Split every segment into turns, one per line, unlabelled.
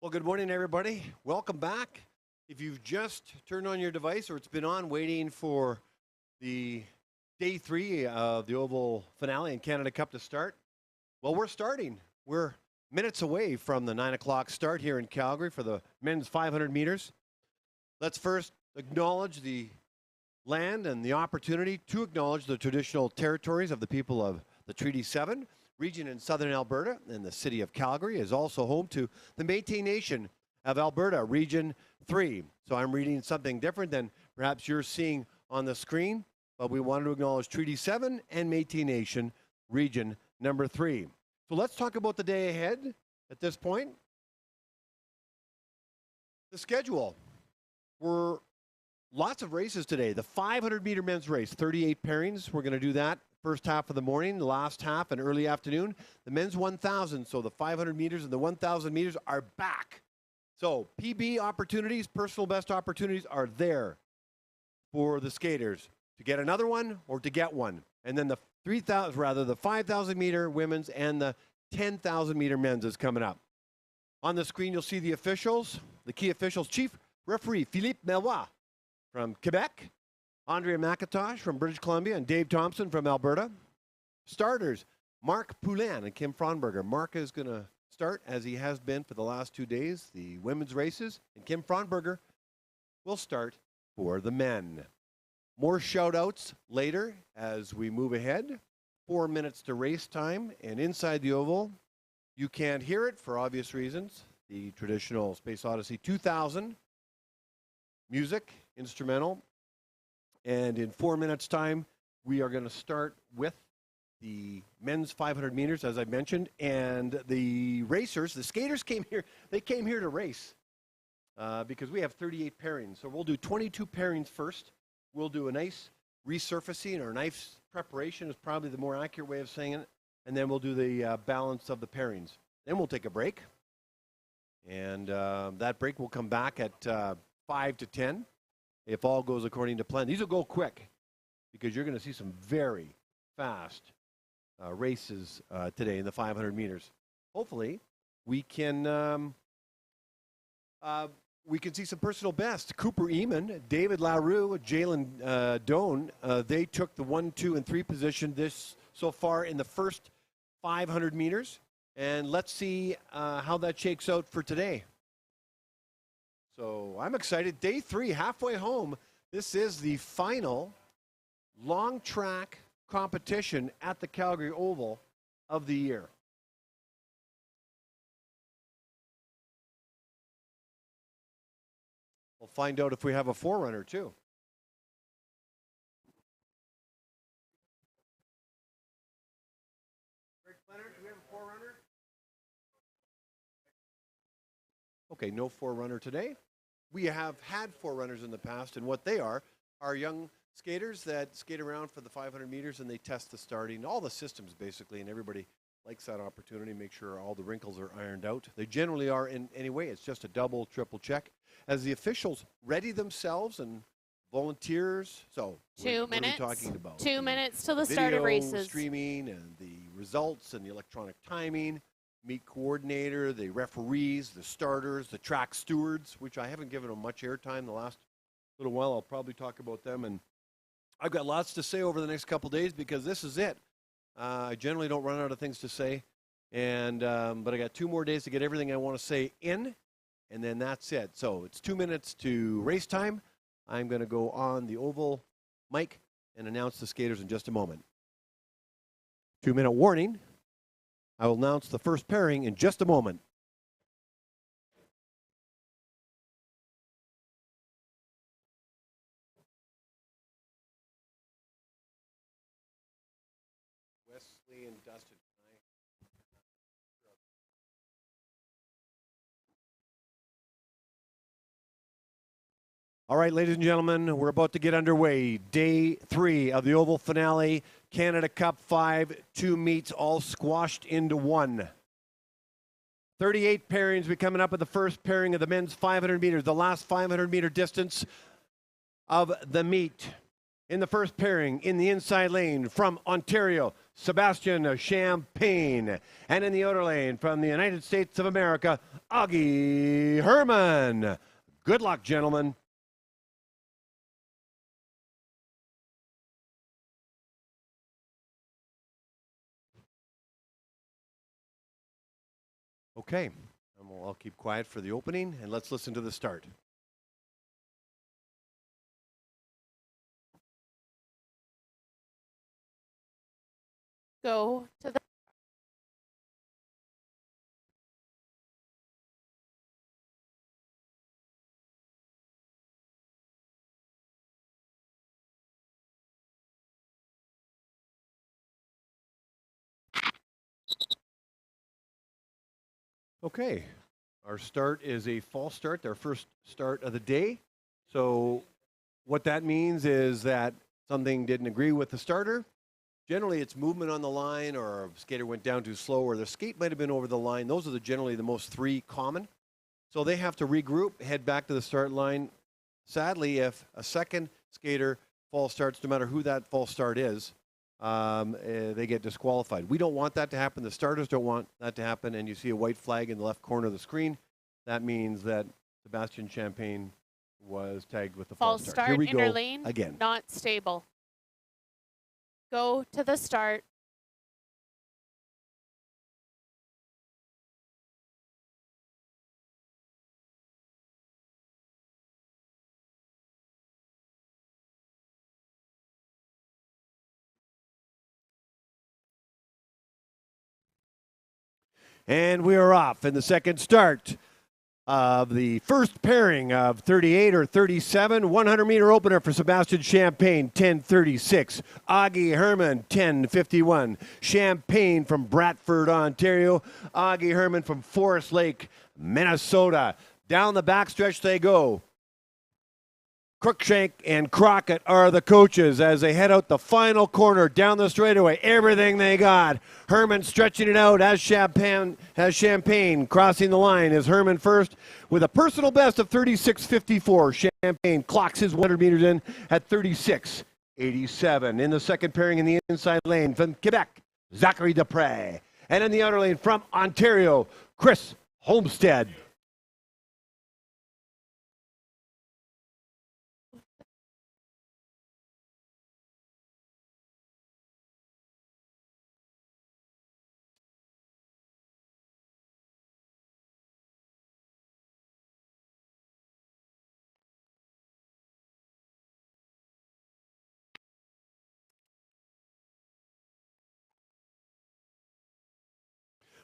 Well, good morning, everybody. Welcome back. If you've just turned on your device or it's been on waiting for the day 3 of the Oval finale and Canada Cup to start, well, we're starting. We're minutes away from the 9 o'clock start here in Calgary for the men's 500 meters. Let's first acknowledge the land and the opportunity to acknowledge the traditional territories of the people of the Treaty 7 region in southern Alberta, and the city of Calgary is also home to the Métis Nation of Alberta, Region 3. So I'm reading something different than perhaps you're seeing on the screen, but we wanted to acknowledge Treaty 7 and Métis Nation, Region number 3. So let's talk about the day ahead at this point. The schedule. We're lots of races today. The 500-meter men's race, 38 pairings. We're going to do that first half of the morning, the last half, and early afternoon. The men's 1,000, so the 500 meters and the 1,000 meters are back. So PB opportunities, personal best opportunities are there for the skaters to get another one or to get one. And then the 5,000-meter women's and the 10,000-meter men's is coming up. On the screen, you'll see the officials, the key officials. Chief Referee Philippe Melroy from Quebec, Andrea McIntosh from British Columbia, and Dave Thompson from Alberta. Starters, Mark Poulin and Kim Fronberger. Mark is going to start, as he has been for the last 2 days, the women's races, and Kim Fronberger will start for the men. More shout-outs later as we move ahead. 4 minutes to race time, and inside the oval, you can't hear it for obvious reasons. The traditional Space Odyssey 2000 music, instrumental. And in 4 minutes' time, we are going to start with the men's 500 meters, as I mentioned. And the racers, the skaters came here. They came here to race because we have 38 pairings. So we'll do 22 pairings first. We'll do a nice resurfacing, or a nice preparation is probably the more accurate way of saying it. And then we'll do the balance of the pairings. Then we'll take a break. And that break will come back at 5 to 10. If all goes according to plan. These will go quick because you're going to see some very fast races today in the 500 meters. Hopefully, we can see some personal best. Cooper Eamon, David Larue, Jalen Doan, they took the 1, 2, and 3 position so far in the first 500 meters. And let's see how that shakes out for today. So I'm excited. Day 3, halfway home. This is the final long track competition at the Calgary Oval of the year. We'll find out if we have a forerunner too. Greg Leonard, do we have a forerunner? Okay, no forerunner today. We have had forerunners in the past, and what they are young skaters that skate around for the 500 meters, and they test the starting, all the systems basically, and everybody likes that opportunity, make sure all the wrinkles are ironed out. They generally are in any way. It's just a double, triple check. As the officials ready themselves and volunteers, so
2 minutes.
What are we talking about?
2 minutes till the start of races.
Streaming and the results and the electronic timing. Meet coordinator, the referees, the starters, the track stewards, which I haven't given them much airtime the last little while. I'll probably talk about them. And I've got lots to say over the next couple days because this is it. I generally don't run out of things to say. And but I got 2 more days to get everything I want to say in, and then that's it. So it's 2 minutes to race time. I'm going to go on the oval mic and announce the skaters in just a moment. 2-minute warning. I will announce the first pairing in just a moment. Wesley and Dustin. All right, ladies and gentlemen, we're about to get underway. Day 3 of the Oval finale, Canada Cup 5, 2 meets all squashed into 1. 38 pairings. We're coming up with the first pairing of the men's 500 meters, the last 500-meter distance of the meet. In the first pairing, in the inside lane from Ontario, Sebastian Champagne. And in the outer lane from the United States of America, Augie Herman. Good luck, gentlemen. Okay, I'll keep quiet for the opening, and let's listen to the start.
Go to the
Okay, our start is a false start, our first start of the day. So what that means is that something didn't agree with the starter. Generally, it's movement on the line, or a skater went down too slow, or the skate might have been over the line. Those are generally the most three common. So they have to regroup, head back to the start line. Sadly, if a second skater false starts, no matter who that false start is, they get disqualified. We don't want that to happen. The starters don't want that to happen. And you see a white flag in the left corner of the screen. That means that Sebastian Champagne was tagged with the false start. Here we
inner
go
lane,
again.
not stable. Go to the start.
And we are off in the second start of the first pairing of 38 or 37, 100-meter opener for Sebastian Champagne, 10:36. Augie Herman, 10:51. Champagne from Bradford, Ontario. Augie Herman from Forest Lake, Minnesota. Down the backstretch they go. Crookshank and Crockett are the coaches as they head out the final corner down the straightaway. Everything they got. Herman stretching it out as Champagne crossing the line. Is Herman first with a personal best of 36.54. Champagne clocks his 100 meters in at 36.87. In the second pairing in the inside lane from Quebec, Zachary Dupre. And in the outer lane from Ontario, Chris Homestead.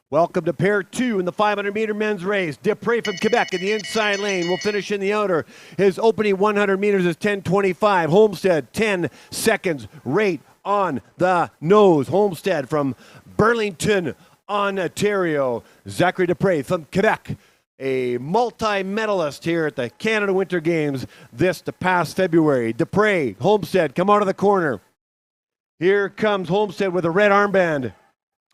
Welcome to pair two in the 500-meter men's race. Dupre from Quebec in the inside lane will finish in the outer. His opening 100 meters is 10:25. Homestead, 10 seconds right on the nose. Homestead from Burlington, Ontario. Zachary Dupre from Quebec, a multi-medalist here at the Canada Winter Games this past February. Dupre, Homestead come out of the corner. Here comes Homestead with a red armband.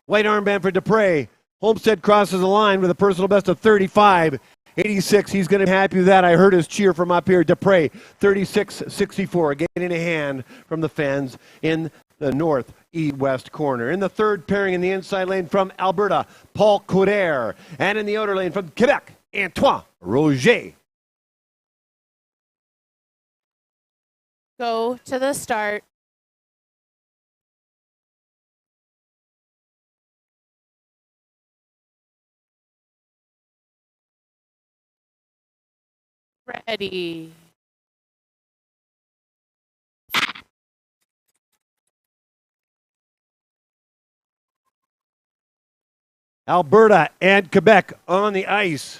White armband for Dupre. Homestead crosses the line with a personal best of 35.86. He's going to be happy with that. I heard his cheer from up here. Dupre, 36.64. Getting a hand from the fans in the north-east-west corner. In the third pairing in the inside lane from Alberta, Paul Coder. And in the outer lane from Quebec, Antoine Roger.
Go to the start. Ready.
Alberta and Quebec on the ice.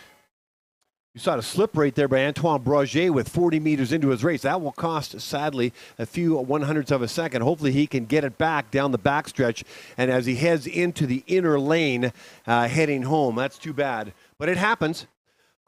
You saw the slip right there by Antoine Roger with 40 meters into his race. That will cost, sadly, a few 100ths of a second. Hopefully he can get it back down the backstretch. And as he heads into the inner lane, heading home. That's too bad. But it happens.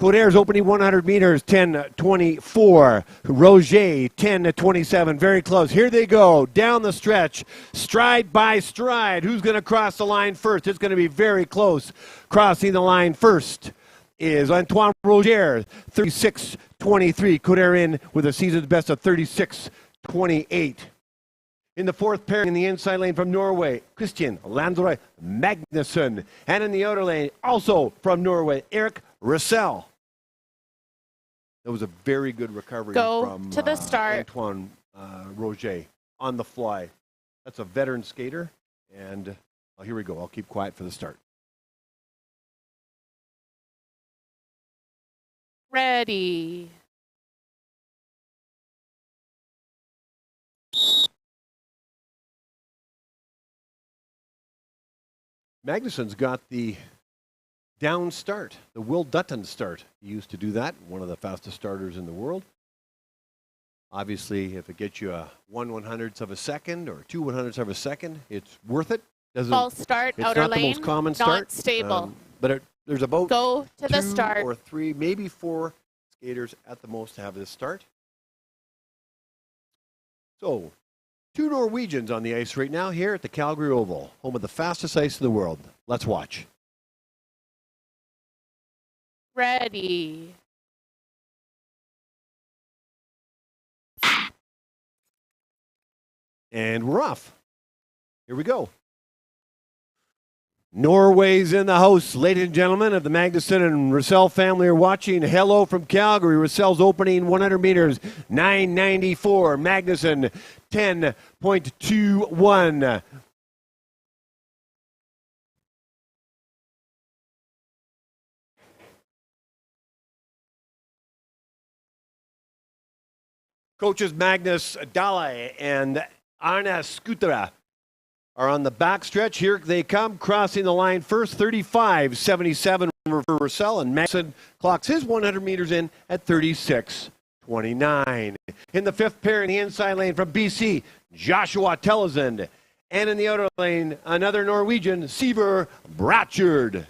Coder's opening 100 meters, 10:24. Roger, 10:27. Very close. Here they go, down the stretch, stride by stride. Who's going to cross the line first? It's going to be very close. Crossing the line first is Antoine Roger, 36.23. Coder in with a season's best of 36.28. In the fourth pairing in the inside lane from Norway, Christian Landroy Magnusson. And in the outer lane, also from Norway, Eric Russell. That was a very good recovery from
to the start.
Antoine Roger on the fly. That's a veteran skater. And here we go. I'll keep quiet for the start.
Ready.
Magnusson's got the down start, the Will Dutton start. He used to do that, one of the fastest starters in the world. Obviously, if it gets you a 1/100th of a second or 2/100ths of a second, it's worth it.
False start,
it's
outer
not
lane,
the most common
not
start,
stable.
But there's about
Go to the
2
start.
or 3, maybe 4 skaters at the most to have this start. So, 2 Norwegians on the ice right now here at the Calgary Oval, home of the fastest ice in the world. Let's watch.
Ready.
And we're off. Here we go. Norway's in the house, ladies and gentlemen, of the Magnusson and Russell family are watching. Hello from Calgary. Russell's opening 100 meters, 9:94. Magnusson, 10.21. Coaches Magnus Dale and Arna Skutera are on the backstretch. Here they come, crossing the line first, 35.77 for Russell, and Magnusson clocks his 100 meters in at 36.29. In the fifth pair in the inside lane from BC, Joshua Tellezend, and in the outer lane, another Norwegian, Siver Bratchard.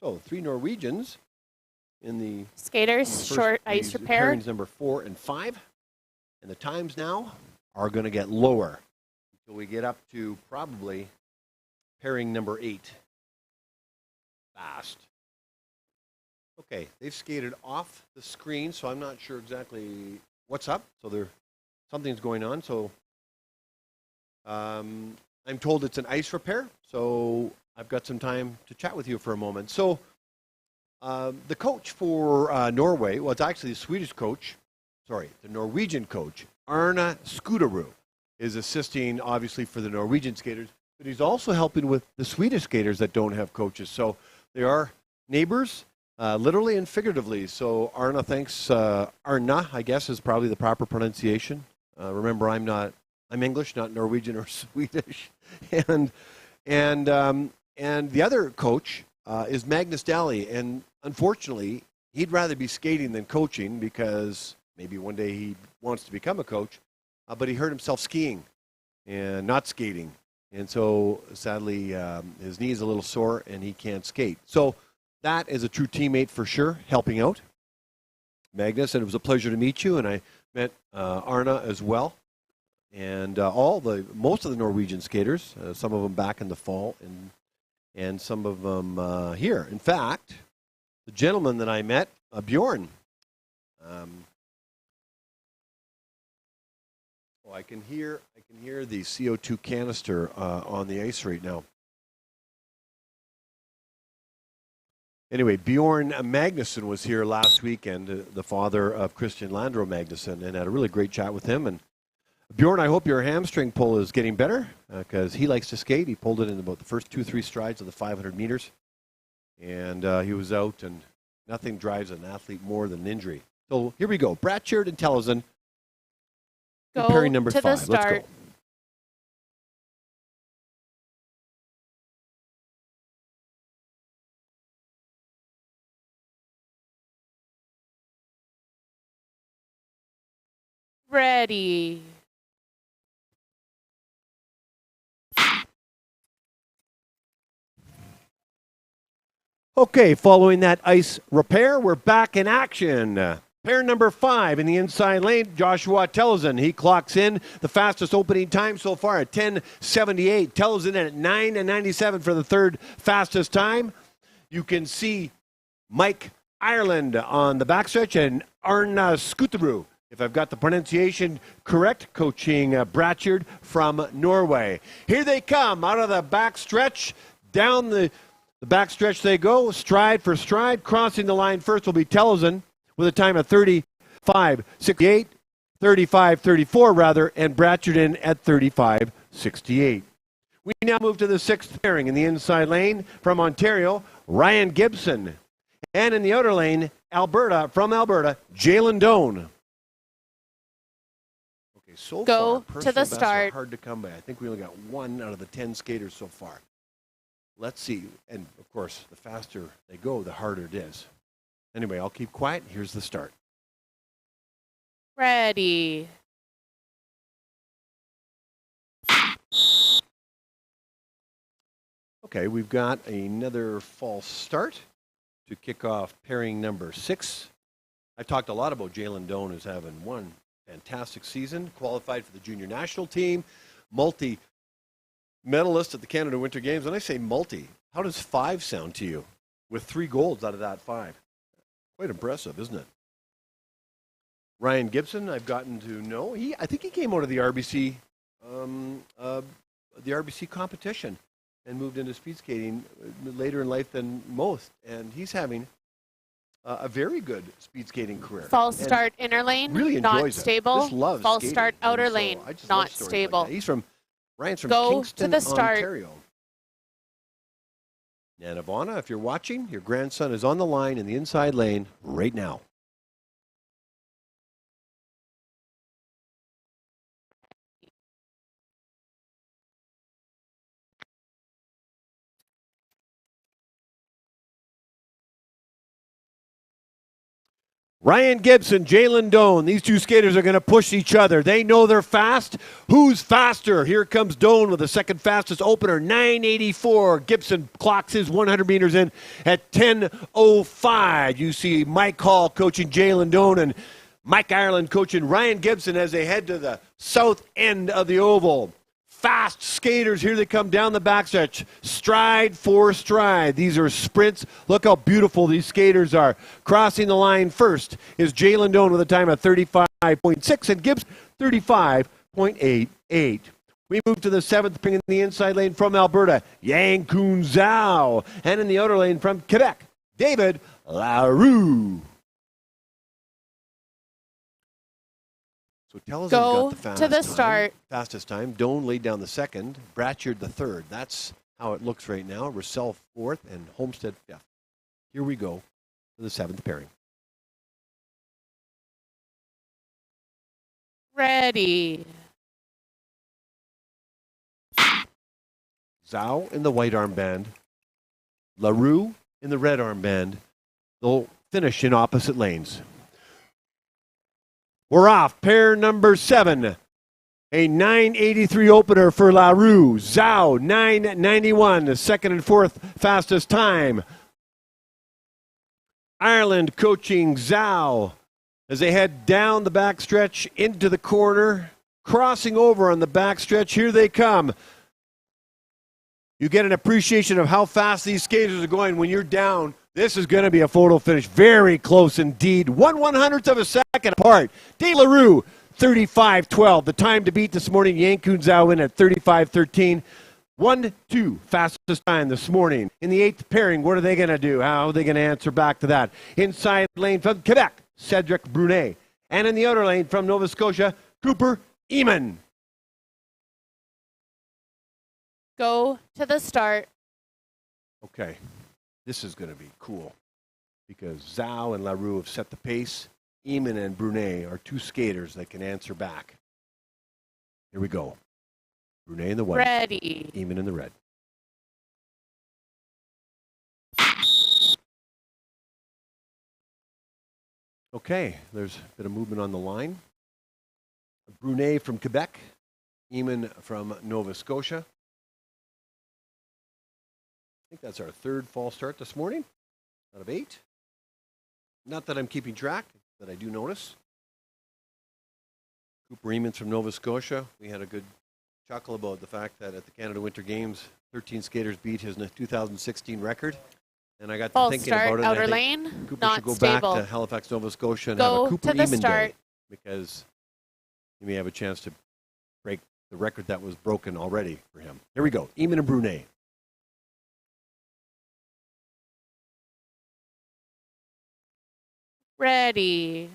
So 3 Norwegians in the
skaters, short ice repair.
Pairings number 4 and 5. And the times now are going to get lower until we get up to probably pairing number 8. Fast. Okay, they've skated off the screen, so I'm not sure exactly what's up. So something's going on. So I'm told it's an ice repair. So I've got some time to chat with you for a moment. So the coach for Norway, well, it's actually the Swedish coach. Sorry, the Norwegian coach, Arna Skutera, is assisting, obviously, for the Norwegian skaters, but he's also helping with the Swedish skaters that don't have coaches. So they are neighbors, literally and figuratively. So Arna thanks, Arna, I guess, is probably the proper pronunciation. Remember, I'm English, not Norwegian or Swedish. And the other coach is Magnus Dale, and unfortunately, he'd rather be skating than coaching because maybe one day he wants to become a coach, but he hurt himself skiing and not skating. And so, sadly, his knee is a little sore and he can't skate. So that is a true teammate for sure, helping out. Magnus, and it was a pleasure to meet you, and I met Arna as well. And most of the Norwegian skaters, some of them back in the fall, and some of them here. In fact, the gentleman that I met, Bjorn, I can hear the CO2 canister on the ice right now. Anyway, Bjorn Magnusson was here last weekend, the father of Christian Landro Magnusson, and had a really great chat with him. And Bjorn, I hope your hamstring pull is getting better because he likes to skate. He pulled it in about the first 2-3 strides of the 500 meters, and he was out. And nothing drives an athlete more than an injury. So here we go, Bratchard and Tellezend. Pairing number 5. Let's go.
Ready.
Okay, following that ice repair, we're back in action. Pair number 5 in the inside lane, Joshua Tellezend. He clocks in the fastest opening time so far at 10:78. Tellezend at 9:97 for the third fastest time. You can see Mike Ireland on the backstretch and Arna Skutera if I've got the pronunciation correct, coaching Bratchard from Norway. Here they come out of the back stretch. Down the back stretch they go, stride for stride. Crossing the line first will be Tellison with a time of 35.68, 35.34 rather, and Bratchard in at 35.68. We now move to the sixth pairing in the inside lane from Ontario, Ryan Gibson. And in the outer lane, from Alberta, Jalen Doan. Okay, so
Go
far,
to the
personal bests are
start.
hard to come by. I think we only got 1 out of the 10 skaters so far. Let's see. And, of course, the faster they go, the harder it is. Anyway, I'll keep quiet. Here's the start.
Ready.
Okay, we've got another false start to kick off pairing number 6. I talked a lot about Jalen Doan, who's having one fantastic season, qualified for the junior national team, multi-medalist at the Canada Winter Games. When I say multi, how does 5 sound to you? With 3 golds out of that 5. Quite impressive, isn't it? Ryan Gibson, I've gotten to know. I think he came out of the RBC competition and moved into speed skating later in life than most. And he's having a very good speed skating career.
False start inner lane,
really
not
enjoys
stable.
Just loves
False
skating.
start outer
And so
lane,
I just
not
love stories like
stable.
that. Ryan's from
Go
Kingston,
to the start.
Ontario. And Ivana, if you're watching, your grandson is on the line in the inside lane right now. Ryan Gibson, Jalen Doan. These two skaters are going to push each other. They know they're fast. Who's faster? Here comes Doan with the second fastest opener, 9:84. Gibson clocks his 100 meters in at 10:05. You see Mike Hall coaching Jalen Doan and Mike Ireland coaching Ryan Gibson as they head to the south end of the oval. Fast skaters, here they come down the backstretch, stride for stride. These are sprints. Look how beautiful these skaters are. Crossing the line first is Jalen Doan with a time of 35.6 and Gibbs 35.88. We move to the seventh ping in the inside lane from Alberta, Yang Kun Zhao. And in the outer lane from Quebec, David Larue. So Tellison got the fastest time. Doan laid down the second. Bratchard the third. That's how it looks right now. Russell fourth and Homestead fifth. Here we go for the seventh pairing.
Ready.
Zhao in the white armband. Larue in the red armband. They'll finish in opposite lanes. We're off. Pair number 7. A 9:83 opener for Larue. Zhao, 9:91, the second and fourth fastest time. Ireland coaching Zhao as they head down the backstretch into the corner. Crossing over on the backstretch. Here they come. You get an appreciation of how fast these skaters are going when you're down. This is going to be a photo finish. Very close indeed. 1/100th of a second apart. De LaRue, 35.12. The time to beat this morning, Yang Kun Zhao in at 35.13. 1-2 fastest time this morning. In the eighth pairing, what are they going to do? How are they going to answer back to that? Inside lane from Quebec, Cedric Brunet. And in the outer lane from Nova Scotia, Cooper Eamon.
Go to the start.
Okay. This is going to be cool because Zhao and Larue have set the pace. Eamon and Brunet are two skaters that can answer back. Here we go. Brunet in the white.
Ready.
Eamon in the red. Okay, there's a bit of movement on the line. Brunet from Quebec. Eamon from Nova Scotia. I think that's our third false start this morning out of 8. Not that I'm keeping track, but I do notice. Cooper Eamons from Nova Scotia. We had a good chuckle about the fact that at the Canada Winter Games, 13 skaters beat his 2016 record. And I got to thinking about it.
Outer lane,
Cooper
not
should go
stable.
back to Halifax, Nova Scotia and
go
have a Cooper
to the
Eamon
start.
day. because he may have a chance to break the record that was broken already for him. Here we go. Eamon and Brunet.
Ready.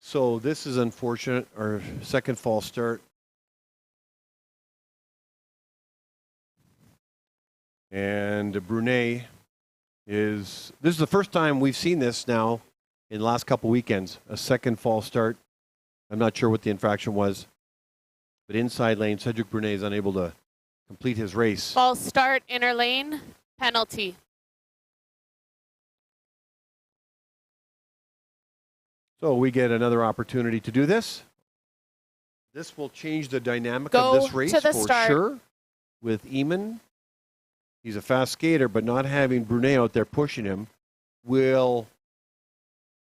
So this is unfortunate. Our second false start. And Brunet this is the first time we've seen this now in the last couple weekends, a second false start. I'm not sure what the infraction was, but inside lane, Cedric Brunet is unable to complete his race.
False start, inner lane, penalty.
So we get another opportunity to do this. This will change the dynamic
Go
of this race
to the
for
start.
sure. With Eamon, he's a fast skater, but not having Brunet out there pushing him will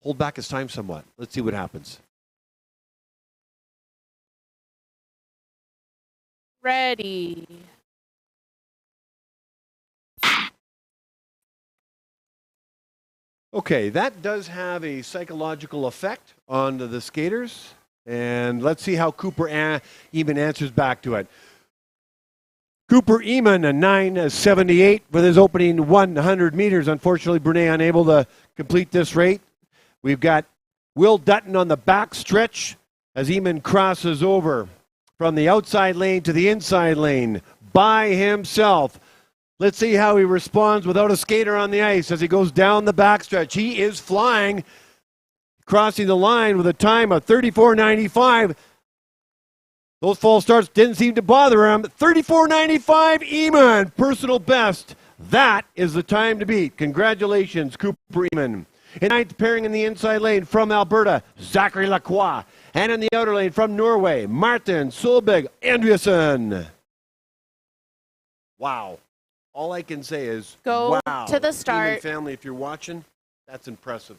hold back his time somewhat. Let's see what happens.
Ready.
Okay, that does have a psychological effect on the skaters. And let's see how Cooper Eamon answers back to it. Cooper Eamon, a 9.78 with his opening 100 meters. Unfortunately, Brunet unable to complete this rate. We've got Will Dutton on the back stretch as Eamon crosses over from the outside lane to the inside lane by himself. Let's see how he responds without a skater on the ice as he goes down the backstretch. He is flying, crossing the line with a time of 34.95. Those false starts didn't seem to bother him. 34.95, Eamon, personal best. That is the time to beat. Congratulations, Cooper Eamon. In ninth pairing in the inside lane from Alberta, Zachary Lacroix. And in the outer lane from Norway, Martin Solberg Andreasen. Wow. All I can say is,
Go
wow.
to the
Eamon
start.
family, if you're watching, that's impressive.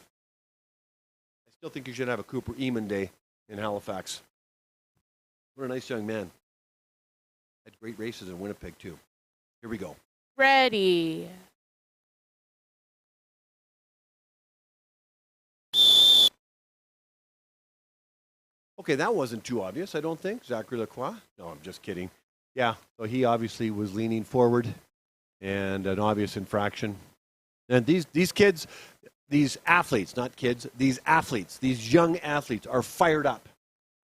I still think you should have a Cooper Eamon Day in Halifax. What a nice young man. Had great races in Winnipeg, too. Here we go.
Ready.
Okay, that wasn't too obvious, I don't think. Zachary Lacroix? No, I'm just kidding. Yeah, so he obviously was leaning forward and an obvious infraction. And these kids, these athletes, not kids, these athletes, these young athletes are fired up.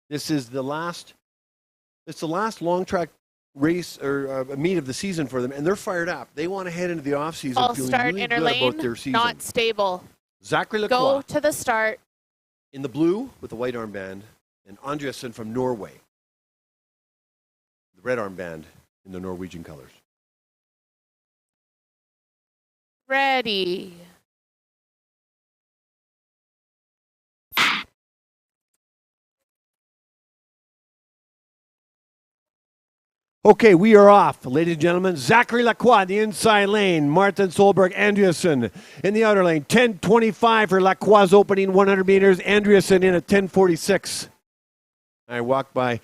This is the last long track race or meet of the season for them, and they're fired up. They want to head into the offseason
False
feeling
start,
really
inner
good about their
lane,
season.
not stable.
Zachary Lacroix
Go to the start.
in the blue with the white armband, and Andreasen from Norway, the red armband in the Norwegian colors.
Ready.
Okay, we are off, ladies and gentlemen. Zachary Lacroix in the inside lane. Martin Solberg Andreasen in the outer lane. 10:25 for Lacroix's opening 100 meters. Andreasen in at 10:46. I walked by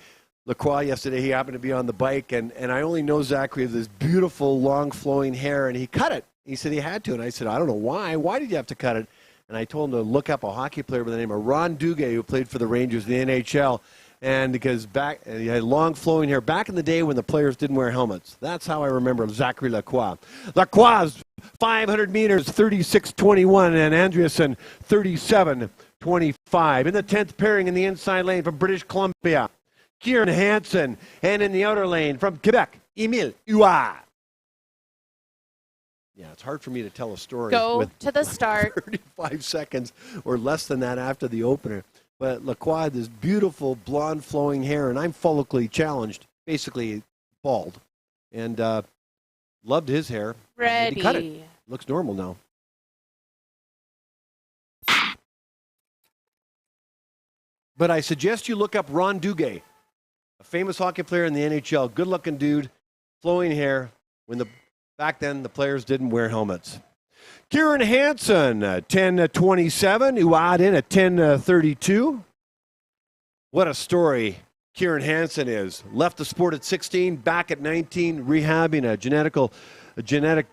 Lacroix yesterday. He happened to be on the bike, and I only know Zachary with this beautiful, long, flowing hair, and he cut it. He said he had to, and I said, I don't know why. Why did you have to cut it? And I told him to look up a hockey player by the name of Ron Duguay, who played for the Rangers in the NHL. And because he had long flowing hair back in the day when the players didn't wear helmets. That's how I remember him, Zachary Lacroix. Lacroix's 500 meters, 36.21, and Andreasen, 37.25. In the 10th pairing in the inside lane from British Columbia, Kieran Hansen. And in the outer lane from Quebec, Émile Huard. Yeah, it's hard for me to tell a story
Go
with
to the start.
35 seconds or less than that after the opener. But Lacroix had this beautiful blonde flowing hair, and I'm follically challenged, basically bald, and loved his hair. And he cut it.
Ready.
Looks normal now. But I suggest you look up Ron Duguay, a famous hockey player in the NHL, good-looking dude, flowing hair, when back then the players didn't wear helmets. Kieran Hansen, 10:27. Huard in at 10:32. What a story Kieran Hansen is. Left the sport at 16, back at 19, rehabbing a genetic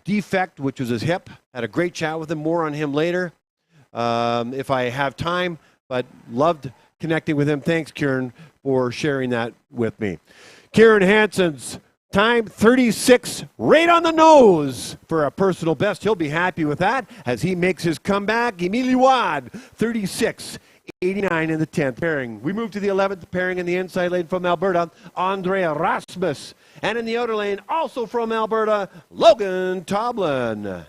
defect, which was his hip. Had a great chat with him. More on him later if I have time, but loved connecting with him. Thanks, Kieran, for sharing that with me. Kieran Hansen's time, 36, right on the nose for a personal best. He'll be happy with that as he makes his comeback. Emily Wad, 36, 89 in the 10th pairing. We move to the 11th pairing in the inside lane from Alberta, Andrea Rasmus. And in the outer lane, also from Alberta, Logan Toblin.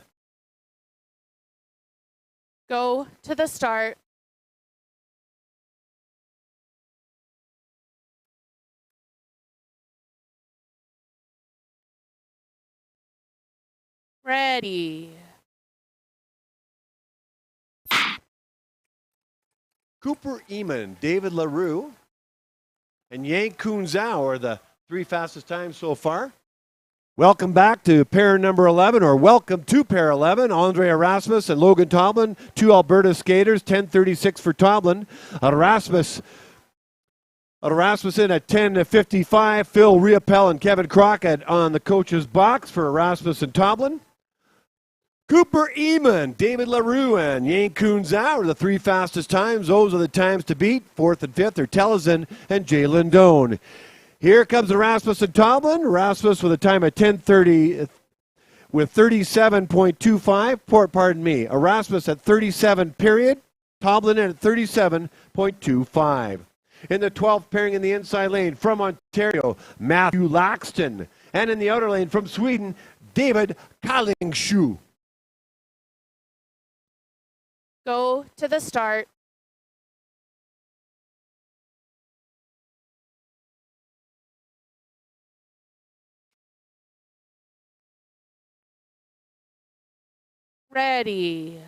Go to the start. Ready.
Cooper Eamon, David LaRue, and Yank Kun Zhao are the three fastest times so far. Welcome back to pair number 11, or welcome to pair 11. Andre Erasmus and Logan Toblin, two Alberta skaters, 10:36 for Toblin. Erasmus in at 10:55. Phil Riopel and Kevin Crockett on the coach's box for Erasmus and Toblin. Cooper Eamon, David LaRue, and Yank Kun Zhao are the three fastest times. Those are the times to beat. Fourth and fifth are Telezin and Jalen Doan. Here comes Erasmus and Toblin. Erasmus with a time of 10:30 with 37.25. Pardon me. Erasmus at 37 period. Toblin at 37.25. In the 12th pairing in the inside lane from Ontario, Matthew Laxton. And in the outer lane from Sweden, David Kallingsjö.
Go to the start. Ready.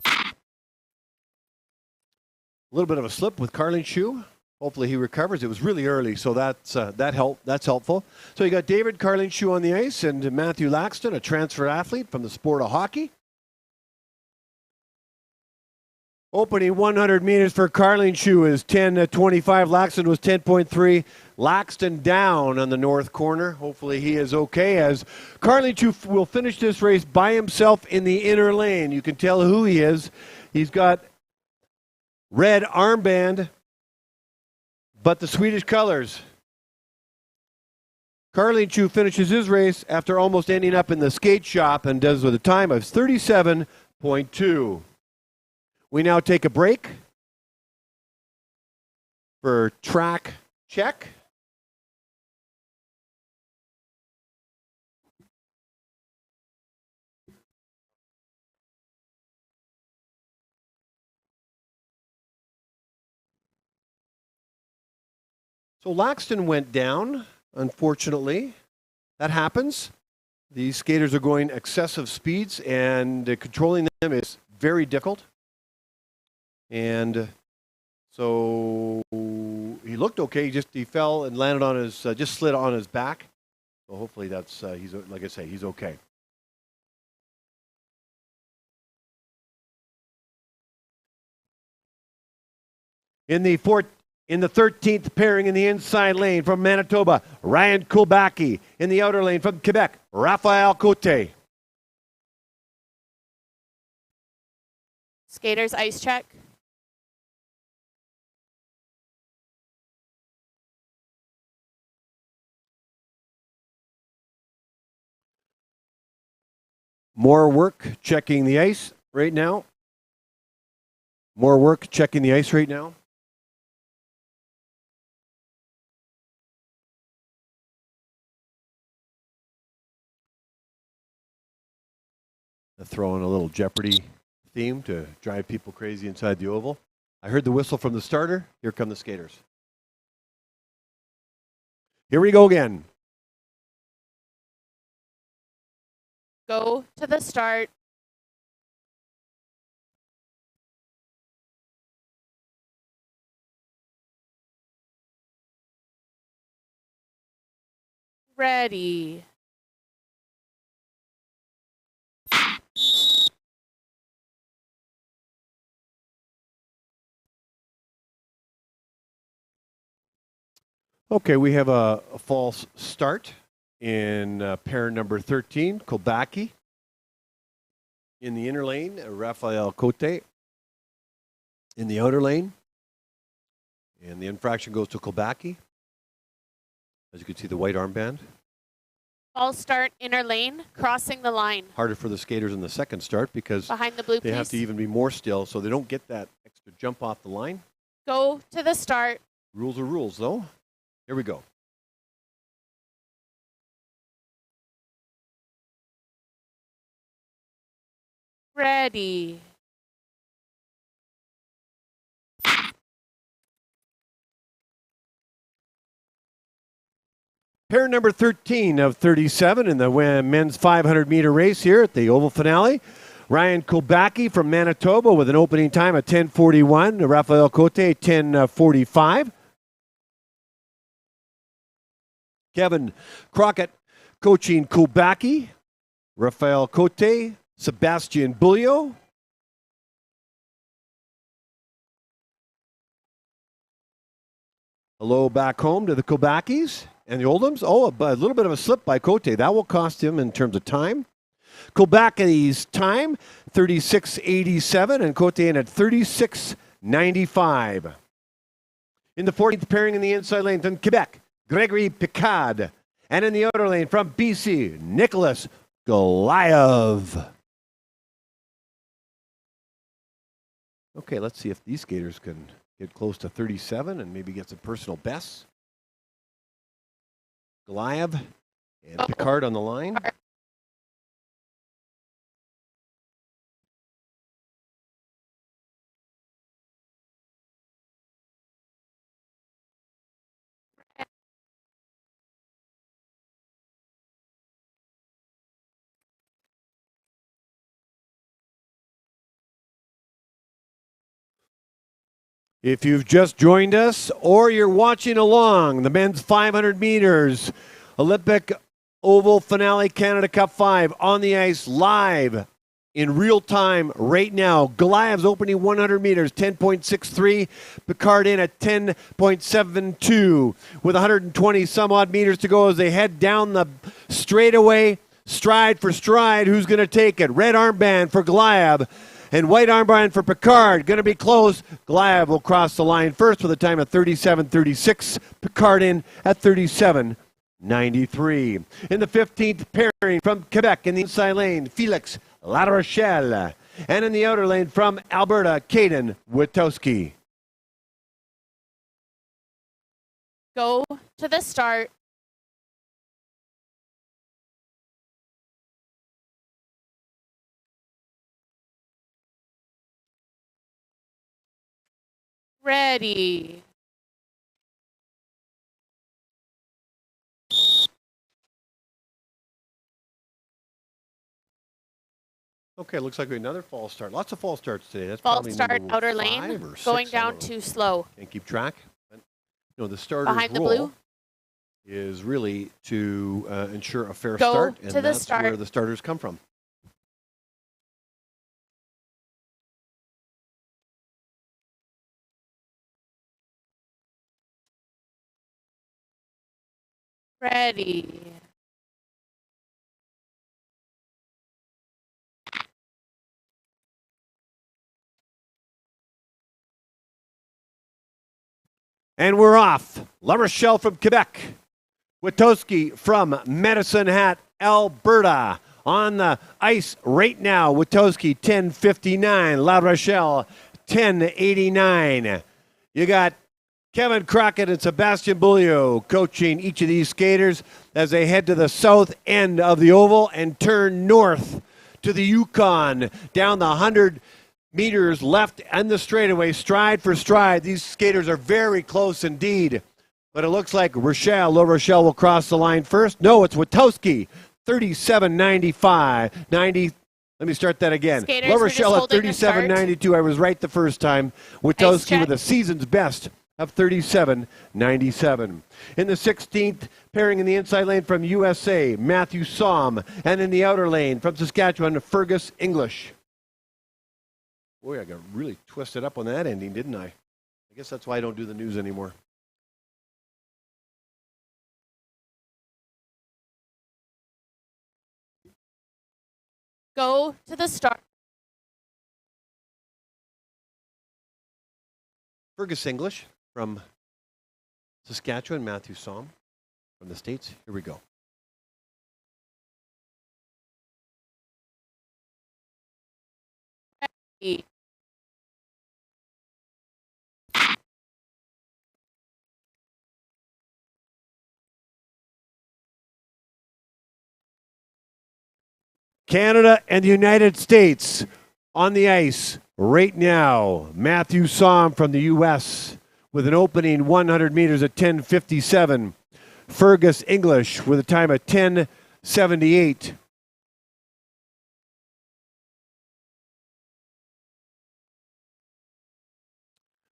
A little bit of a slip with Kallingsjö. Hopefully he recovers. It was really early, so that's helpful. So you got David Kallingsjö on the ice and Matthew Laxton, a transfer athlete from the sport of hockey. Opening 100 meters for Kallingsjö is 10:25. Laxton was 10.3. Laxton down on the north corner. Hopefully he is okay, as Kallingsjö will finish this race by himself in the inner lane. You can tell who he is. He's got red armband, but the Swedish colors. Kallingsjö finishes his race after almost ending up in the skate shop and does with a time of 37.2. We now take a break for track check. So Laxton went down, unfortunately. That happens. These skaters are going excessive speeds, and controlling them is very difficult. And so he looked okay. He fell and landed on his, just slid on his back. So hopefully that's, he's, like I say, he's okay. In the 13th pairing in the inside lane from Manitoba, Ryan Kulbacki. In the outer lane from Quebec, Raphael Cote.
Skaters ice check.
More work checking the ice right now. More work checking the ice right now. Throw in a little Jeopardy theme to drive people crazy inside the oval. I heard the whistle from the starter. Here come the skaters. Here we go again.
Go to the start. Ready.
Okay, we have a false start in pair number 13, Kobaki. In the inner lane, Rafael Cote. In the outer lane, and the infraction goes to Kobaki. As you can see, the white armband.
False start, inner lane, crossing the line.
Harder for the skaters in the second start because
Behind the blue,
they have to
please.
even be more still, so they don't get that extra jump off the line.
Go to the start.
Rules are rules, though. Here we go.
Ready.
Pair number 13 of 37 in the men's 500-meter race here at the oval finale. Ryan Kobaki from Manitoba with an opening time of 10:41. Rafael Cote, 10:45. Kevin Crockett coaching Kobaki. Rafael Cote, Sebastian Bulio. Hello back home to the Kobakis and the Oldhams. Oh, a little bit of a slip by Cote. That will cost him in terms of time. Kobaki's time, 36:87, and Cote in at 36:95. In the 14th pairing in the inside lane from Quebec, Gregory Picard. And in the outer lane from BC, Nicholas Goliath. Okay, let's see if these skaters can get close to 37 and maybe get some personal bests. Goliath and Picard on the line. If you've just joined us or you're watching along, the men's 500 meters Olympic Oval Finale Canada Cup 5 on the ice live in real time right now. Goliath's opening 100 meters, 10.63. Picard in at 10.72 with 120 some odd meters to go as they head down the straightaway, stride for stride. Who's going to take it? Red armband for Goliath. And white armband for Picard. Going to be close. Goliath will cross the line first with a time of 37:36. Picard in at 37:93. In the 15th pairing from Quebec in the inside lane, Felix La Rochelle. And in the outer lane from Alberta, Caden Witowski.
Go to the start. Ready.
Okay, looks like we have another false start. Lots of false starts today. That's
False
probably
start,
number
outer
5
lane,
or
going
6,
down too slow.
Can't keep track. But, the starter's
Behind the
role
blue.
is really to ensure a fair
Go
start, and
to the
that's
start.
where the starters come from.
Ready.
And we're off. La Rochelle from Quebec. Witowski from Medicine Hat, Alberta. On the ice right now, Witowski 10:59, La Rochelle 10:89. You got Kevin Crockett and Sebastian Bulio coaching each of these skaters as they head to the south end of the oval and turn north to the Yukon down the 100 meters left and the straightaway, stride for stride. These skaters are very close indeed. But it looks like La Rochelle will cross the line first. No, it's Witowski, 37.95. 90. Let me start that again.
Skaters
La
were just
Rochelle at
holding the start.
37.92. I was right the first time. Witowski with a season's best of 37.97. In the 16th pairing in the inside lane from USA, Matthew Somm. And in the outer lane from Saskatchewan, Fergus English. Boy, I got really twisted up on that ending, didn't I? I guess that's why I don't do the news anymore.
Go to the start.
Fergus English from Saskatchewan, Matthew Somm from the States. Here we go.
Ready.
Canada and the United States on the ice right now. Matthew Somm from the U.S. with an opening 100 meters at 10:57. Fergus English with a time of 10:78.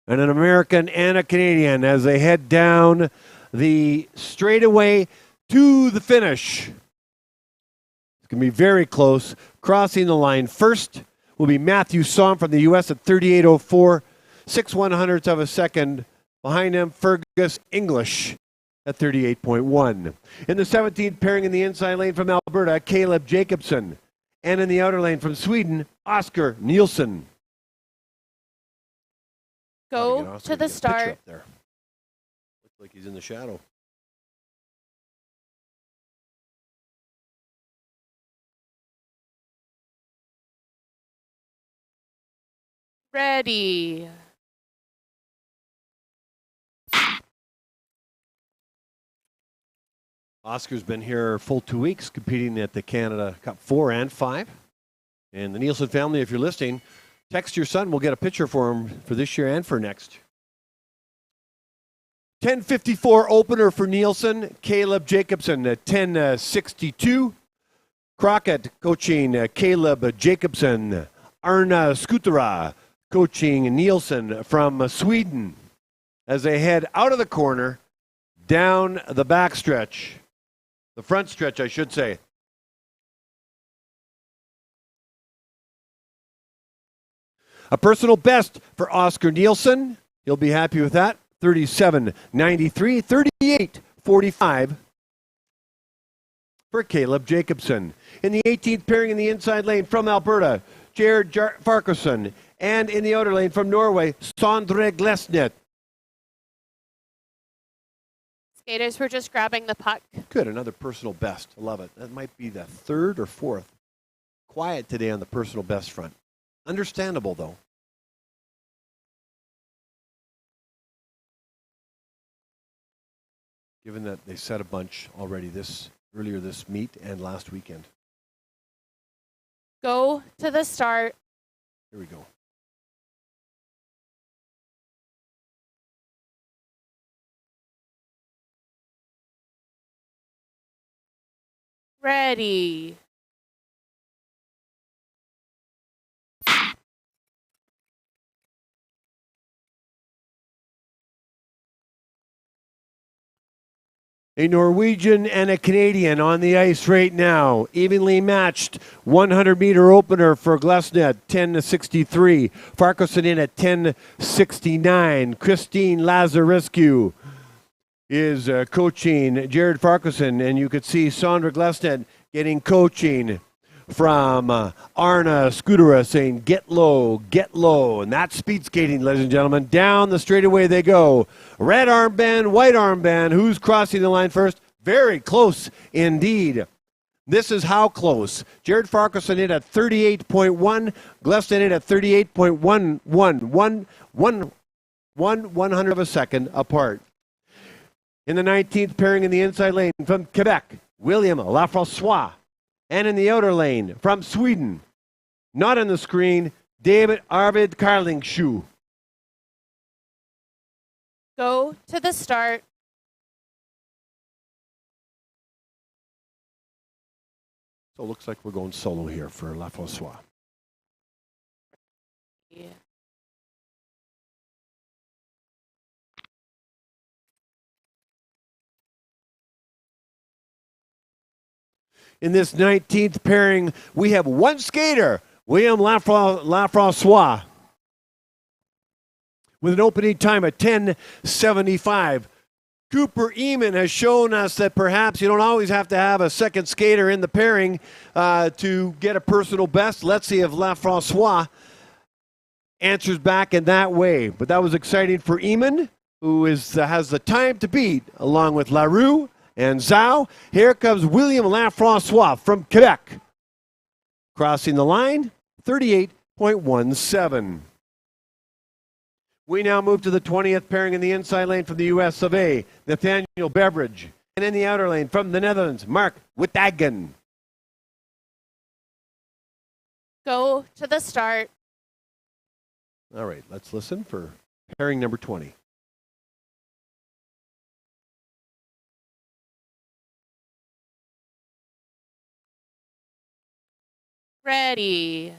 And an American and a Canadian as they head down the straightaway to the finish. It's going to be very close. Crossing the line first will be Matthew Somm from the U.S. at 38:04, 6/100ths of a second. Behind him, Fergus English at 38.1. In the 17th pairing in the inside lane from Alberta, Caleb Jacobson. And in the outer lane from Sweden, Oscar Nielsen.
Go to the start.
There. Looks like he's in the shadow.
Ready.
Oscar's been here full 2 weeks competing at the Canada Cup 4 and 5. And the Nielsen family, if you're listening, text your son. We'll get a picture for him for this year and for next. 10:54 opener for Nielsen. Caleb Jacobson at 10:62. Crockett coaching Caleb Jacobson. Arna Skutera coaching Nielsen from Sweden as they head out of the corner down the backstretch. The front stretch, I should say. A personal best for Oscar Nielsen. He'll be happy with that. 37.93, 38.45 for Caleb Jacobson. In the 18th pairing in the inside lane from Alberta, Jared Farquharson. And in the outer lane from Norway, Sondre Glesnet.
Skaters were just grabbing the puck.
Good, another personal best. I love it. That might be the third or fourth. Quiet today on the personal best front. Understandable, though. Given that they set a bunch already earlier this meet and last weekend.
Go to the start.
Here we go.
Ready.
A Norwegian and a Canadian on the ice right now. Evenly matched 100-meter opener for Glesnet, 10:63. Farquharson in at 10:69. Christine Lazarescu is coaching Jared Farquharson, and you could see Sondra Glesnet getting coaching from Arna Skutera saying, get low, and that's speed skating, ladies and gentlemen. Down the straightaway they go. Red armband, white armband. Who's crossing the line first? Very close indeed. This is how close. Jared Farquharson in at 38.1, Glesnet in at 38.11, one hundredth of a second apart. In the 19th pairing in the inside lane from Quebec, William Lafrancois. And in the outer lane from Sweden, not on the screen, David Arvid Karlingsjö.
Go to the start.
So it looks like we're going solo here for Lafrancois.
Yeah.
In this 19th pairing, we have one skater, William Lafrancois, with an opening time of 10:75. Cooper Eamon has shown us that perhaps you don't always have to have a second skater in the pairing to get a personal best. Let's see if Lafrancois answers back in that way. But that was exciting for Eamon, who has the time to beat, along with Larue and Zhao. Here comes William Lafrancois from Quebec. Crossing the line, 38.17. We now move to the 20th pairing in the inside lane from the US of A, Nathaniel Beveridge. And in the outer lane from the Netherlands, Mark Wittagen.
Go to the start.
All right, let's listen for pairing number 20.
Ready.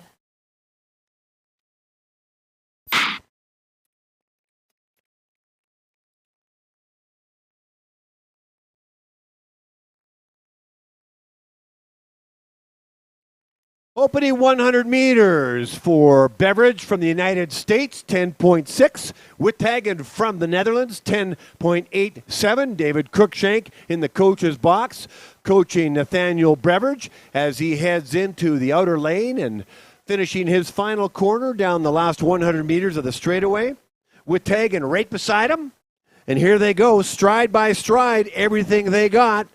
Opening 100 meters for Beveridge from the United States, 10.6. Wittagen from the Netherlands, 10.87. David Cruikshank in the coach's box, coaching Nathaniel Beveridge as he heads into the outer lane and finishing his final corner down the last 100 meters of the straightaway. Wittagen right beside him. And here they go, stride by stride, everything they got.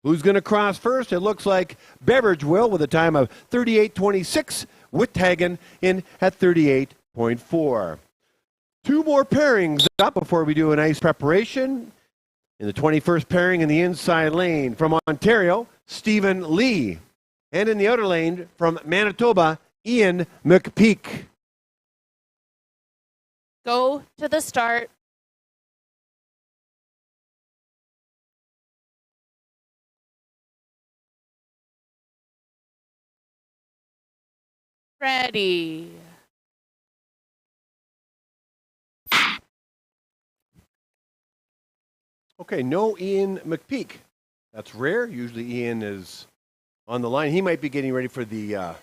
Who's going to cross first? It looks like Beveridge will with a time of 38.26. Wittagen in at 38.4. Two more pairings up before we do an ice preparation. In the 21st pairing in the inside lane from Ontario, Stephen Lee. And in the outer lane from Manitoba, Ian McPeak.
Go to the start. Ready.
Okay, no Ian McPeak. That's rare. Usually Ian is on the line. He might be getting ready for the, I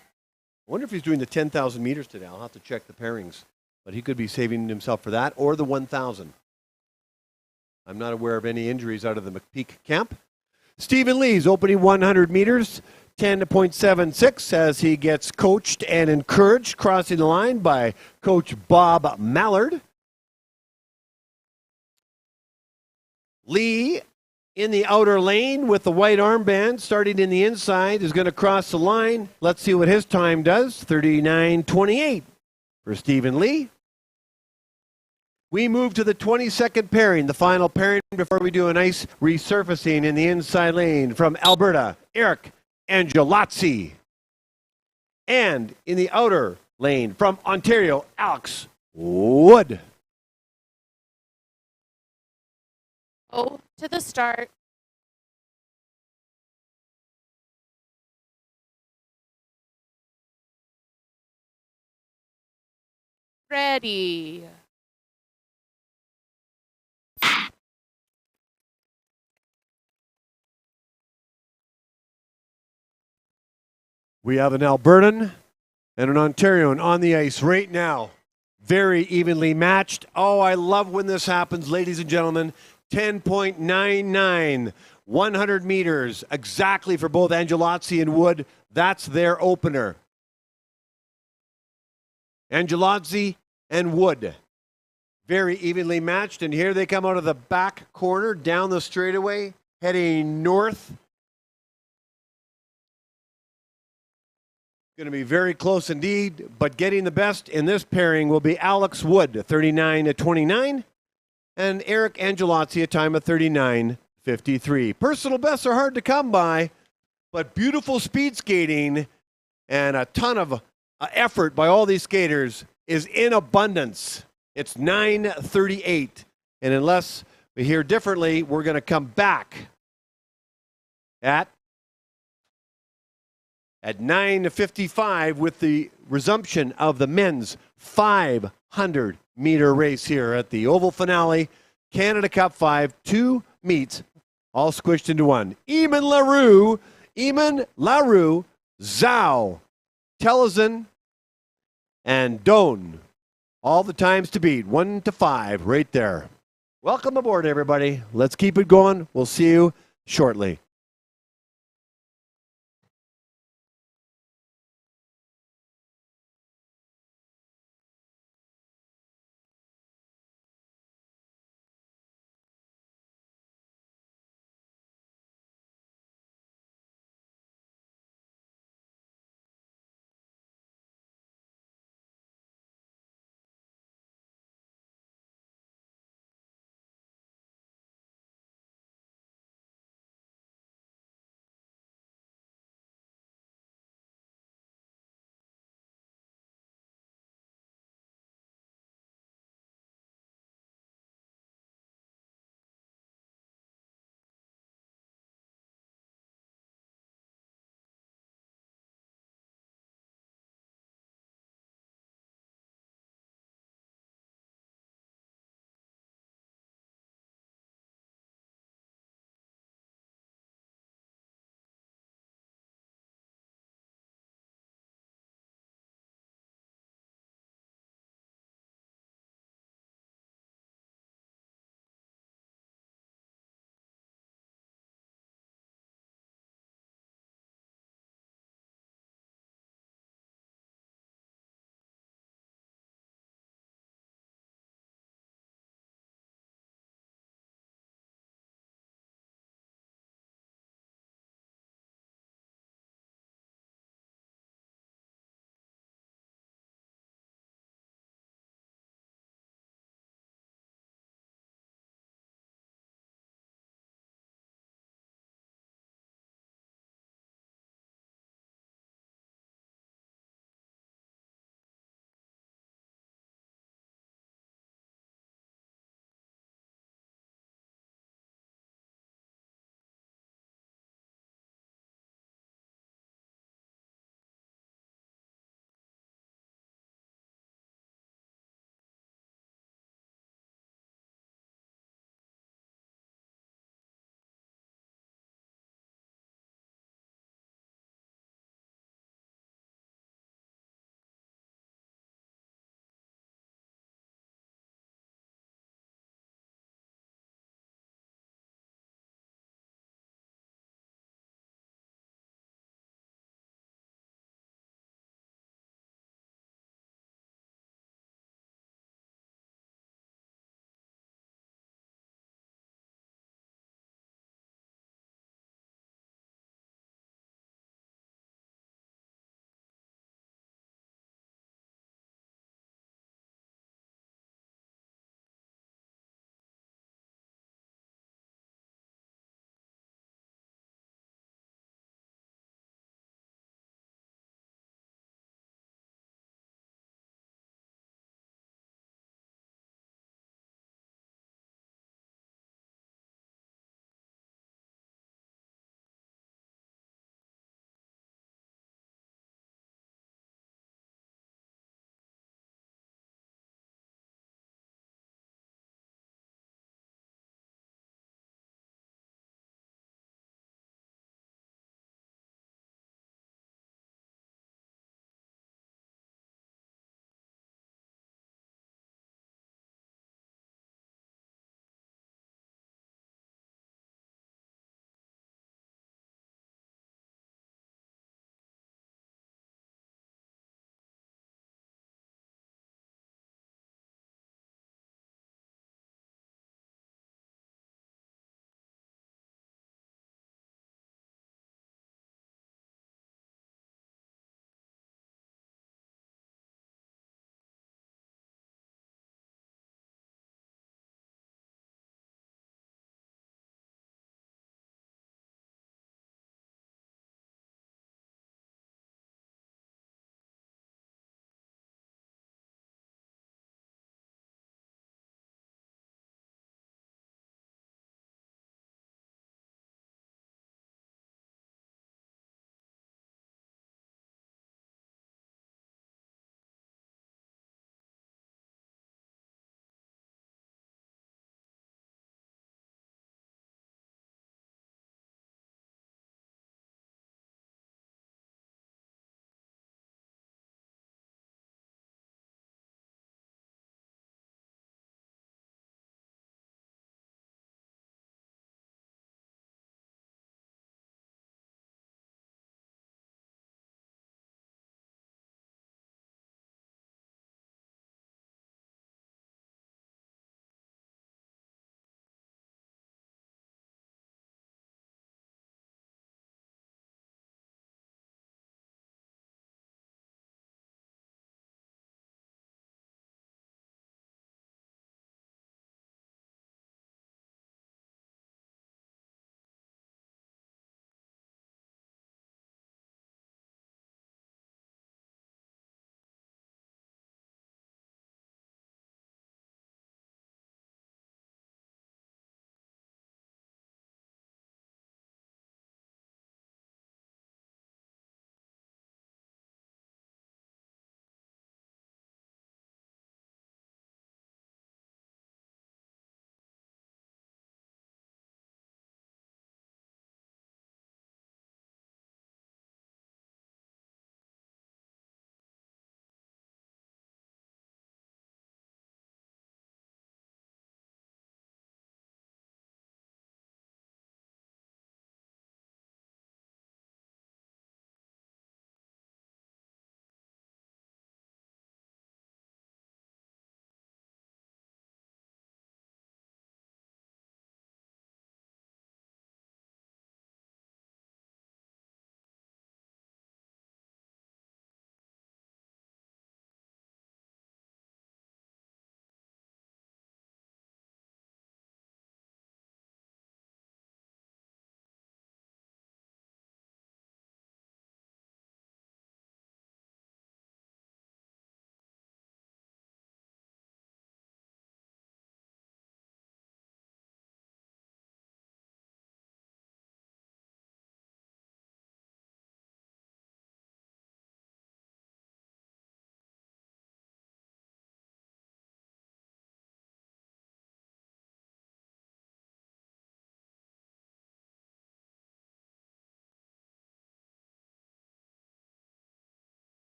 wonder if he's doing the 10,000 meters today. I'll have to check the pairings. But he could be saving himself for that or the 1,000. I'm not aware of any injuries out of the McPeak camp. Stephen Lee's opening 100 meters, 10.76 as he gets coached and encouraged, crossing the line by Coach Bob Mallard. Lee in the outer lane with the white armband, starting in the inside, is going to cross the line. Let's see what his time does, 39.28 for Stephen Lee. We move to the 22nd pairing, the final pairing before we do a nice resurfacing in the inside lane from Alberta, Eric Angelozzi. And in the outer lane from Ontario, Alex Wood.
Go to the start. Ready.
We have an Albertan and an Ontarian on the ice right now. Very evenly matched. Oh, I love when this happens, ladies and gentlemen. 10.99, 100 meters, exactly for both Angelozzi and Wood. That's their opener. Angelozzi and Wood. Very evenly matched, and here they come out of the back corner, down the straightaway, heading north. Going to be very close indeed, but getting the best in this pairing will be Alex Wood, 39.29, and Eric Angelozzi, a time of 39.53. Personal bests are hard to come by, but beautiful speed skating and a ton of effort by all these skaters is in abundance. It's 9:38, and unless we hear differently, we're going to come back at 9:55 with the resumption of the men's 500-meter race here at the Oval Finale, Canada Cup 5, 2 meets, all squished into one. Eamon Larue, Zhao, Telezin, and Doan. All the times to beat, 1 to 5, right there. Welcome aboard, everybody. Let's keep it going. We'll see you shortly.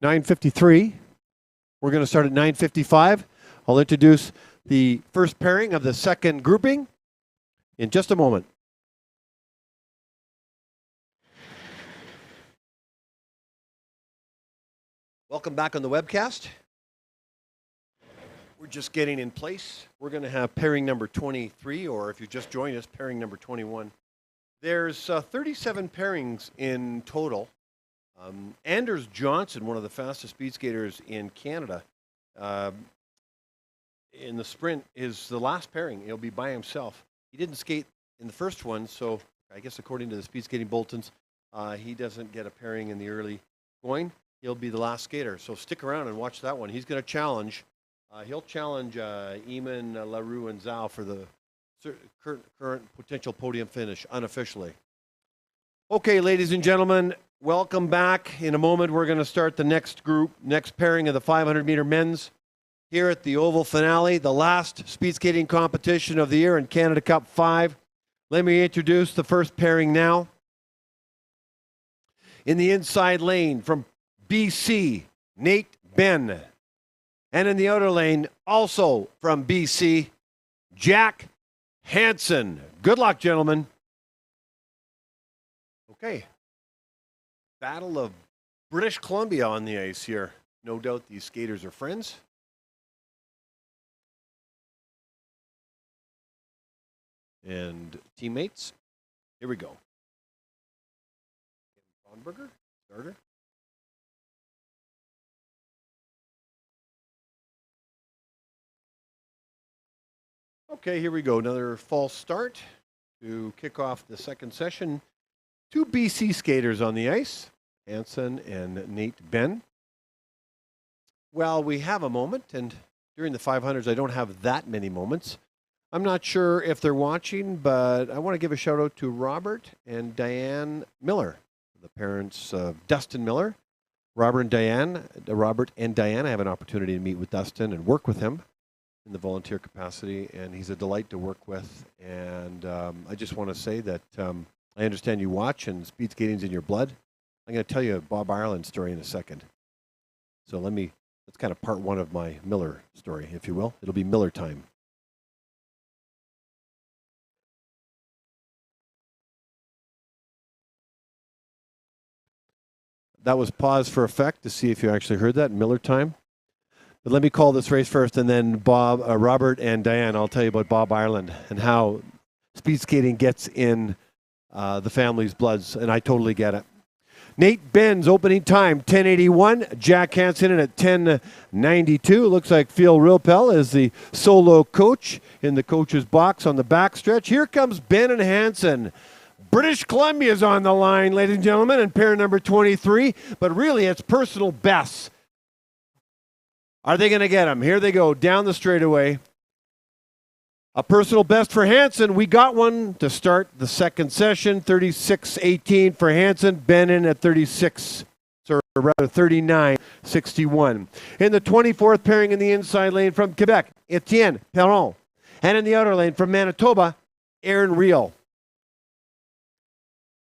9:53. We're going to start at 9:55. I'll introduce the first pairing of the second grouping in just a moment. Welcome back on the webcast. We're just getting in place. We're going to have pairing number 23, or if you just joined us, pairing number 21. There's 37 pairings in total. Anders Johnson, one of the fastest speed skaters in Canada, in the sprint is the last pairing. He'll be by himself. He didn't skate in the first one, so I guess according to the speed skating bulletins, he doesn't get a pairing in the early going. He'll be the last skater. So stick around and watch that one. He's going to challenge. He'll challenge Eamon, LaRue, and Zhao for the current potential podium finish unofficially. Okay, ladies and gentlemen, welcome back. In a moment, we're going to start the next pairing of the 500-meter men's here at the Oval finale, the last speed skating competition of the year in Canada Cup 5. Let me introduce the first pairing now. In the inside lane from BC, Nate Ben. And in the outer lane, also from BC, Jack Hansen. Good luck, gentlemen. Okay. Battle of British Columbia on the ice here. No doubt these skaters are friends. And teammates. Here we go. Bonberger, starter. Okay, here we go. Another false start to kick off the second session. Two BC skaters on the ice, Hansen and Nate Ben. Well, we have a moment, and during the 500s, I don't have that many moments. I'm not sure if they're watching, but I want to give a shout out to Robert and Diane Miller, the parents of Dustin Miller. Robert and Diane, I have an opportunity to meet with Dustin and work with him in the volunteer capacity, and he's a delight to work with. And I just want to say that I understand you watch, and speed skating's in your blood. I'm going to tell you a Bob Ireland story in a second. So that's kind of part one of my Miller story, if you will. It'll be Miller time. That was pause for effect to see if you actually heard that, Miller time. But let me call this race first, and then Robert and Diane, I'll tell you about Bob Ireland and how speed skating gets in the family's bloods, and I totally get it. Nate Ben's opening time, 10:81. Jack Hansen in at 10:92. Looks like Phil Rilpel is the solo coach in the coach's box on the backstretch. Here comes Ben and Hansen. British Columbia's on the line, ladies and gentlemen, and pair number 23, but really it's personal bests. Are they going to get him? Here they go, down the straightaway. A personal best for Hansen. We got one to start the second session, 36:18 for Hansen. Ben in at 39:61. In the 24th pairing in the inside lane from Quebec, Etienne Perron. And in the outer lane from Manitoba, Aaron Reel.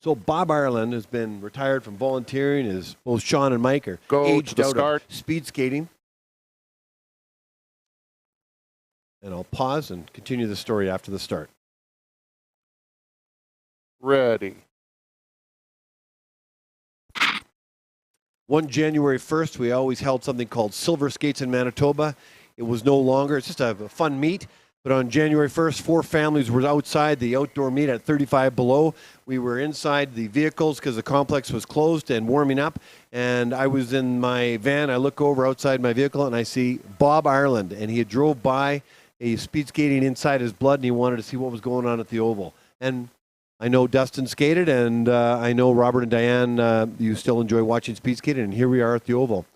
So Bob Ireland has been retired from volunteering, as both Sean and Mike are aged out of speed skating. And I'll pause and continue the story after the start.
Ready.
One January 1st, we always held something called Silver Skates in Manitoba. It was no longer, it's just a fun meet. But on January 1st, 4 families were outside the outdoor meet at 35 below. We were inside the vehicles because the complex was closed and warming up. And I was in my van. I look over outside my vehicle and I see Bob Ireland. And he had drove by a speed skating inside his blood, and he wanted to see what was going on at the Oval. And I know Dustin skated, and I know Robert and Diane, you still enjoy watching speed skating, and here we are at the Oval.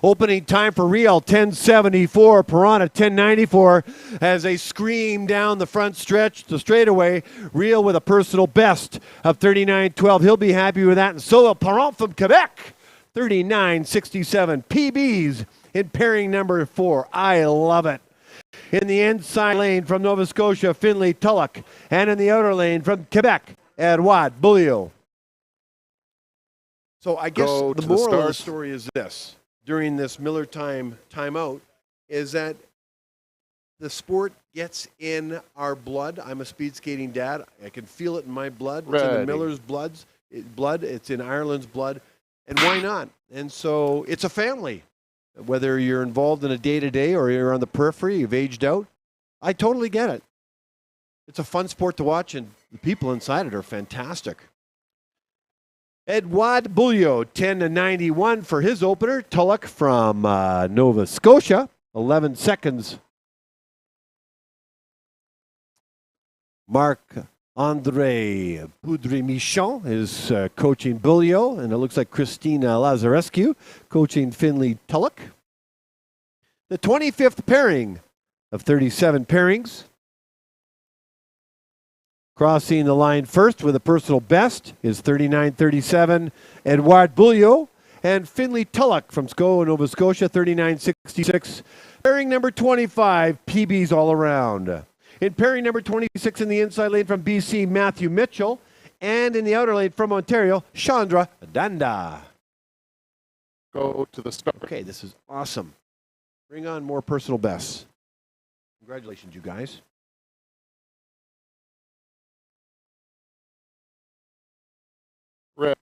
Opening time for Reel, 10:74. Perron at 10:94 as they scream down the front stretch, the straightaway. Reel with a personal best of 39:12. He'll be happy with that. And so will Perron from Quebec, 39:67. PBs in pairing number 4. I love it. In the inside lane from Nova Scotia, Finley Tulloch. And in the outer lane from Quebec, Edouard Beaulieu. So I guess the moral of the story is this. during this Miller timeout is that the sport gets in our blood. I'm a speed skating dad. I can feel it in my blood. It's in the Miller's blood. It's in Ireland's blood. And why not? And so it's a family. Whether you're involved in a day-to-day or you're on the periphery, you've aged out, I totally get it. It's a fun sport to watch, and the people inside it are fantastic. Edouard Bouliot, 10-91 for his opener. Tulloch from Nova Scotia, 11 seconds. Marc-André Poudry-Michon is coaching Bouliot, and it looks like Christina Lazarescu coaching Finley Tulloch. The 25th pairing of 37 pairings. Crossing the line first with a personal best is 39.37, Edouard Bouliot, and Finley Tulloch from Nova Scotia, 39.66. Pairing number 25, PBs all around. In pairing number 26 in the inside lane from BC, Matthew Mitchell, and in the outer lane from Ontario, Chandra Danda.
Go to the start.
Okay, this is awesome. Bring on more personal bests. Congratulations, you guys.
Ready.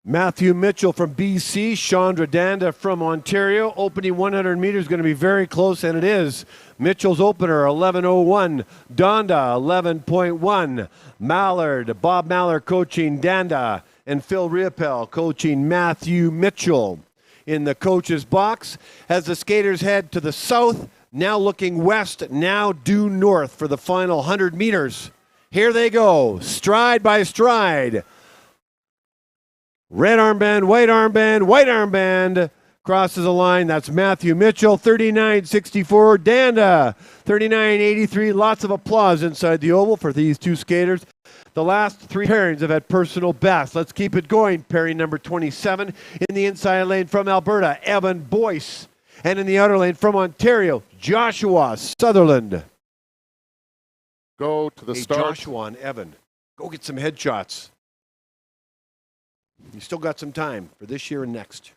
Matthew Mitchell from BC, Chandra Danda from Ontario. Opening 100 meters going to be very close, and it is. Mitchell's opener, 11:01. Danda, 11.1. Mallard, Bob Mallard coaching Danda, and Phil Riopel coaching Matthew Mitchell. In the coach's box, as the skaters head to the south, now looking west, now due north for the final 100 meters. Here they go, stride by stride. Red armband, white armband, white armband. Crosses the line. That's Matthew Mitchell, 39.64. Danda, 39.83. Lots of applause inside the oval for these two skaters. The last three pairings have had personal bests. Let's keep it going. Pairing number 27 in the inside lane from Alberta, Evan Boyce. And in the outer lane from Ontario, Joshua Sutherland.
Go to the start.
Joshua and Evan, go get some headshots. You still got some time for this year and next.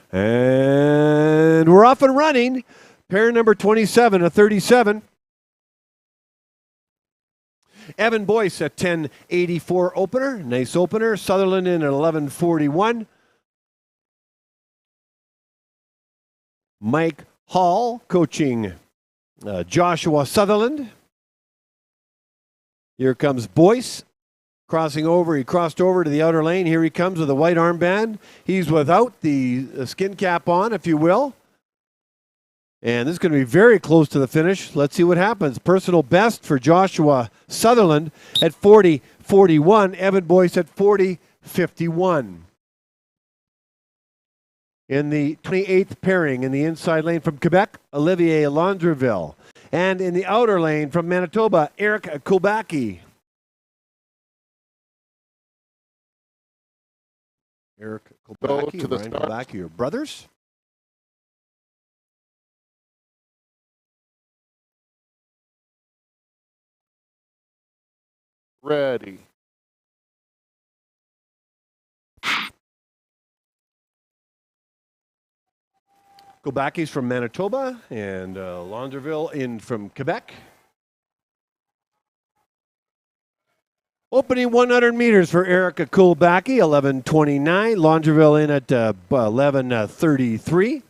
And we're off and running. Pair number 27, a 37. Evan Boyce at 10.84 opener. Nice opener. Sutherland in at 11.41. Mike Hall coaching Joshua Sutherland. Here comes Boyce. Crossing over, he crossed over to the outer lane. Here he comes with a white armband. He's without the skin cap on, if you will. And this is going to be very close to the finish. Let's see what happens. Personal best for Joshua Sutherland at 40.41. Evan Boyce at 40.51. In the 28th pairing in the inside lane from Quebec, Olivier Landreville. And in the outer lane from Manitoba, Eric Kulbacki. Eric Kulbacki and Ryan Kulbacki, your brothers?
Ready.
Kulbacki's from Manitoba and Landreville in from Quebec. Opening 100 meters for Erica Kulbacki, 11.29. Landreville in at 11.33.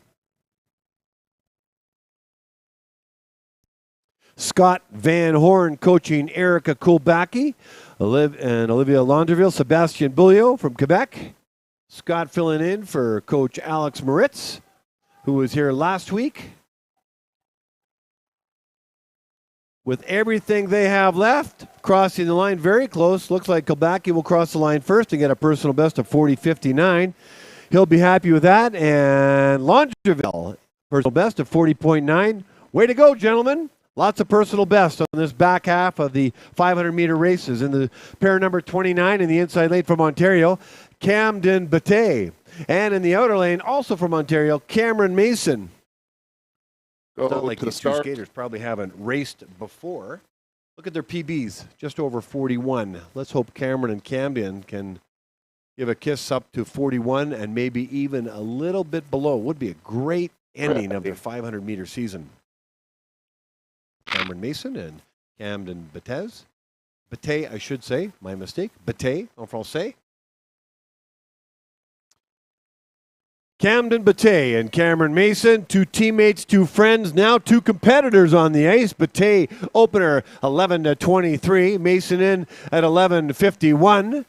Scott Van Horn coaching Erica Kulbacki and Olivia Landreville. Sebastien Bouliot from Quebec. Scott filling in for Coach Alex Moritz, who was here last week. With everything they have left, crossing the line very close. Looks like Kulbacki will cross the line first and get a personal best of 40.59. He'll be happy with that. And Landreville, personal best of 40.9. Way to go, gentlemen. Lots of personal best on this back half of the 500-meter races. In the pair number 29 in the inside lane from Ontario, Camden Bate. And in the outer lane, also from Ontario, Cameron Mason.
Go
It's not like
to the
these two
start.
skaters probably haven't raced before. Look at their PBs, just over 41. Let's hope Cameron and Camden can give a kiss up to 41 and maybe even a little bit below. Would be a great ending of their 500-meter season. Cameron Mason and Camden Batez. Bate, I should say. My mistake. Bate en français. Camden Bate and Cameron Mason, two teammates, two friends, now two competitors on the ice. Bate opener 11:23. Mason in at 11:51.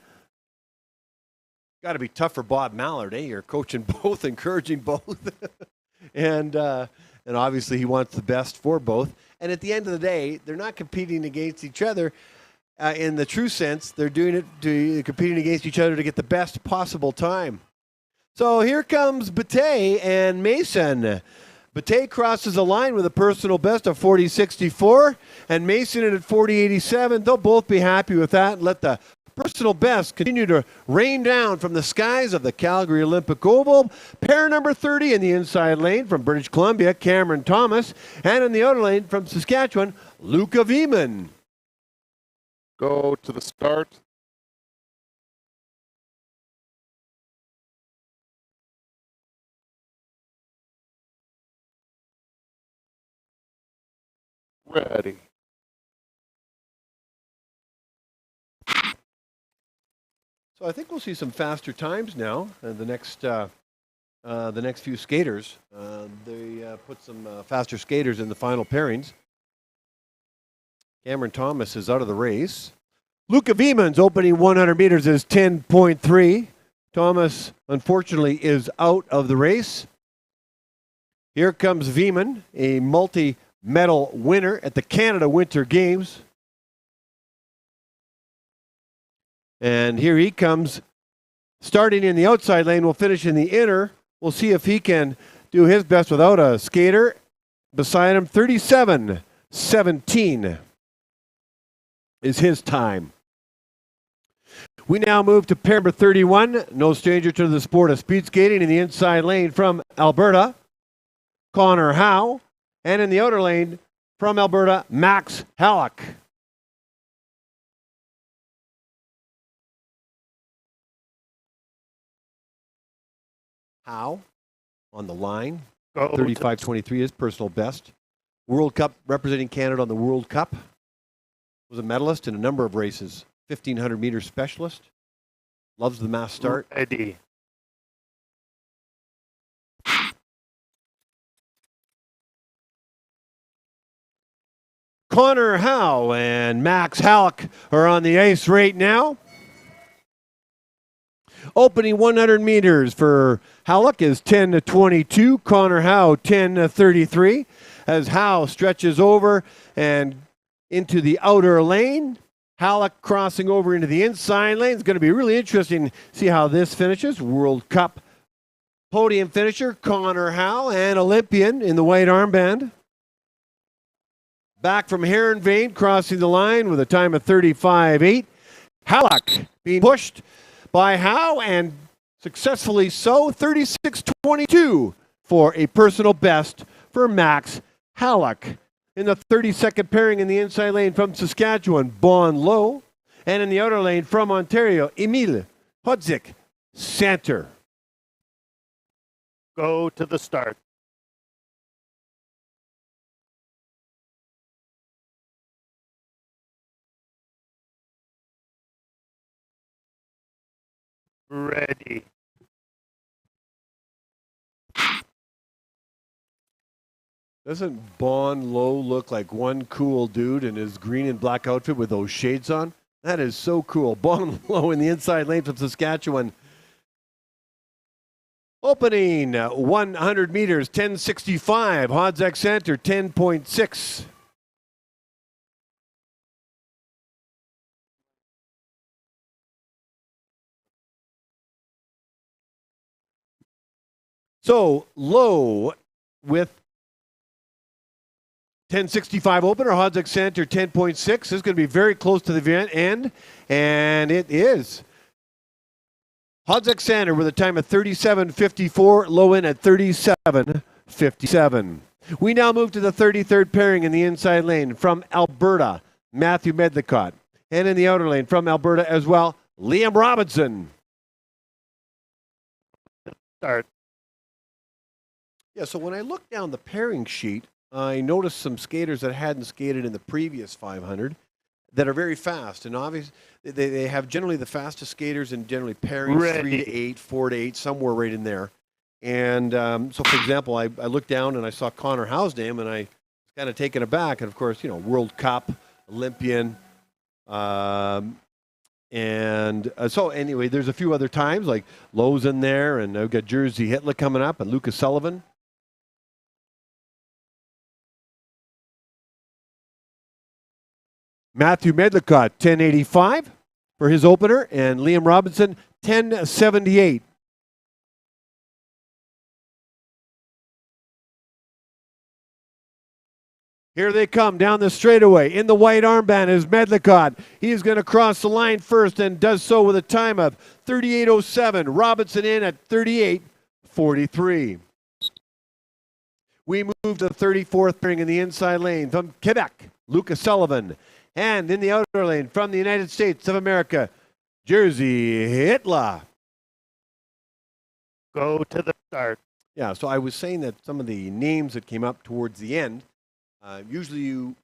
Got to be tough for Bob Mallard, eh? You're coaching both, encouraging both, and obviously he wants the best for both. And at the end of the day, they're not competing against each other in the true sense. They're doing it competing against each other to get the best possible time. So here comes Bate and Mason. Bate crosses the line with a personal best of 40.64, and Mason in at 40.87. They'll both be happy with that and let the personal best continue to rain down from the skies of the Calgary Olympic Oval. Pair number 30 in the inside lane from British Columbia, Cameron Thomas, and in the outer lane from Saskatchewan, Luca Vieman.
Go to the start. Ready.
So I think we'll see some faster times now. The next few skaters, they put some faster skaters in the final pairings. Cameron Thomas is out of the race. Luca Vieman's opening 100 meters is 10.3. Thomas, unfortunately, is out of the race. Here comes Vieman, a multi-medal winner at the Canada Winter Games. And here he comes, starting in the outside lane, will finish in the inner. We'll see if he can do his best without a skater beside him. 37.17 is his time. We now move to pair number 31, no stranger to the sport of speed skating, in the inside lane from Alberta, Connor Howe, and in the outer lane from Alberta, Max Halleck. Howe on the line, 35.23 is personal best. World Cup, representing Canada on the World Cup. Was a medalist in a number of races. 1,500 meter specialist. Loves the mass start.
Ready.
Connor Howe and Max Halleck are on the ice right now. Opening 100 meters for Halleck is 10:22. Connor Howe 10:33. As Howe stretches over and into the outer lane, Halleck crossing over into the inside lane. It's going to be really interesting to see how this finishes. World Cup podium finisher Connor Howe and Olympian in the white armband. Back from Heron Vane, crossing the line with a time of 35.8. Halleck being pushed by Howe, and successfully so, 36.22 for a personal best for Max Halleck. In the 32nd pairing in the inside lane from Saskatchewan, Bon Low, and in the outer lane from Ontario, Emile Hodzik Santer.
Go to the start. Ready.
Doesn't Bon Low look like one cool dude in his green and black outfit with those shades on? That is so cool. Bon Low in the inside lane from Saskatchewan. Opening 100 meters, 10.65. Hodzik Center, 10.6. So Low with 1065 opener, Hodzic Center 10.6. This is going to be very close to the end, and it is. Hodzic Center with a time of 37.54, low in at 37.57. We now move to the 33rd pairing in the inside lane from Alberta, Matthew Medlicott. And in the outer lane from Alberta as well, Liam Robinson.
Start.
Yeah, so when I look down the pairing sheet, I noticed some skaters that hadn't skated in the previous 500 that are very fast. And obviously, they have generally the fastest skaters and generally pairings 3 to 8, 4 to 8, somewhere right in there. And so, for example, I looked down and I saw Connor Howe's name, and I was kind of taken aback. And, of course, you know, World Cup, Olympian. So, anyway, there's a few other times, like Lowe's in there, and I've got Jerzy Hitler coming up, and Lucas Sullivan. Matthew Medlicott, 1085 for his opener, and Liam Robinson, 1078. Here they come down the straightaway. In the white armband is Medlicott. He is going to cross the line first and does so with a time of 38.07. Robinson in at 38.43. We move to the 34th pairing in the inside lane from Quebec, Lucas Sullivan. And in the outer lane from the United States of America, Jerzy Hitler.
Go to the start.
Yeah, so I was saying that some of the names that came up towards the end, usually you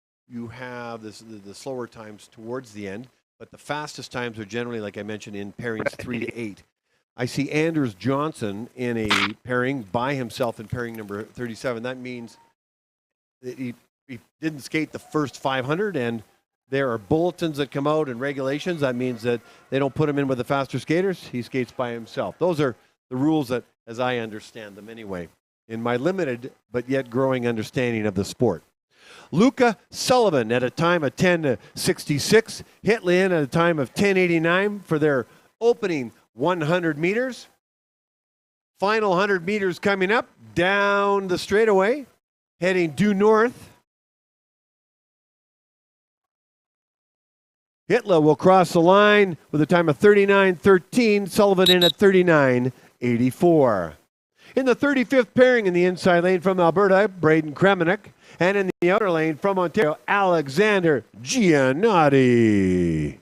have the slower times towards the end, but the fastest times are generally, like I mentioned, in pairings 3 to 8. I see Anders Johnson in a pairing by himself in pairing number 37. That means that he didn't skate the first 500, and there are bulletins that come out and regulations. That means that they don't put him in with the faster skaters. He skates by himself. Those are the rules that, as I understand them anyway, in my limited but yet growing understanding of the sport. Luca Sullivan at a time of 10:66. Hitler in at a time of 10:89 for their opening 100 meters. Final 100 meters coming up down the straightaway, heading due north. Hitler will cross the line with a time of 39.13. Sullivan in at 39.84. In the 35th pairing in the inside lane from Alberta, Braden Kremenek. And in the outer lane from Ontario, Alexander Giannotti.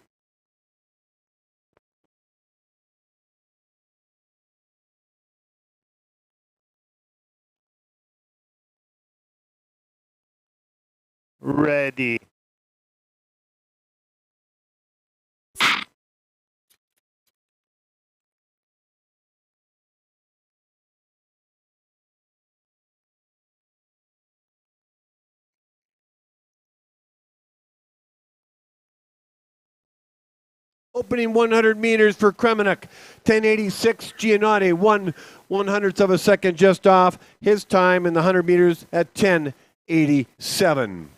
Ready.
Opening 100 meters for Kremenek, 10:86. Giannotti, 1/100th of a second just off. His time in the 100 meters at 10:87.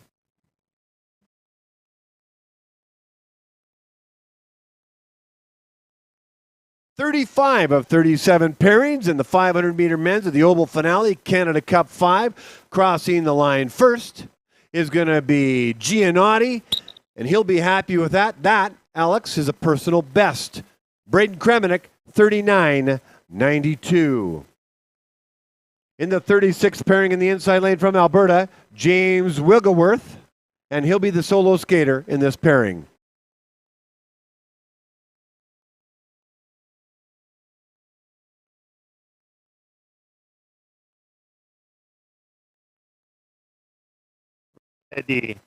"35 of 37 pairings in the 500-meter men's of the Oval Finale, Canada Cup 5. Crossing the line first is going to be Giannotti, and he'll be happy with that. That, Alex, is a personal best. Braden Kremenek, 39.92. In the 36th pairing in the inside lane from Alberta, James Wigglesworth, and he'll be the solo skater in this pairing.
Ready.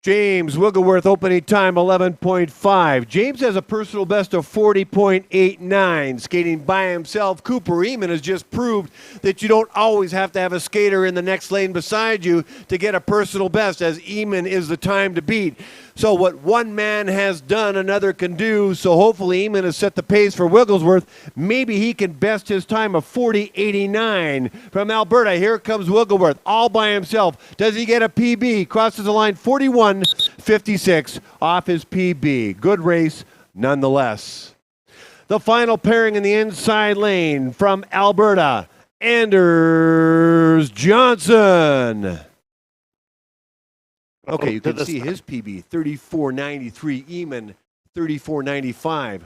James Wigglesworth opening time 11.5. James has a personal best of 40.89. Skating by himself, Cooper Eamon has just proved that you don't always have to have a skater in the next lane beside you to get a personal best, as Eamon is the time to beat. So what one man has done, another can do. So hopefully Eamon has set the pace for Wigglesworth. Maybe he can best his time of 40.89 from Alberta. Here comes Wigglesworth all by himself. Does he get a PB? Crosses the line 41.56 off his PB. Good race nonetheless. The final pairing in the inside lane from Alberta, Anders Johnson. Okay, you can see his PB, 34.93. Eamon, 34.95.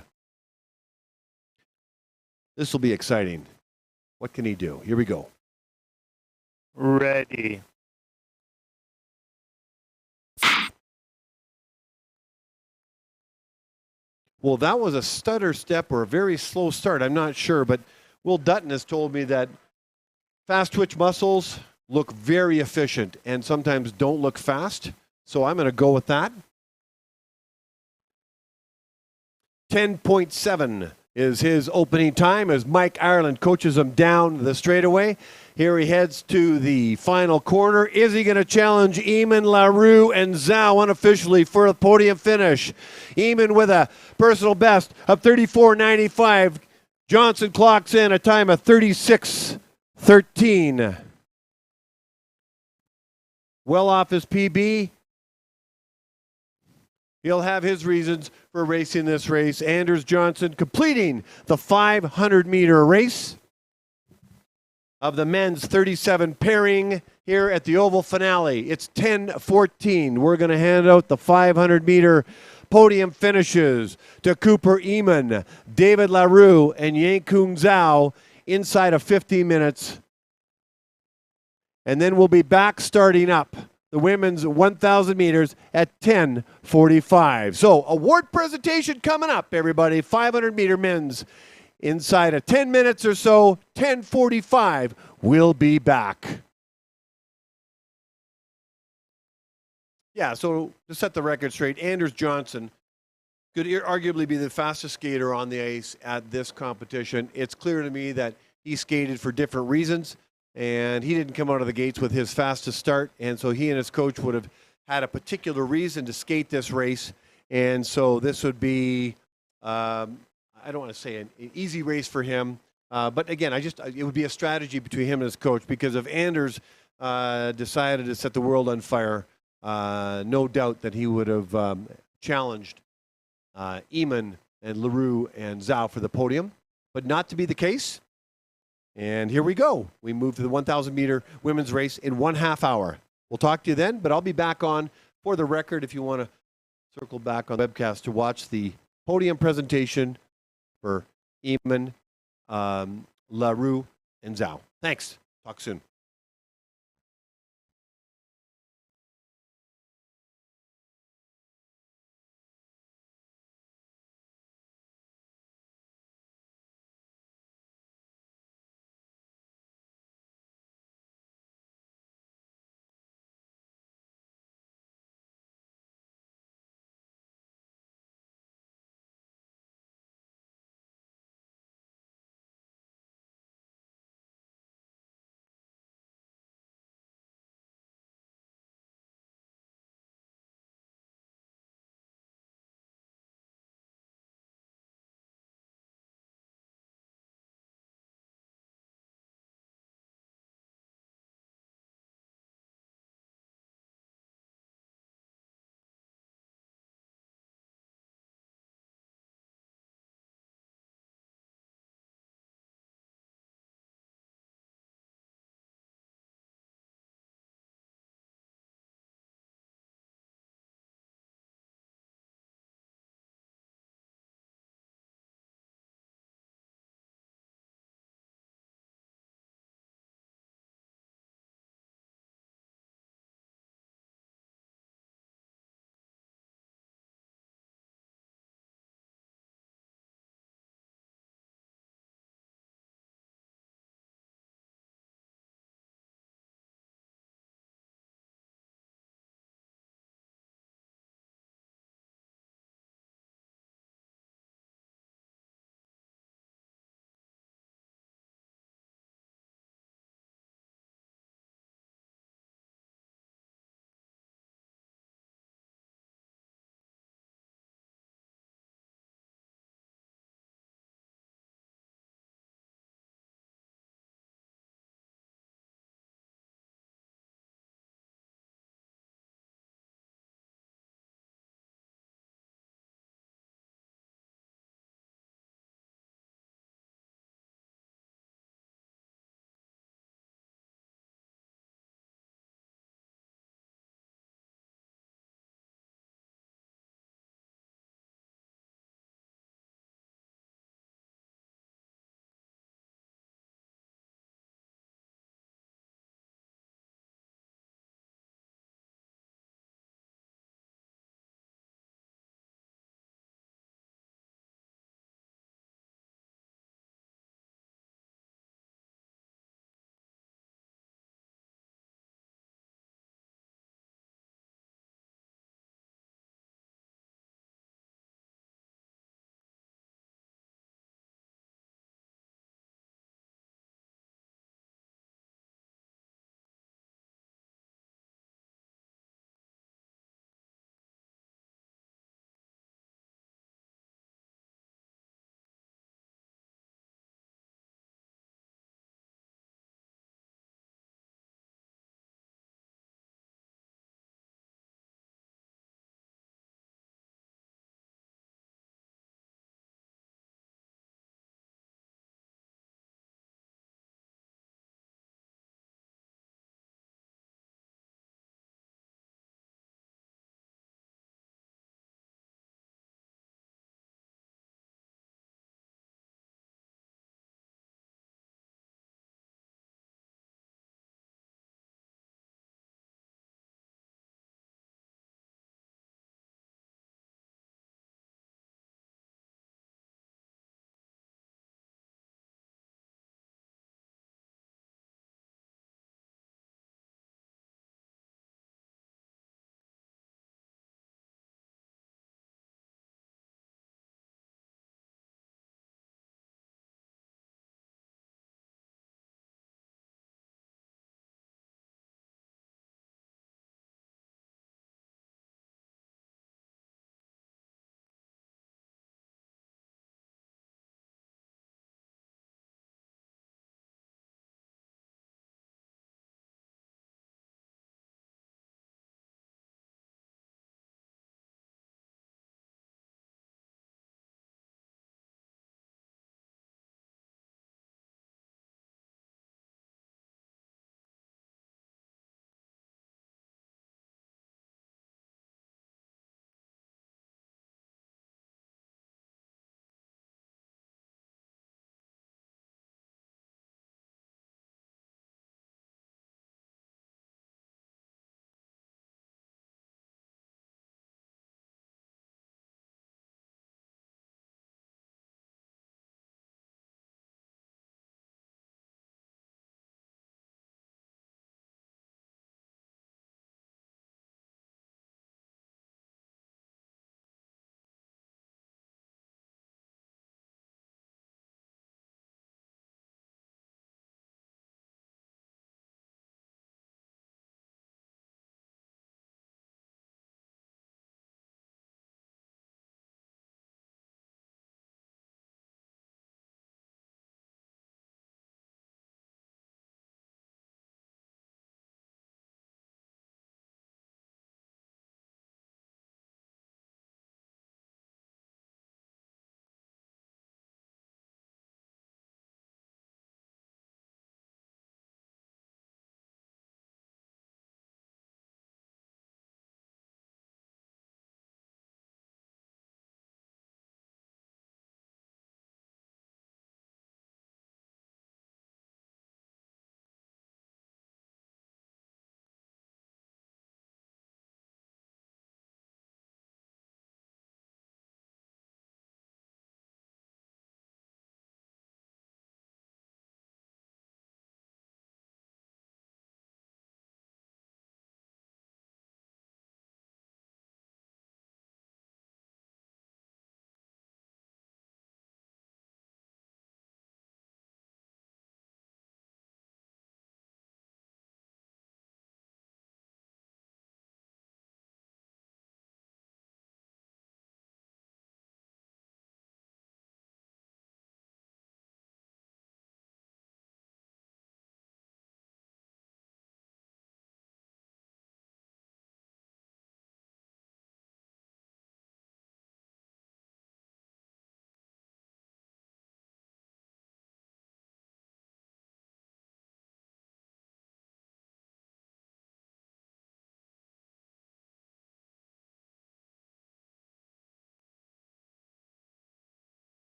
This will be exciting. What can he do? Here we go.
Ready.
Well, that was a stutter step or a very slow start. I'm not sure, but Will Dutton has told me that fast twitch muscles look very efficient and sometimes don't look fast. So I'm going to go with that. 10.7 is his opening time as Mike Ireland coaches him down the straightaway. Here he heads to the final corner. Is he going to challenge Eamon, LaRue, and Zhao unofficially for a podium finish? Eamon with a personal best of 34.95. Johnson clocks in a time of 36.13. Well off his PB. He'll have his reasons for racing this race. Anders Johnson completing the 500-meter race of the men's 37 pairing here at the Oval finale. It's 10:14. We're going to hand out the 500-meter podium finishes to Cooper Eamon, David LaRue, and Yankun Zhao inside of 15 minutes. And then we'll be back starting up the women's 1,000 meters at 10:45. So award presentation coming up, everybody. 500-meter men's inside of 10 minutes or so. 10:45. We'll be back. Yeah, so to set the record straight, Anders Johnson could arguably be the fastest skater on the ice at this competition. It's clear to me that he skated for different reasons, and he didn't come out of the gates with his fastest start, and so he and his coach would have had a particular reason to skate this race, and so this would be, I don't want to say an easy race for him, but again, it would be a strategy between him and his coach, because if Anders decided to set the world on fire, no doubt that he would have challenged Eamon and LaRue and Zhao for the podium, but not to be the case. And here we go. We move to the 1,000-meter women's race in 1/2 hour. We'll talk to you then, but I'll be back on for the record if you want to circle back on the webcast to watch the podium presentation for Eamon, LaRue, and Zhao. Thanks. Talk soon.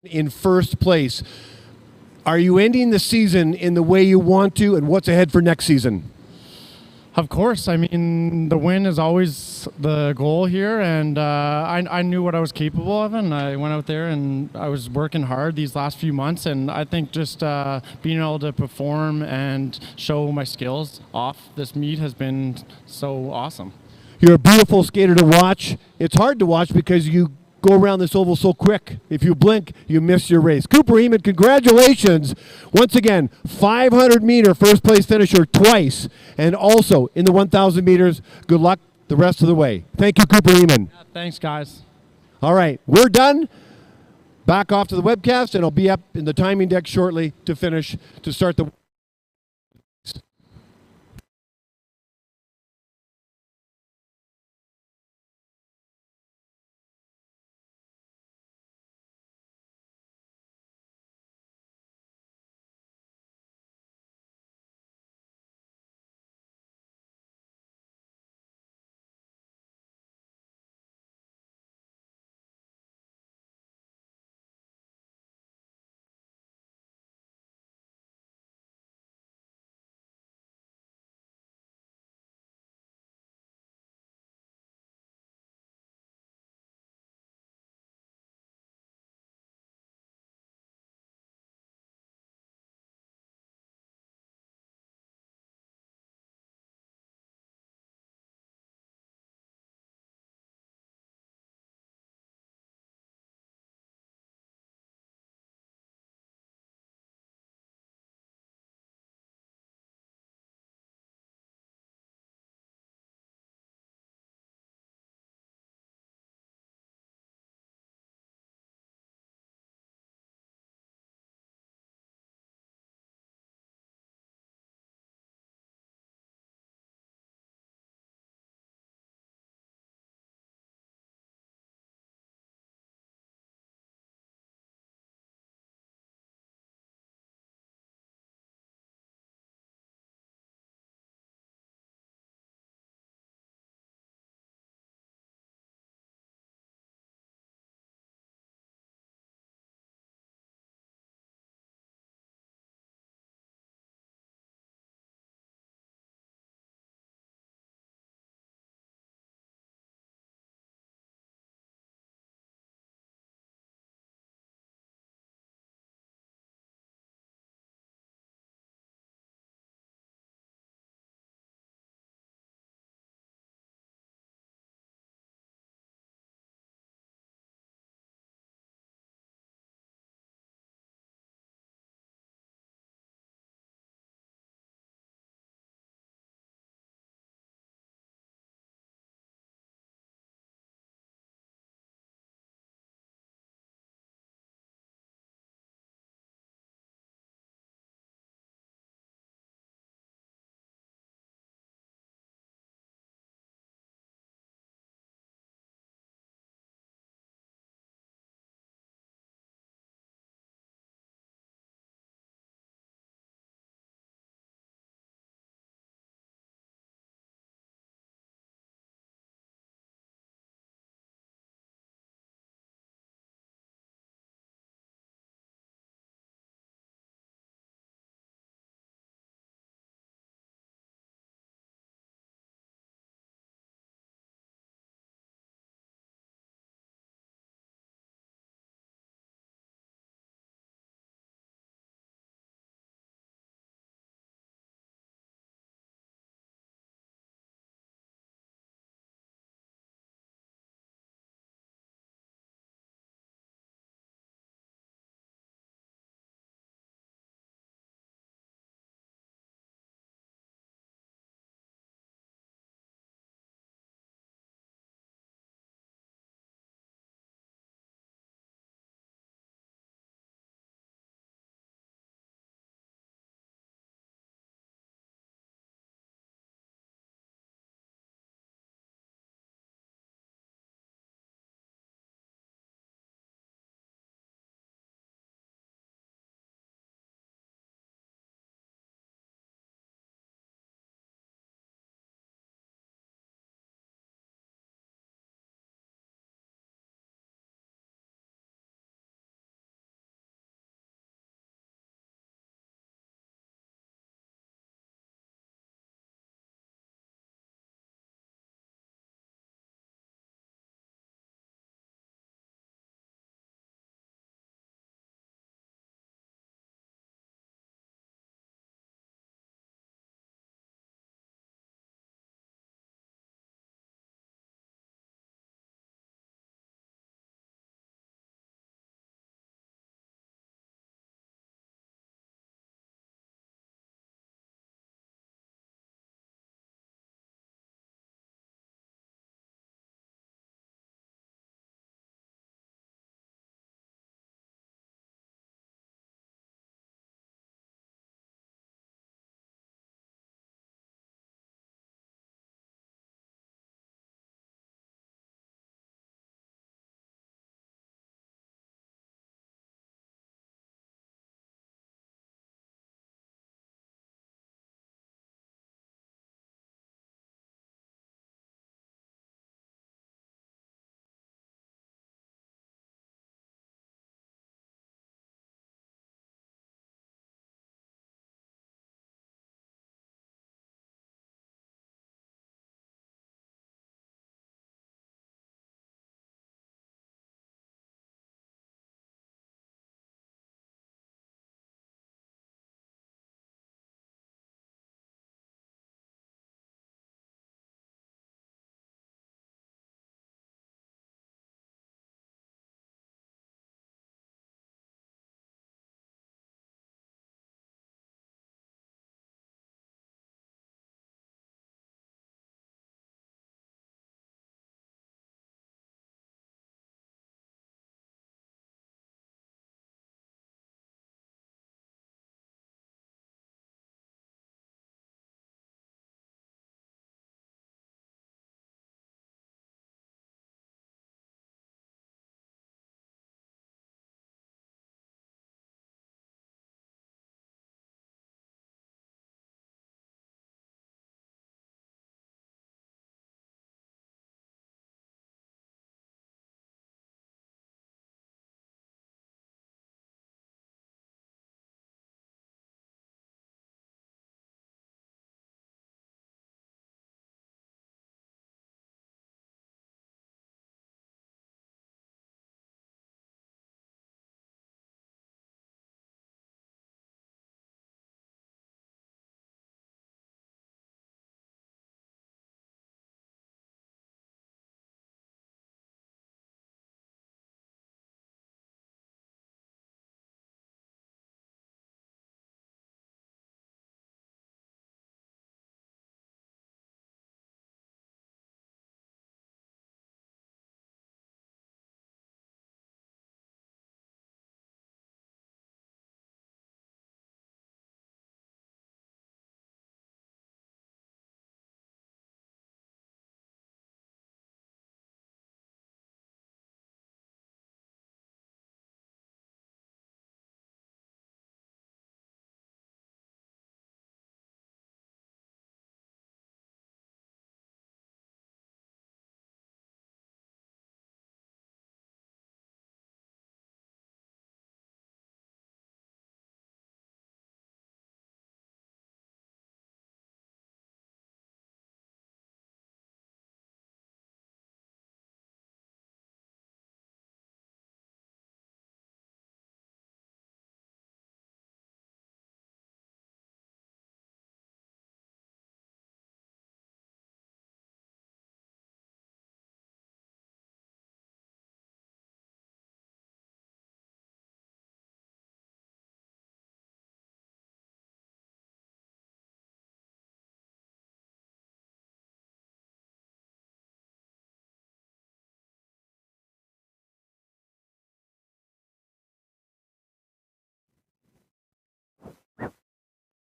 in first place. Are you ending the season in the way you want to, and what's ahead for next season?
Of course. I mean, the win is always the goal here, and I knew what I was capable of, and I went out there and I was working hard these last few months, and I think just being able to perform and show my skills off this meet has been so awesome.
You're a beautiful skater to watch. It's hard to watch because you go around this oval so quick. If you blink, you miss your race. Cooper Heeman, congratulations. Once again, 500-meter first place finisher twice, and also in the 1,000 meters. Good luck the rest of the way. Thank you, Cooper Heeman.
Yeah, thanks, guys.
All right, we're done. Back off to the webcast, and I'll be up in the timing deck shortly to finish, to start the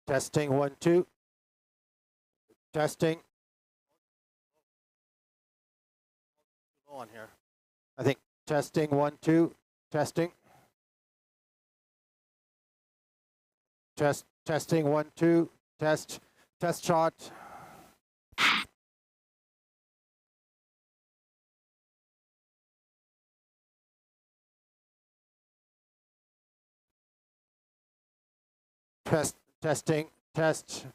Testing 1 2. Testing. Low on here. I think testing 1 2. Testing. Testing 1 2. Test shot. Testing. Test.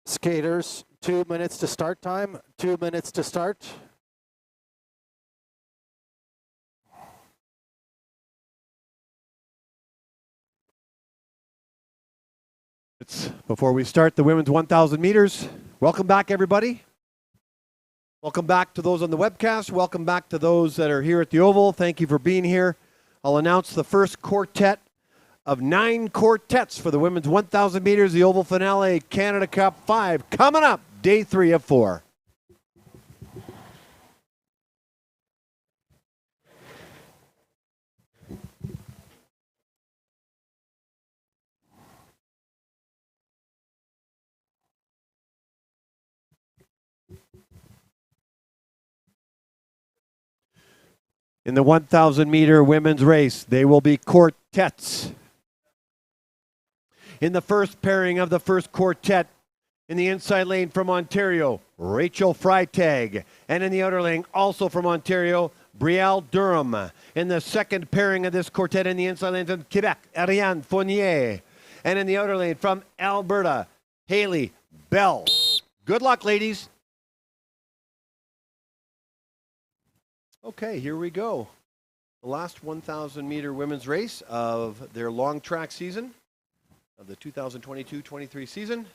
Skaters, 2 minutes to start time. 2 minutes to start.
Before we start the women's 1,000 meters, welcome back, everybody. Welcome back to those on the webcast. Welcome back to those that are here at the Oval. Thank you for being here. I'll announce the first quartet of 9 quartets for the women's 1,000 meters, the Oval finale, Canada Cup 5, coming up, day 3 of 4. In the 1,000 meter women's race, they will be quartets. In the first pairing of the first quartet, in the inside lane from Ontario, Rachel Freitag. And in the outer lane, also from Ontario, Brielle Durham. In the second pairing of this quartet, in the inside lane from Quebec, Ariane Fournier. And in the outer lane from Alberta, Haley Bell. Good luck, ladies. Okay, here we go. The last 1,000 meter women's race of their long track season of the 2022-23 season.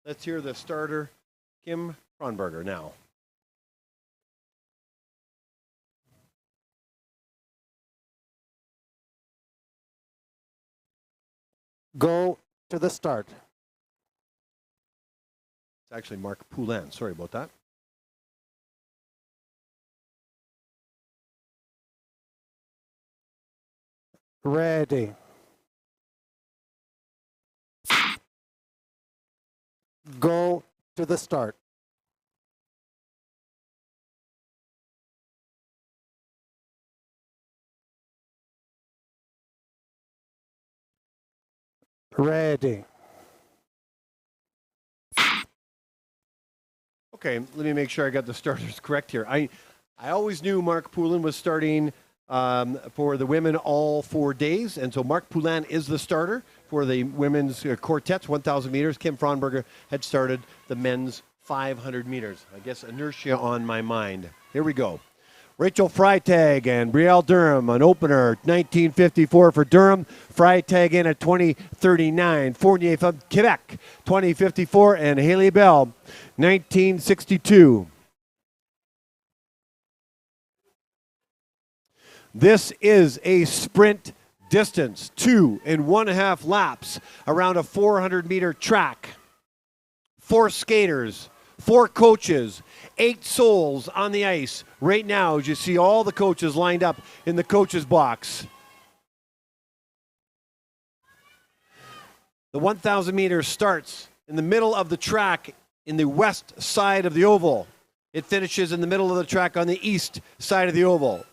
Let's hear the starter, Kim Kronberger, now.
Go to the start.
It's actually Mark Poulin. Sorry about that.
Ready. Go to the start. Ready.
Okay, let me make sure I got the starters correct here. I always knew Mark Poulin was starting for the women all 4 days, and so Mark Poulin is the starter for the women's quartets, 1,000 meters. Kim Kronberger had started the men's 500 meters. I guess inertia on my mind. Here we go. Rachel Freitag and Brielle Durham, an opener, 1954 for Durham. Freitag in at 20:39. Fournier from Quebec, 20:54, and Haley Bell, 19:62. This is a sprint distance, 2.5 laps around a 400-meter track. 4 skaters, 4 coaches, 8 souls on the ice right now as you see all the coaches lined up in the coaches box. The 1,000 meters starts in the middle of the track in the west side of the oval. It finishes in the middle of the track on the east side of the oval.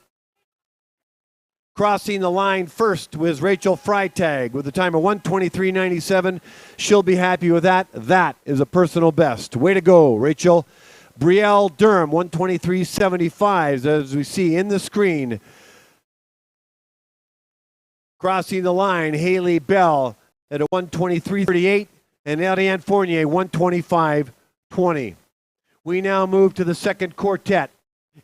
Crossing the line first was Rachel Freitag with a time of 1:23.97. She'll be happy with that. That is a personal best. Way to go, Rachel. Brielle Durham, 1:23.75, as we see in the screen. Crossing the line, Haley Bell at a 1:23.38, and Ariane Fournier, 1:25.20. We now move to the second quartet.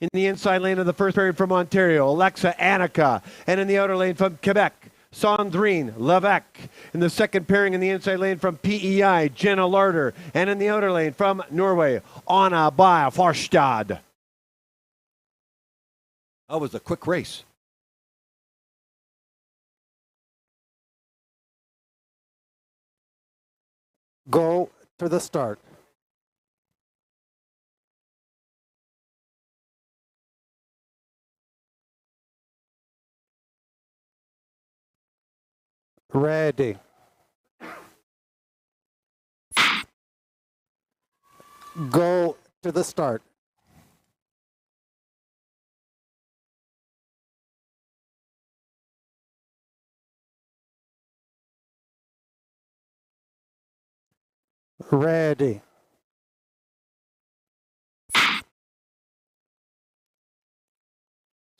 In the inside lane of the first pairing from Ontario, Alexa Annika. And in the outer lane from Quebec, Sandrine Levesque. In the second pairing in the inside lane from PEI, Jenna Larder. And in the outer lane from Norway, Anna Bae Forstad. That was a quick race.
Go to the start. Ready. Go to the start. Ready.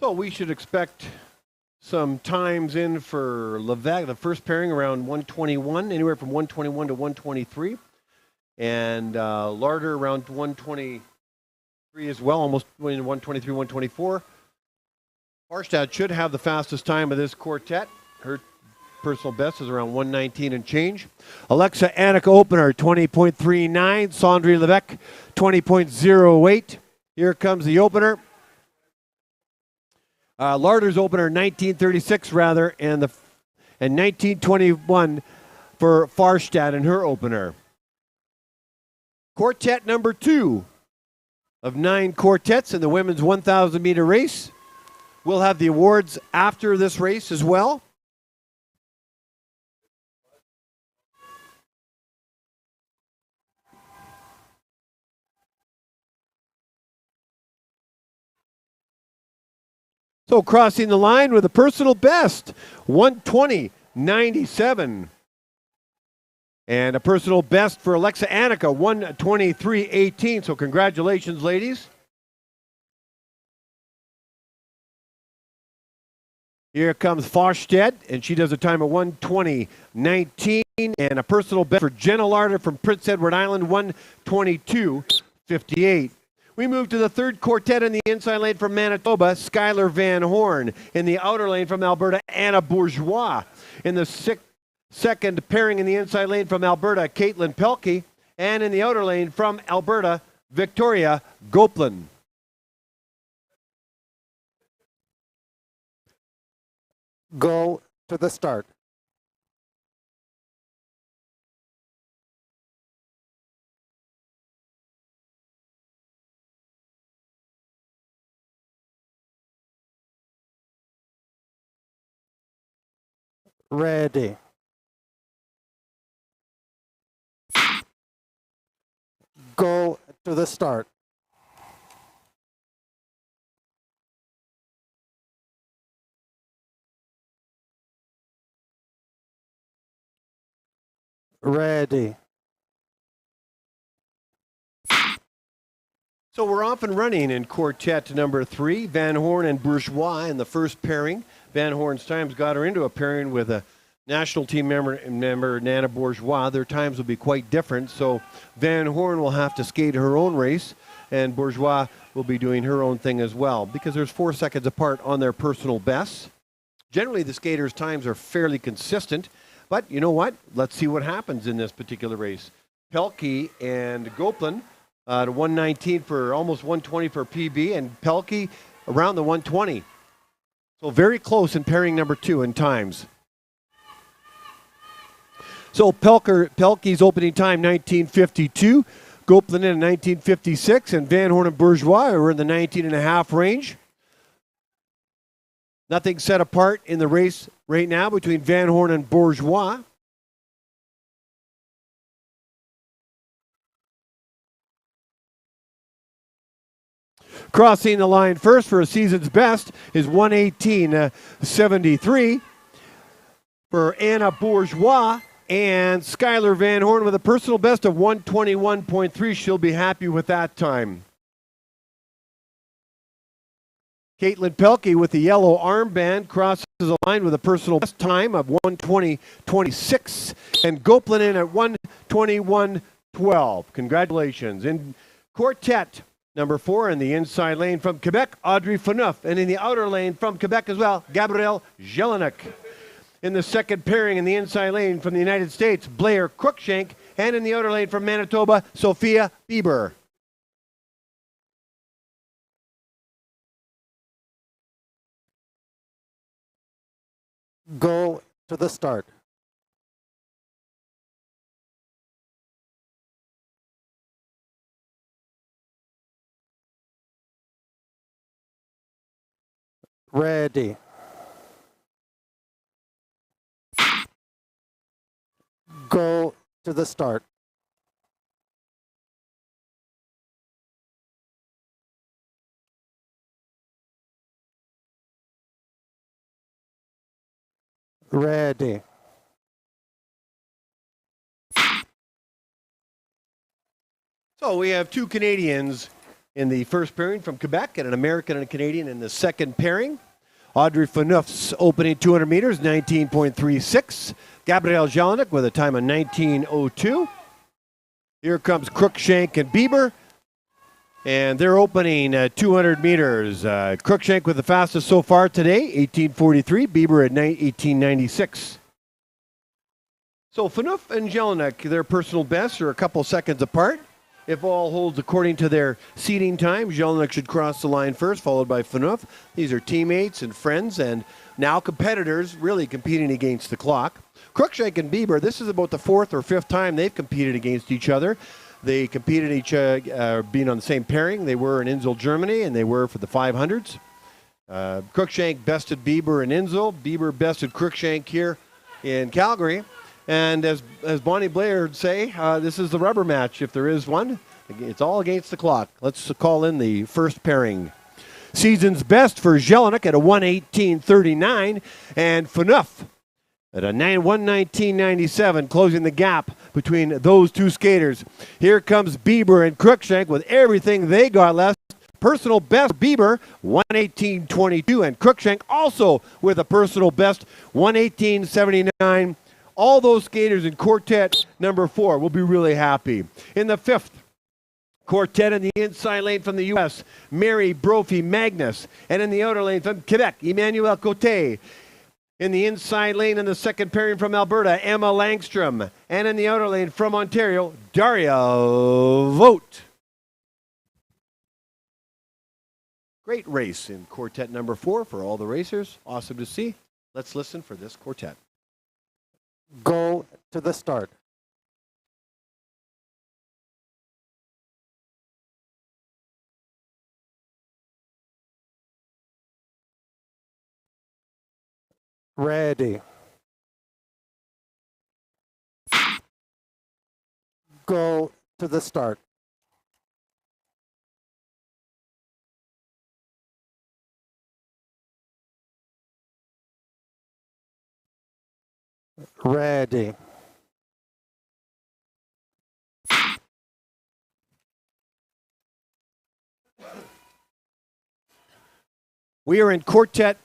So we should expect some times in for Levesque, the first pairing around 121, anywhere from 121 to 123. and Larder around 123 as well, almost 123, 124. Farstad should have the fastest time of this quartet. Her personal best is around 119 and change. Alexa Anik opener 20.39. Sandri Levesque 20.08. Here comes the opener. Larder's opener 1936 rather, and 1921 for Farstad in her opener. Quartet number 2 of 9 quartets in the women's 1,000 meter race. We'll have the awards after this race as well. So crossing the line with a personal best, 120.97. And a personal best for Alexa Anika, 123.18. So congratulations, ladies. Here comes Farstad, and she does a time of 120.19. And a personal best for Jenna Larder from Prince Edward Island, 122.58. We move to the third quartet in the inside lane from Manitoba, Skylar Van Horn. In the outer lane from Alberta, Anna Bourgeois. In the second pairing in the inside lane from Alberta, Caitlin Pelkey. And in the outer lane from Alberta, Victoria Goplan.
Go to the start. Ready. Go to the start. Ready.
So we're off and running in quartet number 3, Van Horn and Bourgeois in the first pairing. Van Horn's times got her into a pairing with a national team member Nana Bourgeois. Their times will be quite different, so Van Horn will have to skate her own race, and Bourgeois will be doing her own thing as well, because there's 4 seconds apart on their personal bests. Generally, the skaters' times are fairly consistent, but you know what? Let's see what happens in this particular race. Pelkey and Goplan to 119 for almost 120 for PB, and Pelkey around the 120. So very close in pairing number 2 in times. So Pelkey's opening time 19:52, Goplan in 19:56, and Van Horn and Bourgeois are in the 19.5 range. Nothing set apart in the race right now between Van Horn and Bourgeois. Crossing the line first for a season's best is 118.73 for Anna Bourgeois, and Skylar Van Horn with a personal best of 121.3. She'll be happy with that time. Caitlin Pelkey with the yellow armband crosses the line with a personal best time of 120.26, and Goplan in at 121.12. Congratulations. In quartet number 4 in the inside lane from Quebec, Audrey Faneuf. And in the outer lane from Quebec as well, Gabrielle Jelinek. In the second pairing in the inside lane from the United States, Blair Cruikshank. And in the outer lane from Manitoba, Sophia Bieber.
Go to the start. Ready. Go to the start. Ready.
So we have 2 Canadians in the first pairing from Quebec, and an American and a Canadian in the second pairing. Audrey Faneuf's opening 200 meters, 19.36. Gabrielle Jelinek with a time of 19.02. Here comes Crookshank and Bieber. And they're opening 200 meters. Crookshank with the fastest so far today, 18:43. Bieber at 18:96. So Phaneuf and Jelinek, their personal bests are a couple seconds apart. If all holds according to their seating time, Jelinek should cross the line first, followed by Phaneuf. These are teammates and friends and now competitors really competing against the clock. Crookshank and Bieber, this is about the fourth or fifth time they've competed against each other. They competed being on the same pairing. They were in Insel, Germany, and they were for the 500s. Crookshank bested Bieber in Insel. Bieber bested Crookshank here in Calgary. And as Bonnie Blair would say, this is the rubber match, if there is one. It's all against the clock. Let's call in the first pairing. Season's best for Jelinek at a 1:18.39, and Phaneuf at a 1:19.97, closing the gap between those two skaters. Here comes Bieber and Crookshank with everything they got left. Personal best Bieber, 1:18.22, and Crookshank also with a personal best, 1:18.79. All those skaters in quartet number 4 will be really happy. In the fifth quartet in the inside lane from the U.S., Mary Brophy Magnus, and in the outer lane from Quebec, Emmanuel Cote. In the inside lane in the second pairing from Alberta, Emma Langstrom. And in the outer lane from Ontario, Daria Vogt. Great race in quartet number 4 for all the racers. Awesome to see. Let's listen for this quartet.
Go to the start. Ready. Go to the start. Ready.
We are in quartet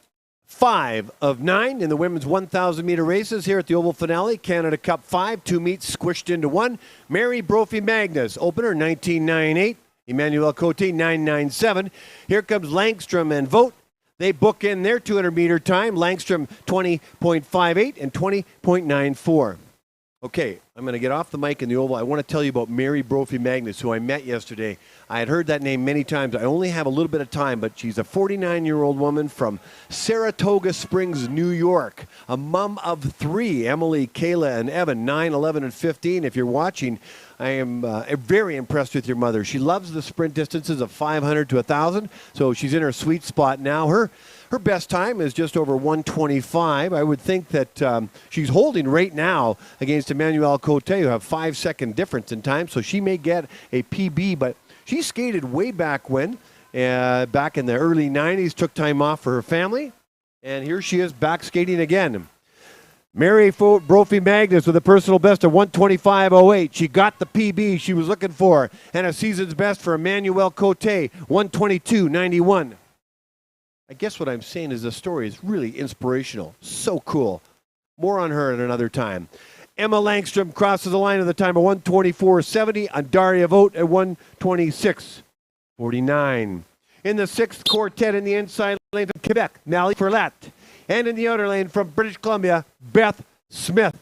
5 of 9 in the women's 1,000 meter races here at the Oval Finale. Canada Cup 5, 2 meets squished into one. Mary Brophy Magnus, opener 19.98. Emmanuel Cote 9.97. Here comes Langstrom and Vogt. They book in their 200 meter time. Langstrom 20.58 and 20.94. Okay, I'm going to get off the mic in the Oval. I want to tell you about Mary Brophy Magnus, who I met yesterday. I had heard that name many times. I only have a little bit of time, but she's a 49-year-old woman from Saratoga Springs, New York. A mom of 3, Emily, Kayla, and Evan, 9, 11, and 15. If you're watching, I am very impressed with your mother. She loves the sprint distances of 500 to 1,000, so she's in her sweet spot now. Her best time is just over 1:25. I would think that she's holding right now against Emmanuel Cote, who have 5-second difference in time, so she may get a PB, but she skated way back when, back in the early 90s, took time off for her family, and here she is back skating again. Mary Brophy Magnus with a personal best of 1:25.08. She got the PB she was looking for, and a season's best for Emmanuel Cote, 1:22.91. I guess what I'm saying is the story is really inspirational. So cool. More on her at another time. Emma Langstrom crosses the line at the time of 1:24.70 on Daria Vogt at 1:26.49. In the sixth quartet in the inside lane from Quebec, Nally Ferlat. And in the outer lane from British Columbia, Beth Smith.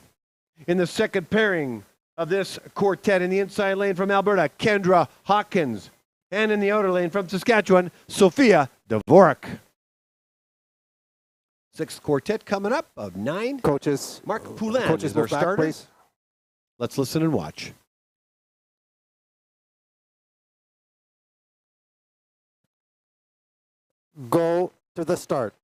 In the second pairing of this quartet in the inside lane from Alberta, Kendra Hawkins. And in the outer lane from Saskatchewan, Sophia Dvorak. Sixth quartet coming up of 9.
Coaches.
Mark Poulin
Coaches,
is our
move back,
starter.
please.
Let's listen and watch.
Go to the start.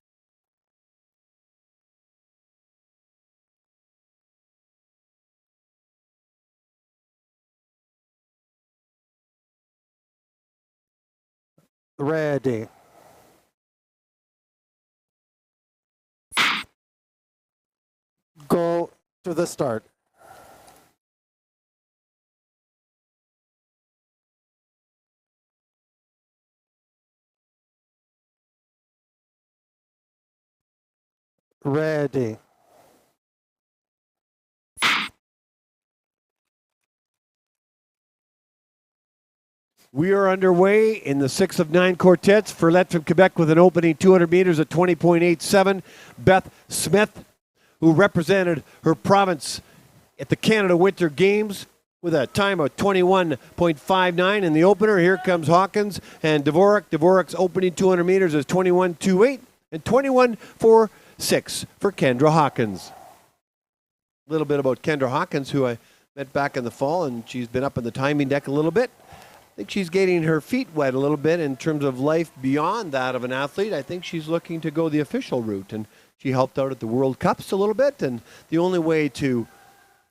Ready. Go to the start. Ready.
We are underway in the 6 of 9 quartets. Ferlet from Quebec with an opening 200 meters at 20.87. Beth Smith, who represented her province at the Canada Winter Games with a time of 21.59 in the opener. Here comes Hawkins and Dvorak. Dvorak's opening 200 meters is 21.28 and 21.46 for Kendra Hawkins. A little bit about Kendra Hawkins, who I met back in the fall, and she's been up in the timing deck a little bit. I think she's getting her feet wet a little bit in terms of life beyond that of an athlete. I think she's looking to go the official route, and she helped out at the World Cups a little bit. And the only way to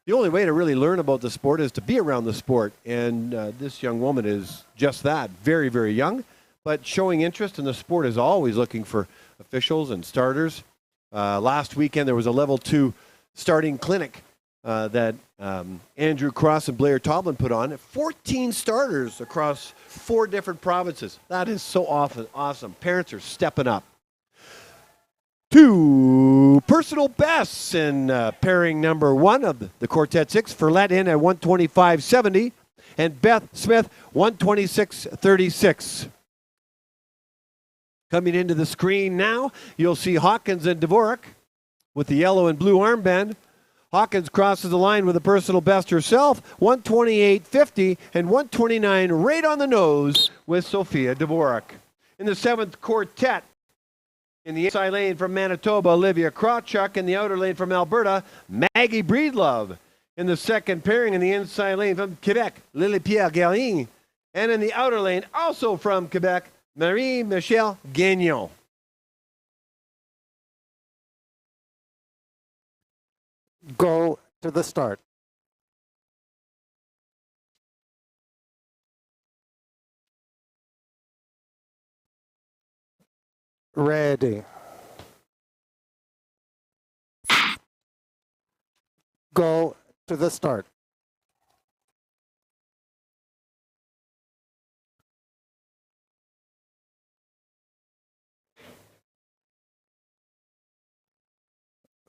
really learn about the sport is to be around the sport. And this young woman is just that, very, very young, but showing interest in the sport, is always looking for officials and starters. Last weekend there was a level 2 starting clinic that Andrew Cross and Blair Toblin put on. 14 starters across 4 different provinces. That is so awesome. Parents are stepping up. 2 personal bests in pairing number 1 of the Quartet 6. Ferlet in at 125.70 and Beth Smith 126.36. Coming into the screen now, you'll see Hawkins and Dvorak with the yellow and blue armband. Hawkins crosses the line with a personal best herself, 128.50 and 129 right on the nose with Sophia Dvorak. In the 7th quartet, in the inside lane from Manitoba, Olivia Krawchuk. In the outer lane from Alberta, Maggie Breedlove. In the second pairing in the inside lane from Quebec, Lily-Pierre Guérin. And in the outer lane, also from Quebec, Marie-Michelle Gagnon.
Go to the start. Ready. Go to the start.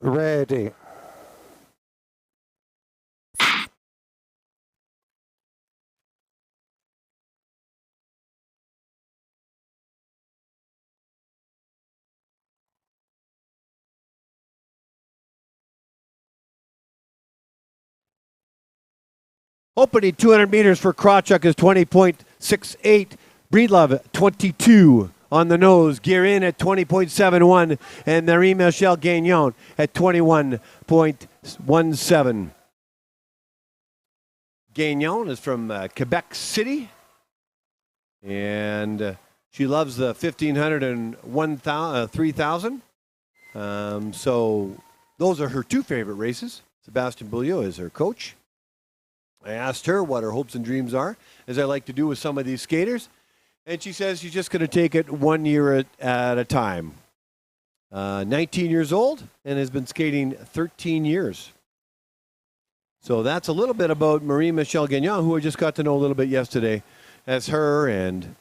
Ready.
Opening 200 meters for Krawchuk is 20.68. Breedlove 22 on the nose. Guérin at 20.71 and Marie-Michelle Gagnon at 21.17. Gagnon is from Quebec City, and she loves the 1,500 and 3,000. So those are her 2 favorite races. Sebastien Beaulieu is her coach. I asked her what her hopes and dreams are, as I like to do with some of these skaters, and she says she's just going to take it 1 year at a time. 19 years old and has been skating 13 years. So that's a little bit about Marie-Michelle Gagnon, who I just got to know a little bit yesterday, as her and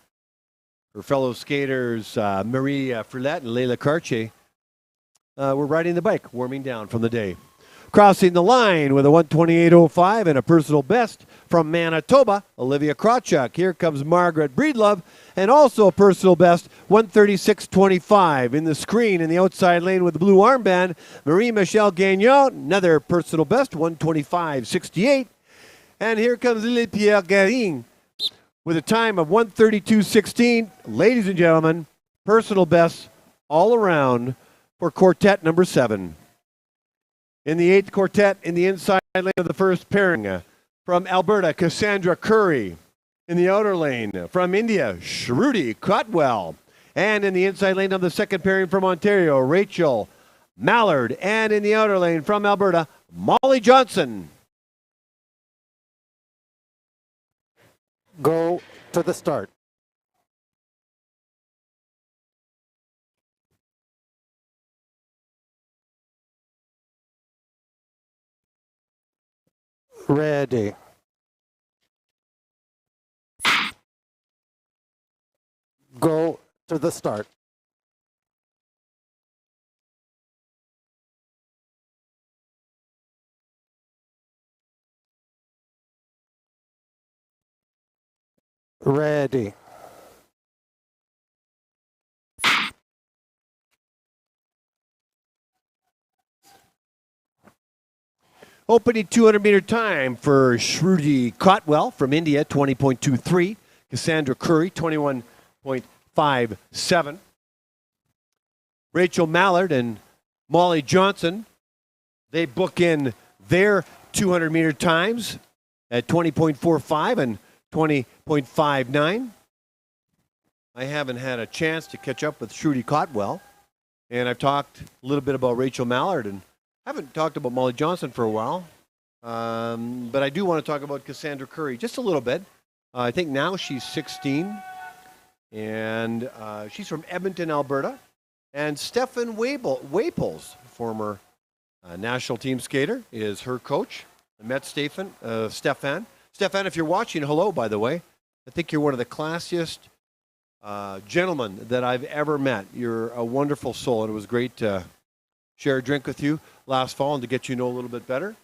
her fellow skaters, Marie Ferlet and Leila Cartier, were riding the bike, warming down from the day. Crossing the line with a 128.05 and a personal best from Manitoba, Olivia Krawchuk. Here comes Margaret Breedlove, and also a personal best, 136.25. In the screen in the outside lane with the blue armband, Marie-Michelle Gagnon, another personal best, 125.68. And here comes Lily-Pierre Guérin with a time of 132.16. Ladies and gentlemen, personal best all around for quartet number 7. In the 8th quartet, in the inside lane of the first pairing, from Alberta, Cassandra Curry. In the outer lane, from India, Shruti Cotwell. And in the inside lane of the second pairing from Ontario, Rachel Mallard. And in the outer lane from Alberta, Molly Johnson.
Go to the start. Ready. Go to the start. Ready.
Opening 200-meter time for Shruti Cotwell from India, 20.23. Cassandra Curry, 21.57. Rachel Mallard and Molly Johnson, they book in their 200-meter times at 20.45 and 20.59. I haven't had a chance to catch up with Shruti Cotwell, and I've talked a little bit about Rachel Mallard, and I haven't talked about Molly Johnson for a while, but I do want to talk about Cassandra Curry just a little bit. I think now she's 16, and she's from Edmonton, Alberta. And Stefan Waples, former national team skater, is her coach. I met Stefan. Stefan, if you're watching, hello, by the way. I think you're one of the classiest gentlemen that I've ever met. You're a wonderful soul, and it was great to share a drink with you last fall and to get you to know a little bit better.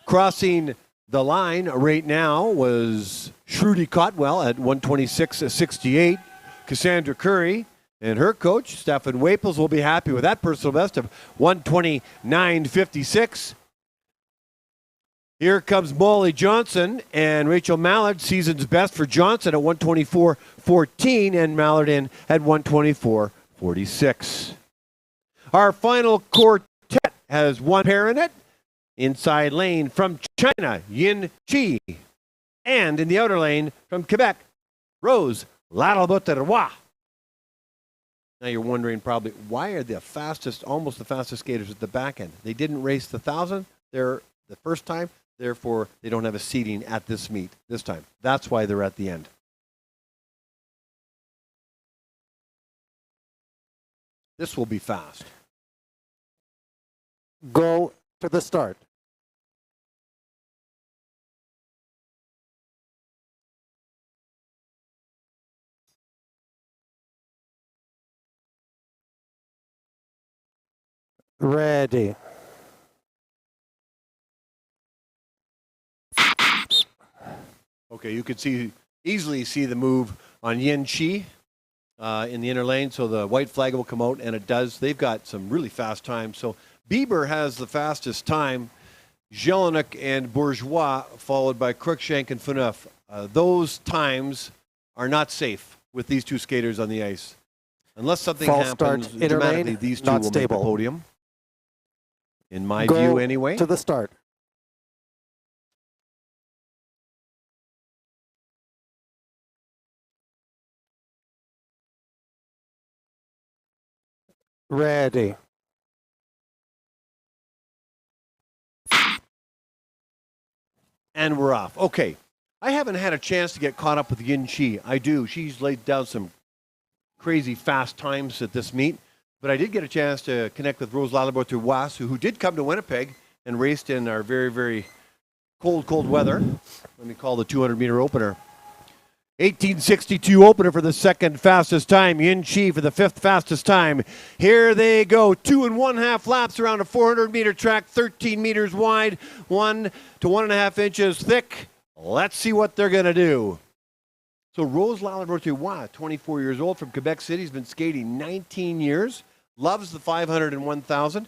Crossing the line right now was Shruti Cotwell at 126.68. Cassandra Curry and her coach, Stefan Waples, will be happy with that personal best of 129.56. Here comes Molly Johnson and Rachel Mallard, season's best for Johnson at 124.14 and Mallard in at 124.46. Our final quartet has one pair in it. Inside lane from China, Yin Chi. And in the outer lane from Quebec, Rose Lalboterois. Now you're wondering probably, why are the fastest, almost the fastest skaters at the back end? They didn't race the 1,000. They're the first time. Therefore, they don't have a seating at this meet this time. That's why they're at the end. This will be fast.
Go to the start. Ready.
Okay, you could easily see the move on Yin Chi in the inner lane, so the white flag will come out, and it does. They've got some really fast times. So Bieber has the fastest time, Jelinek and Bourgeois, followed by Cruikshank and Phaneuf. Those times are not safe with these two skaters on the ice. Unless something
False
happens
start, inner
dramatically,
lane,
these two
not
will
stable.
make the podium. In my
Go
view, anyway.
to the start. Ready.
And we're off. Okay. I haven't had a chance to get caught up with Yin Chi. I do. She's laid down some crazy fast times at this meet. But I did get a chance to connect with Rose Lalboterois, who did come to Winnipeg and raced in our very, very cold weather. Let me call the 200-meter opener. 1862 opener for the second fastest time. Yin Chi for the fifth fastest time. Here they go. 2 1/2 laps around a 400-meter track, 13 meters wide, 1 to 1.5 inches thick. Let's see what they're going to do. So Rose Lalboterois, 24 years old, from Quebec City, has been skating 19 years, loves the 500 and 1,000.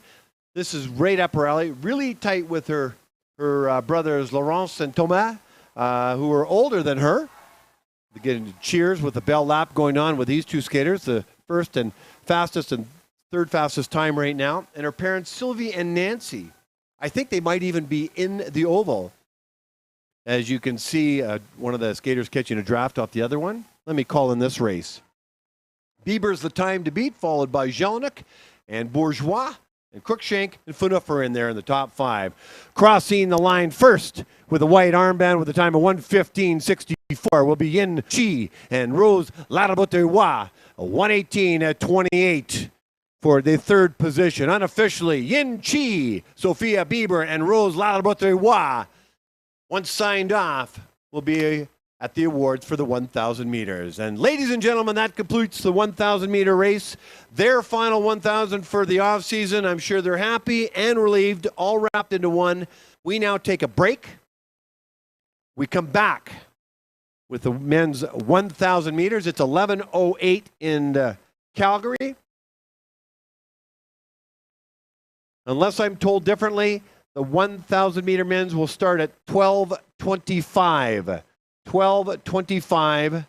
This is right up her alley, really tight with her brothers Laurence and Thomas, who are older than her. They're getting cheers with the bell lap going on with these two skaters, the first and fastest and third fastest time right now. And her parents, Sylvie and Nancy, I think they might even be in the oval. As you can see, one of the skaters catching a draft off the other one. Let me call in this race. Bieber's the time to beat, followed by Jelinek and Bourgeois. And Cruikshank and Phaneuf are in there in the top 5. Crossing the line first with a white armband with a time of 1:15.64 will be Yin Chi and Rose Lalboterois, 1:18.28 for the third position. Unofficially, Yin Chi, Sophia Bieber, and Rose Lalboterois, once signed off, will be at the awards for the 1,000 meters. And ladies and gentlemen, that completes the 1,000 meter race. Their final 1,000 for the off season. I'm sure they're happy and relieved, all wrapped into one. We now take a break. We come back with the men's 1,000 meters. It's 11:08 in Calgary. Unless I'm told differently, the 1,000 meter men's will start at 12:25. 12:25.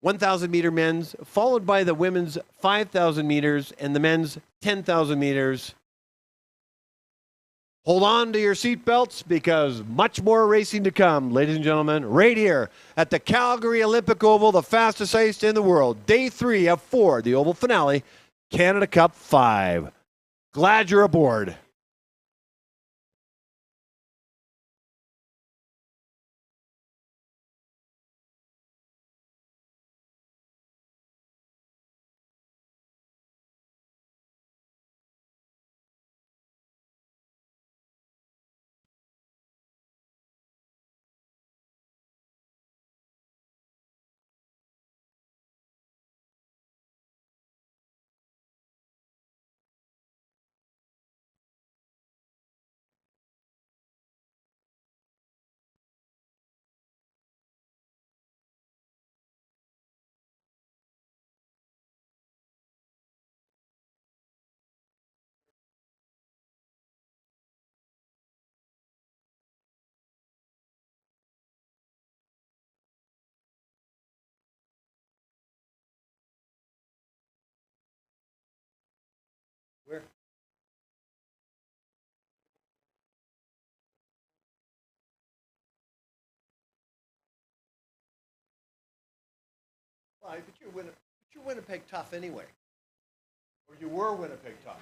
1,000 meter men's, followed by the women's 5,000 meters and the men's 10,000 meters. Hold on to your seatbelts because much more racing to come, ladies and gentlemen, right here at the Calgary Olympic Oval, the fastest ice in the world. Day 3 of 4, the Oval finale, Canada Cup 5. Glad you're aboard. Where? Well, but you're Winnipeg tough anyway. Or you were Winnipeg tough.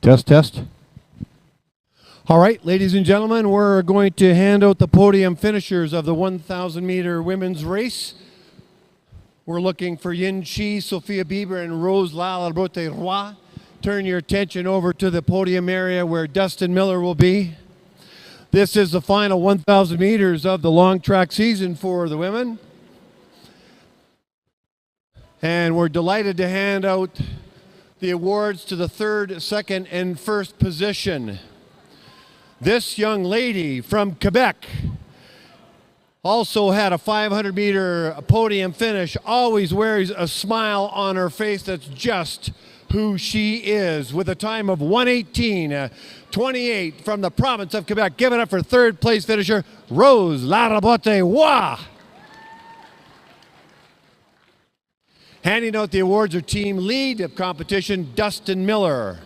Test, test. All right, ladies and gentlemen, we're going to hand out the podium finishers of the 1,000 meter women's race. We're looking for Yin Chi, Sophia Bieber, and Rose Lalabrote Roy. Turn your attention over to the podium area where Dustin Miller will be. This is the final 1,000 meters of the long track season for the women. And we're delighted to hand out the awards to the third, second, and first position. This young lady from Quebec also had a 500 meter podium finish, always wears a smile on her face. That's just who she is, with a time of 1:18:28 from the province of Quebec. Give it up for third place finisher, Rose Larabote Wa. Handing out the awards are team lead of competition, Dustin Miller.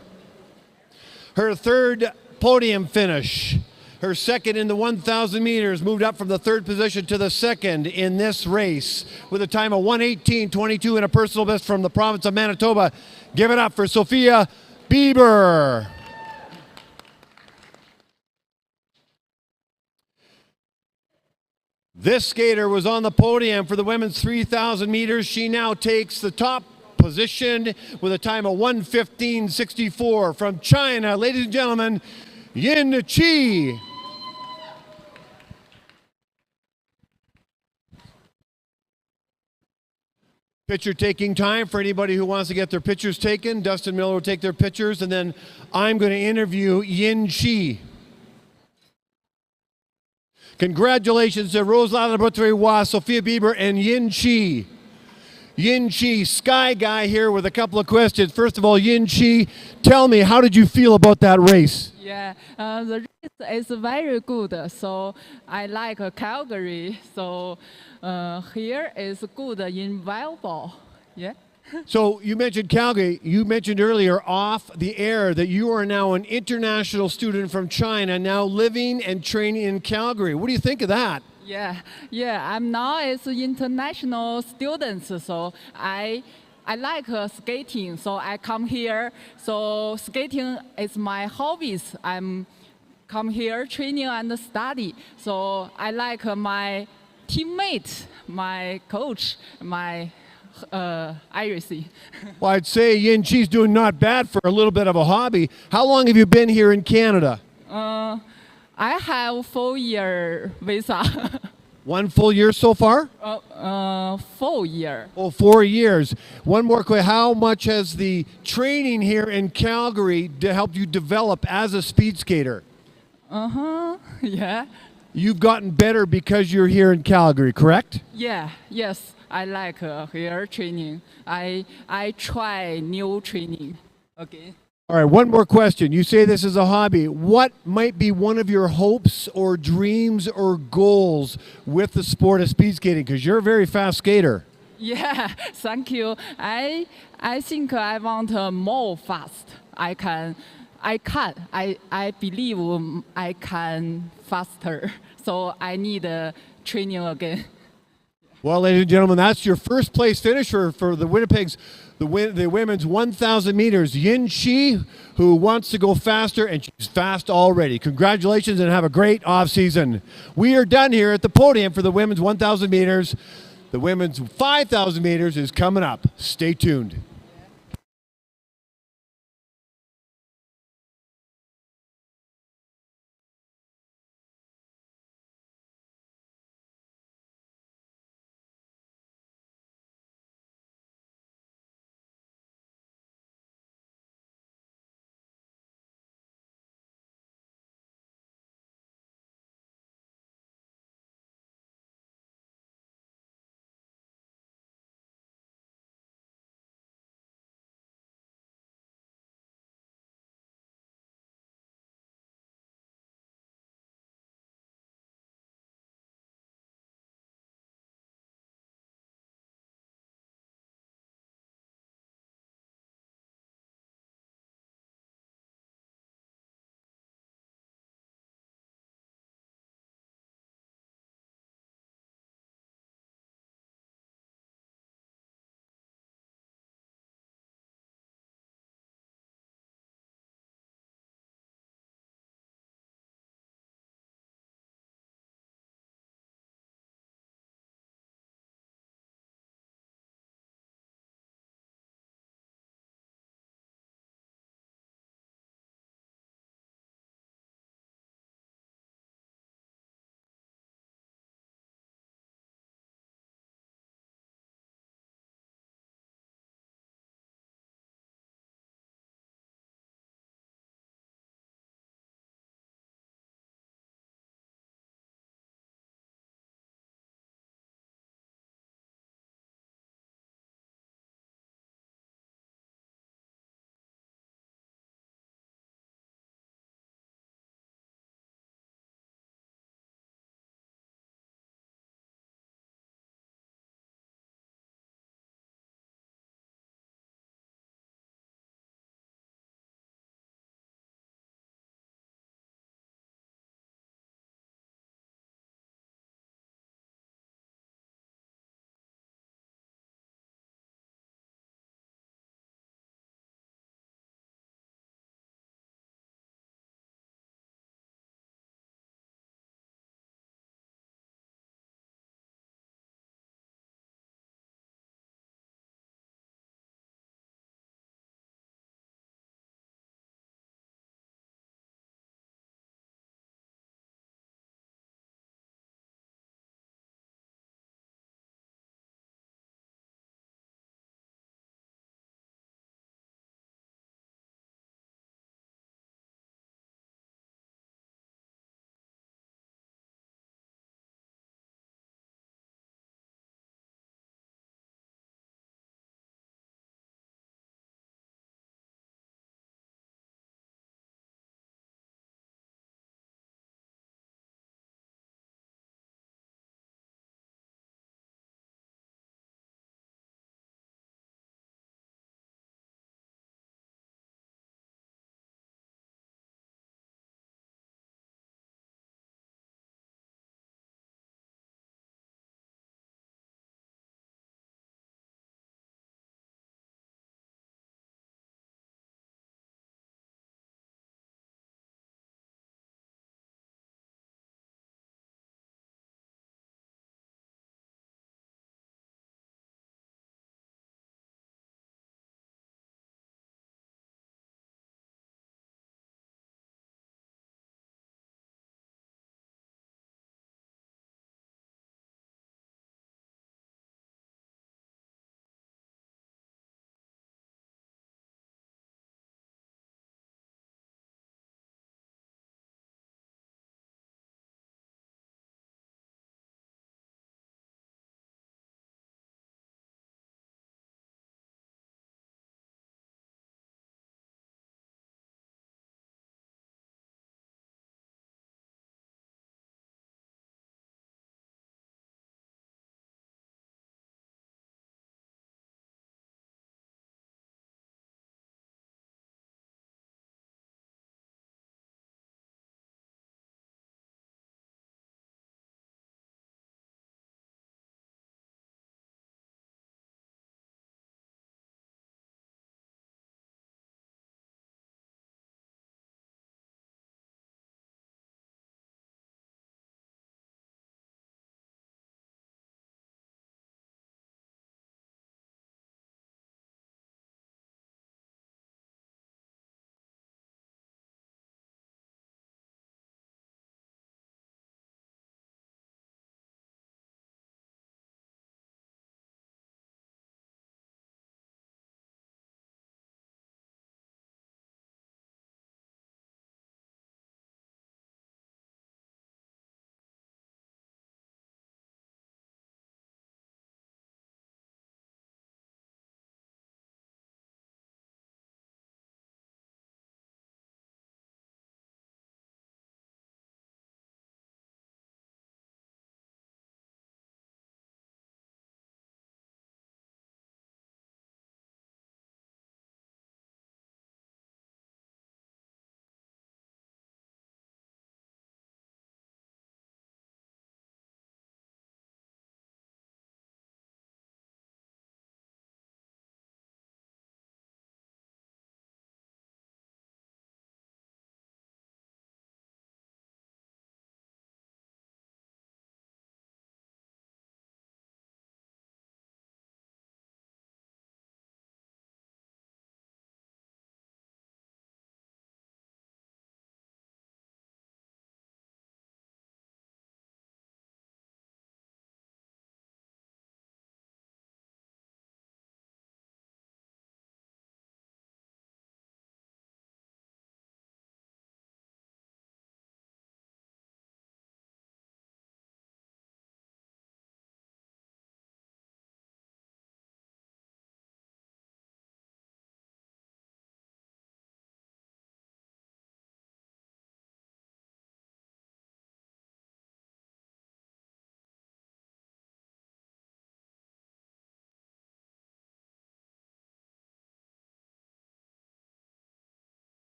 Her third podium finish, her second in the 1,000 meters, moved up from the third position to the second in this race with a time of 1:18:22 and a personal best from the province of Manitoba. Give it up for Sophia Bieber. This skater was on the podium for the women's 3,000 meters. She now takes the top position with a time of 1:15:64 from China. Ladies and gentlemen, Yin Chi. Picture taking time for anybody who wants to get their pictures taken. Dustin Miller will take their pictures, and then I'm going to interview Yin Chi. Congratulations to Rose Lalabrote-Roy, Sophia Bieber, and Yin Chi. Yin Chi, Sky Guy here with a couple of questions. First of all, Yin Chi, tell me, how did you feel about that race?
Yeah, the race is very good. So I like Calgary. So here is good in volleyball. Yeah.
So you mentioned Calgary. You mentioned earlier off the air that you are now an international student from China, now living and training in Calgary. What do you think of that?
Yeah. I'm now as international students. So I like skating. So I come here. So skating is my hobbies. I'm come here training and study. So I like my teammate, my coach, my Irisy.
Well, I'd say Yin Chi's doing not bad for a little bit of a hobby. How long have you been here in Canada?
I have 4-year visa.
1 full year so far?
4 year.
Oh, 4 years. One more question. How much has the training here in Calgary helped you develop as a speed skater?
Yeah.
You've gotten better because you're here in Calgary, correct?
Yes. I like here training. I try new training. Okay.
All right, one more question. You say this is a hobby. What might be one of your hopes or dreams or goals with the sport of speed skating? Because you're a very fast skater.
Yeah, thank you. I think I want more fast. I believe I can faster. So I need training again.
Well, ladies and gentlemen, that's your first place finisher for the Winnipeg's the women's 1,000 meters. Yin Chi, who wants to go faster, and she's fast already. Congratulations and have a great off season. We are done here at the podium for the women's 1,000 meters. The women's 5,000 meters is coming up. Stay tuned.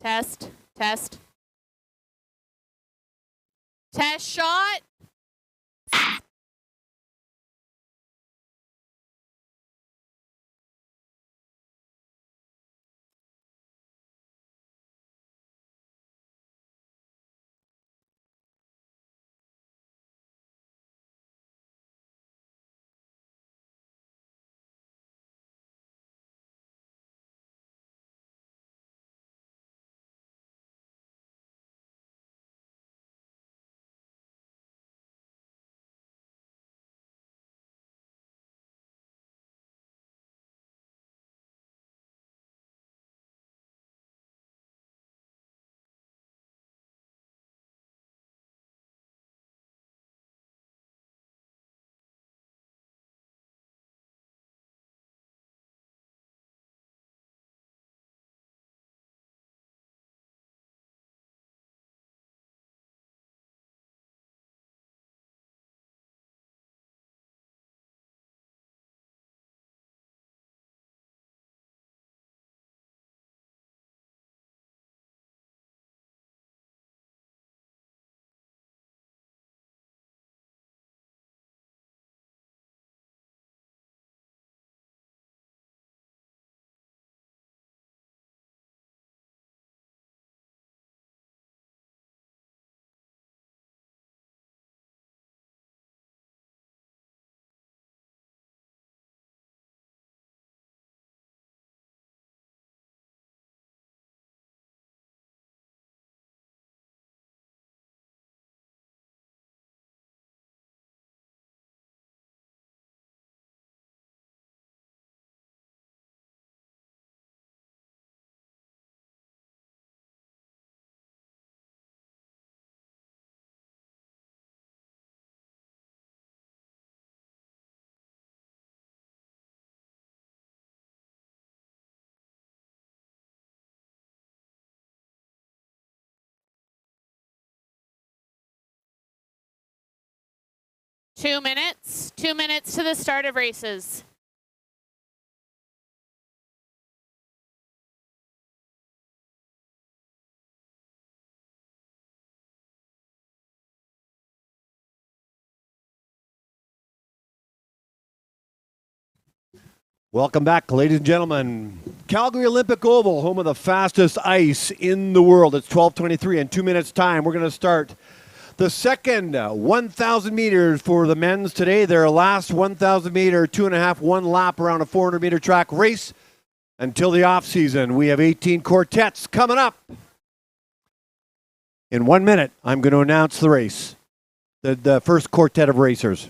Test. Test. Test shot. Two minutes. 2 minutes to the start of races.
Welcome back, ladies and gentlemen. Calgary Olympic Oval, home of the fastest ice in the world. It's 12:23 in 2 minutes' time. We're going to start the second 1,000 meters for the men's today. Their last 1,000 meter, 2.5, one lap around a 400 meter track race until the off season. We have 18 quartets coming up. In 1 minute, I'm going to announce the race, the first quartet of racers.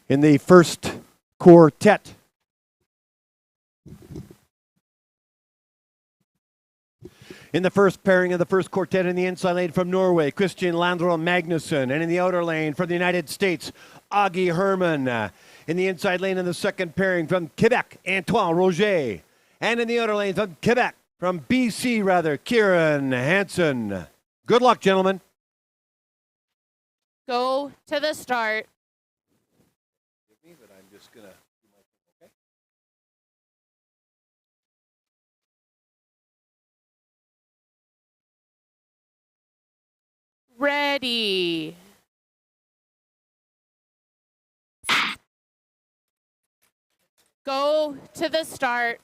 In the first quartet, in the first pairing of the first quartet in the inside lane from Norway, Christian Landrell Magnussen, and in the outer lane from the United States, Augie Herman. In the inside lane in the second pairing from Quebec, Antoine Roger, and in the outer lane from Quebec, from BC rather, Kieran Hansen. Good luck, gentlemen.
Go to the start.
But I'm just gonna do my thing, okay?
Ready. Go to the start.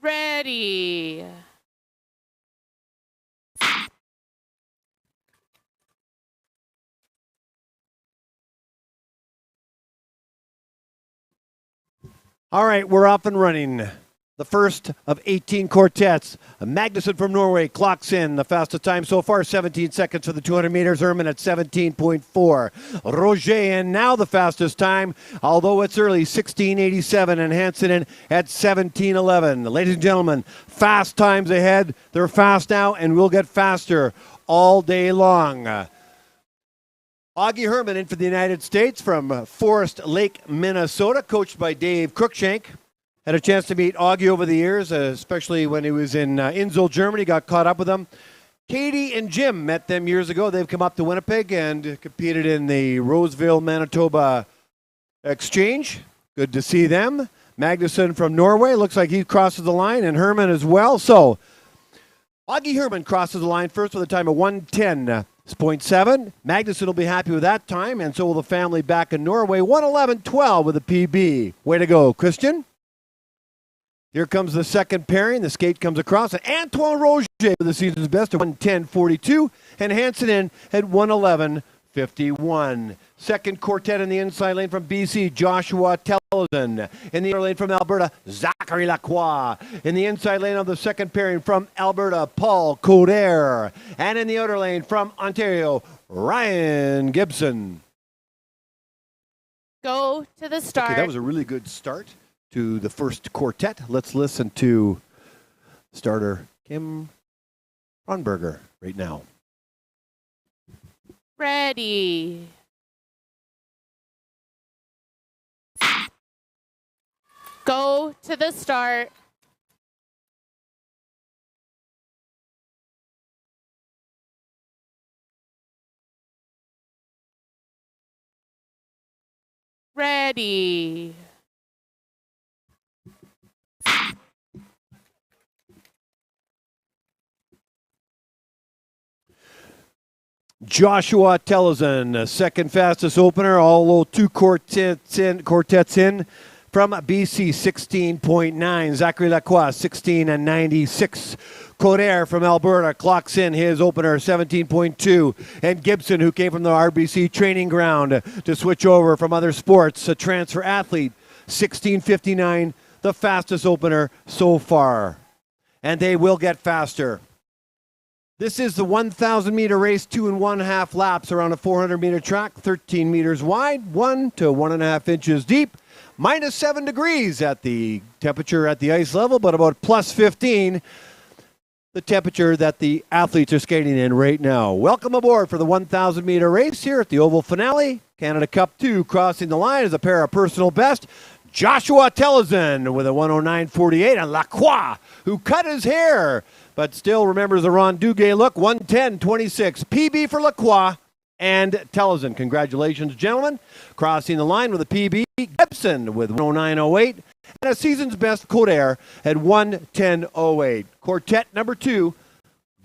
Ready.
All right, we're up and running. the first of 18 quartets. Magnuson from Norway clocks in the fastest time so far, 17 seconds for the 200 meters. Herman at 17.4. Roger in now the fastest time, although it's early, 16.87, and Hansen at 17.11. Ladies and gentlemen, fast times ahead. They're fast now and will get faster all day long. Augie Herman in for the United States from Forest Lake, Minnesota, coached by Dave Cruikshank. Had a chance to meet Augie over the years, especially when he was in Innsbruck, Germany. Got caught up with them. Katie and Jim met them years ago. They've come up to Winnipeg and competed in the Roseville, Manitoba Exchange. Good to see them. Magnuson from Norway. Looks like he crosses the line, and Herman as well. So Augie Herman crosses the line first with a time of 1:10.7. Magnuson will be happy with that time, and so will the family back in Norway. 1:11.12 with a PB. Way to go, Christian. Here comes the second pairing. The skate comes across. And Antoine Roger with the season's best at 1:10.42. And Hansen in at 1:11.51. Second quartet in the inside lane from BC, Joshua Tellison. In the outer lane from Alberta, Zachary Lacroix. In the inside lane of the second pairing from Alberta, Paul Coder. And in the outer lane from Ontario, Ryan Gibson.
Go to the start.
Okay, that was a really good start to the first quartet. Let's listen to starter Kim Ronberger right now.
Ready. Go to the start. Ready.
Joshua Tellison, second fastest opener, although two quartets in from BC, 16.9. Zachary Lacroix, 16.96. Coder from Alberta clocks in his opener, 17.2. And Gibson, who came from the RBC training ground to switch over from other sports, a transfer athlete, 16.59, the fastest opener so far. And they will get faster. This is the 1,000-meter race, 2 1/2 laps around a 400-meter track, 13 meters wide, 1 to 1.5 inches deep, -7 degrees at the temperature at the ice level, but about +15, the temperature that the athletes are skating in right now. Welcome aboard for the 1,000-meter race here at the Oval Finale. Canada Cup 2 crossing the line as a pair of personal best. Joshua Tellison with a 1:09.48, and Lacroix, who cut his hair, but still remembers the Ron Duguay look, 1:10.26. PB for Lacroix and Tellison. Congratulations, gentlemen. Crossing the line with a PB, Gibson with 1:09.08, and a season's best, Coder at 1:10.08. Quartet number 2,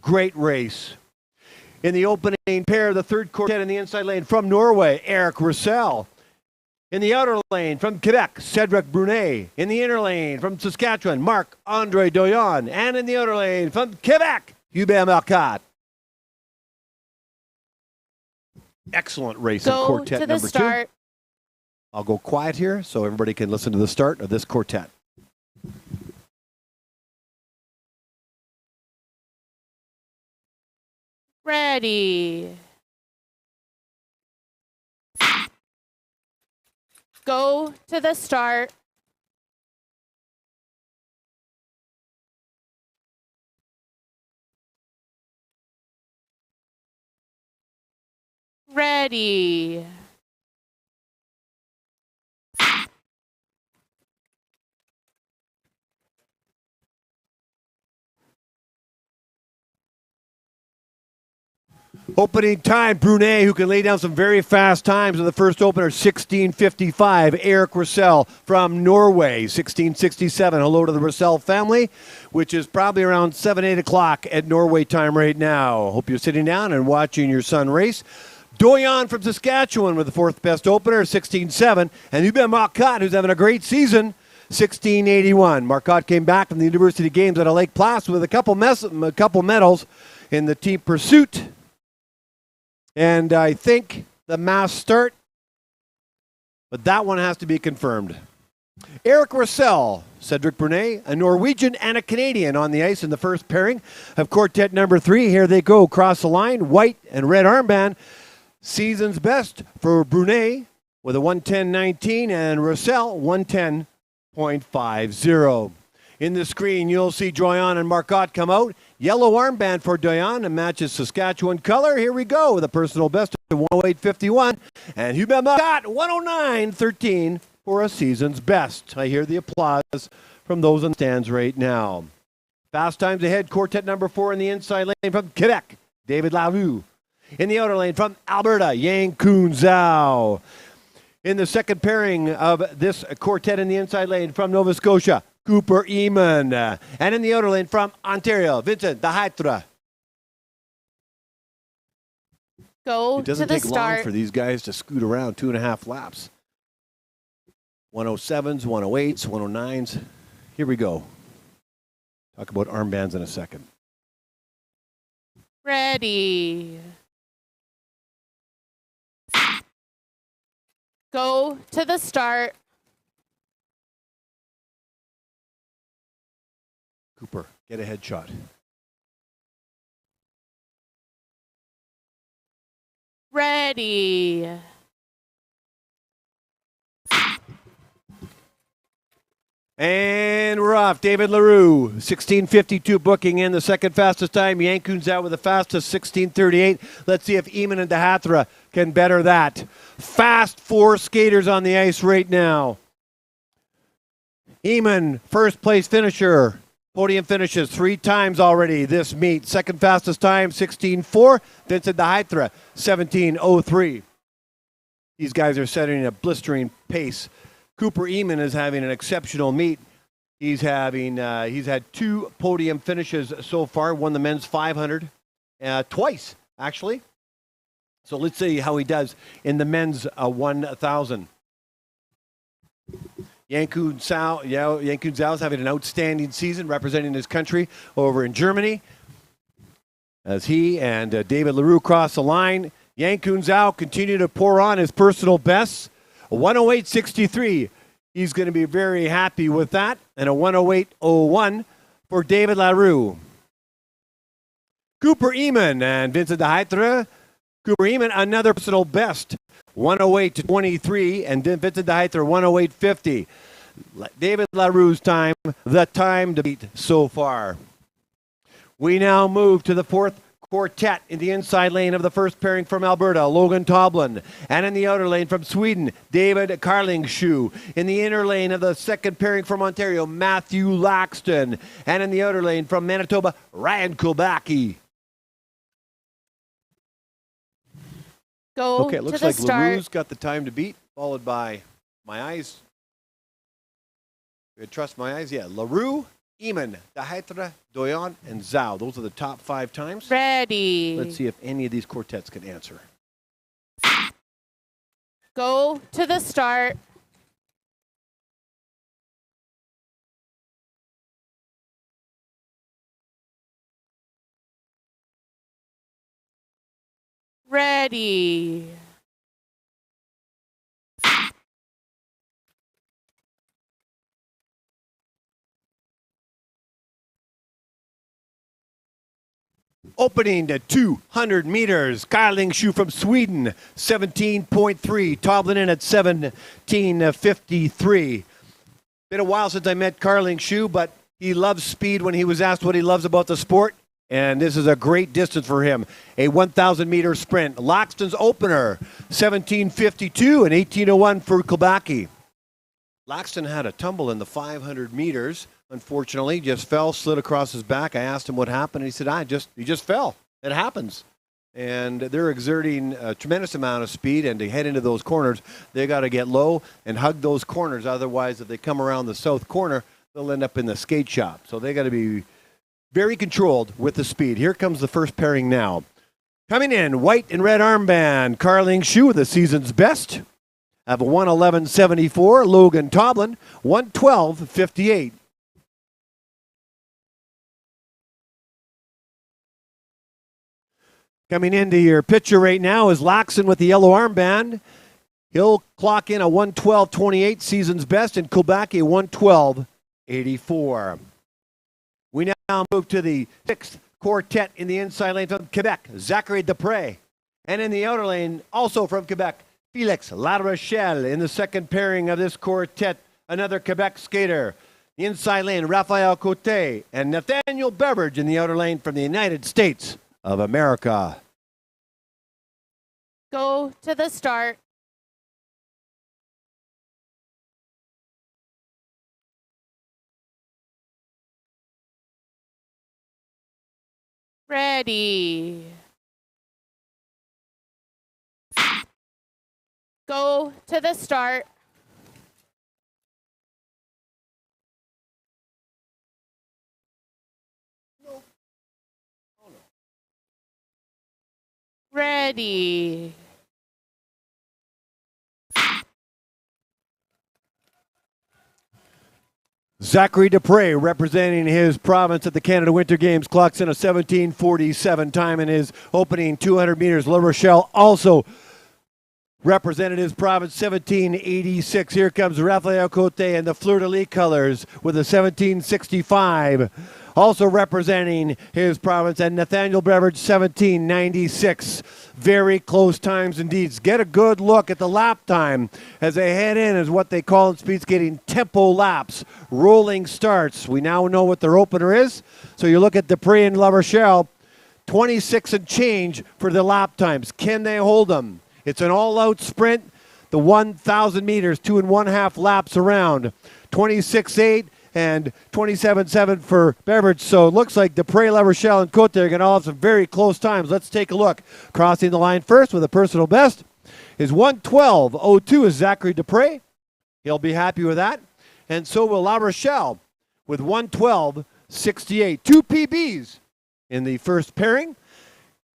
great race. In the opening pair, the third quartet in the inside lane from Norway, Eric Roussel. In the outer lane from Quebec, Cedric Brunet. In the inner lane from Saskatchewan, Marc-Andre Doyon. And in the outer lane from Quebec, Hubert Marcotte. Excellent race in quartet
Go to the
number
start.
2. I'll go quiet here so everybody can listen to the start of this quartet.
Ready. Go to the start. Ready.
Opening time, Brunet, who can lay down some very fast times in the first opener, 16.55. Eric Roussel from Norway, 16.67. Hello to the Roussel family, which is probably around 7, 8 o'clock at Norway time right now. Hope you're sitting down and watching your son race. Doyon from Saskatchewan with the fourth best opener, 16.7. And Hubert Marcotte, who's having a great season, 16.81. Marcotte came back from the University Games out of Lake Placid with a couple medals in the team pursuit. And I think the mass start, but that one has to be confirmed. Eric Russell, Cedric Brunet, a Norwegian and a Canadian on the ice in the first pairing of quartet number 3. Here they go, cross the line, white and red armband. Season's best for Brunet with a 110.19 and Russell 110.50. In the screen, you'll see Doyon and Marcotte come out. Yellow armband for Doyon and matches Saskatchewan color. Here we go with a personal best of 108.51 and Hubert Marcotte 109.13 for a season's best. I hear the applause from those in the stands right now. Fast times ahead, quartet number 4 in the inside lane from Quebec, David Larue. In the outer lane from Alberta, Yang Kun Zhao. In the second pairing of this quartet in the inside lane from Nova Scotia, Cooper Eamon. And in the outer lane from Ontario, Vincent Dahaitre.
Go
It doesn't
to the
take long
start.
for these guys to scoot around 2.5 laps. 107s, 108s, 109s. Here we go. Talk about armbands in a second.
Ready. Go to the start.
Cooper, get a headshot.
Ready.
And we're off. David Larue, 16:52 booking in the second fastest time. Yankun's out with the fastest, 16:38. Let's see if Eamon and Dahaitre can better that. Fast 4 skaters on the ice right now. Eamon, first place finisher. Podium finishes 3 times already this meet. Second fastest time, 16:04. Vincent Dahaitre, 17:03. These guys are setting a blistering pace. Cooper Eamon is having an exceptional meet. He's had 2 podium finishes so far. Won the men's 500 twice, actually. So let's see how he does in the men's 1,000. Yankun Zhao is having an outstanding season representing his country over in Germany. As he and David Larue cross the line, Yankun Zhao continue to pour on his personal bests. 108.63. He's going to be very happy with that. And a 108.01 for David Larue. Cooper Eamon and Vincent Dahaitre. Cooper Eamon, another personal best. 108.23 and Vincent Dahaitre 108.50. David Larue's time, the time to beat so far. We now move to the fourth quartet in the inside lane of the first pairing from Alberta, Logan Toblin. And in the outer lane from Sweden, David Carlingshoe. In the inner lane of the second pairing from Ontario, Matthew Laxton. And in the outer lane from Manitoba, Ryan Kulbacki.
Go
Okay, it
to
looks
the
like
start.
Larue's got the time to beat, followed by My Eyes. Trust My Eyes, yeah. Larue, Eamon, Dahaitre, Doyon, and Zhao. Those are the top 5 times.
Ready.
Let's see if any of these quartets can answer.
Go to the start. Ready.
Opening to 200 meters, Carlingshoe from Sweden, 17.3. Toblin in at 17.53. Been a while since I met Carlingshoe, but he loves speed when he was asked what he loves about the sport. And this is a great distance for him. A 1,000-meter sprint. Laxton's opener, 17.52 and 18.01 for Kulbacki. Laxton had a tumble in the 500 meters. Unfortunately, just fell, slid across his back. I asked him what happened, and he said, he just fell. It happens. And they're exerting a tremendous amount of speed, and to head into those corners, they got to get low and hug those corners. Otherwise, if they come around the south corner, they'll end up in the skate shop. So they got to be very controlled with the speed. Here comes the first pairing now. Coming in, white and red armband, Carlingshoe, the season's best. Have a 111.74. Logan Toblin, 112.58. Coming into your picture right now is Laxton with the yellow armband. He'll clock in a 112.28, season's best, and Quebec a 112.84. We now move to the sixth quartet in the inside lane from Quebec, Zachary Dupre. And in the outer lane, also from Quebec, Felix Larochelle in the second pairing of this quartet, another Quebec skater. The inside lane, Raphael Cote and Nathaniel Beveridge in the outer lane from the United States of America.
Go to the start. Ready. Go to the start. Ready.
Zachary Dupre, representing his province at the Canada Winter Games, clocks in a 17:47 time in his opening 200 meters. La Rochelle also represented his province, 17:86. Here comes Raphael Cote in the fleur-de-lis colors with a 17:65. Also representing his province, and Nathaniel Beveridge, 17:96. Very close times indeed. Get a good look at the lap time as they head in as what they call in speed skating tempo laps, rolling starts. We now know what their opener is. So you look at Dupre and La Rochelle, 26 and change for the lap times. Can they hold them? It's an all-out sprint. The 1,000 meters, 2 1/2 laps around. 26.8 and 27.7 for Beveridge. So it looks like Dupre, La Rochelle, and Cote are going to all have some very close times. Let's take a look. Crossing the line first with a personal best is 112.02 is Zachary Dupre. He'll be happy with that. And so will La Rochelle with 112.68. 2 PBs in the first pairing.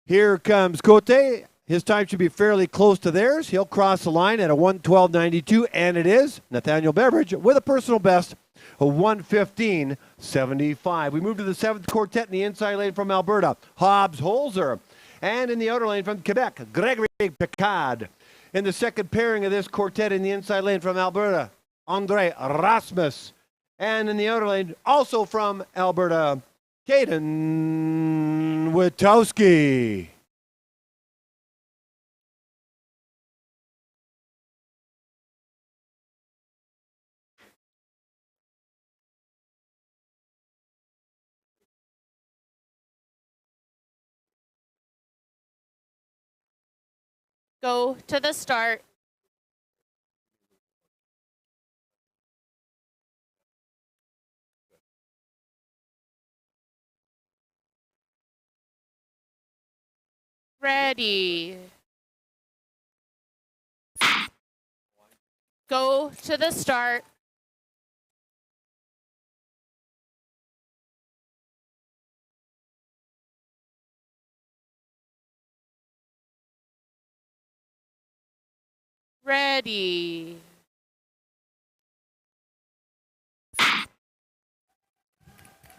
Here comes Cote. His time should be fairly close to theirs. He'll cross the line at a 112.92, and it is Nathaniel Beveridge with a personal best of 115.75. We move to the seventh quartet in the inside lane from Alberta, Hobbs Holzer. And in the outer lane from Quebec, Gregory Picard. In the second pairing of this quartet in the inside lane from Alberta, Andre Rasmus. And in the outer lane, also from Alberta, Caden Witowski.
Go to the start. Ready. Go to the start. Ready.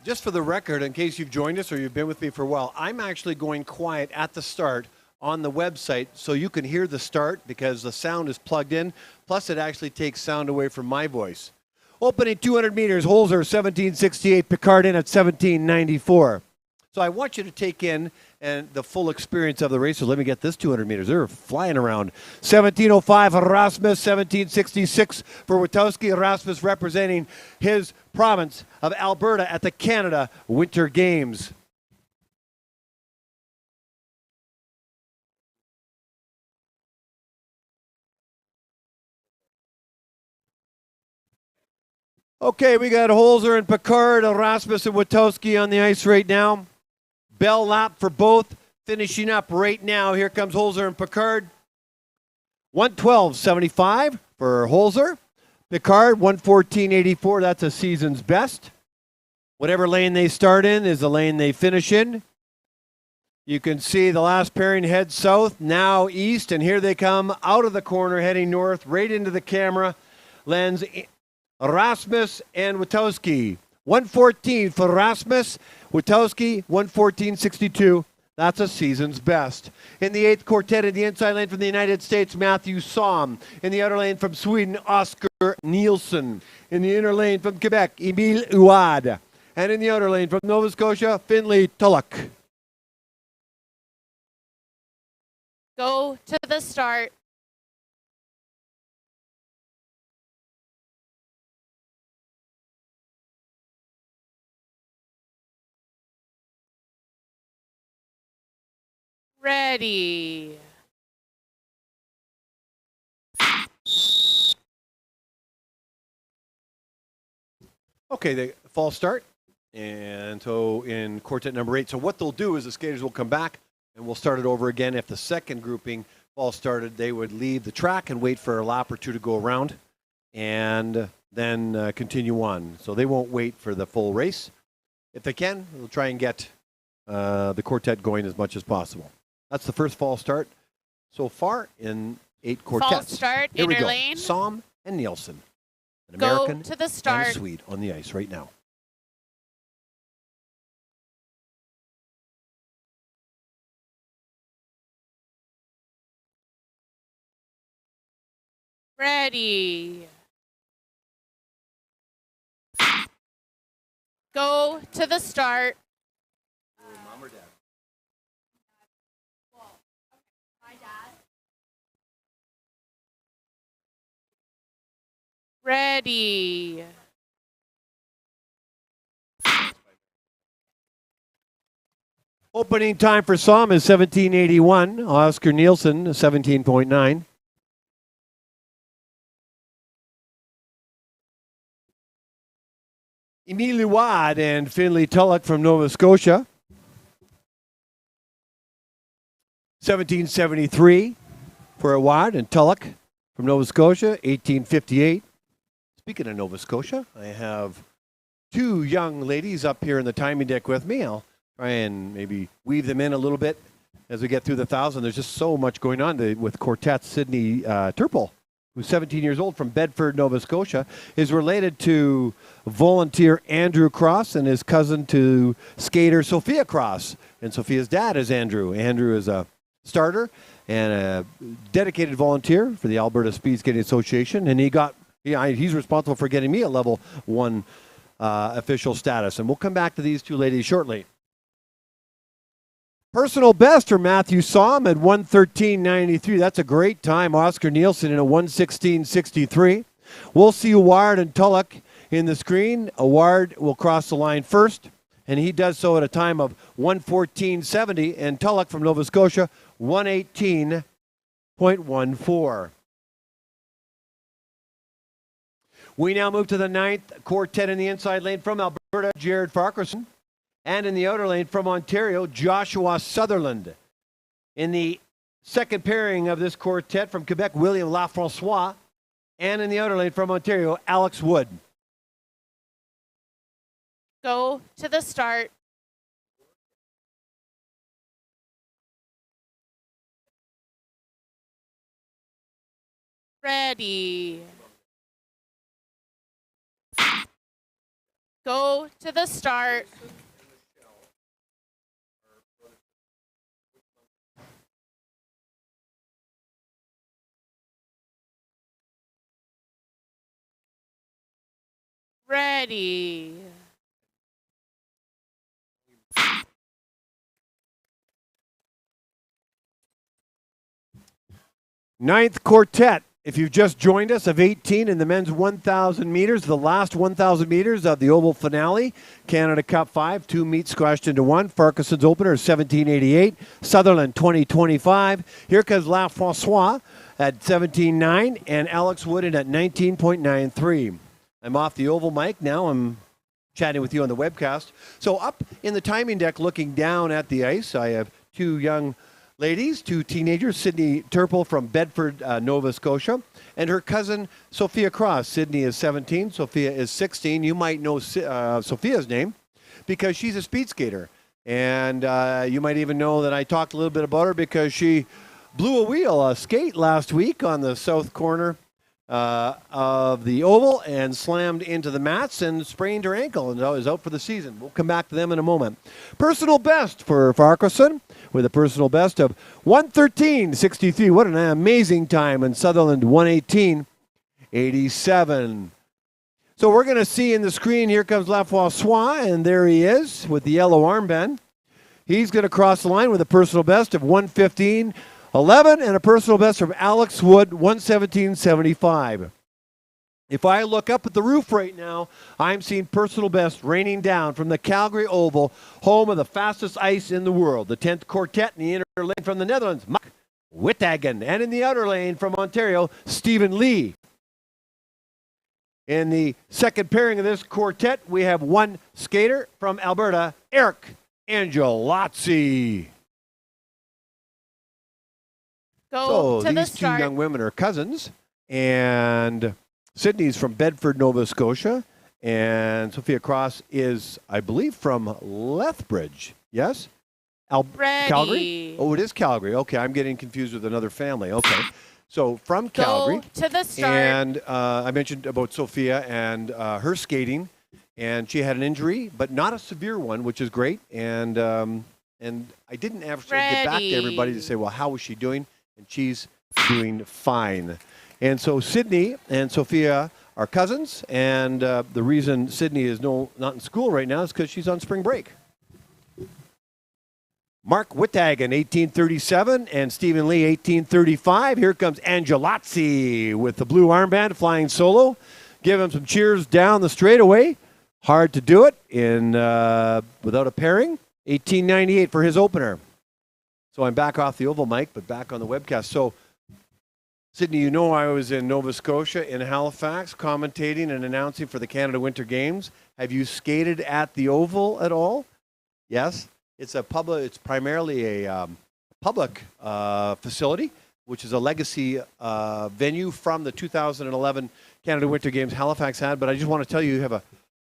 Just for the record, in case you've joined us or you've been with me for a while, I'm actually going quiet at the start on the website so you can hear the start because the sound is plugged in. Plus, it actually takes sound away from my voice. Opening 200 meters, Holzer 17.68, Picard in at 17.94. So I want you to take in and the full experience of the race. So let me get this 200 meters. They're flying around. 17.05 Rasmus, 17.66 for Witowski. Rasmus representing his province of Alberta at the Canada Winter Games. Okay, we got Holzer and Picard, Rasmus and Witowski on the ice right now. Bell lap for both, finishing up right now. Here comes Holzer and Picard. 112.75 for Holzer. Picard, 114.84. That's a season's best. Whatever lane they start in is the lane they finish in. You can see the last pairing head south, now east, and here they come out of the corner, heading north, right into the camera lens. Rasmus and Witowski. 114 for Rasmus. Witowski, 114.62 That's a season's best. In the 8th quartet in the inside lane from the United States, Matthew Somm. In the outer lane from Sweden, Oscar Nielsen. In the inner lane from Quebec, Emile Huard. And in the outer lane from Nova Scotia, Finley Tulloch.
Go to the start. Ready.
Okay, the false start. And so in quartet number 8, so what they'll do is the skaters will come back and we'll start it over again. If the second grouping false started, they would leave the track and wait for a lap or two to go around and then continue on. So they won't wait for the full race. If they can, they'll try and get the quartet going as much as possible. That's the first false start so far in 8 quartets.
False start,
Here we
inner
go.
lane.
Somm and Nielsen. An
Go
American
to the
and a
start.
Swede on the ice right now.
Ready. Go to the start.
Mom or dad?
Ready.
Opening time for Somm is 17:81. Oscar Nielsen, 17.9. Emile Huard and Finley Tulloch from Nova Scotia. 1773 for Huard and Tulloch from Nova Scotia, 1858. Speaking of Nova Scotia, I have two young ladies up here in the timing deck with me. I'll try and maybe weave them in a little bit as we get through the 1,000. There's just so much going on with quartet. Sydney Turple, who's 17 years old from Bedford, Nova Scotia, is related to volunteer Andrew Cross and his cousin to skater Sophia Cross. And Sophia's dad is Andrew. Andrew is a starter and a dedicated volunteer for the Alberta Speed Skating Association. And he's responsible for getting me a level 1 official status. And we'll come back to these two ladies shortly. Personal best for Matthew Somm at 1:13.93. That's a great time. Oscar Nielsen in a 1:16.63. We'll see Huard and Tulloch in the screen. Huard will cross the line first, and he does so at a time of 1:14.70. And Tulloch from Nova Scotia, 1:18.14. We now move to the 9th quartet in the inside lane from Alberta, Jared Farquharson. And in the outer lane from Ontario, Joshua Sutherland. In the second pairing of this quartet from Quebec, William Lafrancois. And in the outer lane from Ontario, Alex Wood.
Go to the start. Ready. Go to the start. Ready.
Ninth quartet. If you've just joined us, of 18 in the men's 1,000 meters, the last 1,000 meters of the Oval finale, Canada Cup 5, 2 meets squashed into 1. Farquharson's opener is 17.88, Sutherland 20.25. Here comes Lafrancois at 17.9 and Alex Wood in at 19.93. I'm off the Oval mic now. I'm chatting with you on the webcast. So up in the timing deck looking down at the ice, I have two young ladies, two teenagers, Sydney Turple from Bedford, Nova Scotia, and her cousin, Sophia Cross. Sydney is 17, Sophia is 16. You might know Sophia's name because she's a speed skater. And you might even know that I talked a little bit about her because she blew a skate last week on the south corner of the oval and slammed into the mats and sprained her ankle and is out for the season. We'll come back to them in a moment. Personal best for Farquharson with a personal best of 1:13.63. What an amazing time. And Sutherland 1:18.87. So we're going to see in the screen, here comes Lafroissois, and there he is with the yellow armband. He's going to cross the line with a personal best of 1:15.11 and a personal best from Alex Wood, 1:17.75. If I look up at the roof right now, I'm seeing personal best raining down from the Calgary Oval, home of the fastest ice in the world. The 10th quartet in the inner lane from the Netherlands, Mark Wittagen. And in the outer lane from Ontario, Stephen Lee. In the second pairing of this quartet, we have one skater from Alberta, Eric Angelozzi.
Go to the
these two
start.
young women are cousins, and Sydney's from Bedford, Nova Scotia, and Sophia Cross is, I believe, from Lethbridge. Yes?
Ready.
Calgary? Oh, it is Calgary. Okay, I'm getting confused with another family. Okay. So from Calgary.
Go to the start.
And I mentioned about Sophia and her skating, and she had an injury, but not a severe one, which is great. And I didn't actually get back to everybody to say, well, how was she doing? And she's doing fine. And so Sydney and Sophia are cousins, and the reason Sydney is not in school right now is because she's on spring break. Mark Wittagen, 18:37, and Stephen Lee, 18:35. Here comes Angelozzi with the blue armband flying solo. Give him some cheers down the straightaway. Hard to do it in without a pairing. 18:98 for his opener. So I'm back off the oval mic, but back on the webcast. So, Sydney, you know I was in Nova Scotia, in Halifax, commentating and announcing for the Canada Winter Games. Have you skated at the oval at all? Yes. It's primarily a public facility, which is a legacy venue from the 2011 Canada Winter Games Halifax had. But I just want to tell you,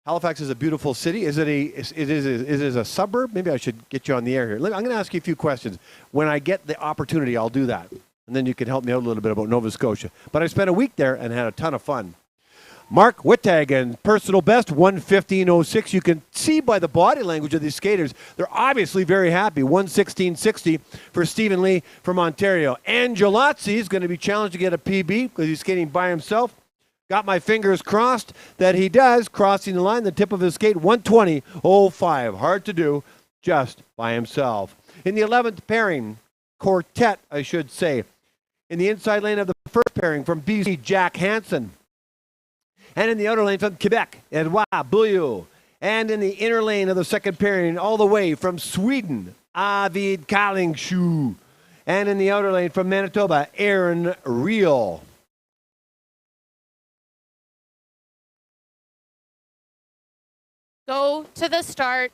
Halifax is a beautiful city. Is it a suburb? Maybe I should get you on the air here. I'm going to ask you a few questions. When I get the opportunity, I'll do that. And then you can help me out a little bit about Nova Scotia. But I spent a week there and had a ton of fun. Mark Wittagen, personal best, 1:15.06. You can see by the body language of these skaters, they're obviously very happy. 1:16.60 for Stephen Lee from Ontario. Angelozzi is going to be challenged to get a PB because he's skating by himself. Got my fingers crossed that he does, crossing the line, the tip of his skate, 1:20.05. Hard to do, just by himself. In the 11th pairing, quartet, I should say. In the inside lane of the first pairing from BC, Jack Hansen. And in the outer lane from Quebec, Edouard Bouillot. And in the inner lane of the second pairing, all the way from Sweden, Arvid Carlingsjö. And in the outer lane from Manitoba, Aaron Reel.
Go to the start.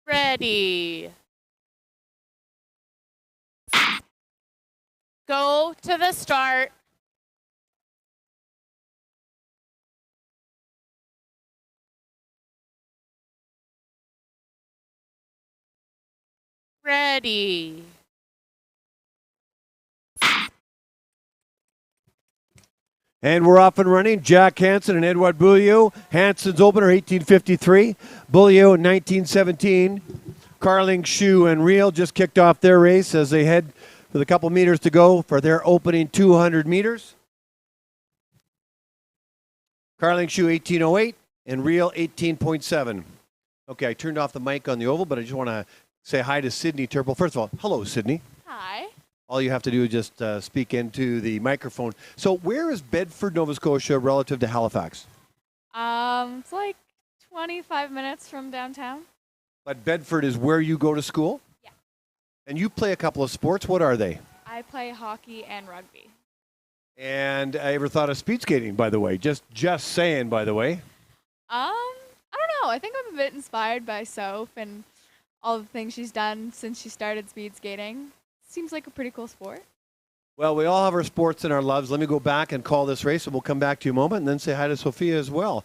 Ready. Go to the start. Ready.
And we're off and running. Jack Hansen and Edouard Bouillot. Hansen's opener, 18:53. Bouillot, 19:17. Carlingsjö and Reel just kicked off their race as they head with a couple meters to go for their opening 200 meters. Carlingsjö, 18:08, and Reel, 18.7. Okay, I turned off the mic on the oval, but I just want to say hi to Sydney Turple. First of all, hello, Sydney.
Hi.
All you have to do is just speak into the microphone. So where is Bedford, Nova Scotia relative to Halifax?
It's like 25 minutes from downtown.
But Bedford is where you go to school?
Yeah.
And you play a couple of sports. What are they?
I play hockey and rugby.
And I ever thought of speed skating, by the way? Just saying, by the way.
I don't know. I think I'm a bit inspired by Soph and all the things she's done since she started speed skating. Seems like a pretty cool sport.
Well, we all have our sports and our loves. Let me go back and call this race, and we'll come back to you in a moment and then say hi to Sophia as well.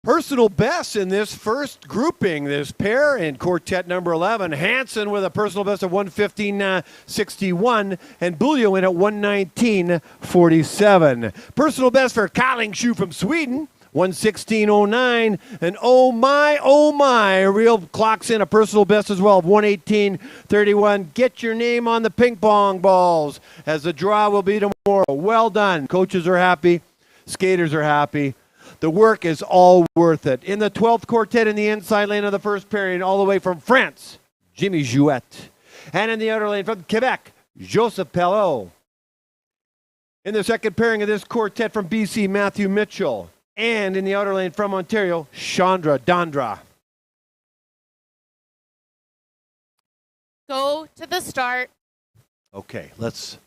Personal best in this first grouping, this pair in quartet number 11. Hansen with a personal best of 115.61 and Buljo in at 119.47. Personal best for Kallingsjö from Sweden, 116.09. And oh my, real clocks in a personal best as well of 118.31. Get your name on the ping pong balls as the draw will be tomorrow. Well done. Coaches are happy. Skaters are happy. The work is all worth it. In the 12th quartet in the inside lane of the first pairing, all the way from France, Jimmy Jouet. And in the outer lane from Quebec, Joseph Perreault. In the second pairing of this quartet from BC, Matthew Mitchell. And in the outer lane from Ontario, Chandra Dandra.
Go to the start.
Okay, let's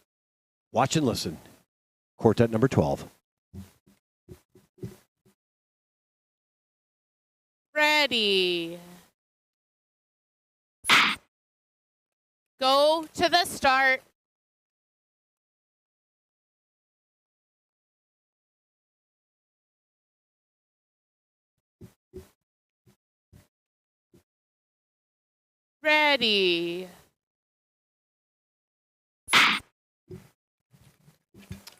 watch and listen. Quartet number 12.
Ready. Go to the start. Ready.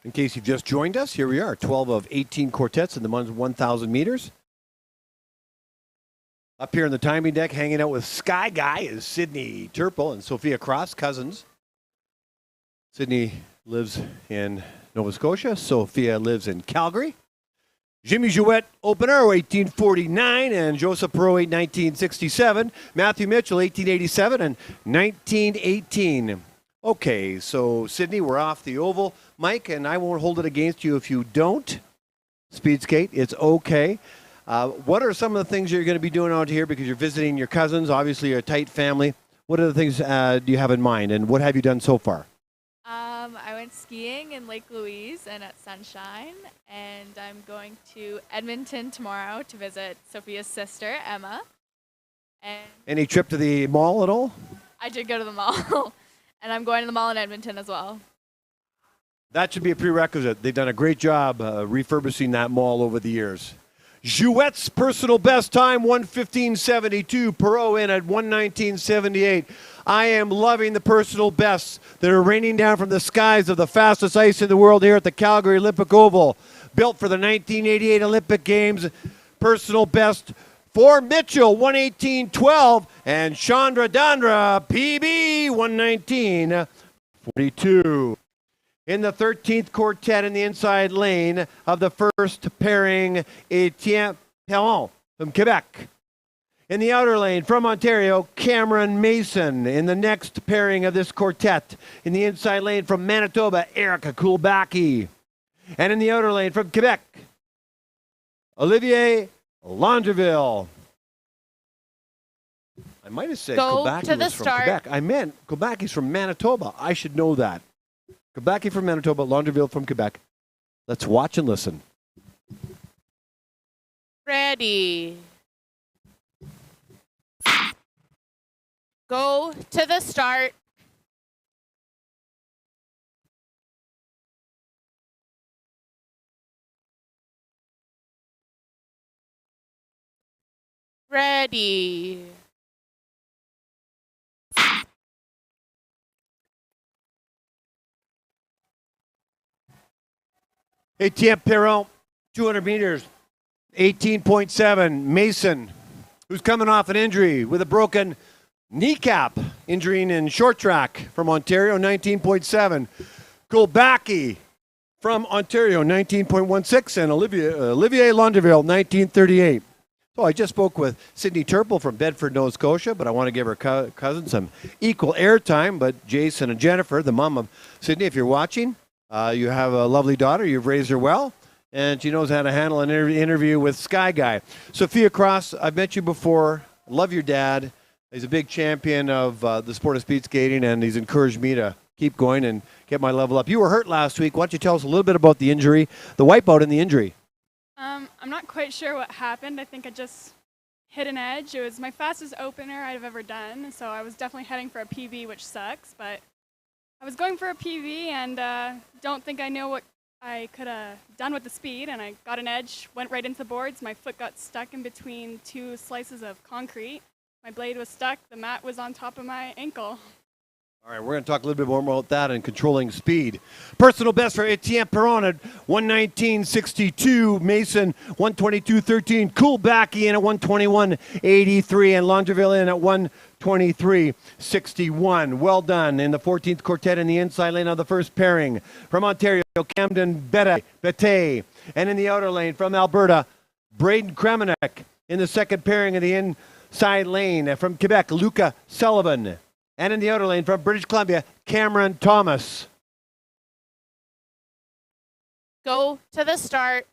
In case you've just joined us, here we are, 12 of 18 quartets in the 1,000 meters. Up here in the timing deck, hanging out with Sky Guy is Sydney Turple and Sophia Cross, cousins. Sydney lives in Nova Scotia. Sophia lives in Calgary. Jimmy Jouet, opener, 1849, and Joseph Perreault, 1967. Matthew Mitchell, 1887 and 1918. Okay, so Sydney, we're off the oval. Mike, and I won't hold it against you if you don't speed skate. It's okay. What are some of the things you're going to be doing out here because you're visiting your cousins? Obviously, you're a tight family. What other things do you have in mind, and what have you done so far?
I went skiing in Lake Louise and at Sunshine, and I'm going to Edmonton tomorrow to visit Sophia's sister, Emma. And
Any trip to the mall at all?
I did go to the mall, and I'm going to the mall in Edmonton as well.
That should be a prerequisite. They've done a great job refurbishing that mall over the years. Jouet's personal best time, 1:15.72. Perreault in at 1:19.78. I am loving the personal bests that are raining down from the skies of the fastest ice in the world here at the Calgary Olympic Oval. Built for the 1988 Olympic Games. Personal best for Mitchell, 1:18.12. And Chandra Dandra, PB, 1:19.42. In the 13th quartet in the inside lane of the first pairing, Etienne Perron from Quebec. In the outer lane from Ontario, Cameron Mason. In the next pairing of this quartet, in the inside lane from Manitoba, Erica Kulbacki. And in the outer lane from Quebec, Olivier Landreville. I might have said
Go
Kulbacki
to the
was from
start.
Quebec. I meant Kulbacki's from Manitoba. I should know that. Kulbacki from Manitoba, Landreville from Quebec. Let's watch and listen.
Ready. Go to the start. Ready.
Etienne Perron, 200 meters, 18.7. Mason, who's coming off an injury with a broken kneecap, injuring in short track from Ontario, 19.7. Kulbacki from Ontario, 19.16. And Olivier Landreville, 19.38. So I just spoke with Sydney Turple from Bedford, Nova Scotia, but I want to give her cousin some equal airtime. But Jason and Jennifer, the mom of Sydney, if you're watching, you have a lovely daughter. You've raised her well, and she knows how to handle an interview with Sky Guy. Sophia Cross, I've met you before. Love your dad. He's a big champion of the sport of speed skating, and he's encouraged me to keep going and get my level up. You were hurt last week. Why don't you tell us a little bit about the injury, the wipeout and the injury?
I'm not quite sure what happened. I think I just hit an edge. It was my fastest opener I've ever done, so I was definitely heading for a PB, which sucks, but I was going for a PB and don't think I know what I could have done with the speed, and I got an edge, went right into the boards. My foot got stuck in between two slices of concrete. My blade was stuck. The mat was on top of my ankle.
All right, we're going to talk a little bit more about that and controlling speed. Personal best for Etienne Perron at 119.62. Mason, 122.13. Kulbaki in at 121.83. And Longerville in at 123.61. Well done in the 14th quartet in the inside lane of the first pairing. From Ontario, Camden Bete. And in the outer lane from Alberta, Braden Kremenek in the second pairing of the inside lane. From Quebec, Luca Sullivan. And in the outer lane from British Columbia, Cameron Thomas.
Go to the start.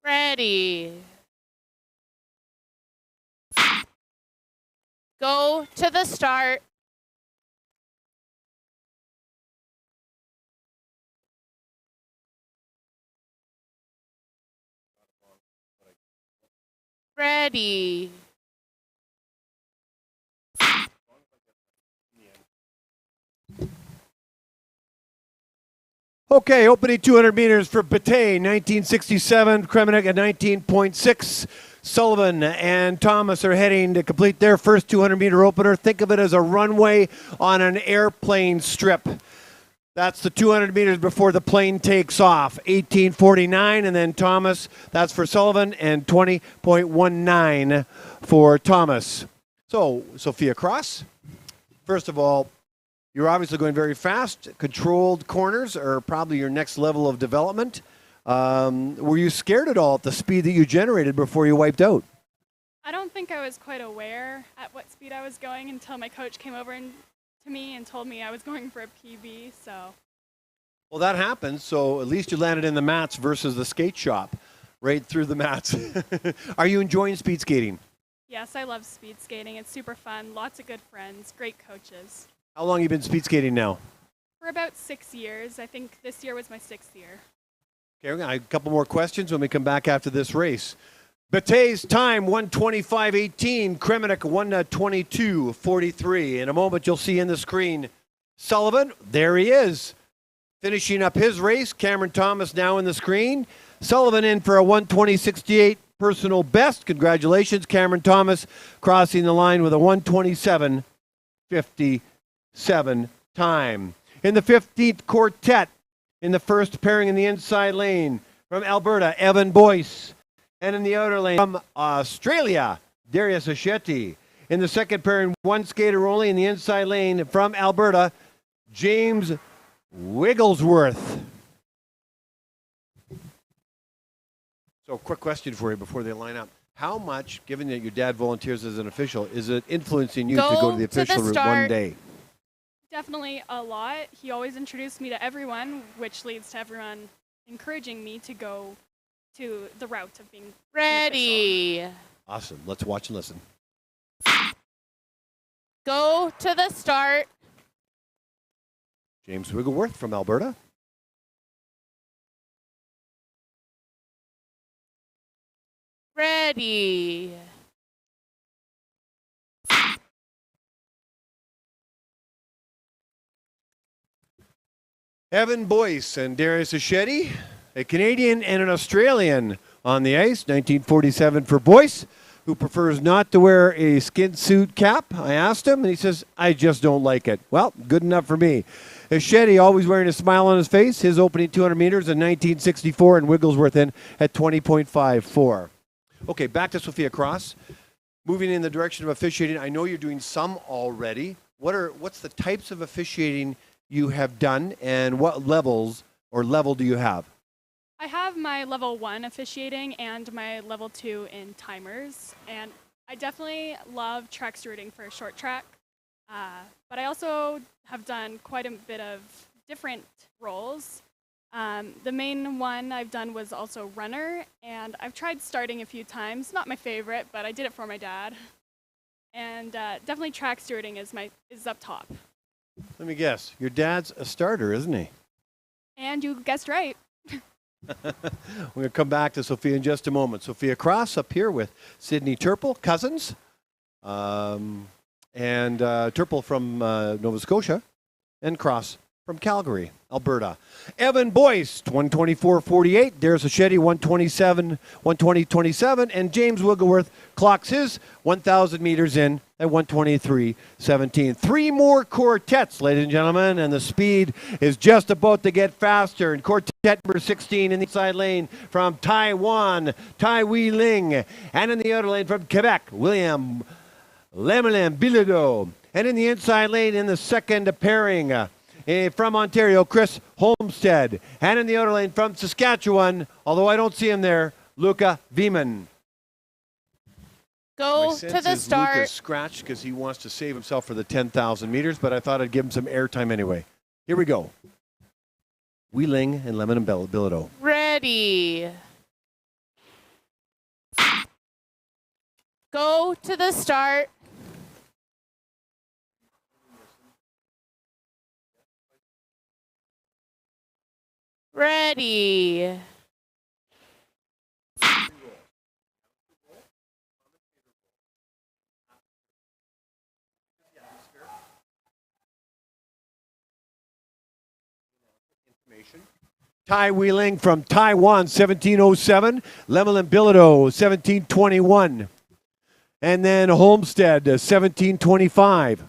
Ready. Go to the start. Ready.
Okay, opening 200 meters for Bate, 1967. Kremenek at 19.6. Sullivan and Thomas are heading to complete their first 200-meter opener. Think of it as a runway on an airplane strip. That's the 200 meters before the plane takes off. 18:49, and then Thomas, that's for Sullivan, and 20.19 for Thomas. So, Sophia Cross, first of all, you're obviously going very fast. Controlled corners are probably your next level of development. Were you scared at all at the speed that you generated before you wiped out?
I don't think I was quite aware at what speed I was going until my coach came over to me and told me I was going for a PB, so.
Well, that happens, so at least you landed in the mats versus the skate shop, right through the mats. Are you enjoying speed skating?
Yes, I love speed skating. It's super fun. Lots of good friends, great coaches.
How long have you been speed skating now?
For about 6 years. I think this year was my 6th year.
Okay, we're gonna have a couple more questions when we come back after this race. Bate's time, 1:25.18. Kremenek, 1:22.43. In a moment, you'll see in the screen Sullivan. There he is, finishing up his race. Cameron Thomas now in the screen. Sullivan in for a 1:20.68 personal best. Congratulations, Cameron Thomas, crossing the line with a 1:27.57 time. In the 15th quartet, in the first pairing in the inside lane, from Alberta, Evan Boyce. And in the outer lane, from Australia, Darius Ashetti. In the second pairing, one skater only in the inside lane, from Alberta, James Wigglesworth. So, quick question for you before they line up. How much, given that your dad volunteers as an official, is it influencing you to go to the official route one day?
Definitely a lot. He always introduced me to everyone, which leads to everyone encouraging me to go to the route of being
Ready.
Awesome. Let's watch and listen.
Go to the start.
James Wigglesworth from Alberta.
Ready.
Evan Boyce and Darius Ashetti, a Canadian and an Australian on the ice. 1947 for Boyce, who prefers not to wear a skin suit cap. I asked him, and he says, I just don't like it. Well, good enough for me. Ashetti always wearing a smile on his face. His opening 200 meters in 1964, and Wigglesworth in at 20.54. Okay, back to Sophia Cross. Moving in the direction of officiating, I know you're doing some already. What's the types of officiating you have done, and what levels or level do you have?
I have my level 1 officiating and my level 2 in timers, and I definitely love track stewarding for a short track, but I also have done quite a bit of different roles. The main one I've done was also runner, and I've tried starting a few times. Not my favorite, but I did it for my dad. And definitely track stewarding is up top.
Let me guess. Your dad's a starter, isn't he?
And you guessed right.
We're going to come back to Sophia in just a moment. Sophia Cross up here with Sydney Turple, cousins. Turple from Nova Scotia, and Cross from Calgary, Alberta. Evan Boyce, 124.48. Darius Achetti, 120.27. And James Wigglesworth clocks his 1,000 meters in at 123.17. 3 more quartets, ladies and gentlemen, and the speed is just about to get faster. And quartet number 16 in the inside lane from Taiwan, Tai Wei Ling. And in the outer lane from Quebec, William Lemelin Bilodeau. And in the inside lane in the second pairing, from Ontario, Chris Holmstead. And in the outer lane from Saskatchewan, although I don't see him there, Luca Vieman.
Go to the start.
Luca's scratched because he wants to save himself for the 10,000 meters, but I thought I'd give him some airtime anyway. Here we go. Wei Ling and Lemon and Bilodeau.
Ready. Go to the start. Ready.
Tai Wei Ling from Taiwan, 1707. Lemelin Bilodeau, 1721. And then Homestead, 1725.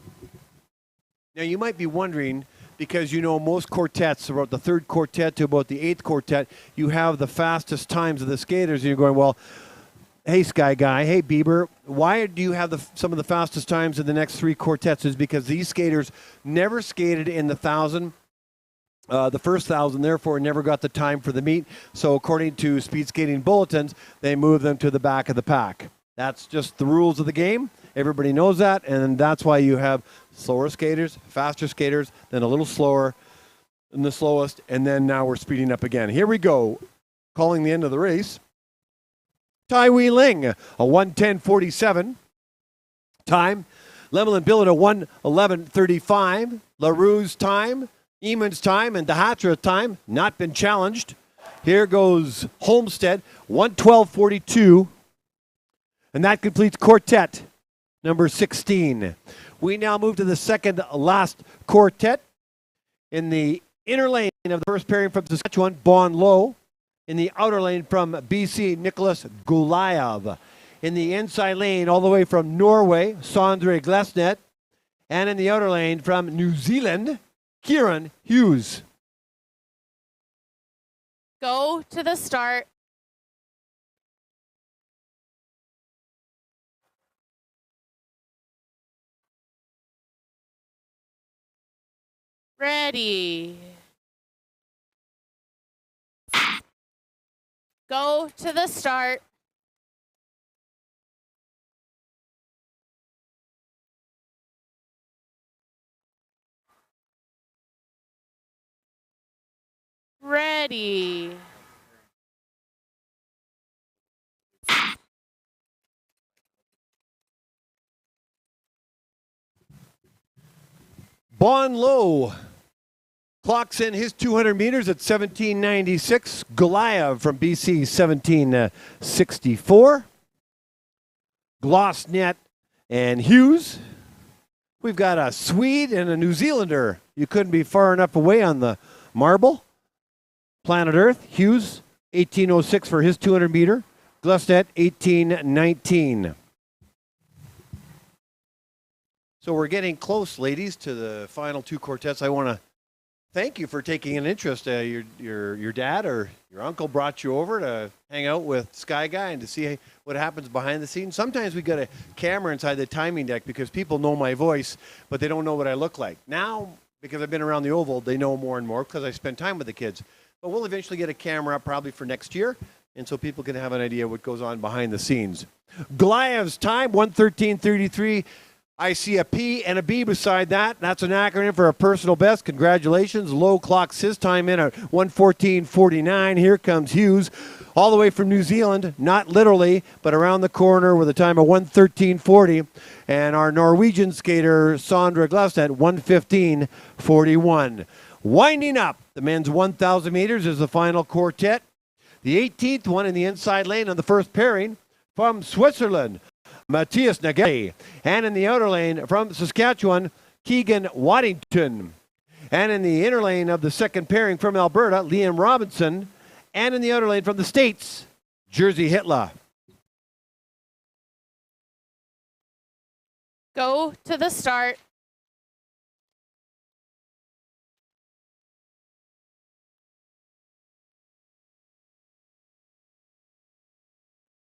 Now you might be wondering, because you know most quartets, about the third quartet to about the eighth quartet, you have the fastest times of the skaters. And you're going, well, hey, Sky Guy, hey, Bieber, why do you have some of the fastest times in the next 3 quartets? Is because these skaters never skated in the 1,000. The first 1,000, therefore, never got the time for the meet. So according to speed skating bulletins, they move them to the back of the pack. That's just the rules of the game. Everybody knows that, and that's why you have slower skaters, faster skaters, then a little slower than the slowest, and then now we're speeding up again. Here we go, calling the end of the race. Tai Wei Ling, a 1:10.47 time. Lemelin Bilodeau, 1:11.35. LaRue's time, Eamon's time, and Dahatra time, not been challenged. Here goes Homestead, 1:12.42. And that completes quartet number 16. We now move to the second last quartet. In the inner lane of the first pairing from Saskatchewan, Bon Lo. In the outer lane from BC, Nicholas Gulayev. In the inside lane all the way from Norway, Sondre Glesnet. And in the outer lane from New Zealand, Kieran Hughes.
Go to the start. Ready. Go to the start. Ready.
Bon Lo clocks in his 200 meters at 17.96. Goliath from BC, 17.64. Glossnet and Hughes. We've got a Swede and a New Zealander. You couldn't be far enough away on the marble. Planet Earth, Hughes, 18.06 for his 200 meter. Glossnet, 18.19. So we're getting close, ladies, to the final 2 quartets. I want to thank you for taking an interest. Your dad or your uncle brought you over to hang out with Sky Guy and to see what happens behind the scenes. Sometimes we got a camera inside the timing deck because people know my voice, but they don't know what I look like. Now, because I've been around the Oval, they know more and more because I spend time with the kids. But we'll eventually get a camera up probably for next year, and so people can have an idea what goes on behind the scenes. Goliath's time, 1:13.33. I see a P and a B beside that. That's an acronym for a personal best. Congratulations. Low clocks his time in at 1:14.49. Here comes Hughes, all the way from New Zealand, not literally, but around the corner with a time of 1:13.40. And our Norwegian skater, Sondre Glesnet, 1:15.41. Winding up, the men's 1,000 meters is the final quartet. The 18th one in the inside lane on the first pairing from Switzerland. Matthias Nageli. And in the outer lane from Saskatchewan, Keegan Waddington. And in the inner lane of the second pairing from Alberta, Liam Robinson. And in the outer lane from the States, Jerzy Hitler.
Go to the start.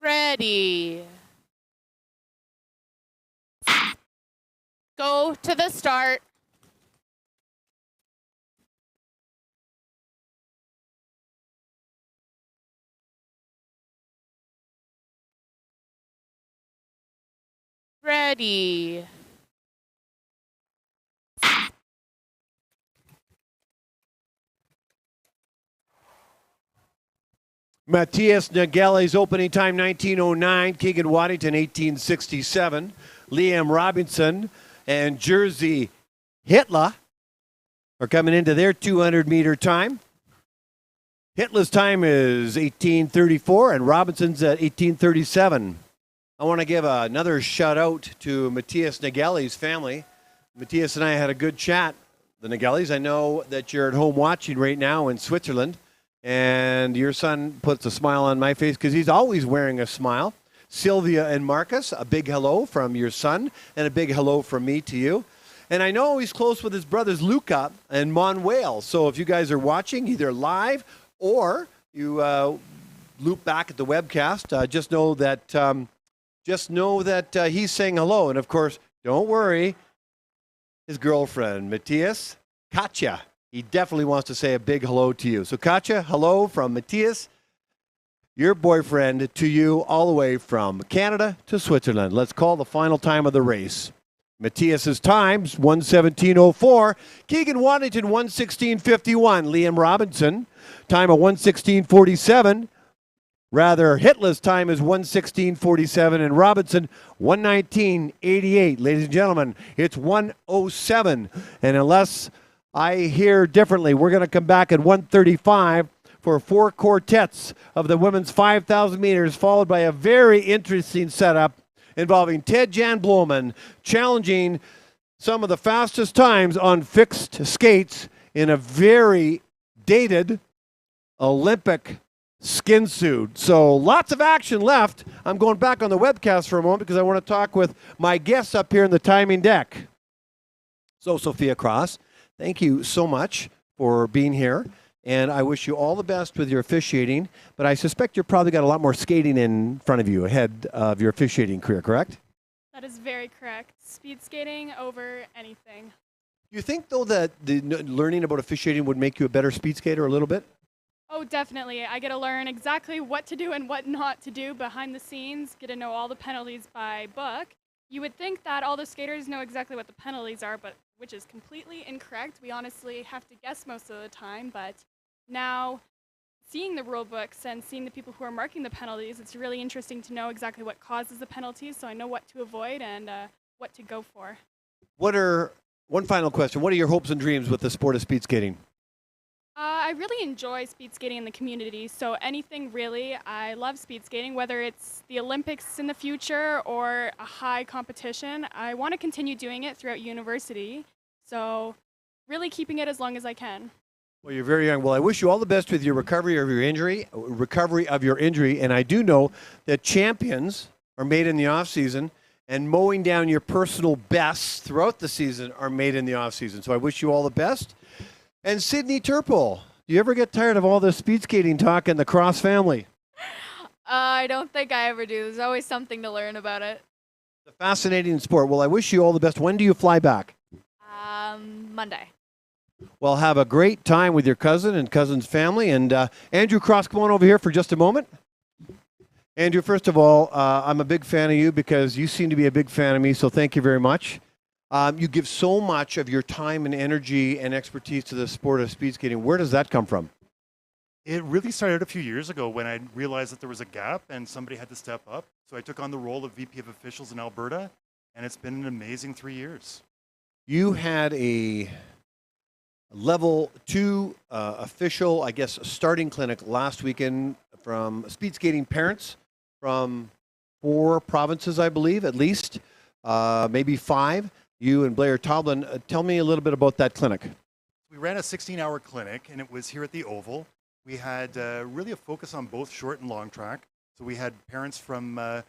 Ready. Go to the start. Ready.
Matthias Nageli's opening time 1909, Keegan Waddington 1867, Liam Robinson and Jerzy Hitler are coming into their 200-meter time. Hitler's time is 1834 and Robinson's at 1837. I want to give another shout out to Matthias Nageli's family. Matthias and I had a good chat. The Nagelis, I know that you're at home watching right now in Switzerland. And your son puts a smile on my face because he's always wearing a smile. Sylvia and Marcus, a big hello from your son and a big hello from me to you. And I know he's close with his brothers Luca and Manuel. So if you guys are watching either live or you loop back at the webcast, just know that he's saying hello. And of course, don't worry, his girlfriend, Matthias, Katja. He definitely wants to say a big hello to you. So, Katja, hello from Matthias, your boyfriend, to you all the way from Canada to Switzerland. Let's call the final time of the race. Matthias's times, 1:17:04. Keegan Waddington, 1:16:51. Liam Robinson, time of 1:16:47. Rather, Hitler's time is 1:16:47, and Robinson, 1:19:88. Ladies and gentlemen, it's 1:07. And unless I hear differently, we're going to come back at 1:35 for 4 quartets of the women's 5,000 meters, followed by a very interesting setup involving Ted Jan Bloemen challenging some of the fastest times on fixed skates in a very dated Olympic skin suit. So lots of action left. I'm going back on the webcast for a moment because I want to talk with my guests up here in the timing deck. So, Sophia Cross, thank you so much for being here, and I wish you all the best with your officiating, but I suspect you've probably got a lot more skating in front of you ahead of your officiating career, correct?
That is very correct. Speed skating over anything.
Do you think, though, that learning about officiating would make you a better speed skater a little bit?
Oh, definitely. I get to learn exactly what to do and what not to do behind the scenes, get to know all the penalties by book. You would think that all the skaters know exactly what the penalties are, but which is completely incorrect. We honestly have to guess most of the time, but now seeing the rule books and seeing the people who are marking the penalties, it's really interesting to know exactly what causes the penalties, so I know what to avoid and what to go for.
One final question, what are your hopes and dreams with the sport of speed skating?
I really enjoy speed skating in the community, so anything really. I love speed skating, whether it's the Olympics in the future or a high competition. I want to continue doing it throughout university, so really keeping it as long as I can.
Well, you're very young. Well, I wish you all the best with your recovery of your injury, and I do know that champions are made in the off season, and mowing down your personal bests throughout the season are made in the off season. So I wish you all the best. And Sydney Turple, do you ever get tired of all this speed skating talk in the Cross family?
I don't think I ever do. There's always something to learn about it.
It's a fascinating sport. Well, I wish you all the best. When do you fly back?
Monday.
Well, have a great time with your cousin and cousin's family. And Andrew Cross, come on over here for just a moment. Andrew, first of all, I'm a big fan of you because you seem to be a big fan of me, so thank you very much. You give so much of your time and energy and expertise to the sport of speed skating. Where does that come from?
It really started a few years ago when I realized that there was a gap and somebody had to step up. So I took on the role of VP of Officials in Alberta, and it's been an amazing 3 years.
You had a level 2 official, I guess, starting clinic last weekend from speed skating parents from 4 provinces, I believe, at least, maybe 5. You and Blair Toblin, tell me a little bit about that clinic.
We ran a 16-hour clinic, and it was here at the Oval. We had really a focus on both short and long track. So we had parents from, I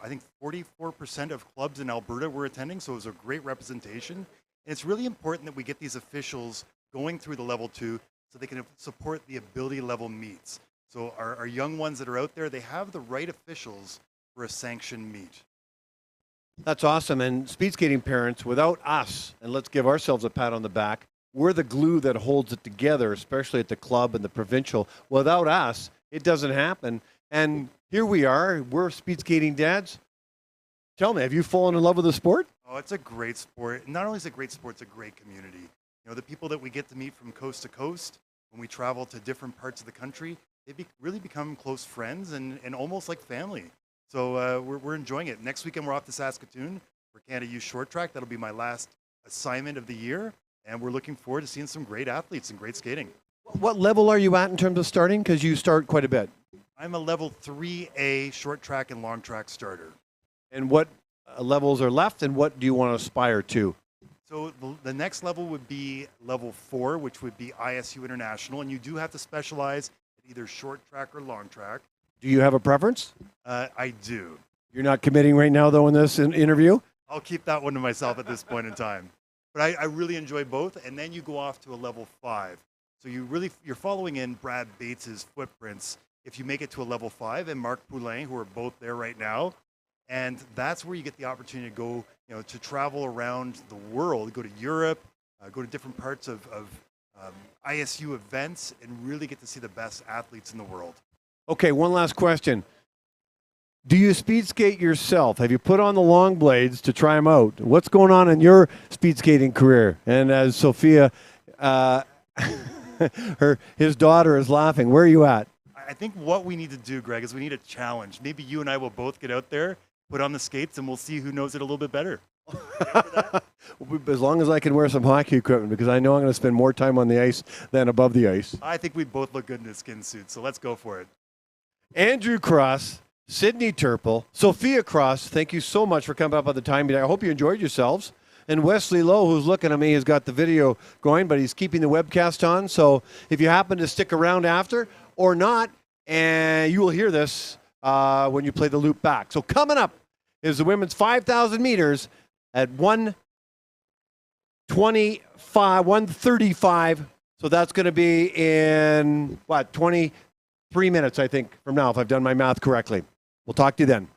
think 44% of clubs in Alberta were attending, so it was a great representation. And it's really important that we get these officials going through the level 2 so they can support the ability level meets. So our young ones that are out there, they have the right officials for a sanctioned meet.
That's awesome. And speed skating parents, without us, and let's give ourselves a pat on the back, we're the glue that holds it together, especially at the club and the provincial. Without us, it doesn't happen. And here we are, we're speed skating dads. Tell me, have you fallen in love with the sport?
Oh, it's a great sport. Not only is it a great sport, it's a great community. You know, the people that we get to meet from coast to coast, when we travel to different parts of the country, they really become close friends and almost like family. So we're enjoying it. Next weekend, we're off to Saskatoon for Canada Youth Short Track. That'll be my last assignment of the year. And we're looking forward to seeing some great athletes and great skating.
What level are you at in terms of starting? Because you start quite a bit.
I'm a level 3A short track and long track starter.
And what levels are left, and what do you want to aspire to?
So the next level would be level 4, which would be ISU International. And you do have to specialize in either short track or long track.
Do you have a preference?
I do.
You're not committing right now, though, in this interview?
I'll keep that one to myself at this point in time. But I really enjoy both. And then you go off to a level 5. So you're following in Brad Bates's footprints if you make it to a level 5, and Marc Poulin, who are both there right now. And that's where you get the opportunity to go, to travel around the world, go to Europe, go to different parts of ISU events, and really get to see the best athletes in the world.
Okay, one last question. Do you speed skate yourself? Have you put on the long blades to try them out? What's going on in your speed skating career? And as Sophia, his daughter is laughing, where are you at?
I think what we need to do, Greg, is we need a challenge. Maybe you and I will both get out there, put on the skates, and we'll see who knows it a little bit better.
As long as I can wear some hockey equipment, because I know I'm going to spend more time on the ice than above the ice.
I think we both look good in a skin suit, so let's go for it.
Andrew Cross, Sydney Turple, Sophia Cross, thank you so much for coming up on the time today. I hope you enjoyed yourselves. And Wesley Lowe, who's looking at me, has got the video going, but he's keeping the webcast on. So if you happen to stick around after or not, and you will hear this when you play the loop back. So coming up is the women's 5,000 meters at 1:35. So that's going to be in, 23 minutes, I think, from now, if I've done my math correctly. We'll talk to you then.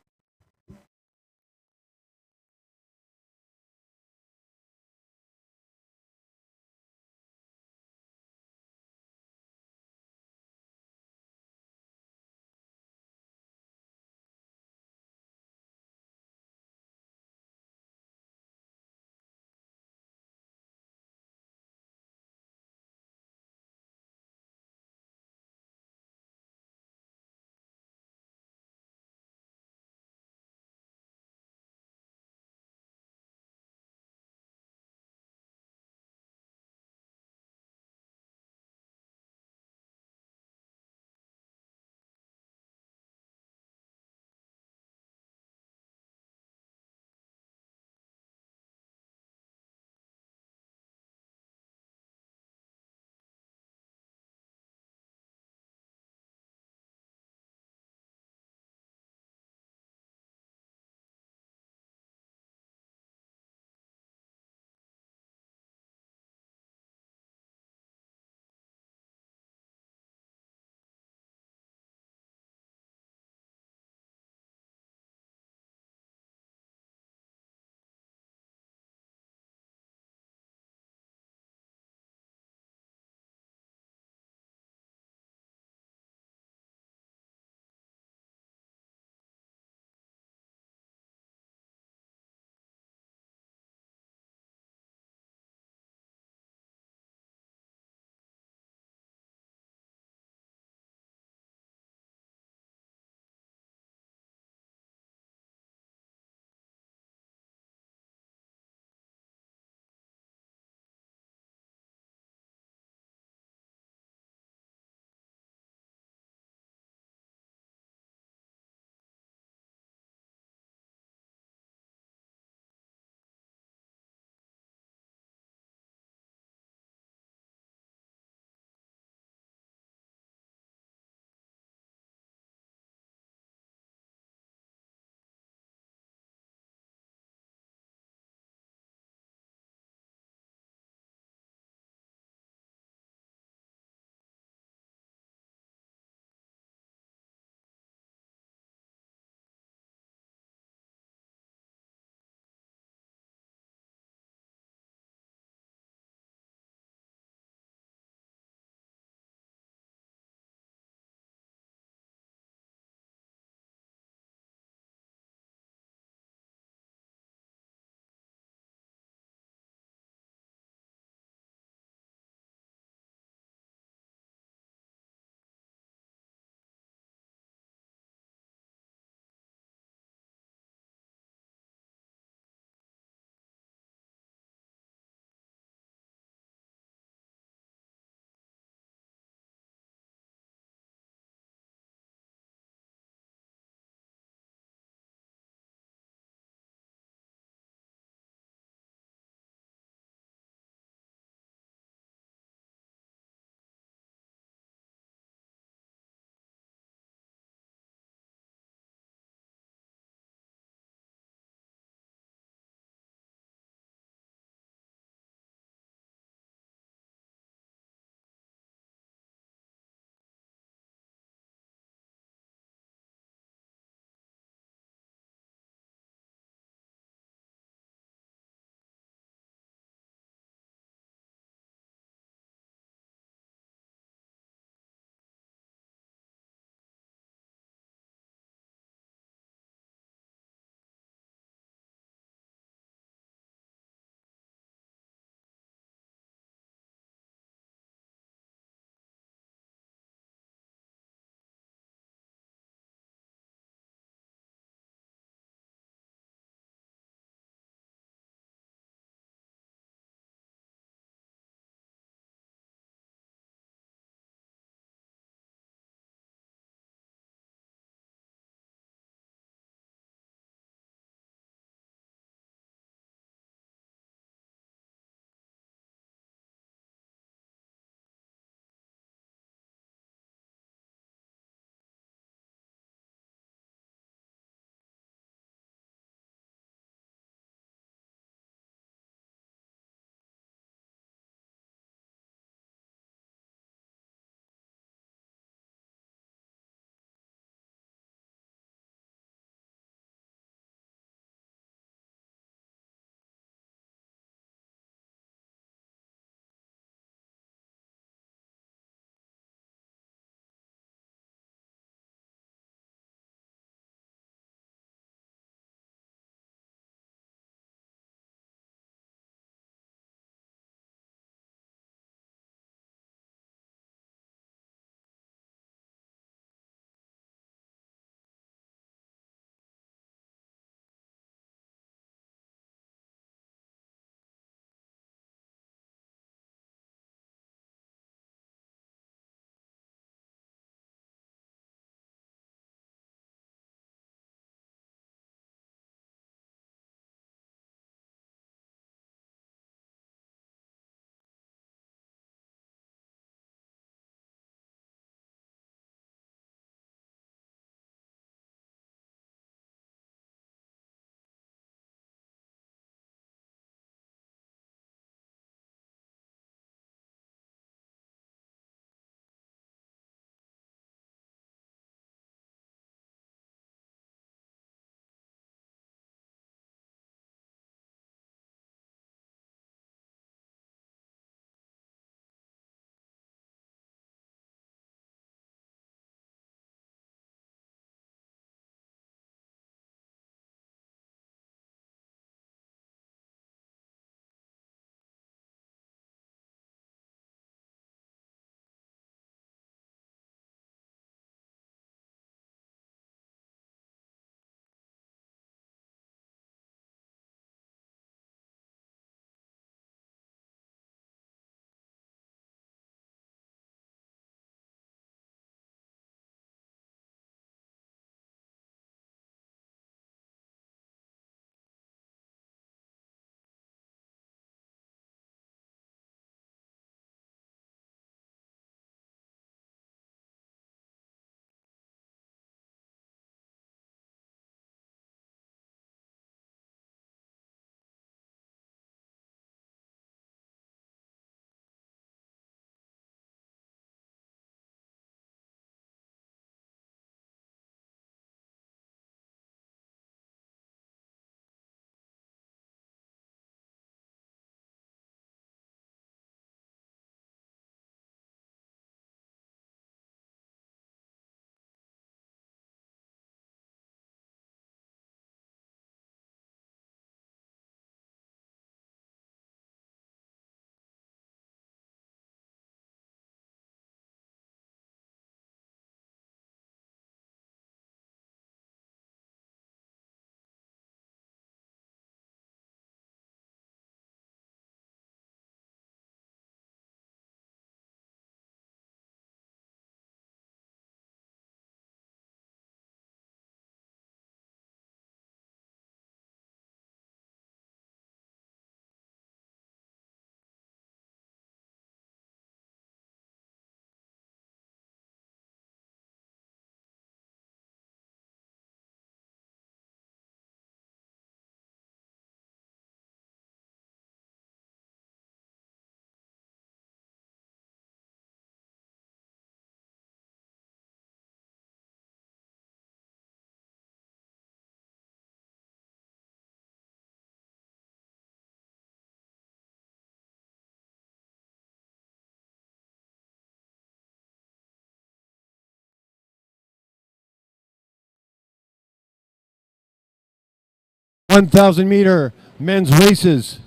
1,000 meter men's races.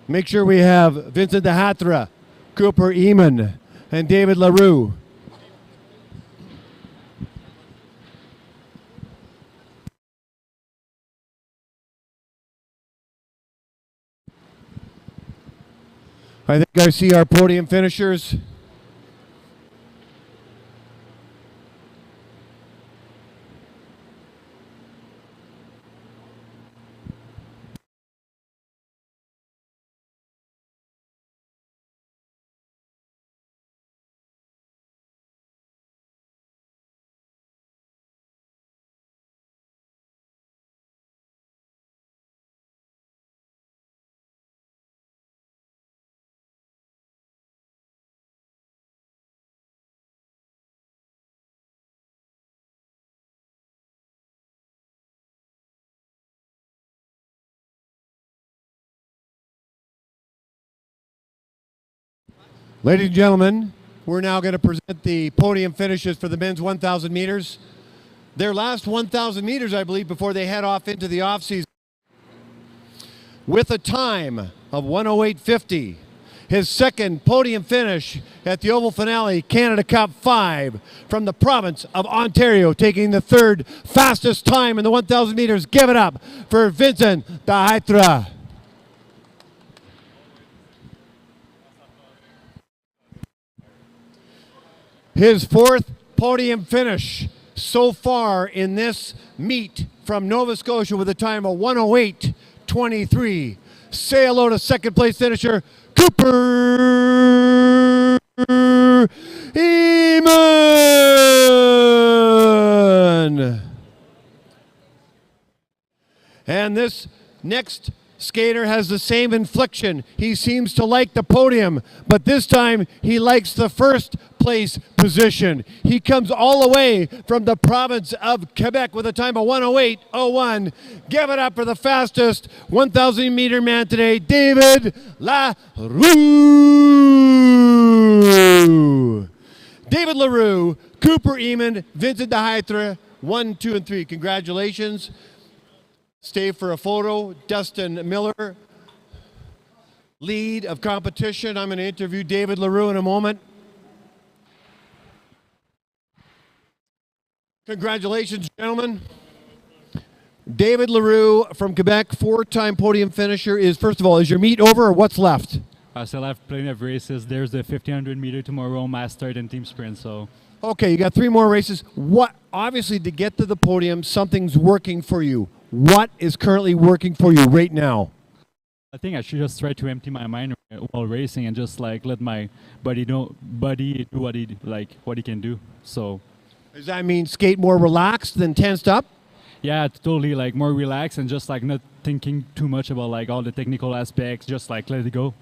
Make sure we have Vincent de Hatra, Cooper Eamon, and David LaRue. I think I see our podium finishers. Ladies and gentlemen, we're now going to present the podium finishes for the men's 1,000 meters. Their last 1,000 meters, I believe, before they head off into the offseason. With a time of 1:08.50. His second podium finish at the Oval Finale Canada Cup 5 from the province of Ontario, taking the third fastest time in the 1,000 meters. Give it up for Vincent de Hatra. His fourth podium finish so far in this meet from Nova Scotia with a time of 1:08.23. Say hello to second place finisher Cooper Eamon. And this next skater has the same infliction. He seems to like the podium, but this time he likes the first place position. He comes all the way from the province of Quebec with a time of 1:08.01. Give it up for the fastest 1,000 meter man today, David LaRue. David LaRue, Cooper Eamon, Vincent de Hatra, 1, 2, and 3. Congratulations. Stay for a photo. Dustin Miller, lead of competition. I'm going to interview David LaRue in a moment. Congratulations, gentlemen. David LaRue from Quebec, four-time podium finisher. First of all, is your meet over or what's left?
I still have plenty of races. There's the 1,500 meter tomorrow, mass start and team sprint. So.
Okay, you got 3 more races. Obviously, to get to the podium, something's working for you. What is currently working for you right now?
I think I should just try to empty my mind while racing and just like let my body do what he can do. So.
Does that mean skate more relaxed than tensed up?
Yeah, totally like more relaxed and just like not thinking too much about like all the technical aspects, just like let it go.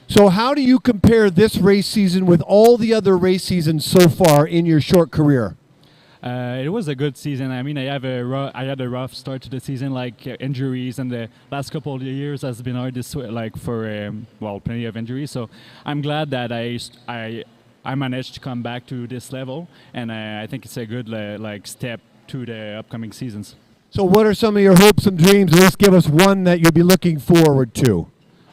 So how do you compare this race season with all the other race seasons so far in your short career?
It was a good season. I mean, I had a rough start to the season, like injuries, and the last couple of years has been hard this way, like for plenty of injuries. So I'm glad that I managed to come back to this level, and I think it's a good step to the upcoming seasons.
So what are some of your hopes and dreams? Let's give us one that you'll be looking forward to.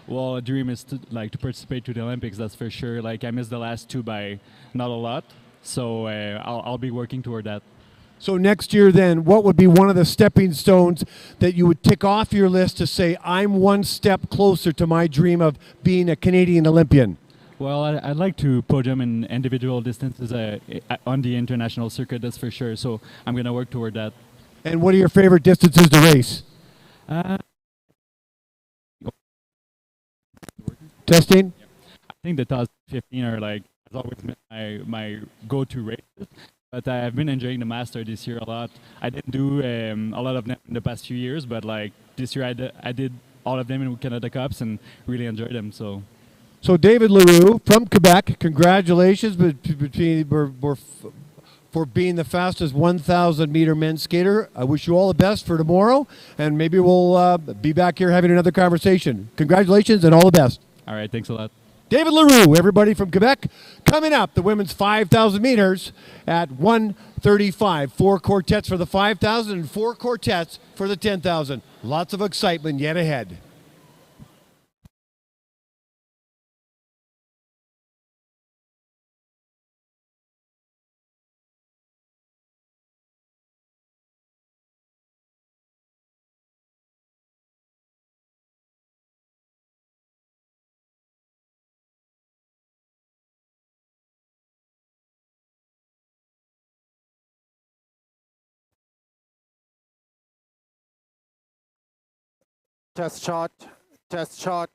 Well, a dream is to participate to the Olympics. That's for sure. Like I missed the last 2 by not a lot. So I'll be working toward that.
So next year then, what would be one of the stepping stones that you would tick off your list to say, I'm one step closer to my dream of being a Canadian Olympian?
Well, I'd like to podium in individual distances on the international circuit, that's for sure. So I'm going to work toward that.
And what are your favorite distances to race? Testing?
I think the 2015 are has always been my go-to races, but I've been enjoying the Master this year a lot. I didn't do a lot of them in the past few years, but this year I did all of them in Canada Cups and really enjoyed them. So
David LaRue from Quebec, congratulations for being the fastest 1,000 meter men's skater. I wish you all the best for tomorrow, and maybe we'll be back here having another conversation. Congratulations and all the best.
All right, thanks a lot.
David Leroux, everybody from Quebec, coming up the women's 5,000 meters at 1:35. 4 quartets for the 5,000 and 4 quartets for the 10,000. Lots of excitement yet ahead.
Test shot. Test shot.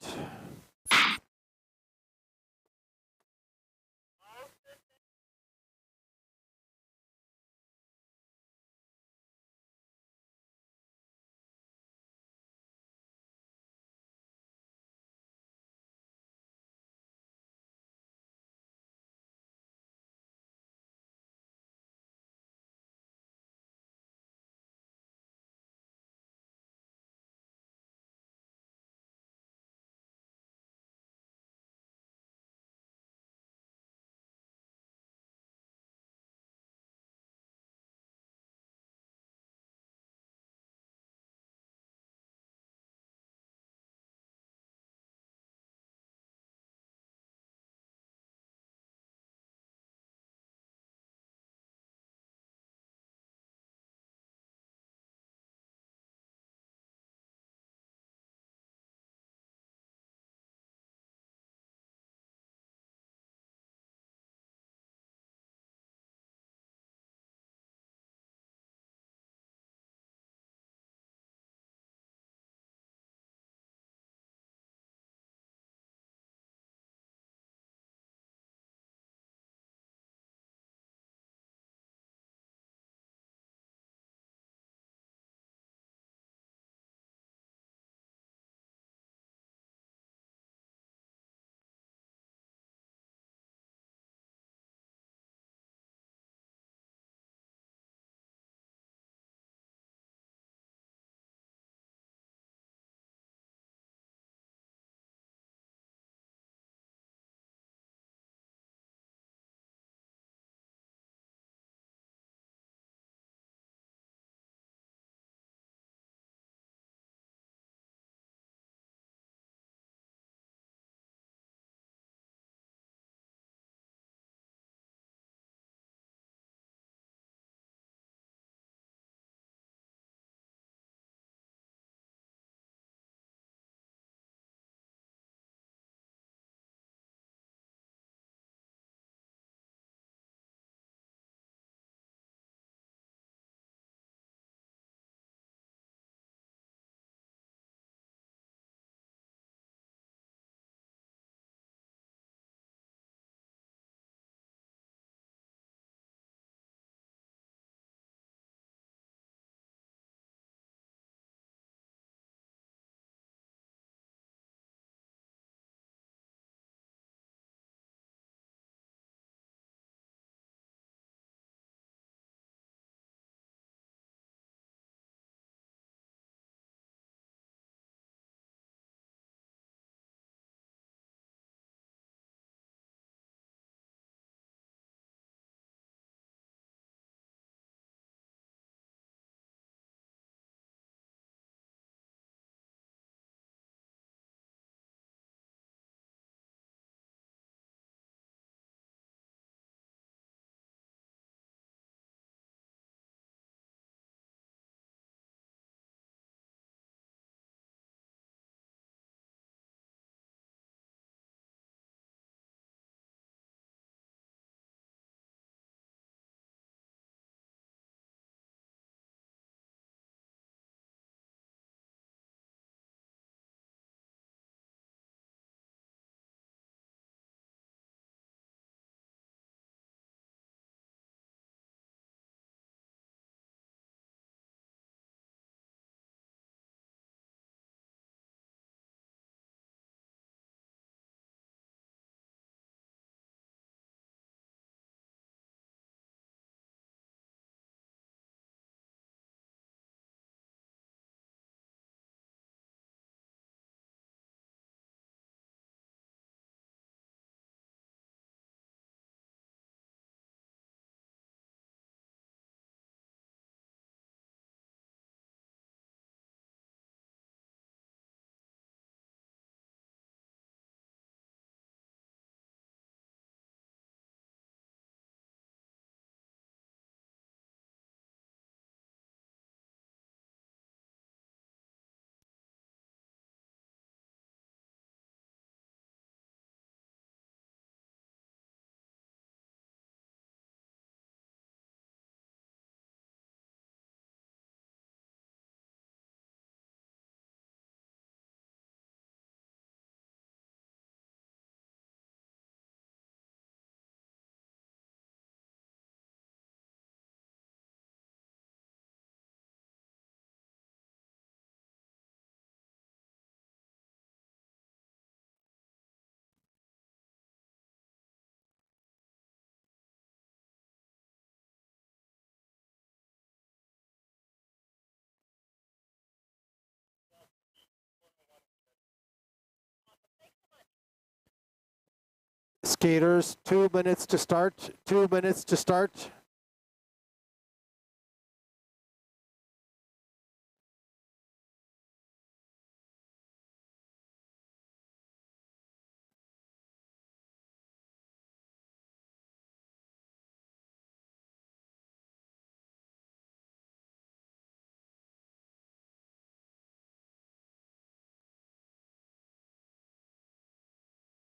Skaters, 2 minutes to start. 2 minutes to start.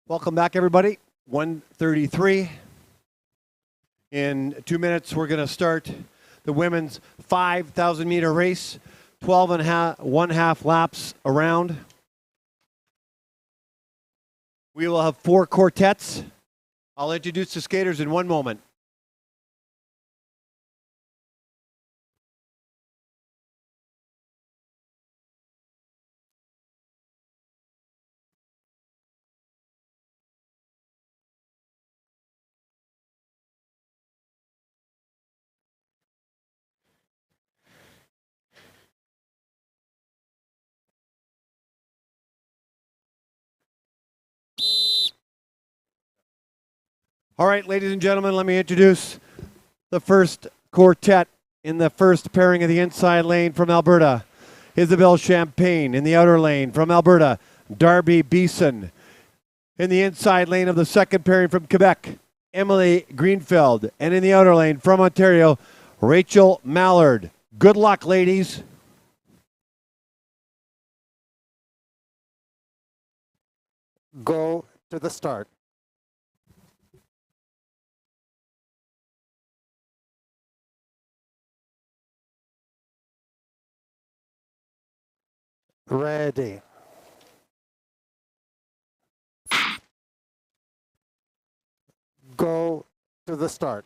Welcome back, everybody. 1:33. In 2 minutes, we're going to start the women's 5,000 meter race. 12 and one half laps around. We will have 4 quartets. I'll introduce the skaters in one moment. All right, ladies and gentlemen, let me introduce the first quartet in the first pairing of the inside lane from Alberta. Isabelle Champagne in the outer lane from Alberta. Darby Beeson in the inside lane of the second pairing from Quebec. Emily Greenfeld. And in the outer lane from Ontario, Rachel Mallard. Good luck, ladies.
Go to the start. Ready. Go to the start.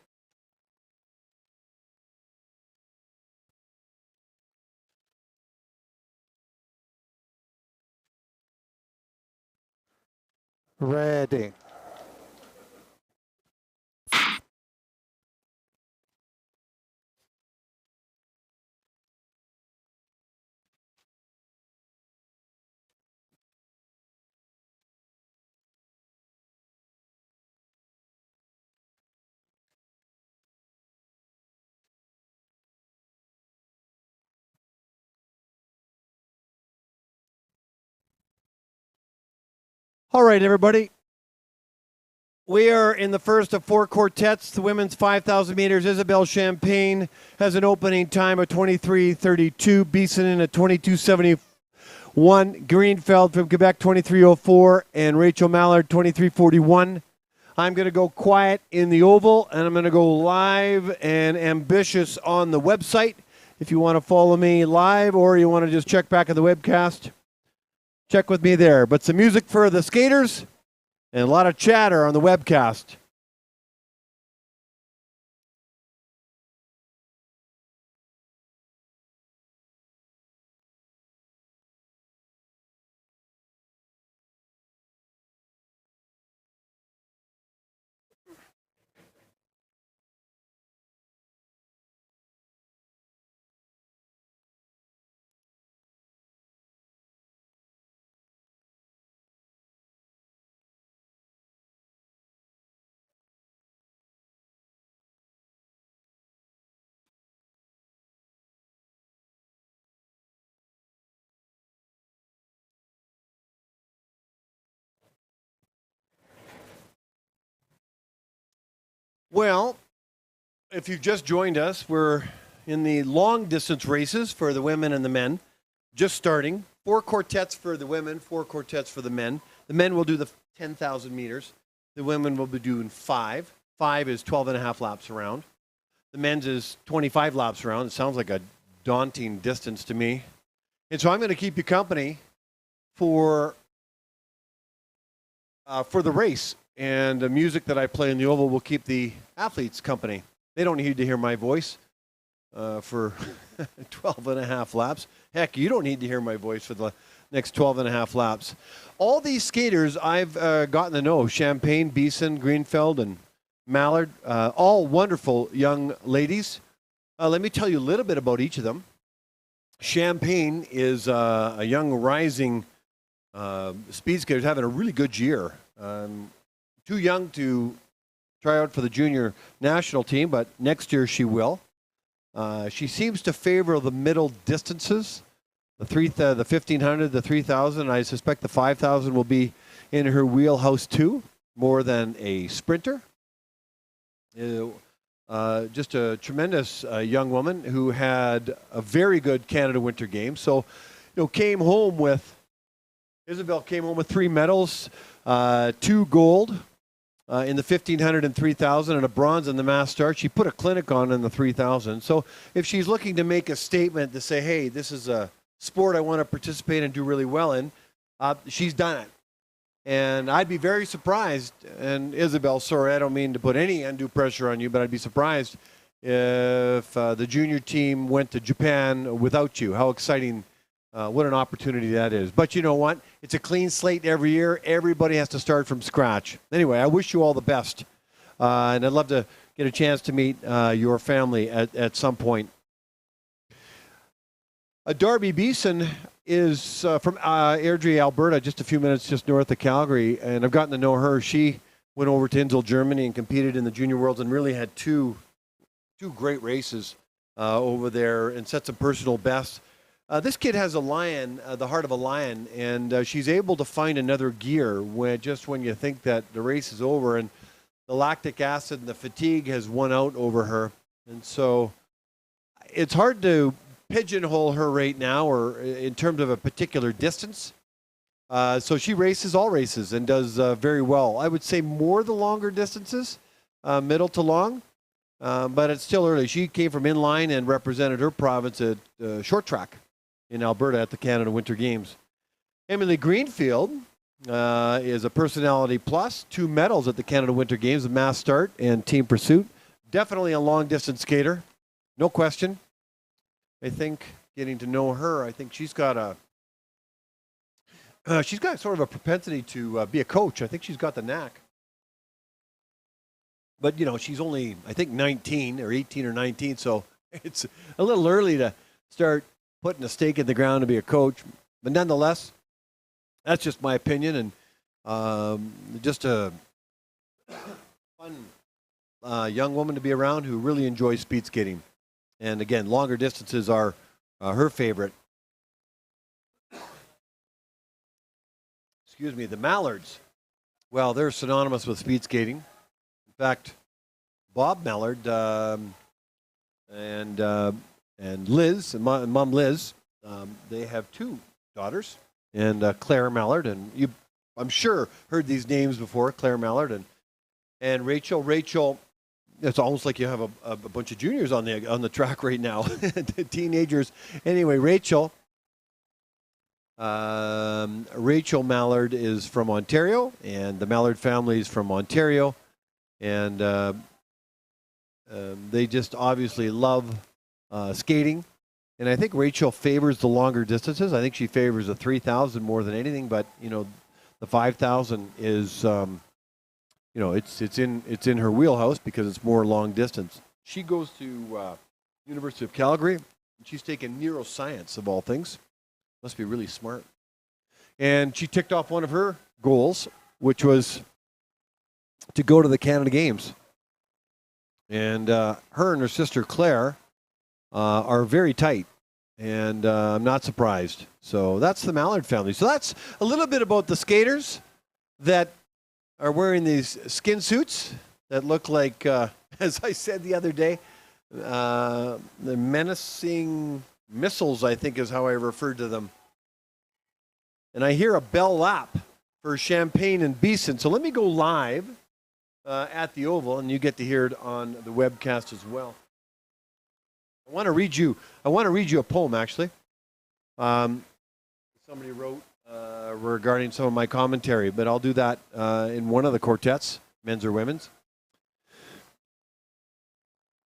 Ready.
All right, everybody. We are in the first of 4 quartets. The women's 5,000 meters. Isabelle Champagne has an opening time of 23:32. Beeson in at 22:71. Greenfeld from Quebec 23:04, and Rachel Mallard 23:41. I'm going to go quiet in the oval, and I'm going to go live and ambitious on the website. If you want to follow me live, or you want to just check back at the webcast, check with me there. But some music for the skaters and a lot of chatter on the webcast. Well, if you've just joined us, we're in the long distance races for the women and the men, just starting. 4 quartets for the women, 4 quartets for the men. The men will do the 10,000 meters. The women will be doing 5. 5 is 12 and a half laps around. The men's is 25 laps around. It sounds like a daunting distance to me. And so I'm going to keep you company for the race. And the music that I play in the oval will keep the athletes company. They don't need to hear my voice for 12 and a half laps. Heck, you don't need to hear my voice for the next 12 and a half laps. All these skaters I've gotten to know, Champagne, Beeson, Greenfeld, and Mallard, all wonderful young ladies. Let me tell you a little bit about each of them. Champagne is a young rising speed skater, having a really good year. too young to try out for the junior national team, but next year she will. She seems to favor the middle distances, the 1500, the 3000. I suspect the 5000 will be in her wheelhouse too, more than a sprinter. Just a tremendous young woman who had a very good Canada Winter Games. So, came home with, Isabel came home with 3 medals, 2 gold in the 1500 and 3000, and a bronze in the mass start. She put a clinic on in the 3000. So if she's looking to make a statement to say, hey, this is a sport I want to participate and do really well in, she's done it. And I'd be very surprised, and Isabel, sorry, I don't mean to put any undue pressure on you, but I'd be surprised if the junior team went to Japan without you. How exciting, what an opportunity that is. But you know what? It's a clean slate every year. Everybody has to start from scratch. Anyway, I wish you all the best. And I'd love to get a chance to meet your family at some point. Darby Beeson is from Airdrie, Alberta, just a few minutes just north of Calgary, and I've gotten to know her. She went over to Insel, Germany, and competed in the Junior Worlds, and really had two great races over there, and set some personal bests. This kid has a lion, the heart of a lion, and she's able to find another gear when you think that the race is over, and the lactic acid and the fatigue has won out over her, and so it's hard to pigeonhole her right now, or in terms of a particular distance. So she races all races and does very well. I would say more the longer distances, middle to long, but it's still early. She came from inline and represented her province at short track in Alberta at the Canada Winter Games. Emily Greenfield is a personality plus, 2 medals at the Canada Winter Games, the mass start and team pursuit. Definitely a long distance skater, no question. I think getting to know her, I think she's got sort of a propensity to be a coach. I think she's got the knack. But, she's only, I think, 19 or 18 or 19, so it's a little early to start putting a stake in the ground to be a coach. But nonetheless, that's just my opinion, and just a fun young woman to be around who really enjoys speed skating. And again, longer distances are her favorite. Excuse me, the Mallards. Well, they're synonymous with speed skating. In fact, Bob Mallard and Liz, and Mom Liz, they have 2 daughters, and Claire Mallard, and you, I'm sure, heard these names before, Claire Mallard and Rachel. Rachel. It's almost like you have a bunch of juniors on the track right now, teenagers. Anyway, Rachel Mallard is from Ontario, and the Mallard family is from Ontario, and they just obviously love skating. And I think Rachel favors the longer distances. I think she favors the 3,000 more than anything, but the 5,000 is. It's in her wheelhouse because it's more long distance. She goes to University of Calgary. And she's taken neuroscience of all things. Must be really smart. And she ticked off one of her goals, which was to go to the Canada Games. And her and her sister Claire are very tight, and I'm not surprised. So that's the Mallard family. So that's a little bit about the skaters that are wearing these skin suits that look like, as I said the other day, the menacing missiles, I think is how I referred to them. And I hear a bell lap for Champagne and Beeson. So let me go live at the Oval, and you get to hear it on the webcast as well. I want to read you a poem, actually. Somebody wrote regarding some of my commentary, but I'll do that in one of the quartets, men's or women's.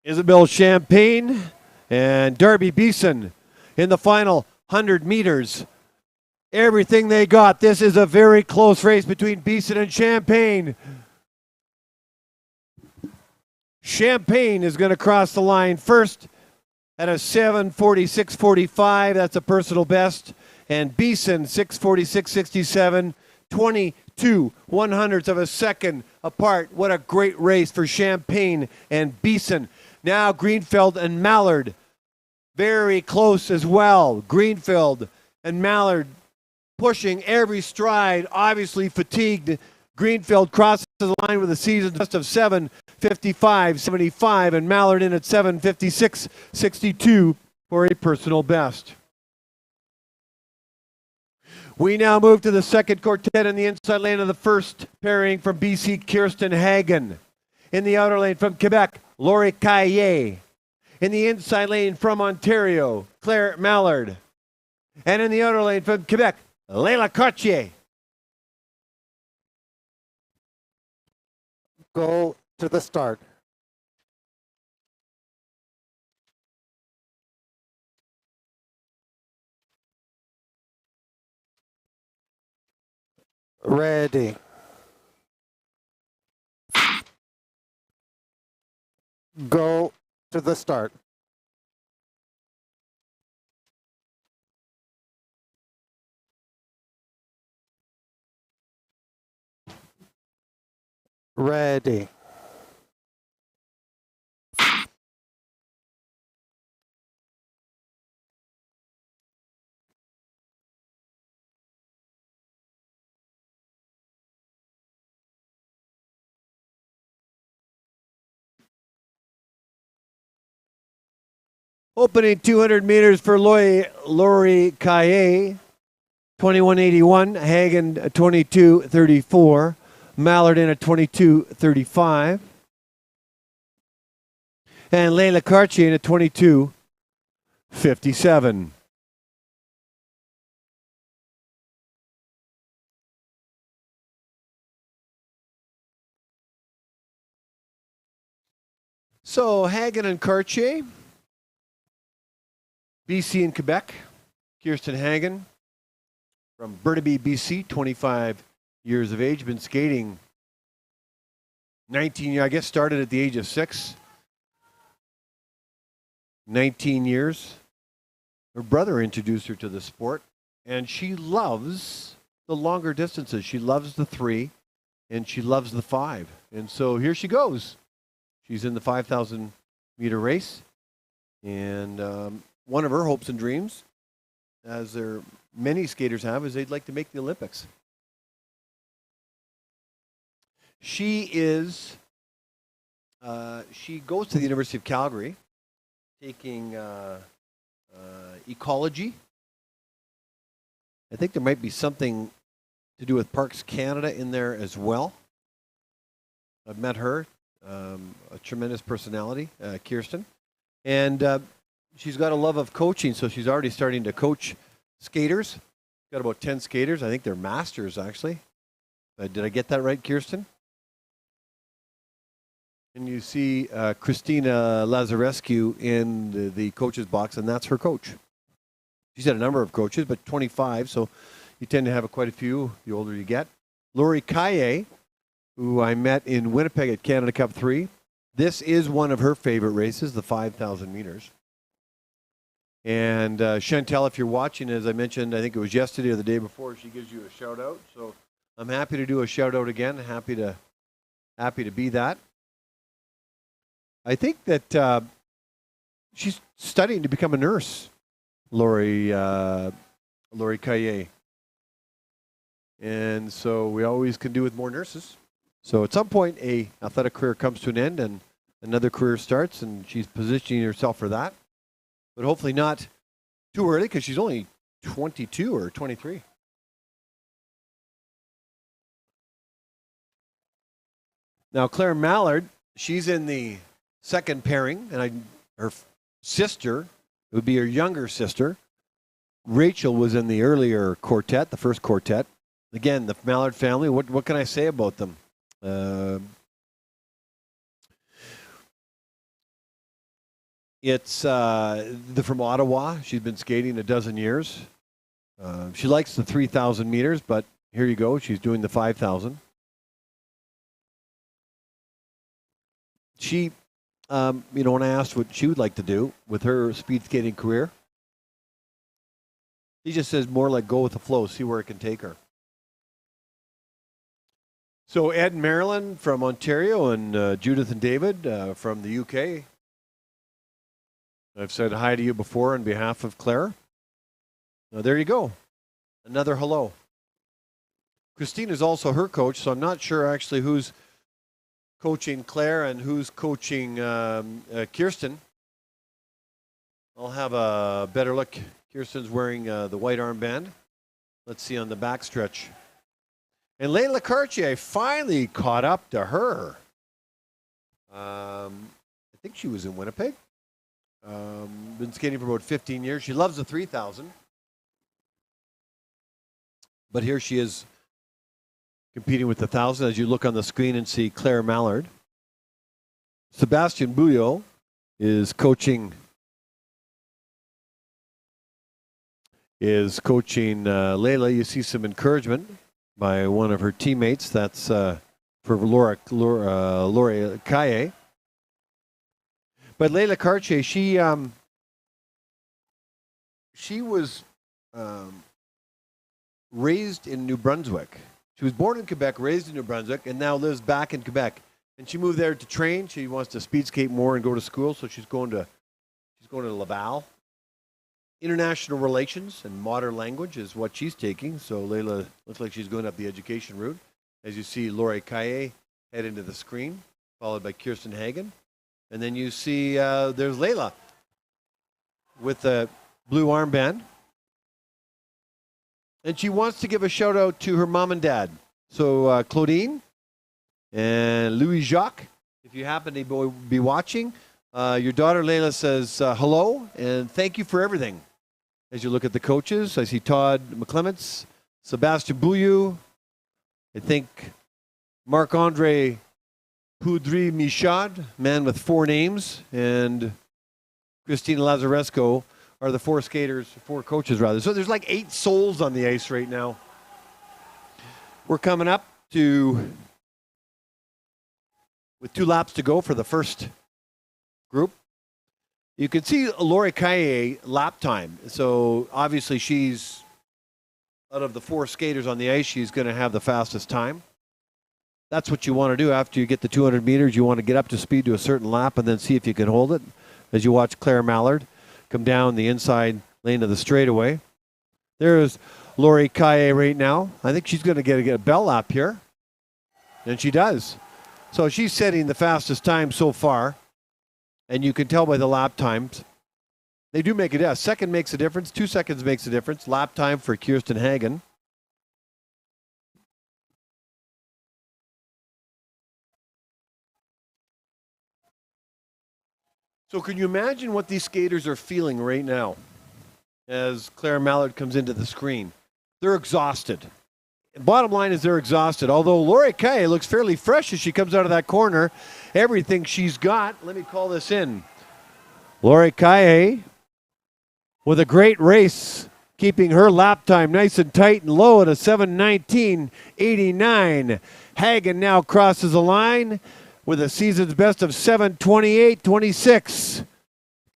Isabel Champagne and Darby Beeson in the final 100 meters. Everything they got. This is a very close race between Beeson and Champagne. Champagne is going to cross the line first at a 7:46.45. That's a personal best. And Beeson, 6:46.67, 20 0.2 of a second apart. What a great race for Champagne and Beeson. Now Greenfield and Mallard very close as well. Greenfield and Mallard pushing every stride, obviously fatigued. Greenfield crosses the line with a season best of 7:55.75, and Mallard in at 7:56.62 for a personal best. We now move to the second quartet in the inside lane of the first pairing from BC, Kirsten Hagen. In the outer lane from Quebec, Laurie Caillé. In the inside lane from Ontario, Claire Mallard. And in the outer lane from Quebec, Leila Cartier.
Go to the start. Ready. Go to the start. Ready.
Opening 200 meters for Laurie Caillé, 21.81. Hagen 22.34. Mallard in at 22.35. And Leila Cartier in at 22.57. So Hagen and Cartier, BC and Quebec. Kirsten Hagen from Burnaby, BC, 25 years of age, been skating 19, I guess started at the age of 6. 19 years. Her brother introduced her to the sport, and she loves the longer distances. She loves the 3, and she loves the 5. And so here she goes. She's in the 5,000 meter race, and one of her hopes and dreams, as there many skaters have, is they'd like to make the Olympics. She goes to the University of Calgary, taking ecology. I think there might be something to do with Parks Canada in there as well. I've met her, a tremendous personality, Kirsten. And she's got a love of coaching, so she's already starting to coach skaters. Got about 10 skaters. I think they're masters, actually. Did I get that right, Kirsten? And you see Christina Lazarescu in the coach's box, and that's her coach. She's had a number of coaches, but 25, so you tend to have quite a few the older you get. Laurie Caillé, who I met in Winnipeg at Canada Cup 3. This is one of her favorite races, the 5,000 meters. And Chantel, if you're watching, as I mentioned, I think it was yesterday or the day before, she gives you a shout out. So I'm happy to do a shout out again. Happy to be that. I think that she's studying to become a nurse, Laurie Caillé. And so we always can do with more nurses. So at some point, a athletic career comes to an end and another career starts, and she's positioning herself for that. But hopefully not too early, because she's only 22 or 23. Now, Claire Mallard, she's in the second pairing, and her sister, it would be her younger sister, Rachel, was in the earlier quartet, the first quartet. Again, the Mallard family, what can I say about them? They're from Ottawa. She's been skating a dozen years. She likes the 3,000 meters, but here you go. She's doing the 5,000. She, when I asked what she would like to do with her speed skating career, she just says more like go with the flow, see where it can take her. So Ed and Marilyn from Ontario and Judith and David from the UK. I've said hi to you before on behalf of Claire. Now there you go. Another hello. Christine is also her coach, so I'm not sure actually who's coaching Claire and who's coaching Kirsten. I'll have a better look. Kirsten's wearing the white armband. Let's see on the backstretch. And Layla Cartier finally caught up to her. I think she was in Winnipeg. Been skating for about 15 years. She loves the 3,000. But here she is competing with the 1,000 as you look on the screen and see Claire Mallard. Sebastian Bouillot is coaching Layla. You see some encouragement by one of her teammates. That's for Laura Kaye. But Layla Cartier, she was raised in New Brunswick. She was born in Quebec, raised in New Brunswick, and now lives back in Quebec. And she moved there to train. She wants to speed skate more and go to school, so she's going to Laval. International relations and modern language is what she's taking. So Layla looks like she's going up the education route. As you see, Laurie Kaye head into the screen, followed by Kirsten Hagen. And then you see there's Layla with the blue armband. And she wants to give a shout out to her mom and dad. So Claudine and Louis Jacques, if you happen to be watching, your daughter Layla says hello and thank you for everything. As you look at the coaches, I see Todd McClements, Sebastian Bouillou, I think Marc-Andre Poudry Michaud, man with 4 names, and Christina Lazaresco are the 4 coaches rather. So there's like 8 souls on the ice right now. We're coming up with 2 laps to go for the first group. You can see Laurie Kaye lap time. So obviously she's, out of the 4 skaters on the ice, she's going to have the fastest time. That's what you want to do after you get the 200 meters. You want to get up to speed to a certain lap and then see if you can hold it. As you watch Claire Mallard come down the inside lane of the straightaway. There's Laurie Kaye right now. I think she's going to get a bell lap here. And she does. So she's setting the fastest time so far. And you can tell by the lap times. They do make a second makes a difference. 2 seconds makes a difference. Lap time for Kirsten Hagen. So can you imagine what these skaters are feeling right now as Claire Mallard comes into the screen? They're exhausted. Bottom line is they're exhausted. Although Laurie Kaye looks fairly fresh as she comes out of that corner. Everything she's got. Let me call this in. Laurie Kaye with a great race, keeping her lap time nice and tight and low at a 7:19.89. Hagen now crosses the line with a season's best of 7:28.26.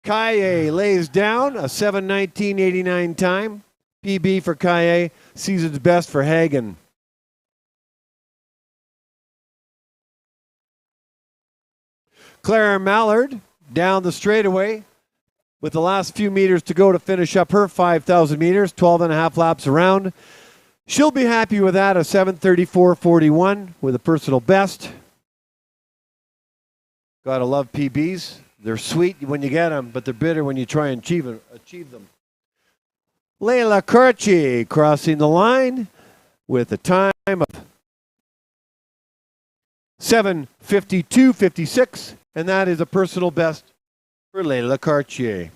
Kaye lays down a 7:19.89 time. PB for Kaye, season's best for Hagen. Claire Mallard down the straightaway with the last few meters to go to finish up her 5,000 meters, 12 and a half laps around. She'll be happy with that, a 7:34.41 with a personal best. Gotta love PBs. They're sweet when you get them, but they're bitter when you try and achieve them. Layla Cartier crossing the line with a time of 7:52.56, and that is a personal best for Layla Cartier.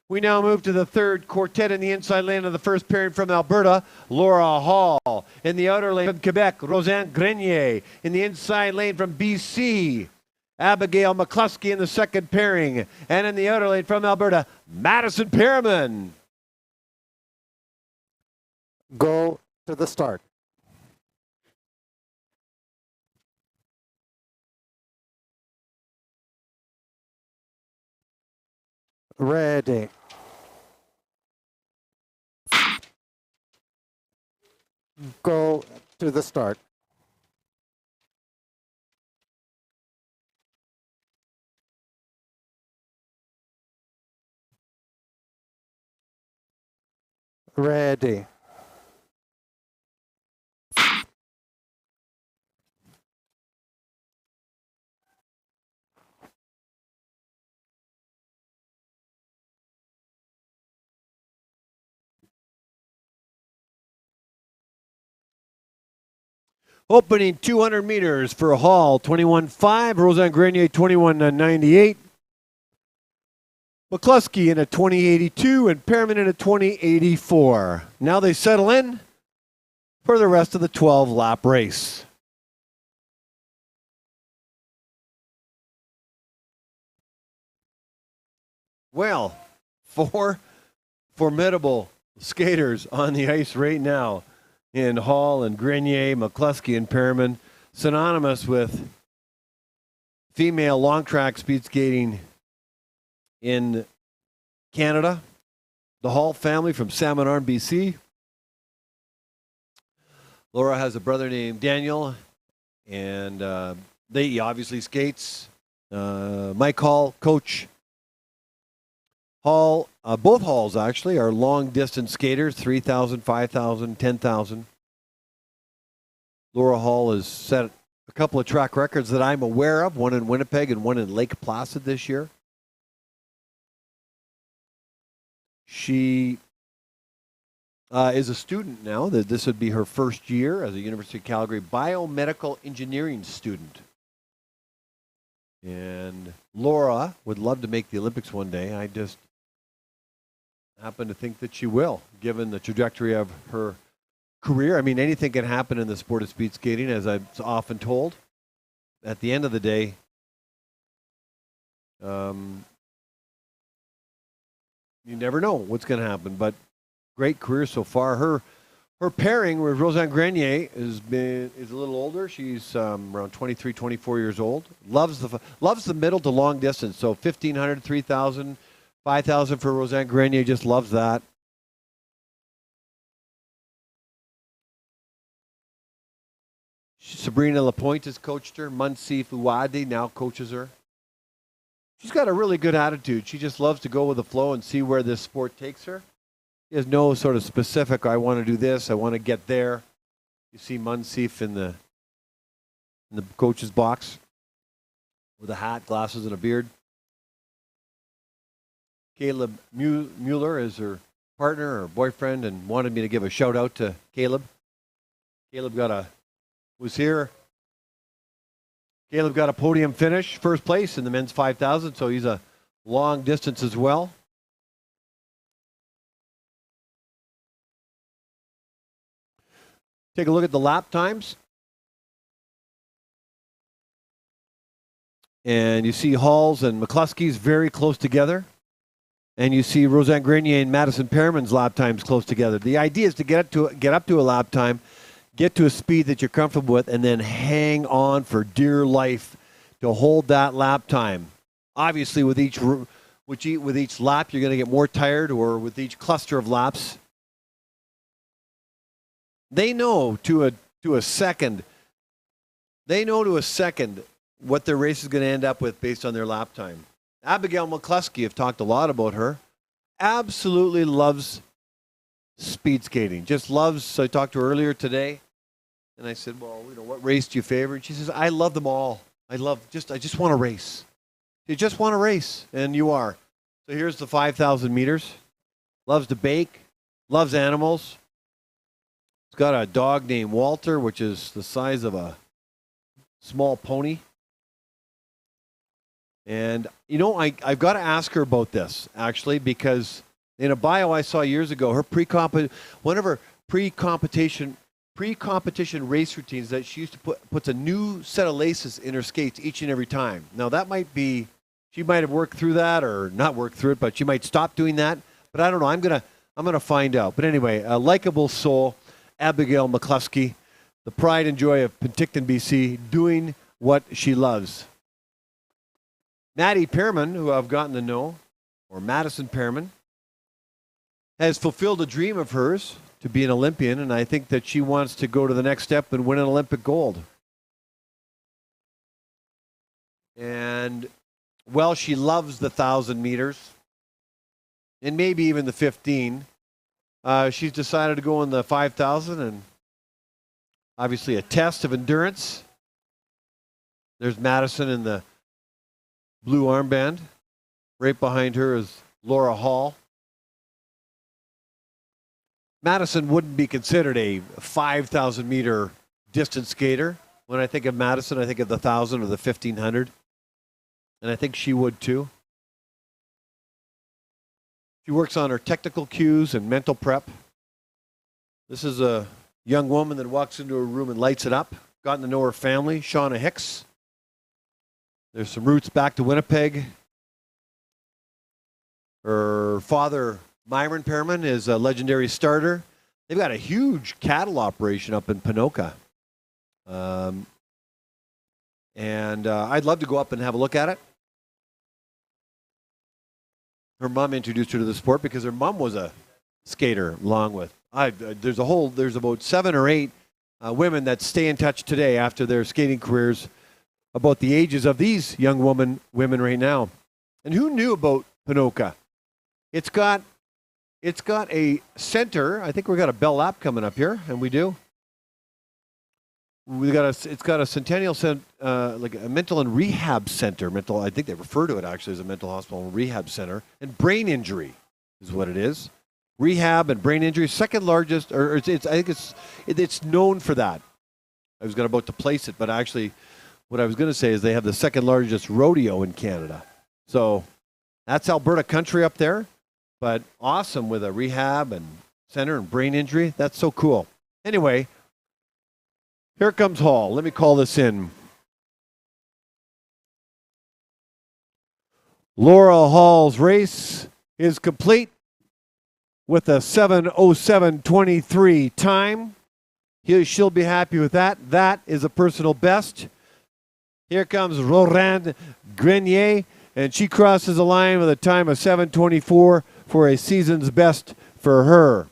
We now move to the third quartet in the inside lane of the first pairing from Alberta, Laura Hall. In the outer lane from Quebec, Roseanne Grenier. In the inside lane from BC, Abigail McCluskey in the second pairing. And in the outer lane from Alberta, Madison Pearman.
Go to the start. Ready. Go to the start. Ready.
Opening 200 meters for Hall, 21.5. Roseanne Grenier, 21.98. McCluskey in a 20.82 and Perriman in a 20.84. Now they settle in for the rest of the 12-lap race. Well, 4 formidable skaters on the ice right now in Hall and Grenier, McCluskey and Perriman, synonymous with female long track speed skating in Canada. The Hall family from Salmon Arm, BC. Laura has a brother named Daniel, and he obviously skates. Mike Hall, coach. Hall, both Halls actually are long distance skaters, 3,000, 5,000, 10,000. Laura Hall has set a couple of track records that I'm aware of, one in Winnipeg and one in Lake Placid this year. She is a student now. This would be her first year as a University of Calgary biomedical engineering student. And Laura would love to make the Olympics one day. I just happen to think that she will, given the trajectory of her career. I mean, anything can happen in the sport of speed skating, as I'm often told. At the end of the day, you never know what's going to happen, but great career so far. Her pairing with Roseanne Grenier is a little older. She's around 23, 24 years old. Loves the middle to long distance. So 1,500, 3,000, 5,000 for Roseanne Grenier. Just loves that. Sabrina Lapointe has coached her. Munsi Fuwadi now coaches her. She's got a really good attitude. She just loves to go with the flow and see where this sport takes her. She has no sort of specific, I want to do this, I want to get there. You see Munsif in the coach's box with a hat, glasses, and a beard. Caleb Mueller is her partner or boyfriend and wanted me to give a shout out to Caleb. Caleb was here. Caleb got a podium finish, first place in the men's 5,000, so he's a long distance as well. Take a look at the lap times. And you see Halls and McCluskey's very close together. And you see Roseanne Grenier and Madison Perriman's lap times close together. The idea is to get up to a lap time, get to a speed that you're comfortable with, and then hang on for dear life to hold that lap time. Obviously, with each lap, you're going to get more tired, or with each cluster of laps. They know to a second. They know to a second what their race is going to end up with based on their lap time. Abigail McCluskey, I've talked a lot about her, absolutely loves speed skating. Just loves. So I talked to her earlier today. And I said, well, what race do you favor? And she says, I love them all. I just want to race. You just want to race, and you are. So here's the 5,000 meters. Loves to bake, loves animals. He's got a dog named Walter, which is the size of a small pony. And, I've got to ask her about this, actually, because in a bio I saw years ago, one of her pre-competition race routines that she used to puts a new set of laces in her skates each and every time. Now that might be, she might have worked through that or not worked through it, but she might stop doing that. But I don't know. I'm gonna find out. But anyway, a likable soul, Abigail McCluskey, the pride and joy of Penticton, BC, doing what she loves. Maddie Perriman, who I've gotten to know, or Madison Perriman, has fulfilled a dream of hers to be an Olympian, and I think that she wants to go to the next step and win an Olympic gold. And, well, she loves the 1,000 meters, and maybe even the 15. She's decided to go in the 5,000, and obviously a test of endurance. There's Madison in the blue armband. Right behind her is Laura Hall. Madison wouldn't be considered a 5,000 meter distance skater. When I think of Madison, I think of the 1,000 or the 1,500. And I think she would too. She works on her technical cues and mental prep. This is a young woman that walks into her room and lights it up. Gotten to know her family, Shauna Hicks. There's some roots back to Winnipeg. Her father, Myron Pearman, is a legendary starter. They've got a huge cattle operation up in Ponoka. I'd love to go up and have a look at it. Her mom introduced her to the sport because her mom was a skater along with. There's about 7 or 8 women that stay in touch today after their skating careers about the ages of these young women right now. And who knew about Ponoka? It's got a center. I think we've got a Bell Lap coming up here, and we do. It's got a Centennial like a mental and rehab center. I think they refer to it actually as a mental hospital and rehab center. And brain injury is what it is. Rehab and brain injury, second largest, or I think it's known for that. I was about to place it, but actually, what I was going to say is they have the second largest rodeo in Canada. So that's Alberta country up there, but awesome with a rehab and center and brain injury. That's so cool. Anyway. Here comes Hall. Let me call this in. Laura Hall's race is complete with a 7:07:23 time. She'll be happy with that. That is a personal best. Here comes Laurent Grenier, and she crosses the line with a time of 7:24 for a season's best for her.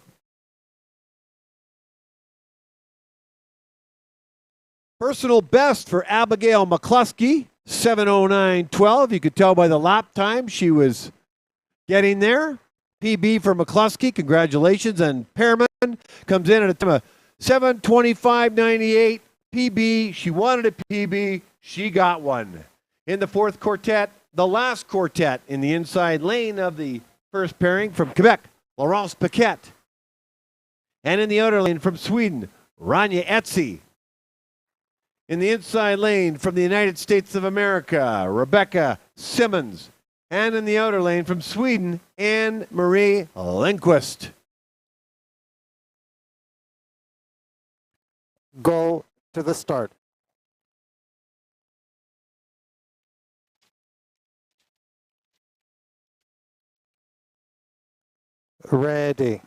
Personal best for Abigail McCluskey, 7:09:12. You could tell by the lap time she was getting there. PB for McCluskey, congratulations. And Pearman comes in at a time of 7:25:98. PB, she wanted a PB, she got one. In the fourth quartet, the last quartet in the inside lane of the first pairing from Quebec, Laurence Paquette. And in the outer lane from Sweden, Rania Etsi. In the inside lane from the United States of America, Rebecca Simmons. And in the outer lane from Sweden, Anne-Marie Lindquist.
Go to the start. Ready.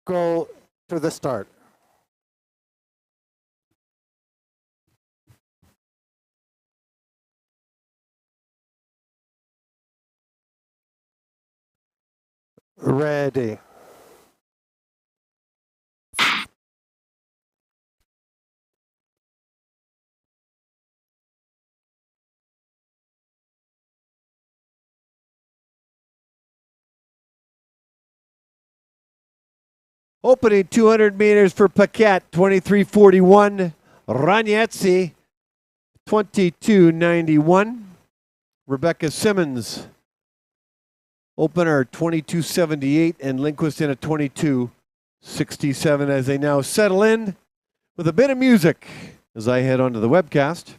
Go to the start. Ready.
Opening 200 meters for Paquette, 23:41. Ranietzi, 22:91. Rebecca Simmons, opener 22:78, and Lindquist in at 22:67 as they now settle in with a bit of music as I head onto the webcast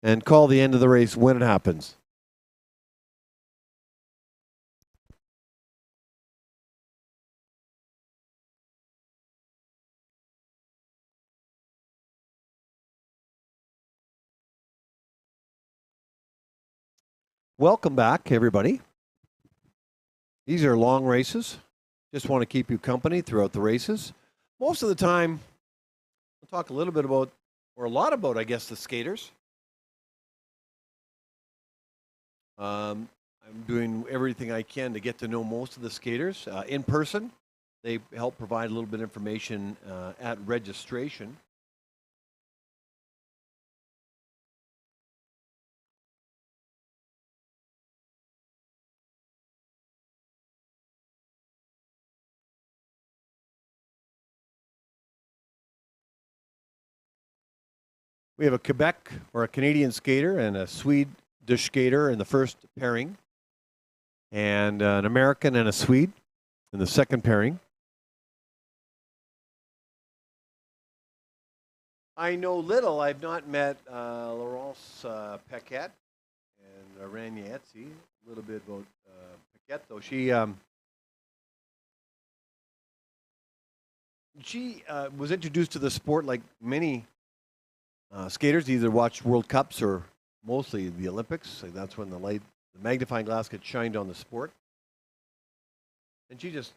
and call the end of the race when it happens. Welcome back, everybody. These are long races. Just want to keep you company throughout the races. Most of the time, we'll talk a little bit about, or a lot about, I guess, the skaters. I'm doing everything I can to get to know most of the skaters in person. They help provide a little bit of information at registration. We have a Quebec or a Canadian skater and a Swedish skater in the first pairing, and an American and a Swede in the second pairing. I know little. I've not met Laurence Paquette and Rania Etsy. A little bit about Paquette, though. She was introduced to the sport like many skaters. Either watched World Cups or mostly the Olympics. Like that's when the magnifying glass gets shined on the sport. And she just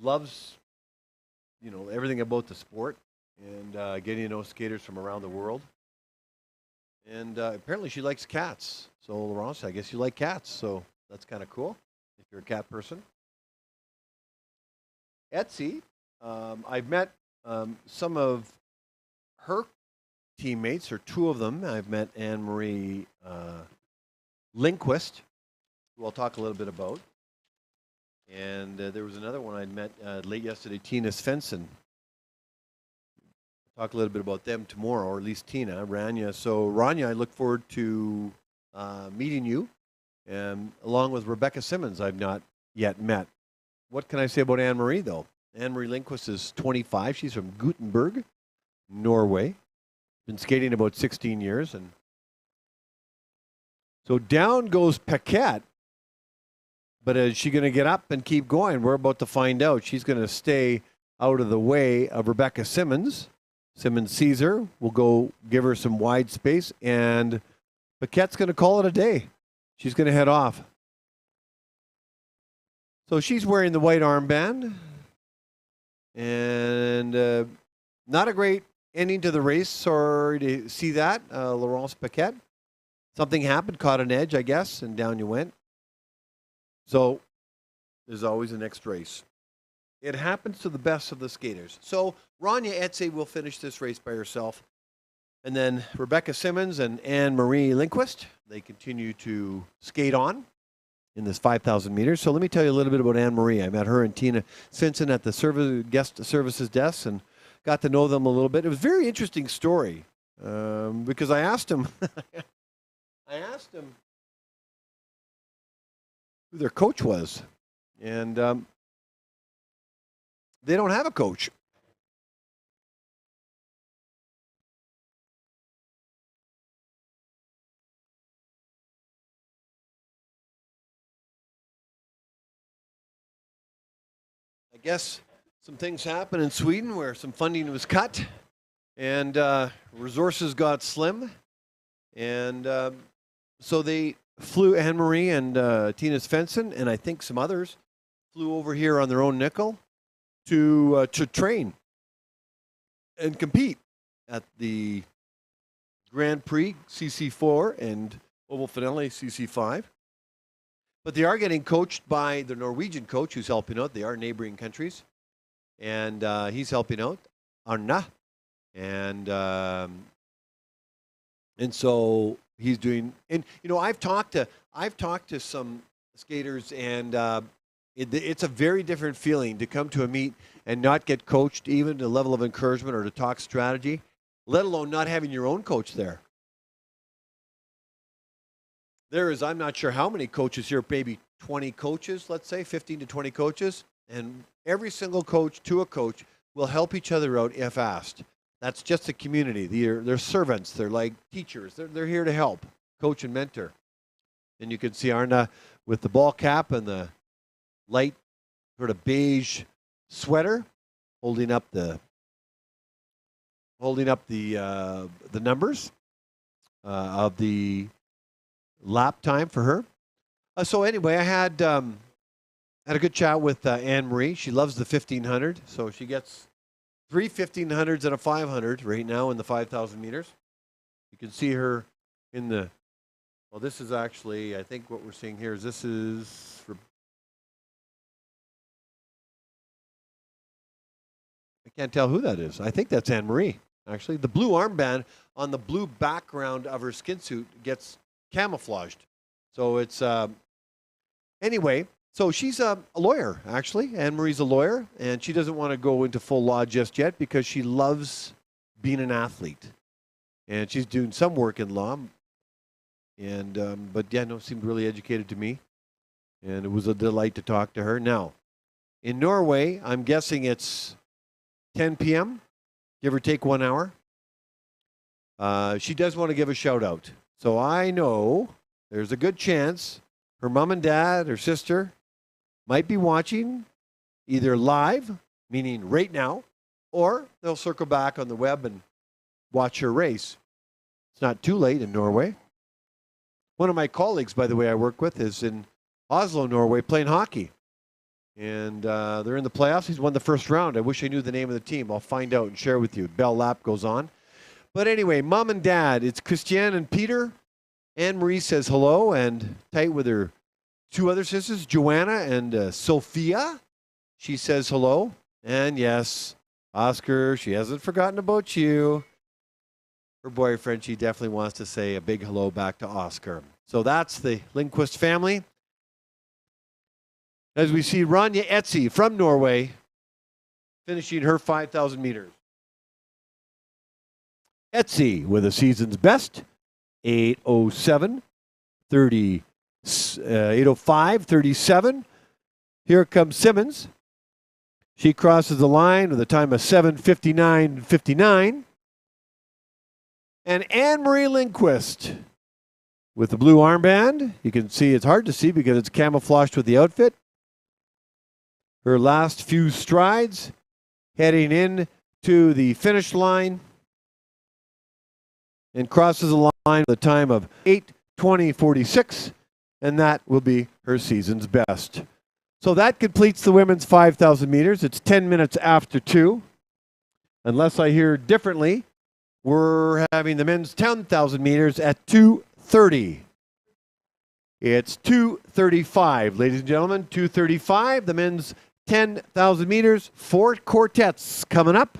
loves, everything about the sport and getting to know skaters from around the world. And apparently she likes cats. So, Laurence, I guess you like cats. So that's kind of cool if you're a cat person. Etsy, I've met some of her teammates, or two of them. I've met Anne-Marie Lindquist, who I'll talk a little bit about. And there was another one I'd met late yesterday, Tina Svensson. Talk a little bit about them tomorrow, or at least Tina, Rania. So, Rania, I look forward to meeting you, and along with Rebecca Simmons, I've not yet met. What can I say about Anne-Marie, though? Anne-Marie Lindquist is 25. She's from Gothenburg, Norway. Been skating about 16 years. And so down goes Paquette. But is she going to get up and keep going? We're about to find out. She's going to stay out of the way of Rebecca Simmons. Simmons sees her, will go give her some wide space, and Paquette's going to call it a day. She's going to head off. So she's wearing the white armband, and not a great ending to the race. Sorry to see that, Laurence Paquette. Something happened, caught an edge, I guess, and down you went. So there's always a next race. It happens to the best of the skaters. So Rania Etsy will finish this race by herself. And then Rebecca Simmons and Anne-Marie Lindquist, they continue to skate on in this 5,000 meters. So let me tell you a little bit about Anne-Marie. I met her and Tina Svensson at the guest services desk and got to know them a little bit. It was a very interesting story because I asked them, who their coach was. And they don't have a coach. I guess some things happened in Sweden where some funding was cut and resources got slim. And so they flew Anne-Marie and Tina Svensson, and I think some others, flew over here on their own nickel to train and compete at the Grand Prix CC4 and Oval Finale CC5. But they are getting coached by the Norwegian coach who's helping out. They are neighboring countries. And he's helping out, Arna. And so he's doing, and I've talked to some skaters, and it's a very different feeling to come to a meet and not get coached, even to a level of encouragement or to talk strategy, let alone not having your own coach there. There is, I'm not sure how many coaches here, maybe 20 coaches, let's say, 15 to 20 coaches, and every single coach to a coach will help each other out if asked. That's just a community. They're servants. They're like teachers. They're here to help, coach and mentor. And you can see Arna with the ball cap and the light sort of beige sweater, holding up the numbers of the lap time for her. So anyway, I had a good chat with Anne-Marie. She loves the 1500, so she gets 3 1500s and a 500 right now in the 5,000 meters. You can see her in the, well, this is actually, I think what we're seeing here is this is, I can't tell who that is. I think that's Anne-Marie, actually. The blue armband on the blue background of her skin suit gets camouflaged. So it's, anyway, so she's a lawyer, actually. Anne-Marie's a lawyer, and she doesn't want to go into full law just yet because she loves being an athlete. And she's doing some work in law. And but yeah, no, seemed really educated to me. And it was a delight to talk to her. Now, in Norway, I'm guessing it's 10 p.m., give or take 1 hour. She does want to give a shout out. So I know there's a good chance her mom and dad, her sister, might be watching either live, meaning right now, or they'll circle back on the web and watch her race. It's not too late in Norway. One of my colleagues, by the way, I work with is in Oslo, Norway, playing hockey. And they're in the playoffs. He's won the first round. I wish I knew the name of the team. I'll find out and share with you. Bell lap goes on. But anyway, mom and dad, it's Christiane and Peter. Anne-Marie says hello and tight with her two other sisters, Joanna and Sophia. She says hello. And yes, Oscar, she hasn't forgotten about you. Her boyfriend, she definitely wants to say a big hello back to Oscar. So that's the Lindquist family. As we see Ronja Etzi from Norway finishing her 5,000 meters. Etzi with a season's best, 8:07, 30, 8:05, 37. Here comes Simmons. She crosses the line with a time of 7:59.59. And Anne-Marie Lindquist with the blue armband. You can see it's hard to see because it's camouflaged with the outfit. Her last few strides heading in to the finish line and crosses the line with a time of 8:20.46, and that will be her season's best. So that completes the women's 5,000 meters. It's 10 minutes after 2. Unless I hear differently, we're having the men's 10,000 meters at 2:30. It's 2:35, ladies and gentlemen, 2:35. The men's 10,000 meters, 4 quartets coming up.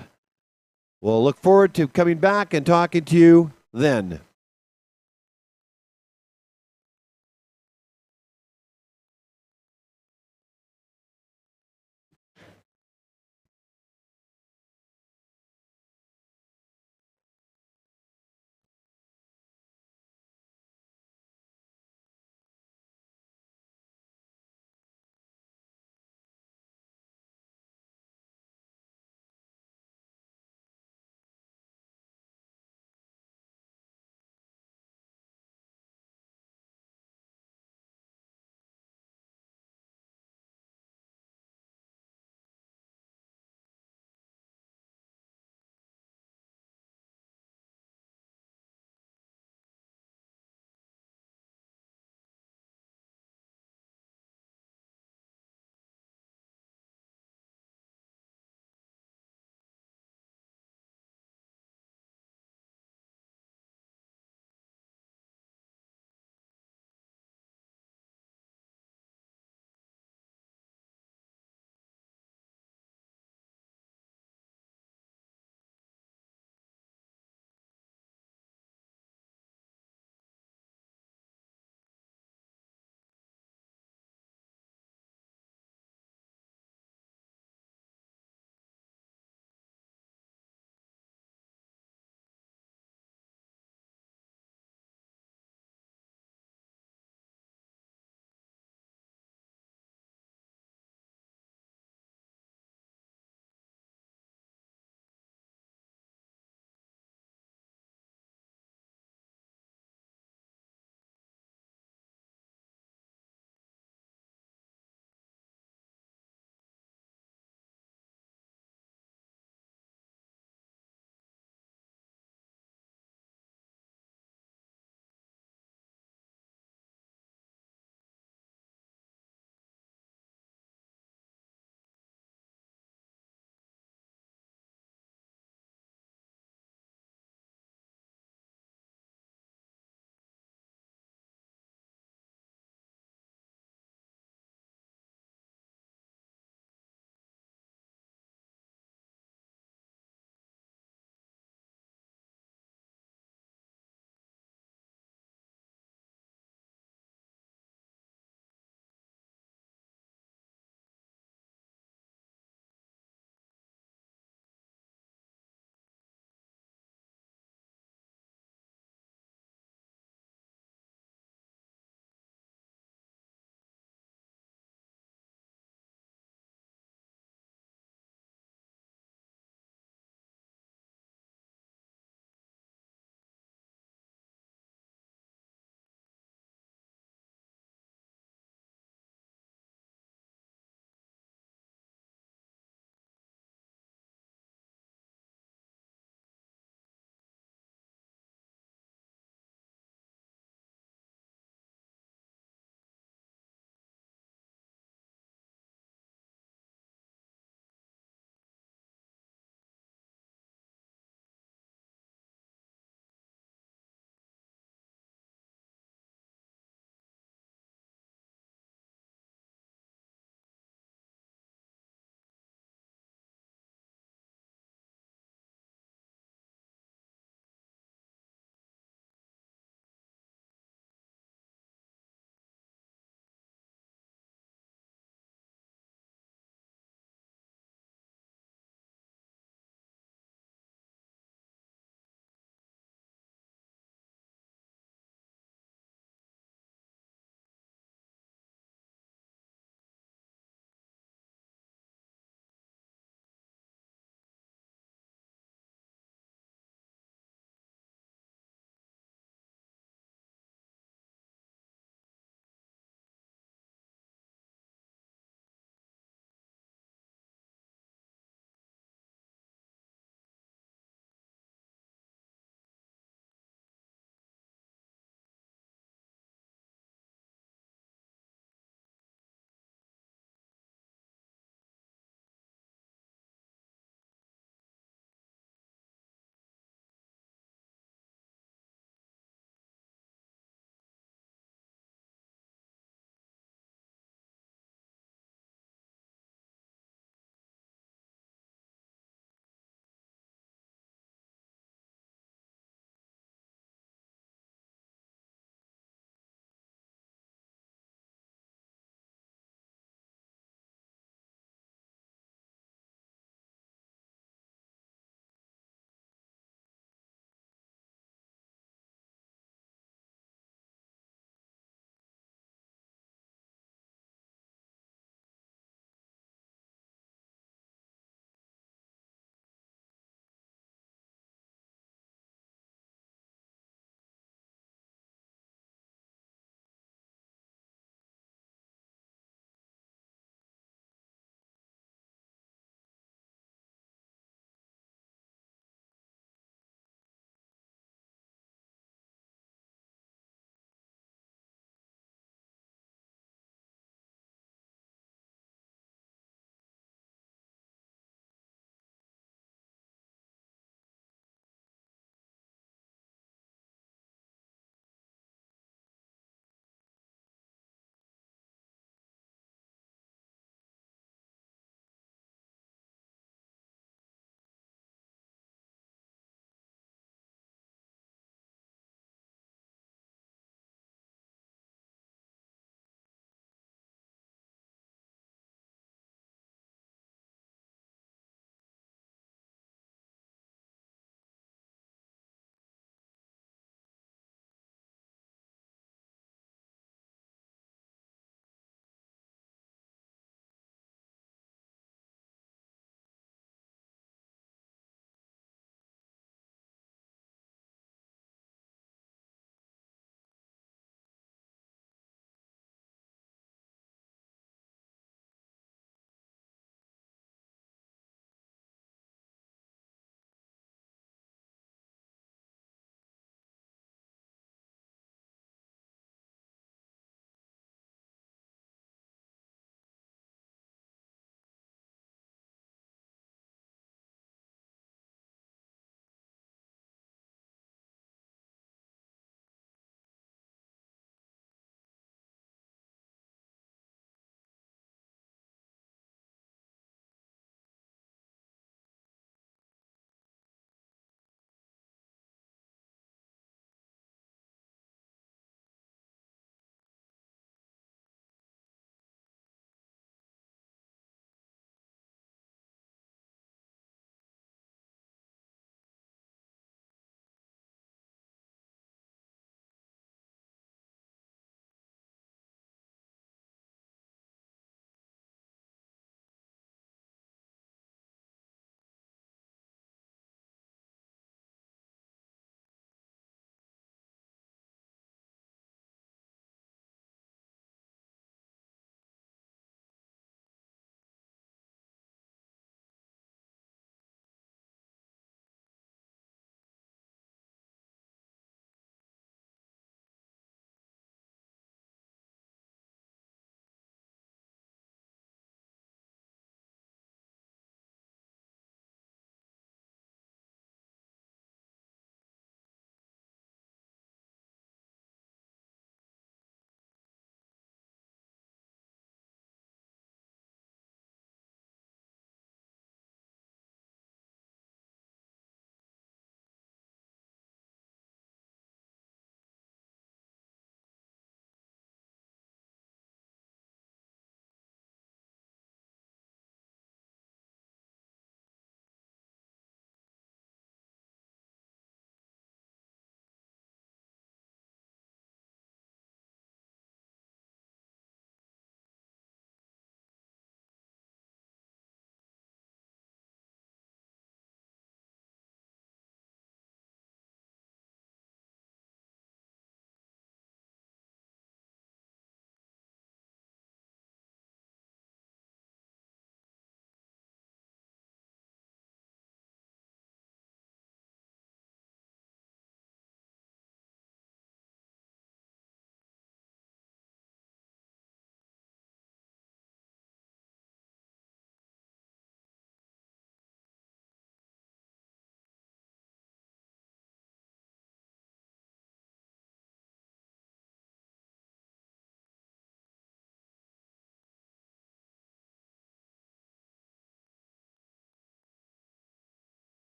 We'll look forward to coming back and talking to you then.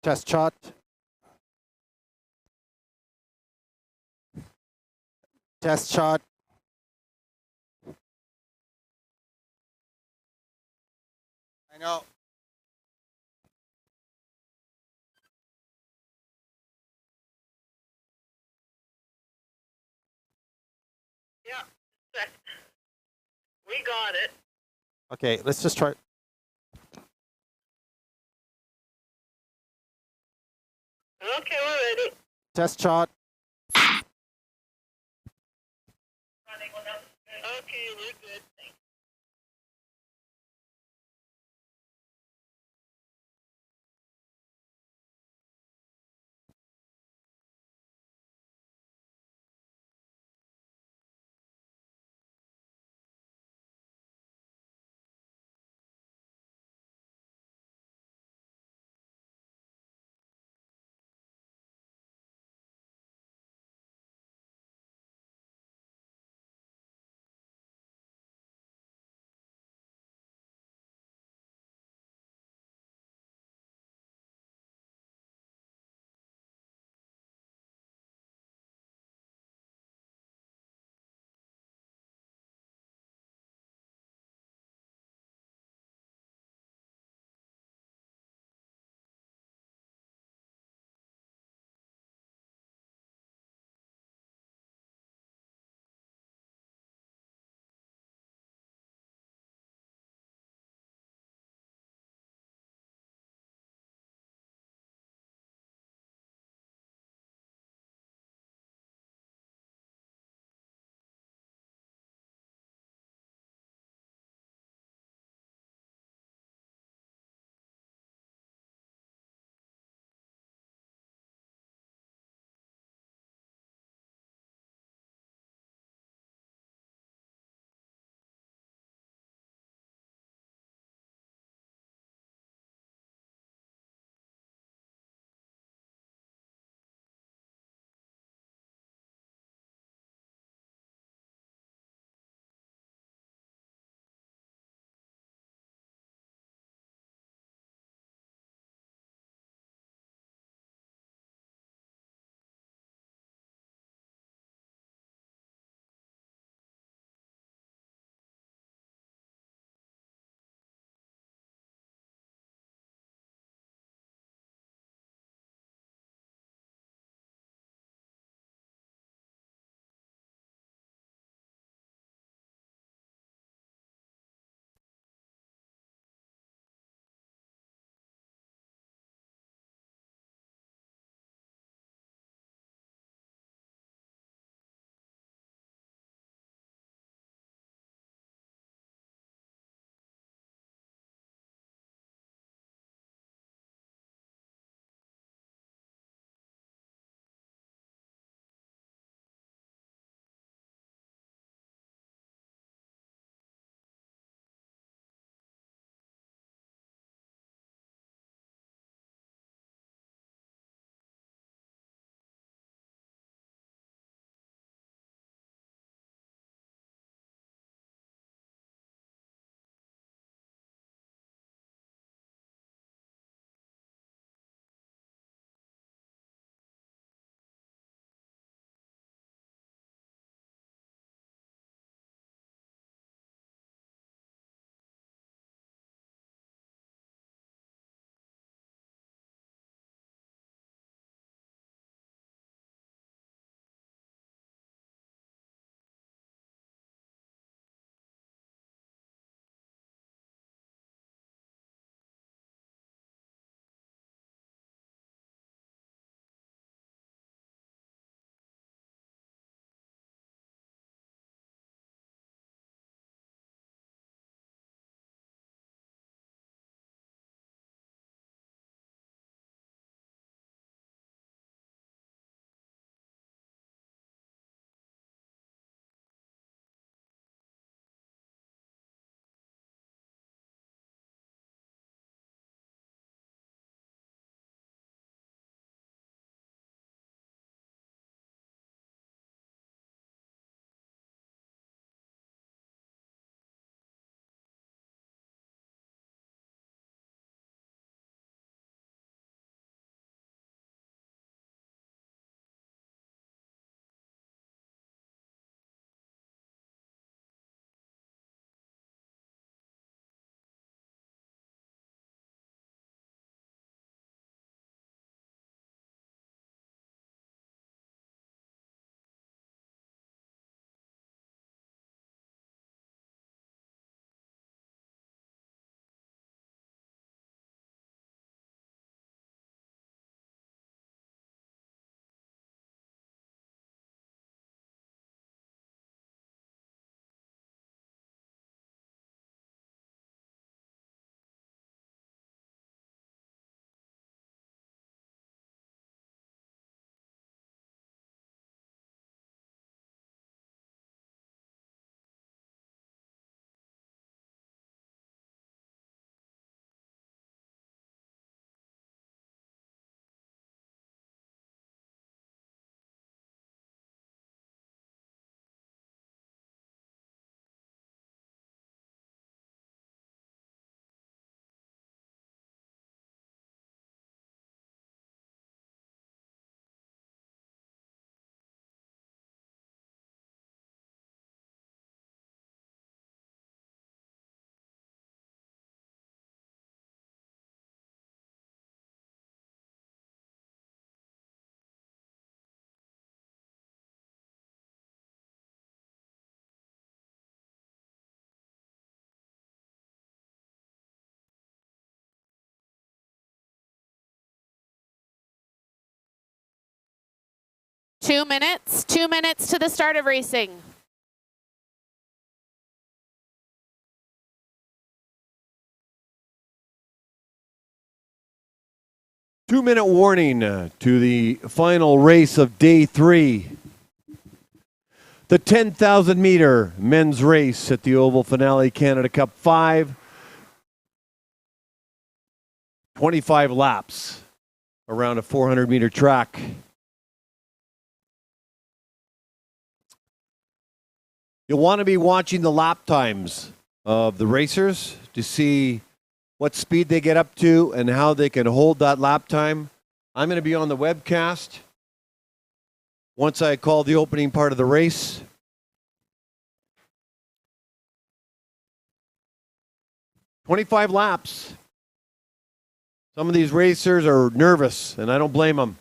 Test shot. Test shot. I know.
Yeah, we got it.
Okay, let's just try.
Okay, we're ready.
Test shot.
Okay, we're good.
2 minutes. 2 minutes to the start of racing.
Two-minute warning to the final race of day 3. The 10,000 meter men's race at the Oval Finale Canada Cup 5. 25 laps around a 400 meter track. You'll want to be watching the lap times of the racers to see what speed they get up to and how they can hold that lap time. I'm going to be on the webcast once I call the opening part of the race. "25 laps. Some of these racers are nervous, and I don't blame them.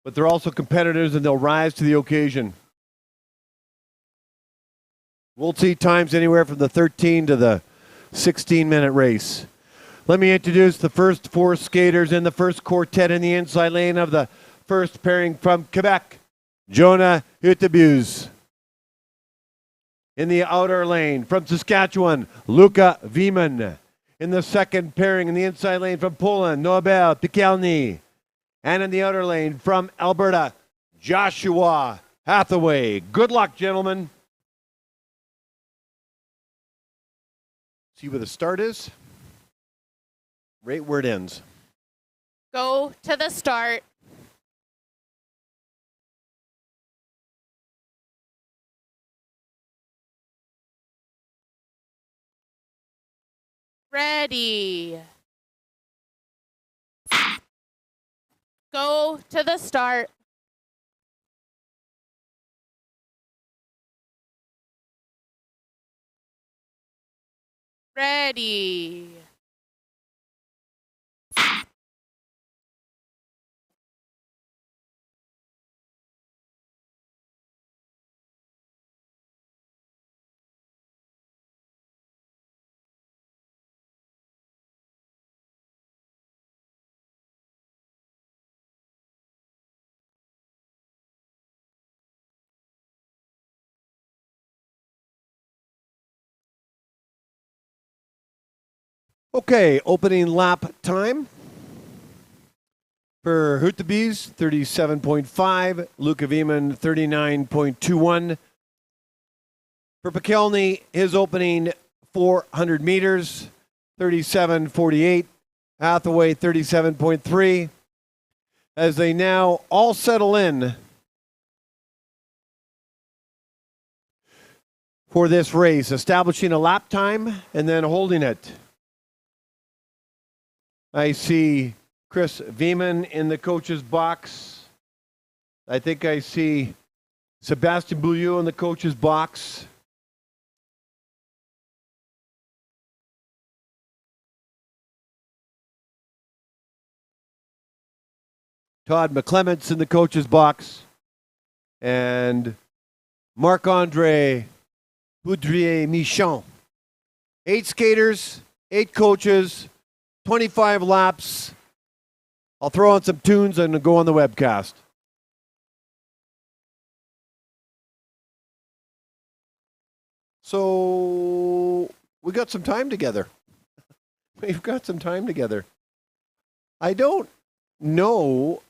But they're also competitors, and they'll rise to the occasion. We'll see times anywhere from the 13 to the 16-minute race. Let me introduce the first 4 skaters in the first quartet in the inside lane of the first pairing from Quebec, Jonah Hutebus. In the outer lane from Saskatchewan, Luca Wieman. In the second pairing in the inside lane from Poland, Norbert Piekielny. And in the outer lane from Alberta, Joshua Hathaway. Good luck, gentlemen. See where the start is? Right where it ends.
Go to the start. Ready. Go to the start. Ready.
Okay, opening lap time. For Hutebus, 37.5. Luca Wieman, 39.21. For Piekielny, his opening 400 meters, 37.48. Hathaway, 37.3. As they now all settle in for this race, establishing a lap time and then holding it. I see Chris Wieman in the coach's box. I think I see Sebastien Boulieu in the coach's box. Todd McClements in the coach's box. And Marc-Andre Boudrier-Michon. 8 skaters, 8 coaches, 25 laps. I'll throw on some tunes and go on the webcast. So we got some time together. We've got some time together. I don't know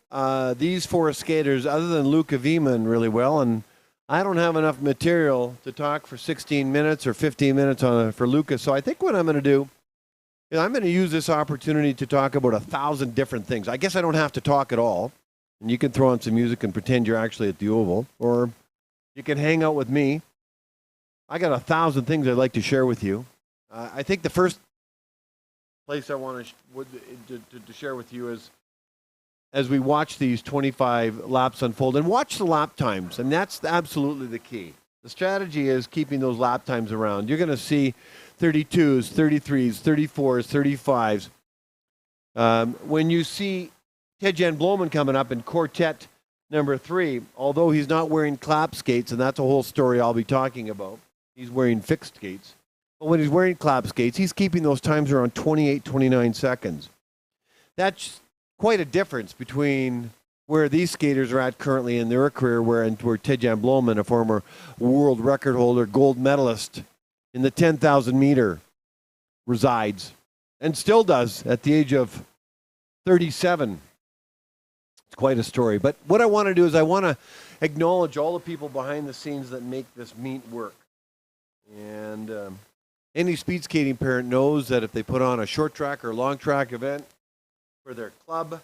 these 4 skaters other than Luca Wieman really well, and I don't have enough material to talk for 16 minutes or 15 minutes for Luca. So I think what I'm going to do, I'm going to use this opportunity to talk about 1,000 different things. I guess I don't have to talk at all. And you can throw on some music and pretend you're actually at the Oval. Or you can hang out with me. I got 1,000 things I'd like to share with you. I think the first place I want to share with you is as we watch these 25 laps unfold. And watch the lap times. And that's absolutely the key. The strategy is keeping those lap times around. You're going to see 32s, 33s, 34s, 35s. When you see Ted-Jan Bloemen coming up in quartet number 3, although he's not wearing clap skates, and that's a whole story I'll be talking about. He's wearing fixed skates. But when he's wearing clap skates, he's keeping those times around 28, 29 seconds. That's quite a difference between where these skaters are at currently in their career, where Tidjane Bloemen, a former world record holder, gold medalist in the 10,000 meter, resides and still does at the age of 37. It's quite a story. But what I want to do is I want to acknowledge all the people behind the scenes that make this meet work. And any speed skating parent knows that if they put on a short track or long track event for their club,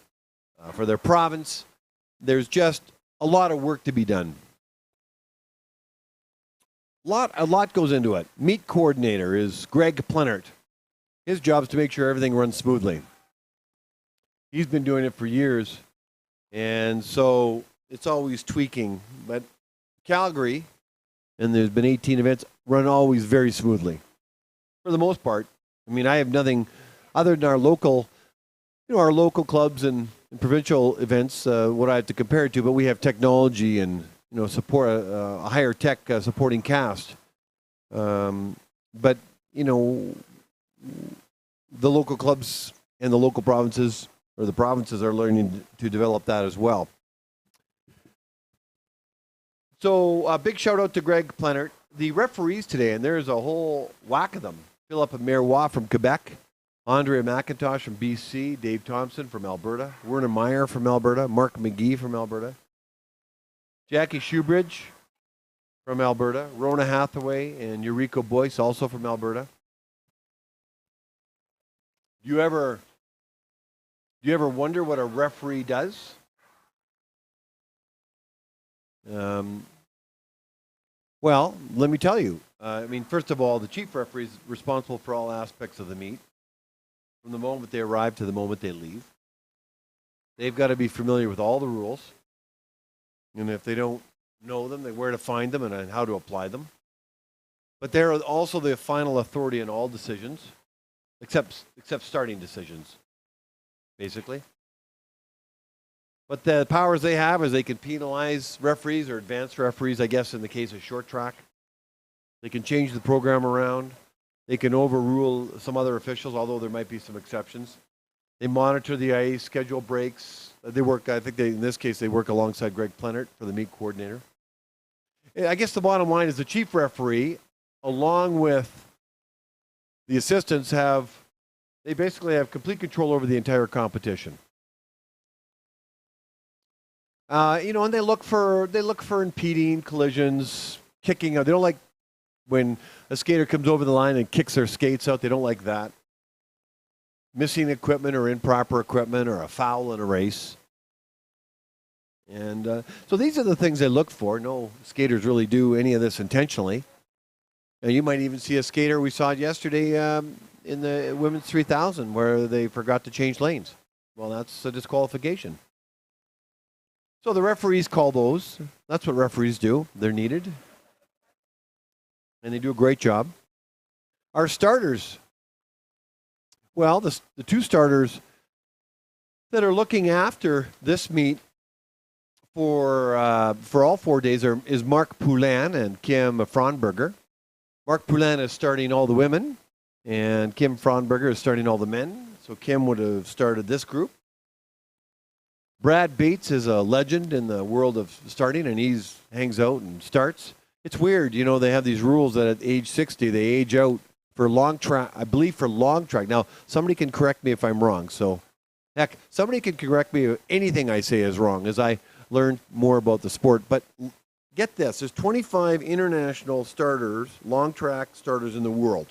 for their province, there's just a lot of work to be done. A lot goes into it. Meet coordinator is Greg Plenert. His job is to make sure everything runs smoothly. He's been doing it for years, and so it's always tweaking. But Calgary, and there's been 18 events, run always very smoothly. For the most part. I mean, I have nothing other than our local clubs and provincial events, what I have to compare it to, but we have technology and support a higher tech supporting cast. But the local clubs and the local provinces, or the provinces, are learning to develop that as well. So a big shout out to Greg Plenert. The referees today, and there's a whole whack of them. Philippe Marois from Quebec, Andrea McIntosh from BC, Dave Thompson from Alberta, Werner Meyer from Alberta, Mark McGee from Alberta, Jackie Shoebridge from Alberta, Rona Hathaway and Eureka Boyce also from Alberta. Do you ever wonder what a referee does? Well, let me tell you. First of all, the chief referee is responsible for all aspects of the meet, from the moment they arrive to the moment they leave. They've got to be familiar with all the rules, and if they don't know them, where to find them and how to apply them. But they're also the final authority in all decisions, except starting decisions, basically. But the powers they have is they can penalize referees or advanced referees, I guess, in the case of short track. They can change the program around. They can overrule some other officials, although there might be some exceptions. They monitor the ice, schedule breaks. They work, in this case, they work alongside Greg Plenert for the meet coordinator. I guess the bottom line is the chief referee, along with the assistants, they basically have complete control over the entire competition. And they look for impeding collisions, kicking out. They don't like when a skater comes over the line and kicks their skates out. They don't like that. Missing equipment or improper equipment or a foul in a race. And so these are the things they look for. No skaters really do any of this intentionally. And you might even see a skater, we saw it yesterday in the women's 3000, where they forgot to change lanes. Well, that's a disqualification. So the referees call those. That's what referees do. They're needed. And they do a great job. Our starters, well, the two starters that are looking after this meet for all 4 days is Marc Poulin and Kim Fraunberger. Marc Poulin is starting all the women, and Kim Fraunberger is starting all the men. So Kim would have started this group. Brad Bates is a legend in the world of starting, and he hangs out and starts. It's weird, they have these rules that at age 60, they age out for long track, I believe for long track. Now, somebody can correct me if I'm wrong. So, heck, somebody can correct me if anything I say is wrong as I learn more about the sport. But get this, there's 25 international starters, long track starters in the world.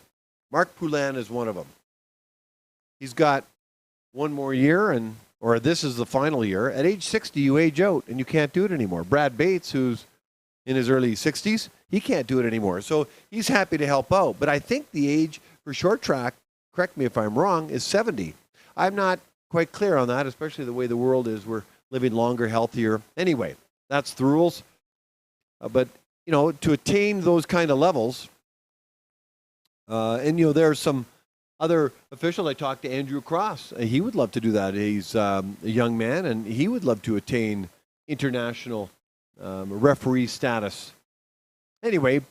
Marc Poulin is one of them. He's got one more year, or this is the final year. At age 60, you age out, and you can't do it anymore. Brad Bates, who's in his early 60s, he can't do it anymore. So he's happy to help out. But I think the age for short track, correct me if I'm wrong, is 70. I'm not quite clear on that, especially the way the world is. We're living longer, healthier. Anyway, that's the rules. But, to attain those kind of levels, there are some other officials. I talked to Andrew Cross. He would love to do that. He's a young man, and he would love to attain international referee status. Anyway,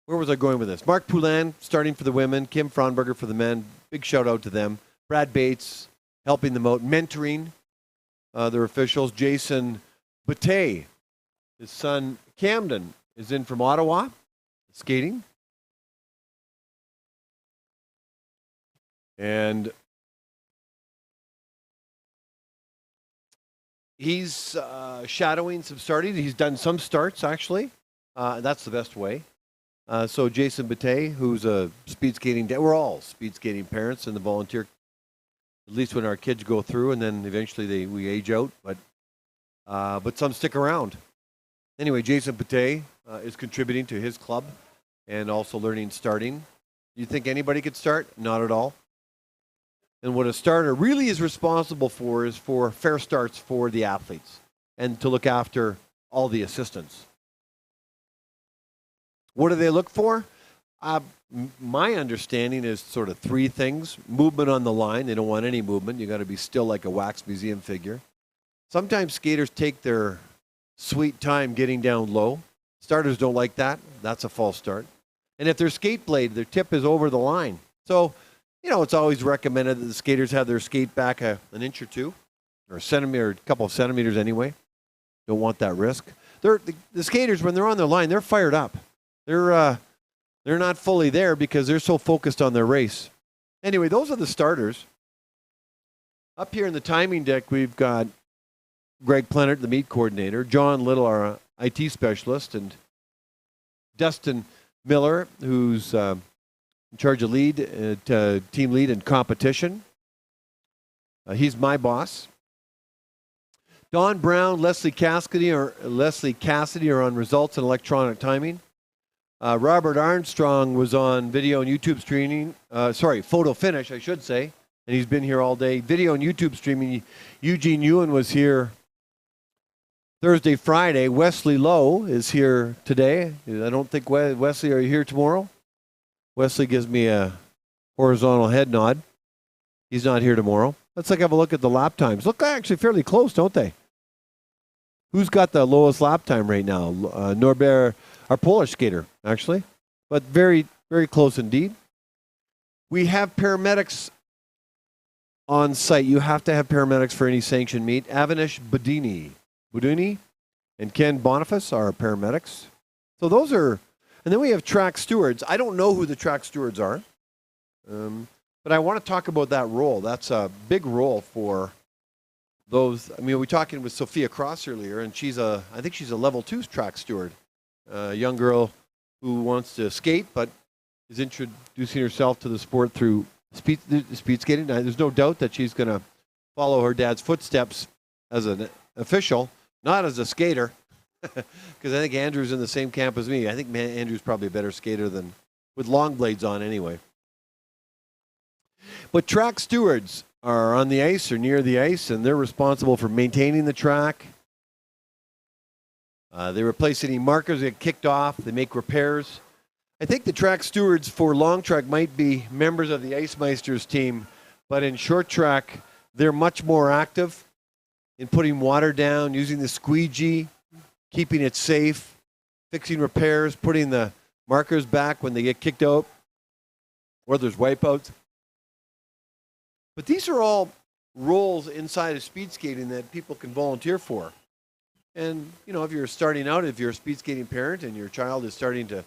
where was I going with this? Marc Poulin starting for the women, Kim Fraunberger for the men. Big shout out to them. Brad Bates helping them out, mentoring. Other officials, Jason Bate, his son Camden is in from Ottawa, skating. And he's shadowing some starting. He's done some starts, actually. That's the best way. So Jason Bate, who's a speed skating, we're all speed skating parents in the volunteer, at least when our kids go through, and then eventually we age out, but some stick around. Anyway, Jason Bate is contributing to his club and also learning starting. You think anybody could start? Not at all. And what a starter really is responsible for is for fair starts for the athletes and to look after all the assistants. What do they look for? My understanding is sort of three things. Movement on the line. They don't want any movement. You got to be still like a wax museum figure. Sometimes skaters take their sweet time getting down low. Starters don't like that. That's a false start. And if their skate blade, their tip is over the line. So, it's always recommended that the skaters have their skate back an inch or two, or a centimeter, or a couple of centimeters anyway. Don't want that risk. The skaters, when they're on their line, they're fired up. They're not fully there because they're so focused on their race. Anyway, those are the starters. Up here in the timing deck, we've got Greg Plenert, the meet coordinator, John Little, our IT specialist, and Dustin Miller, who's in charge of team lead and competition. He's my boss. Don Brown, Leslie Cassidy are on results and electronic timing. Robert Armstrong was on video and YouTube streaming. Photo finish, I should say. And he's been here all day. Video and YouTube streaming. Eugene Ewan was here Thursday, Friday. Wesley Lowe is here today. I don't think, Wesley, are you here tomorrow? Wesley gives me a horizontal head nod. He's not here tomorrow. Let's have a look at the lap times. Look actually fairly close, don't they? Who's got the lowest lap time right now? Norbert, our Polish skater, actually. But very, very close indeed. We have paramedics on site. You have to have paramedics for any sanctioned meet. Avinash Buduni and Ken Boniface are paramedics. So those are, and then we have track stewards. I don't know who the track stewards are, but I want to talk about that role. That's a big role for those. I mean, we were talking with Sophia Cross earlier, and I think she's a level 2 track steward. A young girl who wants to skate, but is introducing herself to the sport through speed skating. Now, there's no doubt that she's going to follow her dad's footsteps as an official, not as a skater, because I think Andrew's in the same camp as me. I think Andrew's probably a better skater than with long blades on anyway. But track stewards are on the ice or near the ice, and they're responsible for maintaining the track. They replace any markers that get kicked off. They make repairs. I think the track stewards for long track might be members of the Ice Meisters team, but in short track, they're much more active in putting water down, using the squeegee, keeping it safe, fixing repairs, putting the markers back when they get kicked out, or there's wipeouts. But these are all roles inside of speed skating that people can volunteer for. And, if you're starting out, if you're a speed skating parent and your child is starting to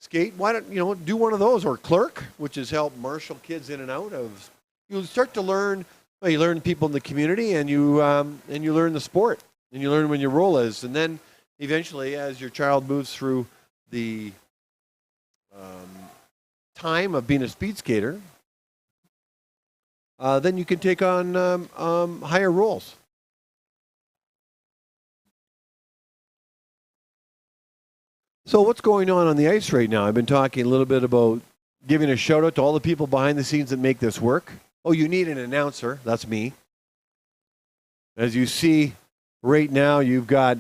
skate, why don't, do one of those, or clerk, which is help marshal kids in and out of. You'll start to learn, you learn people in the community, and you learn the sport, and you learn when your role is. And then eventually, as your child moves through the time of being a speed skater, then you can take on higher roles. So what's going on the ice right now? I've been talking a little bit about giving a shout out to all the people behind the scenes that make this work. Oh, you need an announcer. That's me. As you see right now, you've got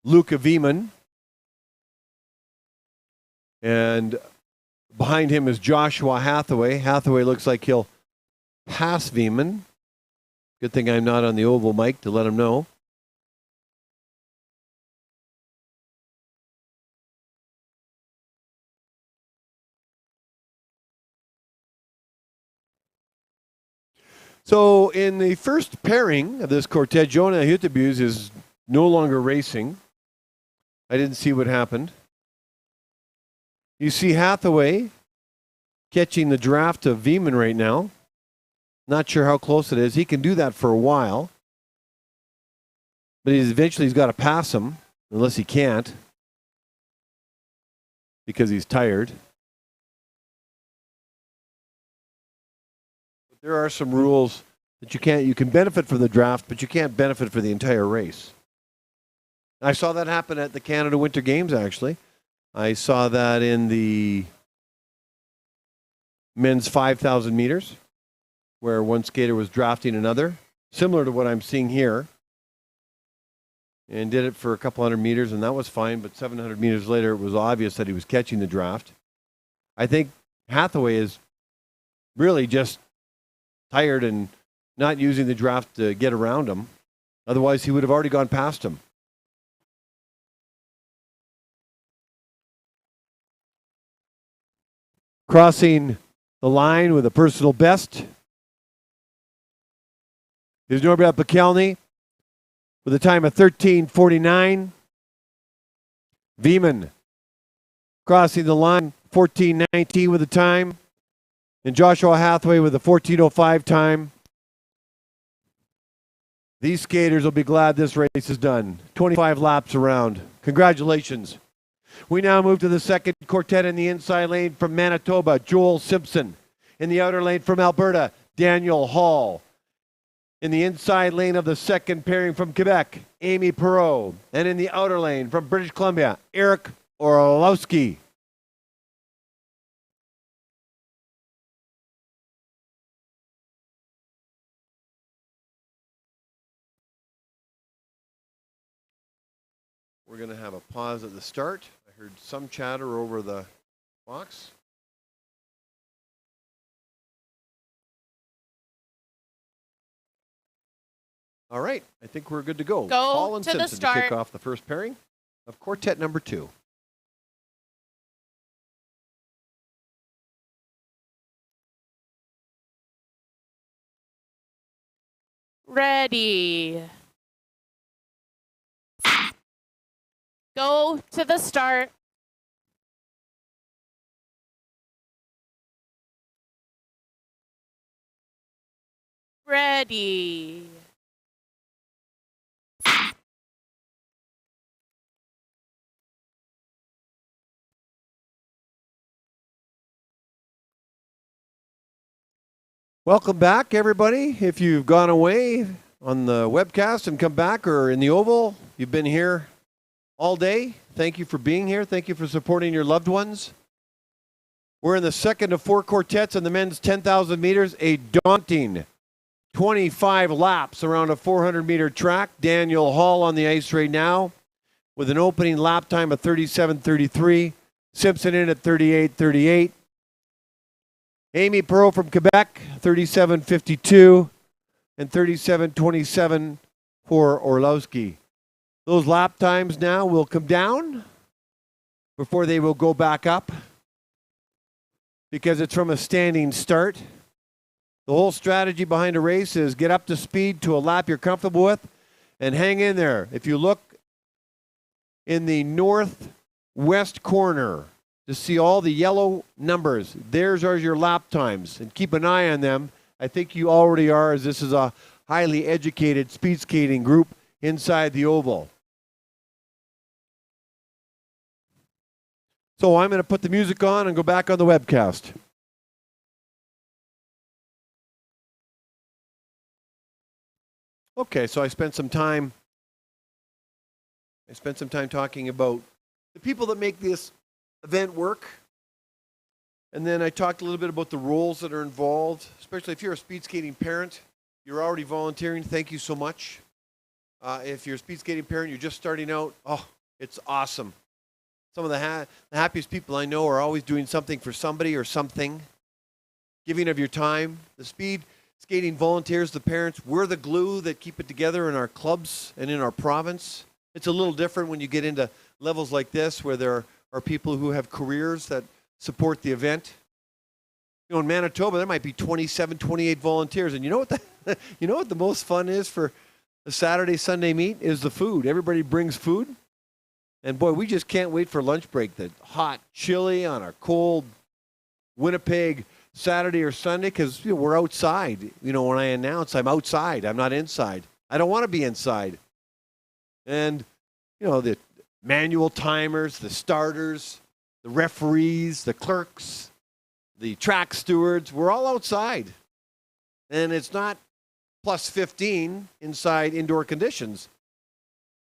Luca Veman. And behind him is Joshua Hathaway. Hathaway looks like he'll pass Veman. Good thing I'm not on the oval mic to let him know. So in the first pairing of this quartet, Jonah Hutebus is no longer racing. I didn't see what happened. You see Hathaway catching the draft of Veman right now. Not sure how close it is. He can do that for a while. But he's got to pass him, unless he can't, because he's tired. But there are some rules that you can benefit from the draft, but you can't benefit for the entire race. I saw that happen at the Canada Winter Games, actually. I saw that in the men's 5,000 meters, where one skater was drafting another, similar to what I'm seeing here, and did it for a couple hundred meters, and that was fine, but 700 meters later, it was obvious that he was catching the draft. I think Hathaway is really just tired and not using the draft to get around him. Otherwise, he would have already gone past him. Crossing the line with a personal best is Norbert Pekelny with a time of 13:49. Veman crossing the line 14:19 with a time. And Joshua Hathaway with a 14:05 time. These skaters will be glad this race is done. 25 laps around. Congratulations. We now move to the second quartet in the inside lane from Manitoba, Joel Simpson. In the outer lane from Alberta, Daniel Hall. In the inside lane of the second pairing from Quebec, Amy Perreault. And in the outer lane from British Columbia, Eric Orlowski. We're going to have a pause at the start. I heard some chatter over the box. All right, I think we're good to go.
Go
Paul and
to the
Simpson to
start.
kick off the first pairing of quartet number 2.
Ready. Go to the start. Ready.
Welcome back, everybody. If you've gone away on the webcast and come back, or in the Oval, you've been here all day. Thank you for being here. Thank you for supporting your loved ones. We're in the second of 4 quartets in the men's 10,000 meters, a daunting 25 laps around a 400-meter track. Daniel Hall on the ice right now with an opening lap time of 37:33. Simpson in at 38:38. Amy Perreault from Quebec, 37:52, and 37:27 for Orlowski. Those lap times now will come down before they will go back up, because it's from a standing start. The whole strategy behind a race is get up to speed to a lap you're comfortable with and hang in there. If you look in the northwest corner to see all the yellow numbers, there's are your lap times, and keep an eye on them. I think you already are, as this is a highly educated speed skating group inside the Oval. So I'm going to put the music on and go back on the webcast. Okay, so I spent some time talking about the people that make this event work. And then I talked a little bit about the roles that are involved, especially if you're a speed skating parent. You're already volunteering. Thank you so much. If you're a speed skating parent, you're just starting out. Oh, it's awesome. Some of the happiest people I know are always doing something for somebody or something. Giving of your time. The speed skating volunteers, the parents, we're the glue that keep it together in our clubs and in our province. It's a little different when you get into levels like this, where there are people who have careers that support the event. You know, in Manitoba, there might be 27, 28 volunteers. And you know what you know what the most fun is for a Saturday, Sunday meet is the food. Everybody brings food. And boy, we just can't wait for lunch break. The hot chili on a cold Winnipeg Saturday or Sunday, because we're outside. You know, when I announce I'm outside, I'm not inside. I don't want to be inside. And, you know, the manual timers, the starters, the referees, the clerks, the track stewards, we're all outside. And it's not plus 15 inside indoor conditions.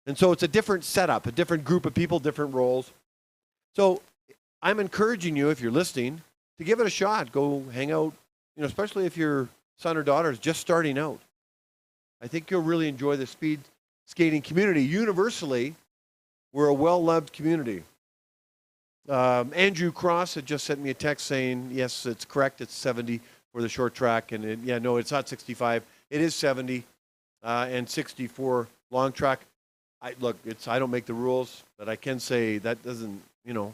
And so it's a different setup, a different group of people, different roles. So I'm encouraging you, if you're listening, to give it a shot. Go hang out, you know, especially if your son or daughter is just starting out. I think you'll really enjoy the speed skating community. Universally, we're a well-loved community. Andrew Cross had just sent me a text saying, yes, it's correct, it's 70 for the short track. And yeah, no, it's not 65. It is 70 and 60 for long track. I don't make the rules, but I can say that doesn't, you know,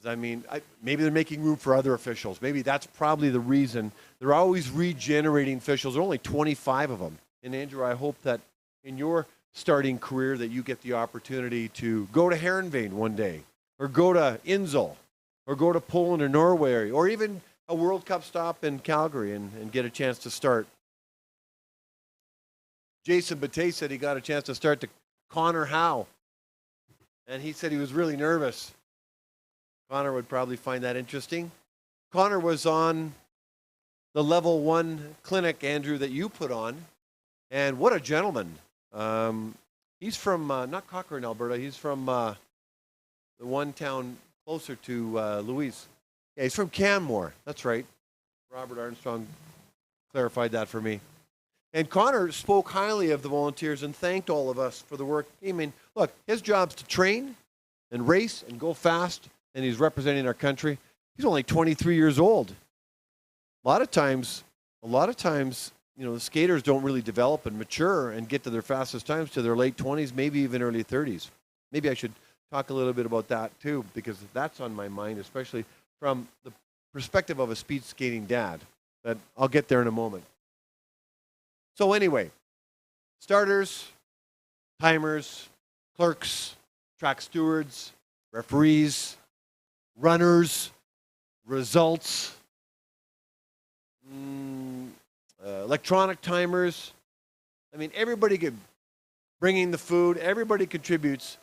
I mean, maybe they're making room for other officials. Maybe that's probably the reason. They're always regenerating officials. There are only 25 of them. And Andrew, I hope that in your starting career that you get the opportunity to go to Heronveen one day, or go to Inzel, or go to Poland or Norway, or even a World Cup stop in Calgary and get a chance to start. Jason Bate said he got a chance to start to Connor Howe. And he said he was really nervous. Connor would probably find that interesting. Connor was on the level 1 clinic, Andrew, that you put on. And what a gentleman. He's from, not Cochrane, Alberta. He's from the one town closer to Louise. Yeah, he's from Canmore. That's right. Robert Armstrong clarified that for me. And Connor spoke highly of the volunteers and thanked all of us for the work. I mean, look, his job's to train and race and go fast, and he's representing our country. He's only 23 years old. A lot of times, you know, the skaters don't really develop and mature and get to their fastest times to their late 20s, maybe even early 30s. Maybe I should talk a little bit about that too, because that's on my mind, especially from the perspective of a speed skating dad. But I'll get there in a moment. So anyway, starters, timers, clerks, track stewards, referees, runners, results, electronic timers. I mean, everybody bringing the food. Everybody contributes.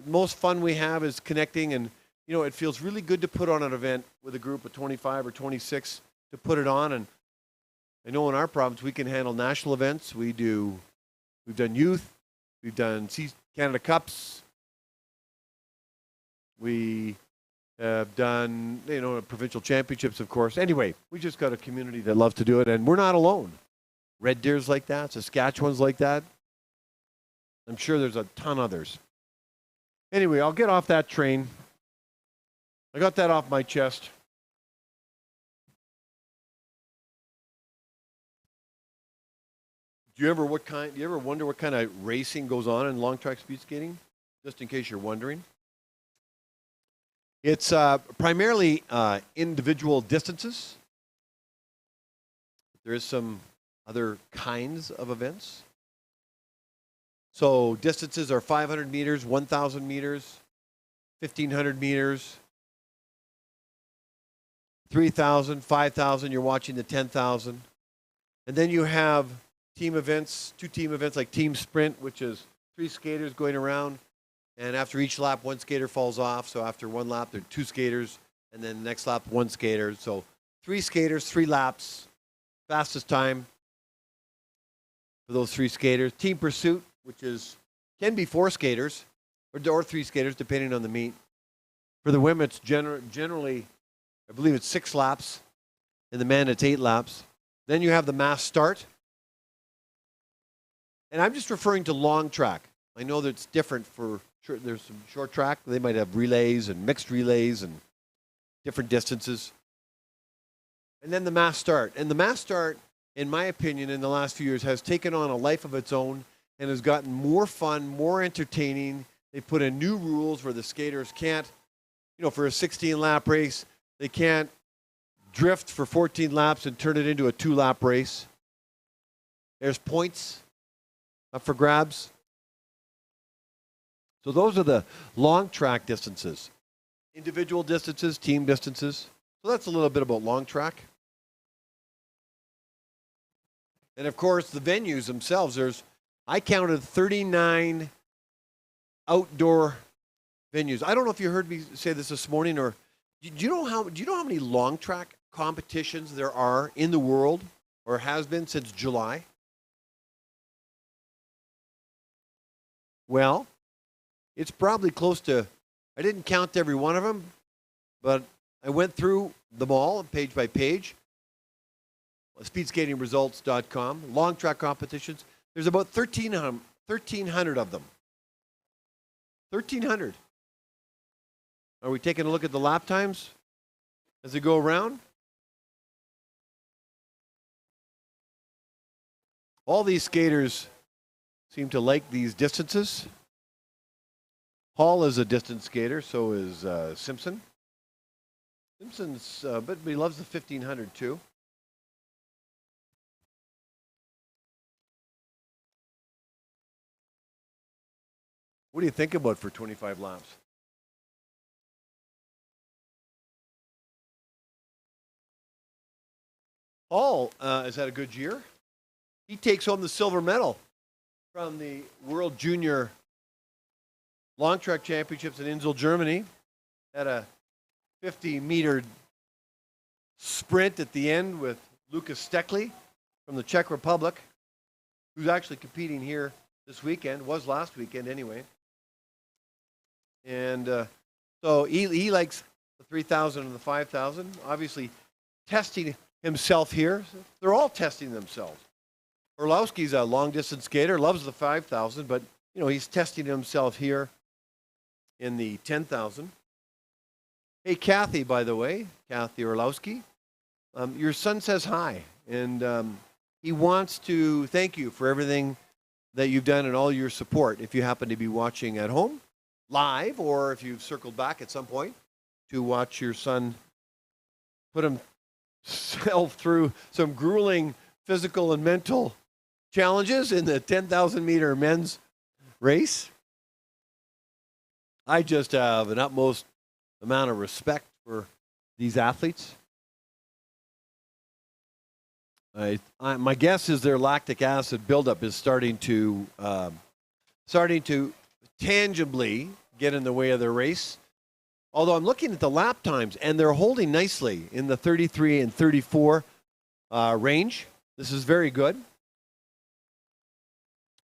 Most fun we have is connecting, and you know, it feels really good to put on an event with a group of 25 or 26 to put it on. And I know in our province we can handle national events. We've done youth, we've done Canada Cups, we have done, you know, provincial championships, of course. Anyway, we just got a community that loves to do it, and we're not alone. Red Deer's like that, Saskatchewan's like that. I'm sure there's a ton others. Anyway, I'll get off that train. I got that off my chest. Do you ever wonder what kind of racing goes on in long track speed skating? Just in case you're wondering. It's primarily individual distances. There is some other kinds of events. So distances are 500 meters, 1,000 meters, 1,500 meters, 3,000, 5,000. You're watching the 10,000. And then you have team events, 2 team events like team sprint, which is 3 skaters going around. And after each lap, 1 skater falls off. So after 1 lap, there are 2 skaters. And then the next lap, 1 skater. So 3 skaters, 3 laps. Fastest time for those 3 skaters. Team pursuit, which can be 4 skaters or 3 skaters, depending on the meet. For the women, it's generally, I believe it's 6 laps. And the men, it's 8 laps. Then you have the mass start. And I'm just referring to long track. I know that it's different there's some short track. They might have relays and mixed relays and different distances. And then the mass start. And the mass start, in my opinion, in the last few years has taken on a life of its own and has gotten more fun, more entertaining. They put in new rules where the skaters can't, you know, for a 16-lap race, they can't drift for 14 laps and turn it into a 2-lap race. There's points up for grabs. So those are the long track distances. Individual distances, team distances. So that's a little bit about long track. And of course, the venues themselves, I counted 39 outdoor venues. I don't know if you heard me say this morning, or do you know how many long track competitions there are in the world, or has been since July? Well, it's probably close to, I didn't count every one of them, but I went through them all page by page. Speedskatingresults.com, long track competitions. There's about 1,300 of them. 1,300. Are we taking a look at the lap times as they go around? All these skaters seem to like these distances. Hall is a distance skater, so is Simpson. Simpson's, but he loves the 1,500 too. What do you think about for 25 laps? Hall has had a good year. He takes home the silver medal from the World Junior Long Track Championships in Insel, Germany. Had a 50-meter sprint at the end with Lukas Stekli from the Czech Republic, who's actually competing here this weekend, was last weekend anyway. And so he likes the 3,000 and the 5,000. Obviously, testing himself here. They're all testing themselves. Orlowski's a long-distance skater, loves the 5,000, but he's testing himself here in the 10,000. Hey, Kathy, by the way, Kathy Orlowski, your son says hi, and he wants to thank you for everything that you've done and all your support. If you happen to be watching at home, live, or if you've circled back at some point to watch your son put himself through some grueling physical and mental challenges in the 10,000-meter men's race. I just have an utmost amount of respect for these athletes. My guess is their lactic acid buildup is starting to tangibly get in the way of their race. Although I'm looking at the lap times, and they're holding nicely in the 33 and 34 range. This is very good.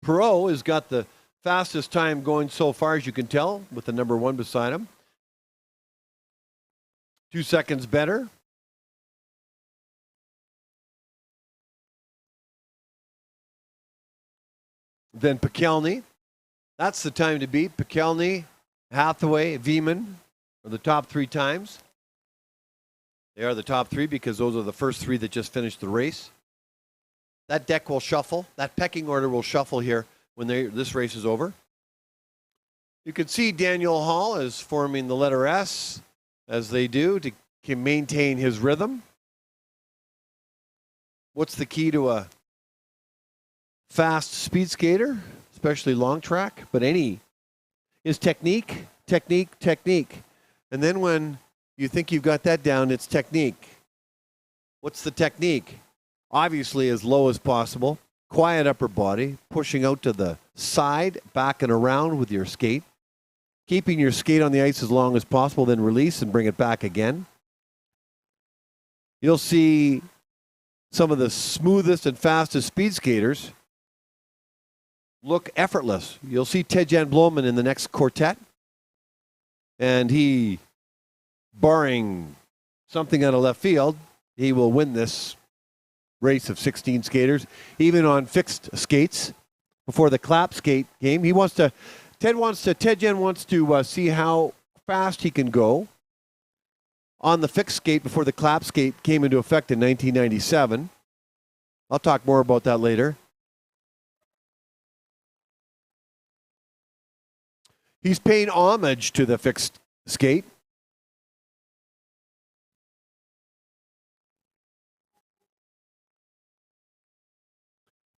Perot has got the fastest time going so far, as you can tell, with the number 1 beside him. 2 seconds better. Then Pekelny. That's the time to beat. Pekelny, Hathaway, Veeman are the top 3 times. They are the top 3 because those are the first 3 that just finished the race. That deck will shuffle. That pecking order will shuffle here when this race is over. You can see Daniel Hall is forming the letter S, as they do, to maintain his rhythm. What's the key to a fast speed skater, especially long track, but is technique. And then when you think you've got that down, it's technique. What's the technique? Obviously as low as possible, quiet upper body, pushing out to the side, back and around with your skate, keeping your skate on the ice as long as possible, then release and bring it back again. You'll see some of the smoothest and fastest speed skaters look effortless. You'll see Ted-Jan Bloemen in the next quartet, and he, barring something out of left field, he will win this race of 16 skaters, even on fixed skates. Before the clap skate game, Ted-Jan wants to see how fast he can go on the fixed skate before the clap skate came into effect in 1997. I'll talk more about that later. He's paying homage to the fixed skate.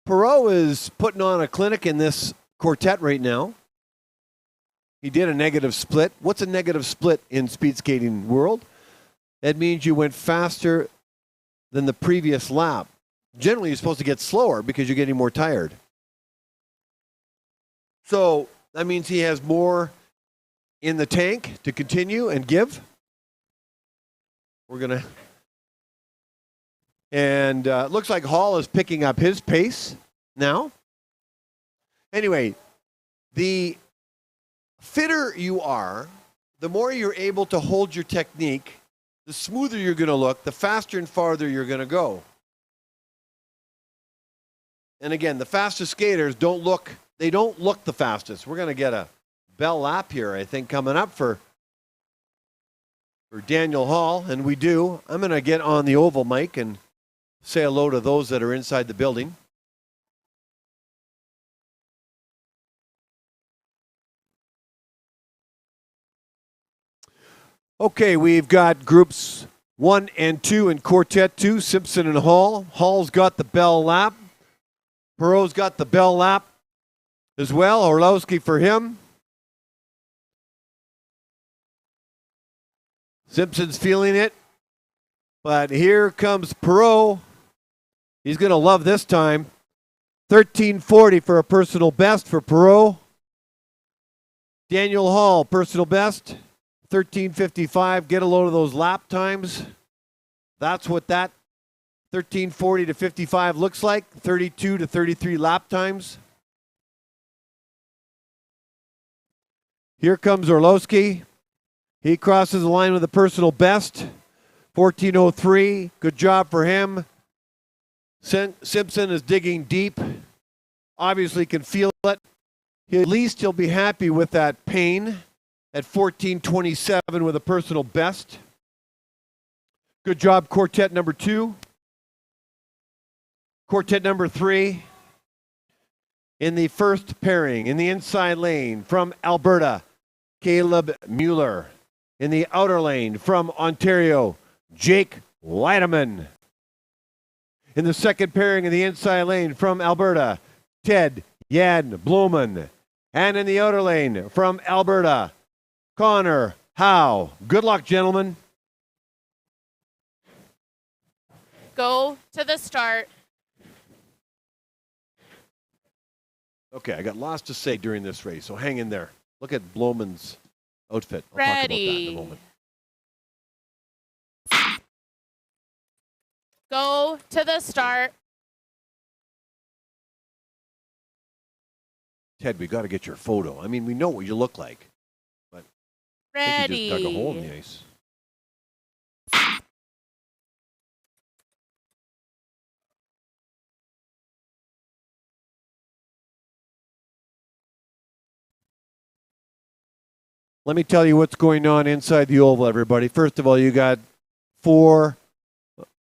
Perot is putting on a clinic in this quartet right now. He did a negative split. What's a negative split in speed skating world? That means you went faster than the previous lap. Generally, you're supposed to get slower because you're getting more tired. So that means he has more in the tank to continue and give. We're going to... And looks like Hall is picking up his pace now. Anyway, the fitter you are, the more you're able to hold your technique, the smoother you're going to look, the faster and farther you're going to go. And again, the fastest skaters don't look the fastest. We're going to get a bell lap here, I think, coming up for Daniel Hall, and we do. I'm going to get on the oval mic and say hello to those that are inside the building. Okay, we've got groups 1 and 2 in Quartet 2, Simpson and Hall. Hall's got the bell lap. Perot's got the bell lap as well. Orlowski for him. Simpson's feeling it. But here comes Perot. He's going to love this time. 13:40 for a personal best for Perot. Daniel Hall, personal best. 13:55. Get a load of those lap times. That's what that 13:40 to 55 looks like. 32 to 33 lap times. Here comes Orlowski. He crosses the line with a personal best. 14:03. Good job for him. Simpson is digging deep. Obviously can feel it. At least he'll be happy with that pain at 14:27 with a personal best. Good job, Quartet number 2. Quartet number 3. In the first pairing, in the inside lane from Alberta, Caleb Mueller. In the outer lane from Ontario, Jake Weideman. In the second pairing in the inside lane from Alberta, Ted Jan Bloemen. And in the outer lane from Alberta, Connor Howe. Good luck, gentlemen.
Go to the start.
Okay, I got lots to say during this race, so hang in there. Look at Bloemen's outfit. I'll talk about that in a moment.
Go to the start.
Ted, we got to get your photo. I mean, we know what you look like, but I think you just dug a hole in the ice. Let me tell you what's going on inside the oval, everybody. First of all, you got 4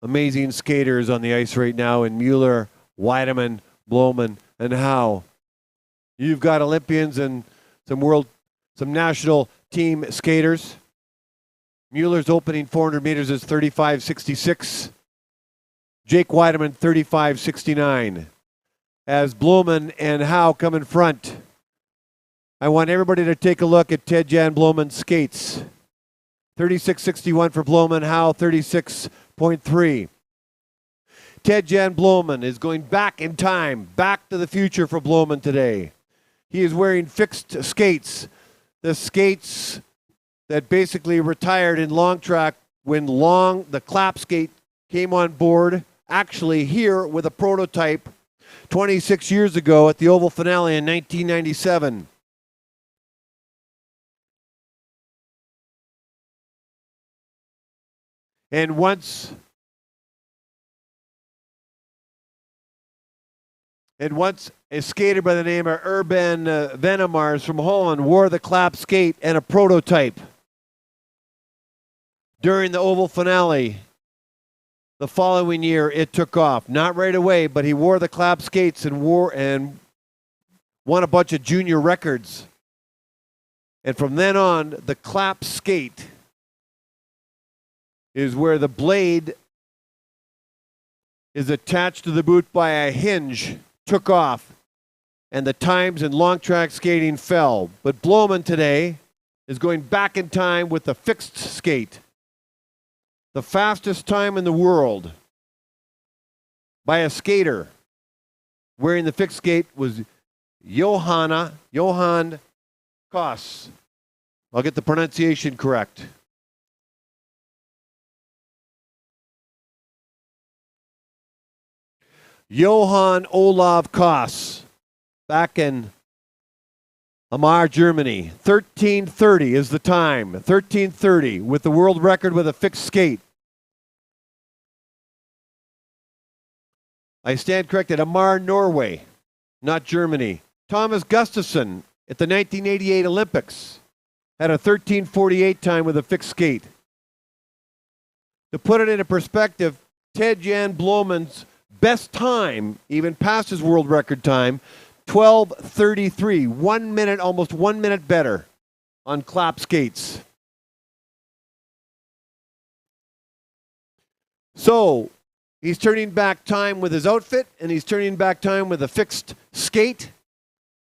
amazing skaters on the ice right now in Mueller, Weideman, Bloemen, and Howe. You've got Olympians and some national team skaters. Mueller's opening 400 meters is 35.66. Jake Weideman, 35.69. As Bloemen and Howe come in front, I want everybody to take a look at Ted Jan Bloemen's skates. 36.61 for Bloemen, Howe 36.3. Ted Jan Bloemen is going back in time, back to the future for Bloemen today. He is wearing fixed skates, the skates that basically retired in long track when the clap skate came on board, actually here with a prototype 26 years ago at the Oval Finale in 1997. And once a skater by the name of Urban Venemars from Holland wore the clap skate and a prototype during the Oval Finale. The following year, it took off. Not right away, but he wore the clap skates and won a bunch of junior records. And from then on, the clap skate is where the blade is attached to the boot by a hinge took off and the times in long track skating fell. But Bloemen today is going back in time with the fixed skate. The fastest time in the world by a skater wearing the fixed skate was Johan Koss. I'll get the pronunciation correct. Johann Olav Koss, back in Amar, Germany. 13:30 is the time. 13:30 with the world record with a fixed skate. I stand corrected. Amar, Norway, not Germany. Thomas Gustafsson at the 1988 Olympics had a 13:48 time with a fixed skate. To put it into perspective, Ted-Jan Bloemen's best time, even past his world record time, 12:33, 1 minute, almost 1 minute better on clap skates. So he's turning back time with his outfit, and he's turning back time with a fixed skate.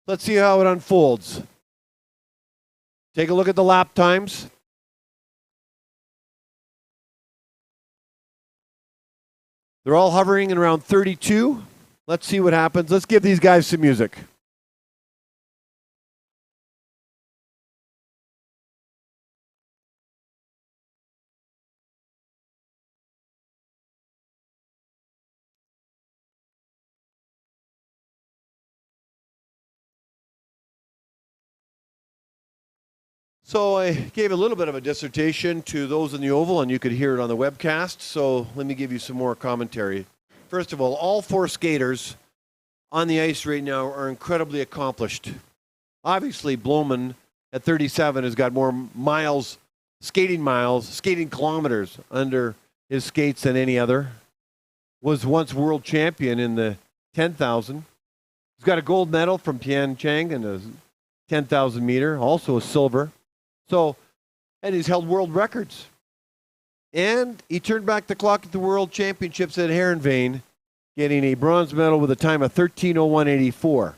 Let's see how it unfolds. Take a look at the lap times. They're all hovering in around 32. Let's see what happens. Let's give these guys some music. So I gave a little bit of a dissertation to those in the Oval, and you could hear it on the webcast. So let me give you some more commentary. First of all four skaters on the ice right now are incredibly accomplished. Obviously, Bloemen at 37 has got more skating kilometers under his skates than any other. Was once world champion in the 10,000. He's got a gold medal from Pyeongchang in the 10,000 meter, also a silver. So, and he's held world records. And he turned back the clock at the World Championships at Heerenveen, getting a bronze medal with a time of 13:01.84.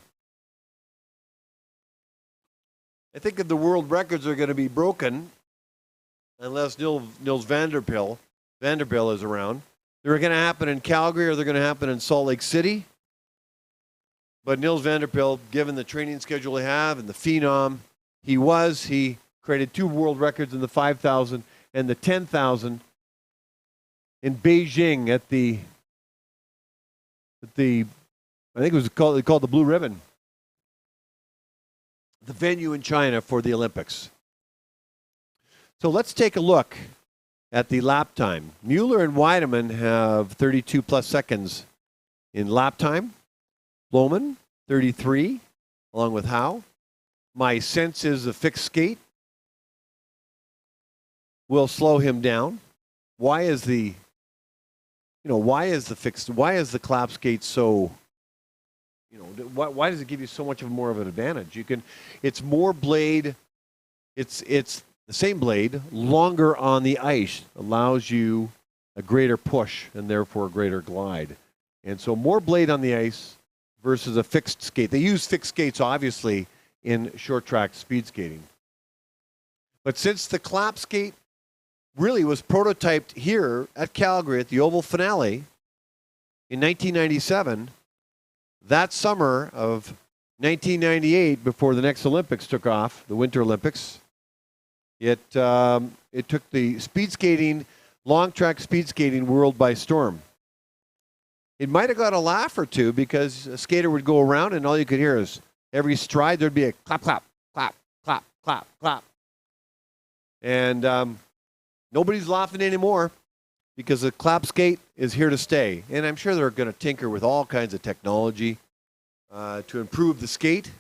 I think if the world records are going to be broken, unless Niels Vanderbilt is around, they're going to happen in Calgary or they're going to happen in Salt Lake City. But Niels Vanderbilt, given the training schedule he have and the phenom he created two world records in the 5,000 and the 10,000 in Beijing at the I think it was called the Blue Ribbon, the venue in China for the Olympics. So let's take a look at the lap time. Mueller and Weideman have 32 plus seconds in lap time. Bloemen, 33, along with Howe. My sense is the fixed skate will slow him down. Why is the clap skate so, why does it give you so much of more of an advantage? It's more blade, it's the same blade, longer on the ice, allows you a greater push and therefore a greater glide. And so more blade on the ice versus a fixed skate. They use fixed skates, obviously, in short track speed skating. But since the clap skate really was prototyped here at Calgary at the Oval finale in 1997, that summer of 1998, before the next Olympics took off, the Winter Olympics, it took the speed skating, long track speed skating world by storm. It might have got a laugh or two because a skater would go around and all you could hear is every stride there'd be a clap, clap, clap, clap, clap, clap. And nobody's laughing anymore because the clap skate is here to stay. And I'm sure they're going to tinker with all kinds of technology to improve the skate.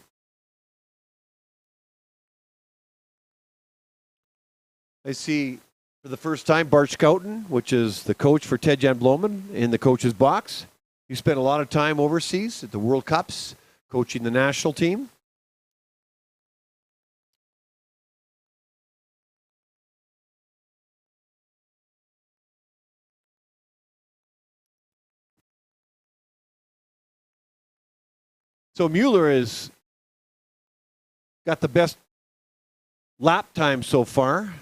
I see for the first time Bart Schouten, which is the coach for Ted-Jan Bloemen, in the coach's box. He spent a lot of time overseas at the World Cups coaching the national team. So Mueller has got the best lap time so far.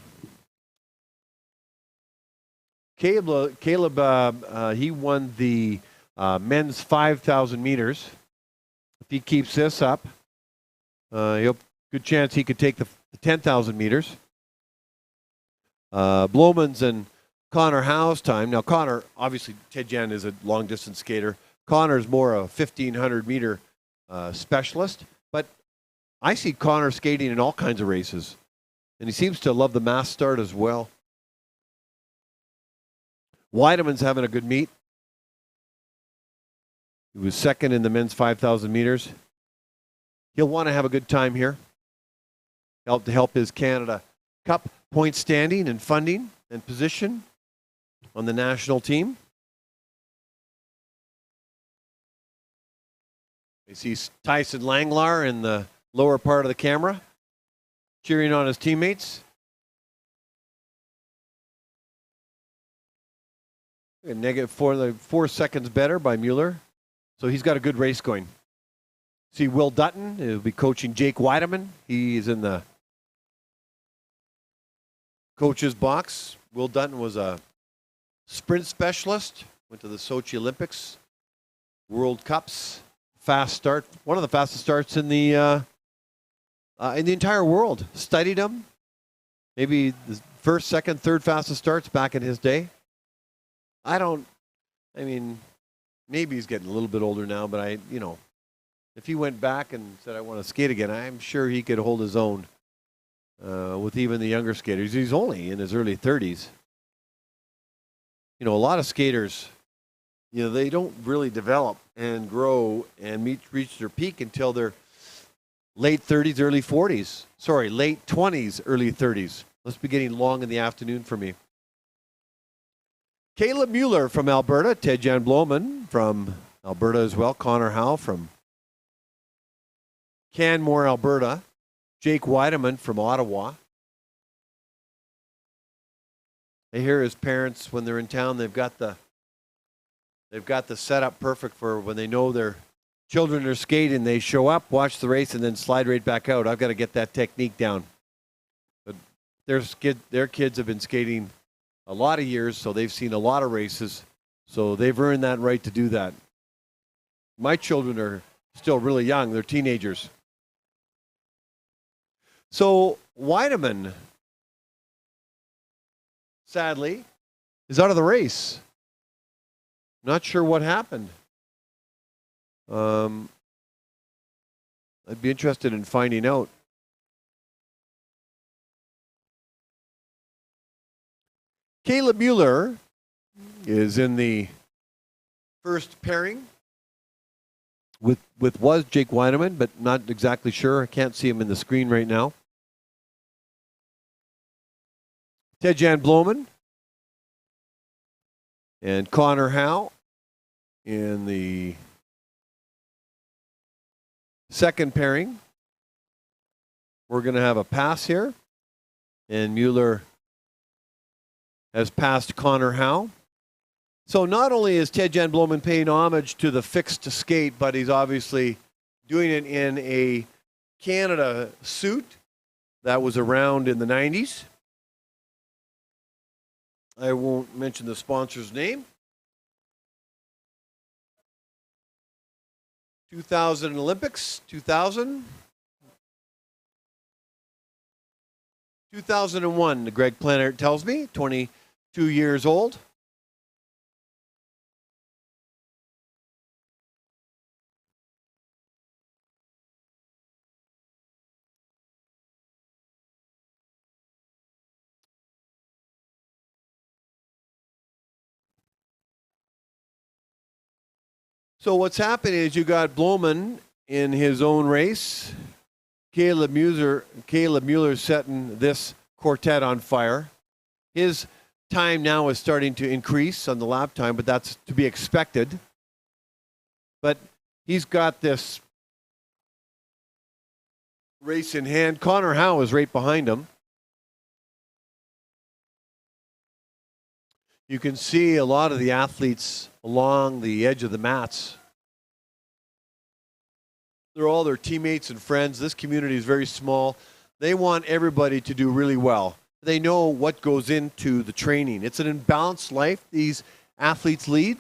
Caleb he won the men's 5,000 meters. If he keeps this up, good chance he could take the 10,000 meters. Bloemen's and Connor Howe's time. Now Connor, obviously Ted Jan is a long distance skater. Connor's more a 1,500 meter specialist, but I see Connor skating in all kinds of races, and he seems to love the mass start as well. Weideman's having a good meet. He was second in the men's 5,000 meters. He'll want to have a good time here. Help his Canada Cup point standing and funding and position on the national team. You see Tyson Langlar in the lower part of the camera, cheering on his teammates. Negative 4 seconds better by Mueller. So he's got a good race going. See Will Dutton, he'll be coaching Jake Weideman. He's in the coach's box. Will Dutton was a sprint specialist, went to the Sochi Olympics, World Cups, fast start, one of the fastest starts in the entire world. Studied him, maybe the first, second, third fastest starts back in his day. Maybe he's getting a little bit older now, but if he went back and said, I want to skate again, I'm sure he could hold his own with even the younger skaters. He's only in his early 30s. A lot of skaters, they don't really develop and grow and reach their peak until their late 30s, early 40s. Sorry, late 20s, early 30s. Must be getting long in the afternoon for me. Caleb Mueller from Alberta, Ted-Jan Bloemen from Alberta as well, Connor Howe from Canmore, Alberta, Jake Weideman from Ottawa. I hear his parents when they're in town, they've got the setup perfect for when they know their children are skating. They show up, watch the race, and then slide right back out. I've got to get that technique down. But their kids have been skating a lot of years, so they've seen a lot of races, so they've earned that right to do that. My children are still really young. They're teenagers. So Weideman, sadly, is out of the race. Not sure what happened. I'd be interested in finding out. Caleb Mueller is in the first pairing with was Jake Weideman, but not exactly sure. I can't see him in the screen right now. Ted-Jan Bloemen and Connor Howe in the second pairing. We're going to have a pass here, and Mueller has passed Connor Howe. So not only is Ted-Jan Bloemen paying homage to the fixed skate, but he's obviously doing it in a Canada suit that was around in the 90s. I won't mention the sponsor's name. 2000 Olympics, 2000. 2001, Greg Plannert tells me, 22 years old. So what's happening is you got Bloemen in his own race. Caleb Mueller setting this quartet on fire. His time now is starting to increase on the lap time, but that's to be expected. But he's got this race in hand. Connor Howe is right behind him. You can see a lot of the athletes along the edge of the mats. They're all their teammates and friends. This community is very small. They want everybody to do really well. They know what goes into the training. It's an imbalanced life these athletes lead.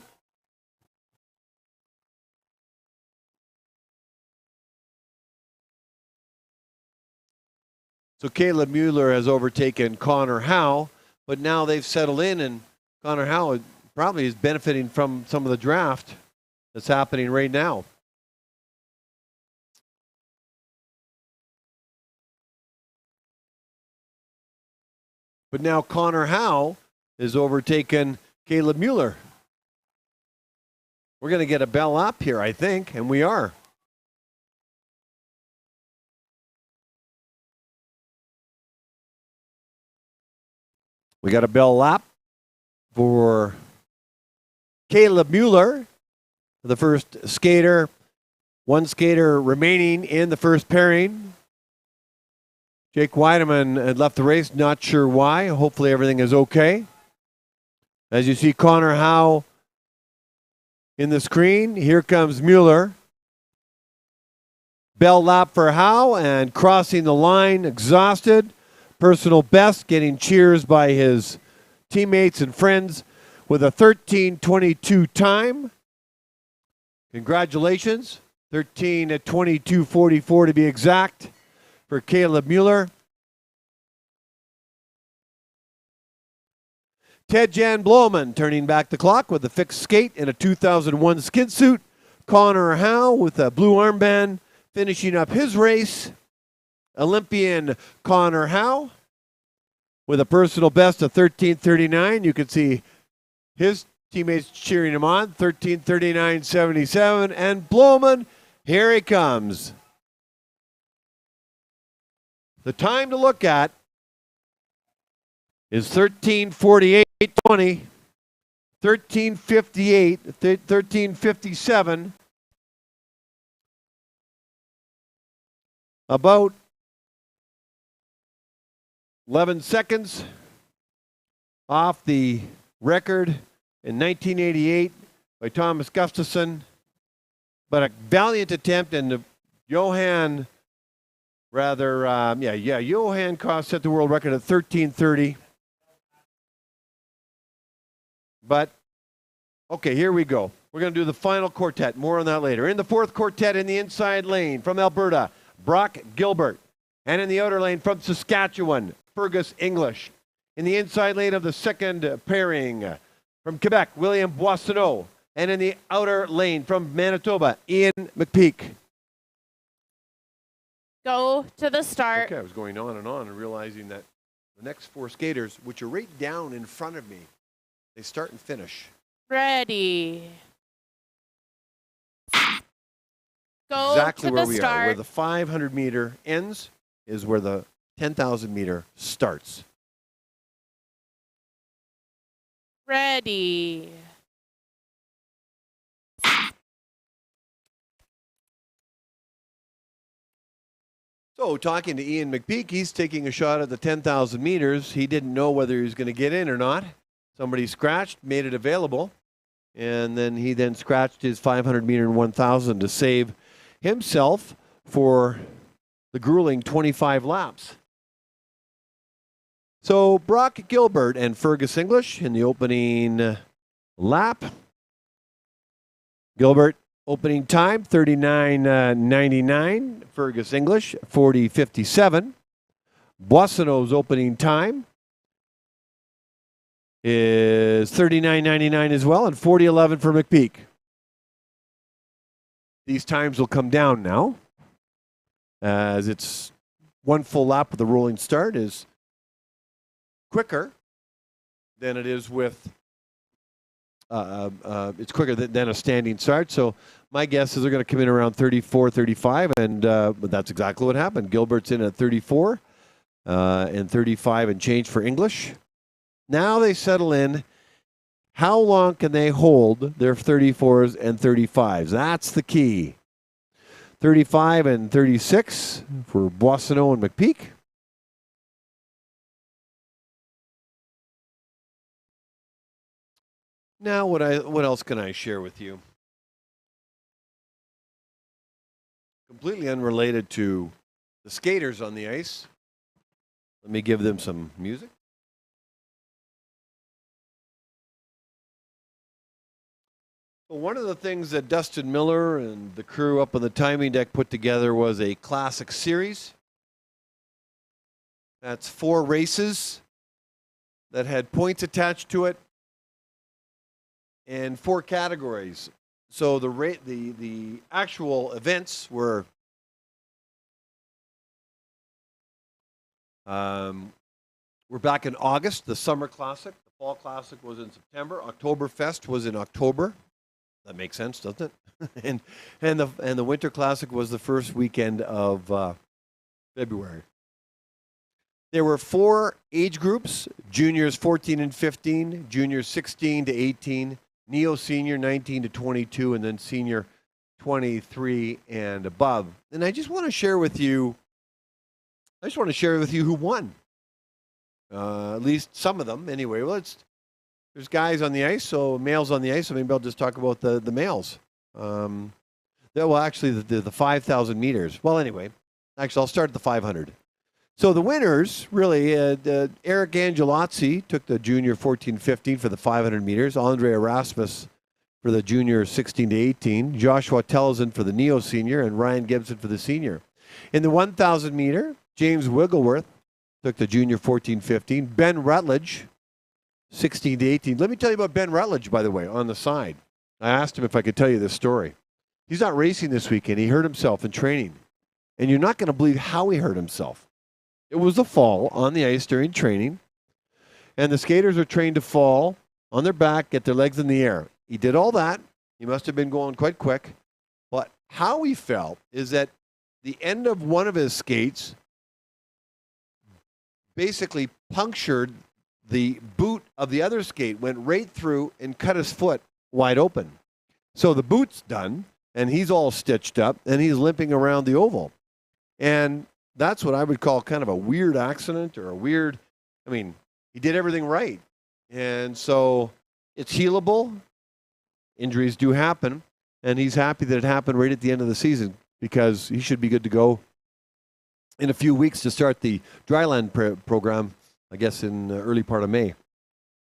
So Caleb Mueller has overtaken Connor Howe, but now they've settled in, and Connor Howe probably is benefiting from some of the draft that's happening right now. But now Connor Howe has overtaken Caleb Mueller. We're going to get a bell up here, I think, and we are. We got a bell lap for Caleb Mueller, the first skater. One skater remaining in the first pairing. Jake Weideman had left the race, not sure why. Hopefully everything is okay. As you see Connor Howe in the screen, here comes Mueller. Bell lap for Howe and crossing the line, exhausted. Personal best, getting cheers by his teammates and friends with a 13:22 time. Congratulations. 13:22:44 to be exact for Caleb Mueller. Ted Jan Bloman turning back the clock with a fixed skate in a 2001 skid suit. Connor Howe with a blue armband finishing up his race. Olympian Connor Howe with a personal best of 13:39. You can see his teammates cheering him on, 13:39:77. And Bloman, here he comes. The time to look at is 13:48:20, 13:58, 13:57. About 11 seconds off the record in 1988 by Thomas Gustafsson. But a valiant attempt, and Johan Koss set the world record at 13:30. But, okay, here we go. We're going to do the final quartet. More on that later. In the fourth quartet in the inside lane from Alberta, Brock Gilbert. And in the outer lane from Saskatchewan, Fergus English. In the inside lane of the second pairing from Quebec, William Boissonneau. And in the outer lane from Manitoba, Ian McPeak.
Go to the start.
Okay, I was going on and realizing that the next four skaters, which are right down in front of me, they start and finish.
Ready. Go
Exactly
to
where
the
we
start.
are. Where the 500 meter ends is where the 10,000 meter starts.
Ready.
So, talking to Ian McPeak, he's taking a shot at the 10,000 meters. He didn't know whether he was going to get in or not. Somebody scratched, made it available, and then he scratched his 500 meter and 1,000 to save himself for the grueling 25 laps. So, Brock Gilbert and Fergus English in the opening lap. Gilbert opening time 39:99. Fergus English 40:57. Boissonneau's opening time is 39:99 as well, and 40:11 for McPeak. These times will come down now, as it's one full lap with the rolling start is quicker than it is with it's quicker than a standing start. So my guess is they're going to come in around 34, 35, and but that's exactly what happened. Gilbert's in at 34 and 35 and change for English. Now they settle in. How long can they hold their 34s and 35s? That's the key. 35 and 36 for Boissonneau and McPeak. Now, what else can I share with you? completely unrelated to the skaters on the ice. Let me give them some music. Well, one of the things that Dustin Miller and the crew up on the timing deck put together was a classic series. That's 4 races that had points attached to it and 4 categories. So the actual events were we're back in August, the Summer Classic. The Fall Classic was in September. Oktoberfest was in October. That makes sense, doesn't it? and the Winter Classic was the first weekend of February. There were 4 age groups: juniors 14 and 15, juniors 16 to 18, neo-senior 19 to 22, and then senior 23 and above. And I just want to share with you who won. At least some of them, anyway. Well, there's guys on the ice, so males on the ice. So maybe I'll just talk about the males. Actually, the 5,000 meters. Well, anyway, actually, I'll start at the 500. So the winners, really, Eric Angelozzi took the junior 14-15 for the 500 meters. Andre Erasmus for the junior 16 to 18. Joshua Tellison for the neo-senior, and Ryan Gibson for the senior. In the 1,000 meter, James Wiggleworth took the junior 14-15. Ben Rutledge, 16 to 18. Let me tell you about Ben Rutledge, by the way, on the side. I asked him if I could tell you this story. He's not racing this weekend. He hurt himself in training. And you're not going to believe how he hurt himself. It was a fall on the ice during training. And the skaters are trained to fall on their back, get their legs in the air. He did all that. He must have been going quite quick. But how he fell is that the end of one of his skates basically punctured the boot of the other skate, went right through and cut his foot wide open. So the boot's done, and he's all stitched up, and he's limping around the oval. And that's what I would call kind of a weird accident, or he did everything right. And so it's healable. Injuries do happen, and he's happy that it happened right at the end of the season, because he should be good to go in a few weeks to start the dryland program, I guess, in the early part of May.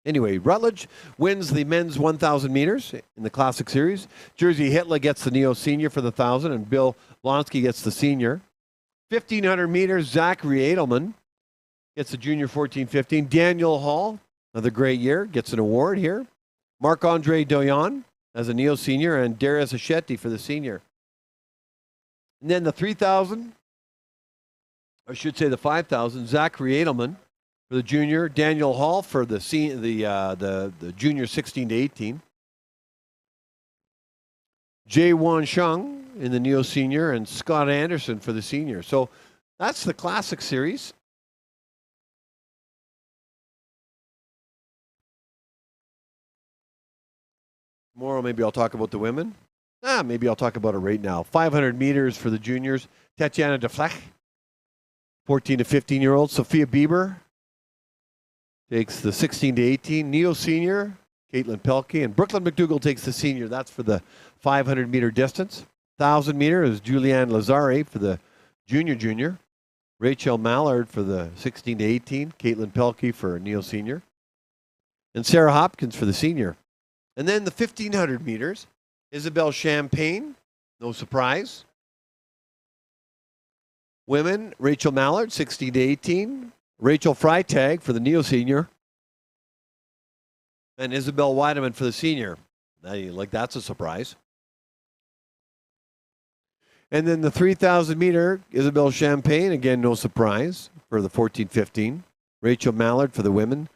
Anyway, Rutledge wins the men's 1,000 meters in the Classic Series. Jersey Hitler gets the neo-senior for the 1,000, and Bill Blonsky gets the senior. 1,500 meters, Zachary Edelman gets the junior 14-15. Daniel Hall, another great year, gets an award here. Marc-Andre Doyon as a neo-senior, and Darius Achetti for the senior. And then the 3,000, I should say the 5,000, Zachary Edelman for the junior, Daniel Hall for the junior 16 to 18. Jay Wan Sheng in the neo-senior, and Scott Anderson for the senior. So that's the Classic Series. Tomorrow maybe I'll talk about the women. Maybe I'll talk about it right now. 500 meters for the juniors. Tatiana Deflech, 14 to 15-year-old. Sophia Bieber takes the 16 to 18. Neo-senior, Caitlin Pelkey. And Brooklyn McDougall takes the senior. That's for the 500-meter distance. 1,000 meter is Julianne Lazare for the junior. Rachel Mallard for the 16 to 18. Caitlin Pelkey for neo-senior. And Sarah Hopkins for the senior. And then the 1,500 meters, Isabel Champagne, no surprise. Women, Rachel Mallard, 16 to 18. Rachel Freitag for the neo-senior. And Isabel Weideman for the senior. That's a surprise. And then the 3,000 meter, Isabel Champagne, again, no surprise, for the 14-15. Rachel Mallard for the women,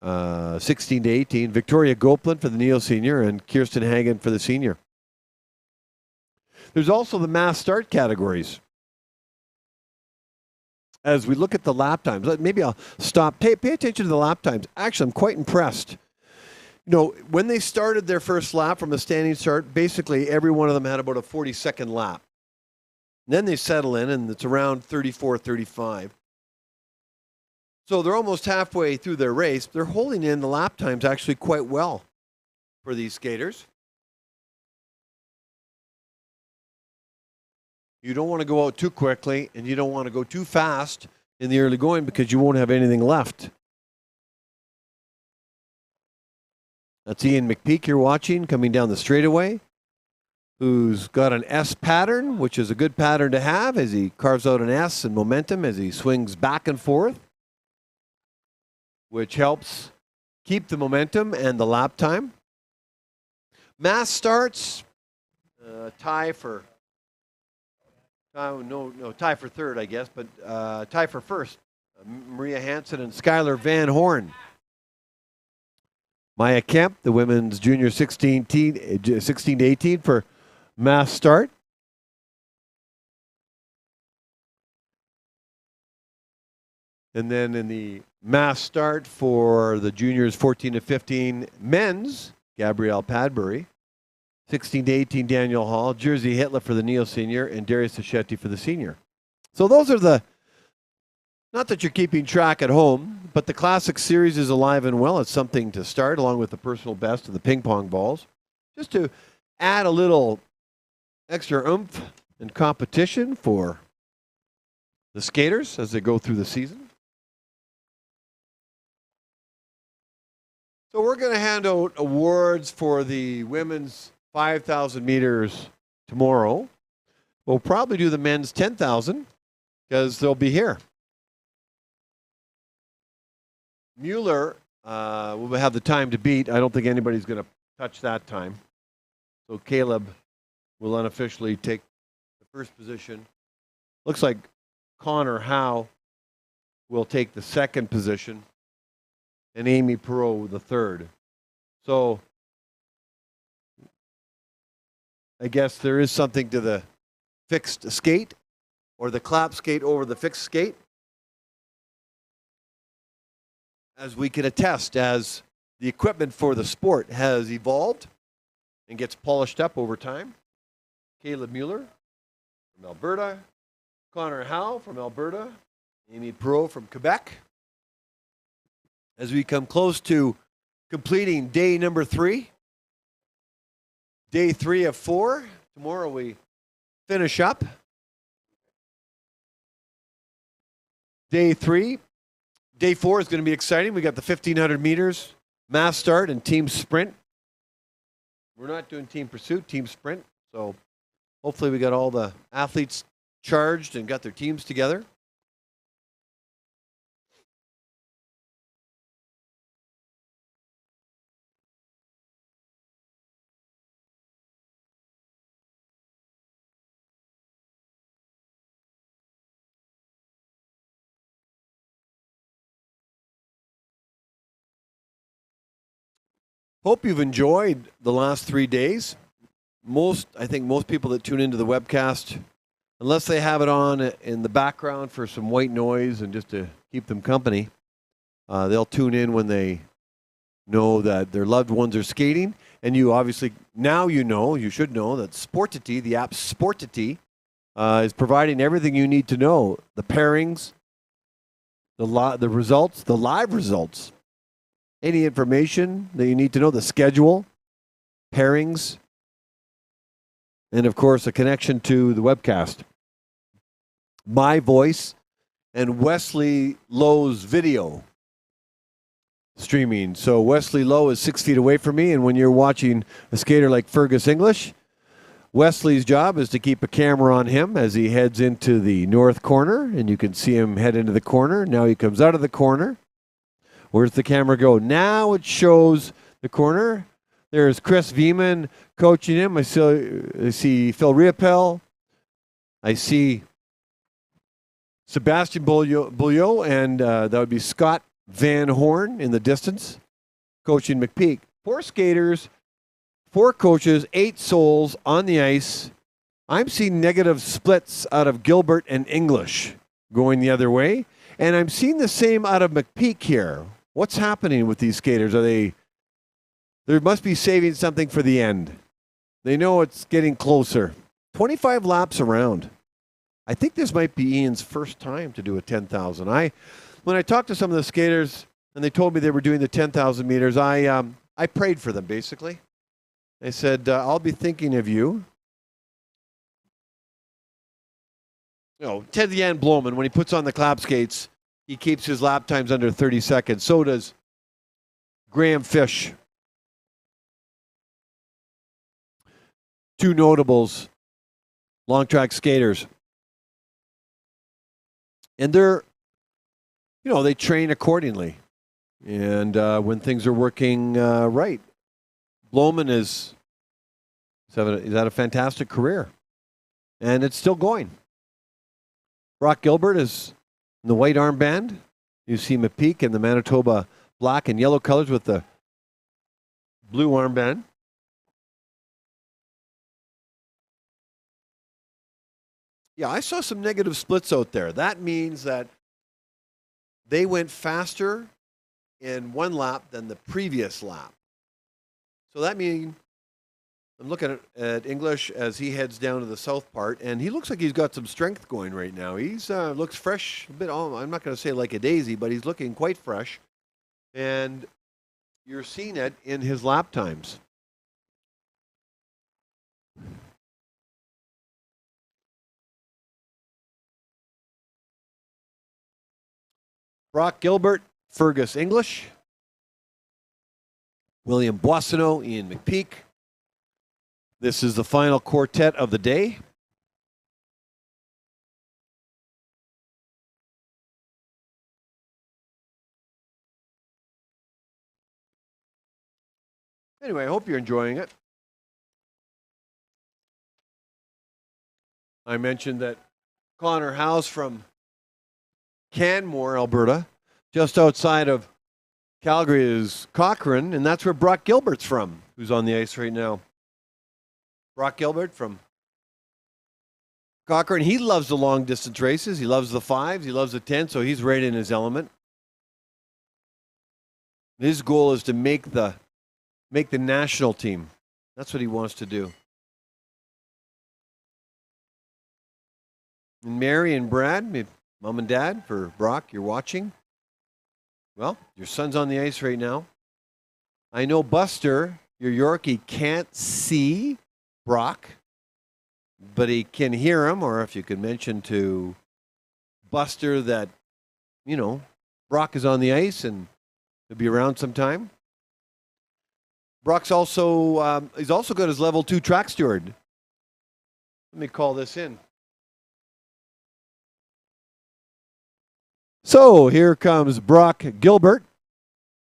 16 to 18. Victoria Gopland for the neo-senior, and Kirsten Hagen for the senior. There's also the mass start categories. As we look at the lap times, maybe I'll stop. Pay attention to the lap times. Actually, I'm quite impressed. When they started their first lap from a standing start, basically every one of them had about a 40-second lap. And then they settle in, and it's around 34, 35. So they're almost halfway through their race. They're holding in the lap times actually quite well for these skaters. You don't want to go out too quickly, and you don't want to go too fast in the early going because you won't have anything left. That's Ian McPeak you're watching coming down the straightaway, who's got an S pattern, which is a good pattern to have as he carves out an S and momentum as he swings back and forth, which helps keep the momentum and the lap time. Mass starts, tie for third, I guess, but tie for first. Maria Hansen and Skylar Van Horn. Maya Kemp, the women's junior 16 to 18 for mass start. And then in the mass start for the juniors 14 to 15 men's, Gabrielle Padbury. 16 to 18, Daniel Hall. Jersey Hitler for the Neo Senior, and Darius Achetti for the senior. So those are the, not that you're keeping track at home, but the Classic Series is alive and well. It's something to start along with the personal best of the ping pong balls. Just to add a little extra oomph and competition for the skaters as they go through the season. So we're going to hand out awards for the women's 5,000 meters tomorrow. We'll probably do the men's 10,000 because they'll be here. Mueller will have the time to beat. I don't think anybody's going to touch that time. So Caleb will unofficially take the first position. Looks like Connor Howe will take the second position and Amy Perot the third. So I guess there is something to the fixed skate or the clap skate over the fixed skate, as we can attest as the equipment for the sport has evolved and gets polished up over time. Caleb Mueller from Alberta, Connor Howe from Alberta, Amy Perot from Quebec. As we come close to completing day number 3, day 3 of 4. Tomorrow we finish up. Day 3. Day 4 is going to be exciting. We got the 1,500 meters, mass start, and team sprint. We're not doing team pursuit, team sprint. So hopefully we got all the athletes charged and got their teams together. Hope you've enjoyed the last 3 days. I think most people that tune into the webcast, unless they have it on in the background for some white noise and just to keep them company, they'll tune in when they know that their loved ones are skating. And you obviously, now you should know that Sportity, the app Sportity, is providing everything you need to know. The pairings, the results, the live results. Any information that you need to know, the schedule, pairings, and of course a connection to the webcast. My voice and Wesley Lowe's video streaming. So Wesley Lowe is 6 feet away from me, and when you're watching a skater like Fergus English, Wesley's job is to keep a camera on him as he heads into the north corner, and you can see him head into the corner. Now he comes out of the corner. Where's the camera go? Now it shows the corner. There's Chris Veman coaching him. I see Phil Riopel. I see Sebastian Beaulieu, and that would be Scott Van Horn in the distance, coaching McPeak. 4 skaters, 4 coaches, 8 souls on the ice. I'm seeing negative splits out of Gilbert and English going the other way. And I'm seeing the same out of McPeak here. What's happening with these skaters? They must be saving something for the end. They know it's getting closer. 25 laps around. I think this might be Ian's first time to do a 10,000. When I talked to some of the skaters and they told me they were doing the 10,000 meters, I prayed for them basically. I said, I'll be thinking of you Ted Jan Bloemen, when he puts on the clap skates, he keeps his lap times under 30 seconds. So does Graham Fish. Two notables, long track skaters. And they train accordingly. And when things are working right, Bloemen he's had a fantastic career. And it's still going. Brock Gilbert is in the white armband. You see McPeak in the Manitoba black and yellow colors with the blue armband. Yeah, I saw some negative splits out there. That means that they went faster in one lap than the previous lap. So that means I'm looking at English as he heads down to the south part, and he looks like he's got some strength going right now. He's looks fresh, a bit. I'm not going to say like a daisy, but he's looking quite fresh, and you're seeing it in his lap times. Brock Gilbert, Fergus English, William Boissonneau, Ian McPeak. This is the final quartet of the day. Anyway, I hope you're enjoying it. I mentioned that Connor House from Canmore, Alberta, just outside of Calgary, is Cochrane, and that's where Brock Gilbert's from, who's on the ice right now. Brock Gilbert from Cochrane. He loves the long distance races. He loves the 5s. He loves the 10, so he's right in his element. His goal is to make the national team. That's what he wants to do. And Mary and Brad, mom and dad, for Brock, you're watching. Well, your son's on the ice right now. I know Buster, your Yorkie, can't see Brock, but he can hear him, or if you could mention to Buster that, Brock is on the ice and he'll be around sometime. Brock's he's also got his level 2 track steward. Let me call this in. So here comes Brock Gilbert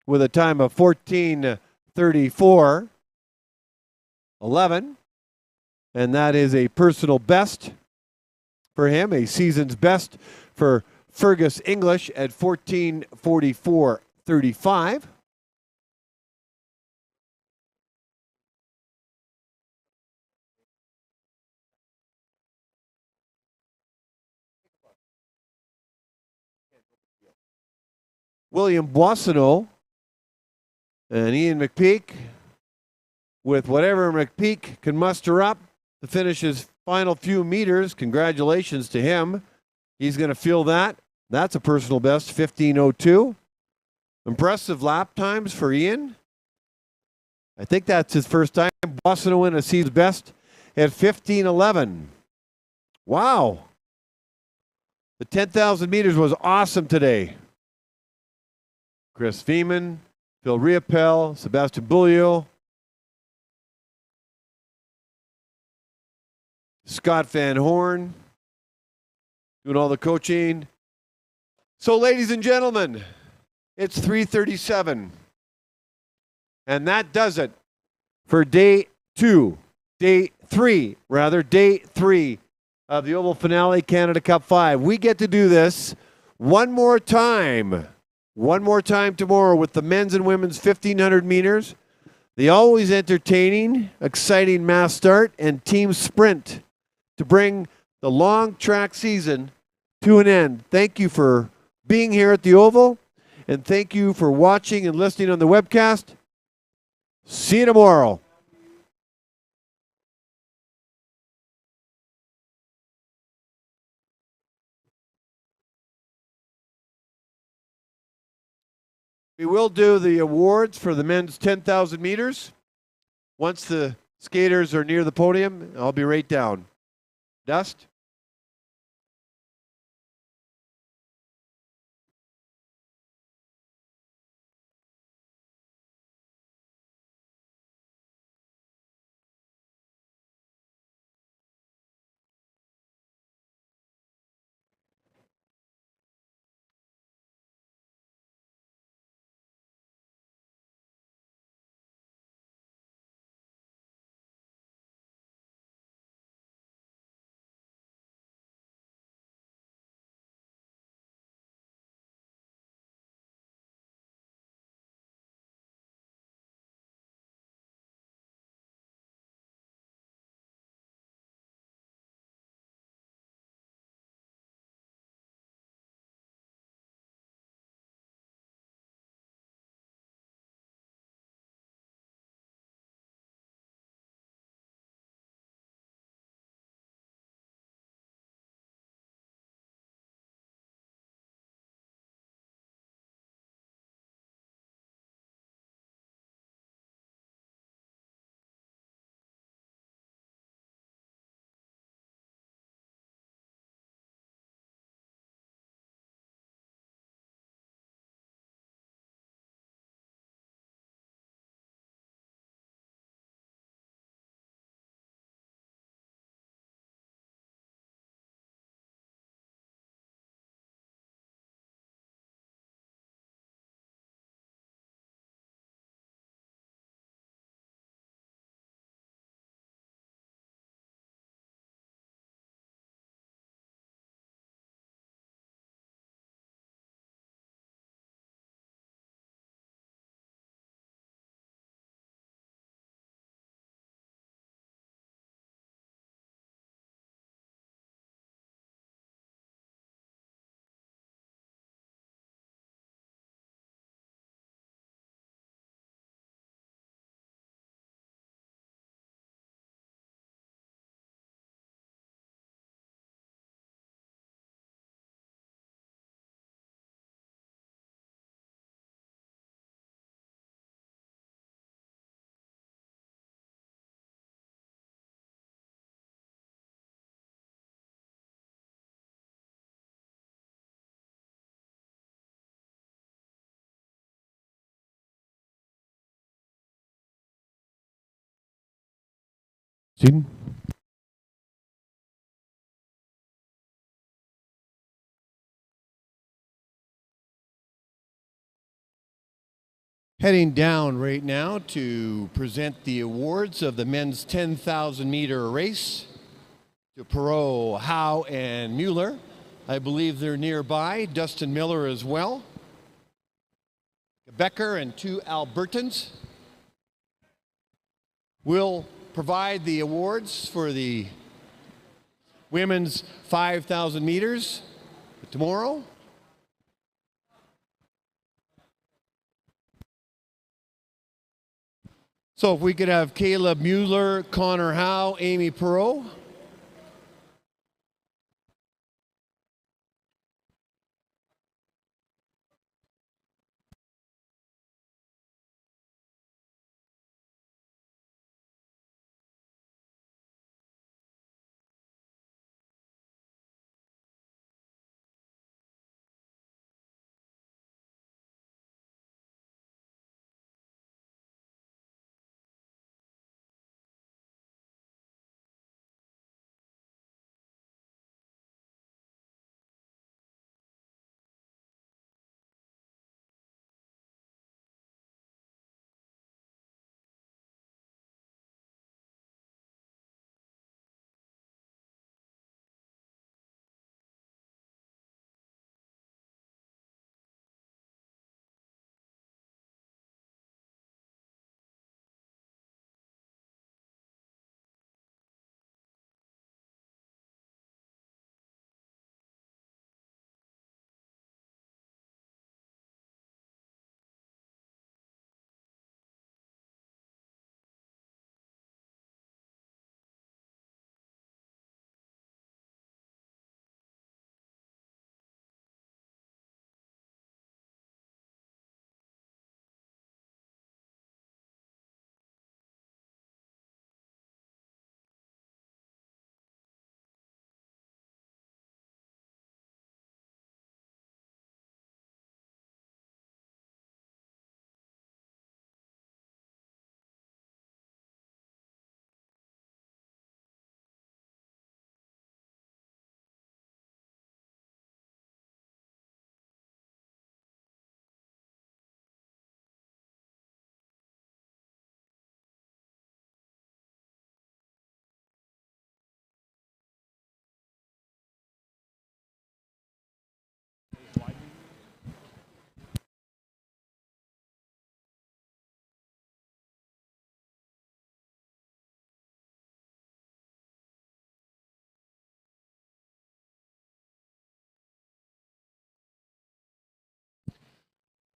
with a time of 14:34.11. And that is a personal best for him, a season's best for Fergus English at 14:44.35. William Boissonneau and Ian McPeak, with whatever McPeak can muster up to finish his final few meters. Congratulations to him. He's going to feel that. That's a personal best, 15:02. Impressive lap times for Ian. I think that's his first time. Boissonneau in a season's best at 15:11. Wow. The 10,000 meters was awesome today. Chris Feeman, Phil Riopel, Sebastian Bulliot, Scott Van Horn, doing all the coaching. So, ladies and gentlemen, it's 3:37. And that does it for day three of the Oval Finale Canada Cup 5. We get to do this one more time tomorrow with the men's and women's 1,500 meters, the always entertaining, exciting mass start, and team sprint to bring the long track season to an end. Thank you for being here at the Oval, and thank you for watching and listening on the webcast. See you tomorrow. We will do the awards for the men's 10,000 meters. Once the skaters are near the podium, I'll be right down. Dust? Student. Heading down right now to present the awards of the men's 10,000 meter race to Perot, Howe, and Mueller. I believe they're nearby. Dustin Miller as well. Becker and 2 Albertans will provide the awards for the women's 5,000 meters tomorrow. So if we could have Caleb Mueller, Connor Howe, Amy Perot.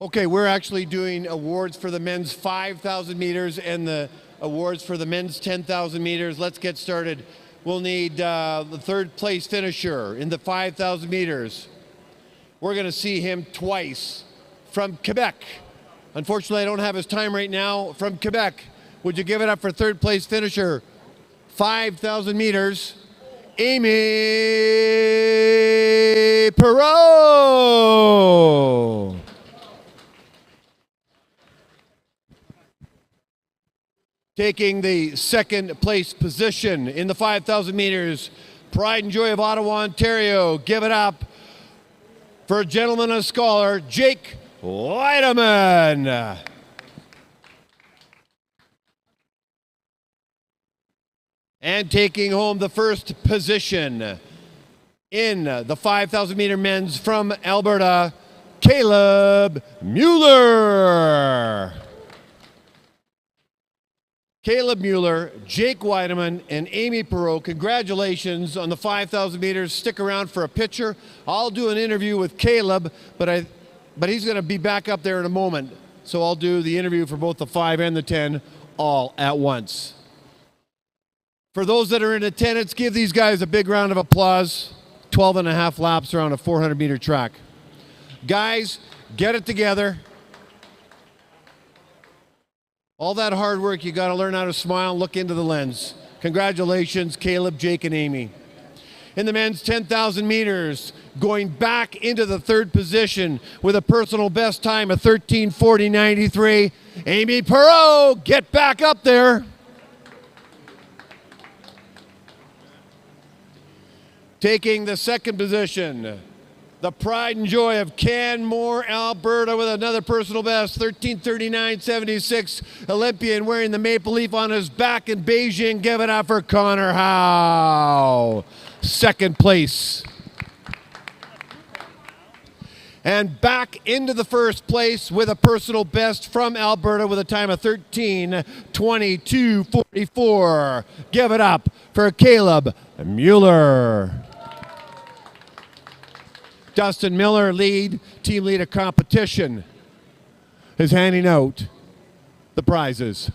Okay, we're actually doing awards for the men's 5,000 meters and the awards for the men's 10,000 meters. Let's get started. We'll need the 3rd place finisher in the 5,000 meters. We're going to see him twice from Quebec. Unfortunately, I don't have his time right now. From Quebec, would you give it up for 3rd place finisher, 5,000 meters, Amy Perot. Taking the 2nd place position in the 5,000 meters, Pride and Joy of Ottawa, Ontario. Give it up for a gentleman and a scholar, Jake Weideman. And taking home the 1st position in the 5,000 meter men's from Alberta, Caleb Mueller. Caleb Mueller, Jake Weideman, and Amy Perot, congratulations on the 5,000 meters. Stick around for a picture. I'll do an interview with Caleb, but he's going to be back up there in a moment. So I'll do the interview for both the 5 and the 10 all at once. For those that are in attendance, give these guys a big round of applause. 12 and a half laps around a 400-meter track. Guys, get it together. All that hard work, you got to learn how to smile and look into the lens. Congratulations, Caleb, Jake, and Amy. In the men's 10,000 meters, going back into the 3rd position with a personal best time of 13:40.93. Amy Perot, get back up there. Taking the second position, the pride and joy of Canmore, Alberta, with another personal best, 13:39.76. Olympian wearing the maple leaf on his back in Beijing. Give it up for Connor Howe. Second place. And back into the first place with a personal best from Alberta with a time of 13:22.44. Give it up for Caleb Mueller. Dustin Miller, team lead of competition, is handing out the prizes.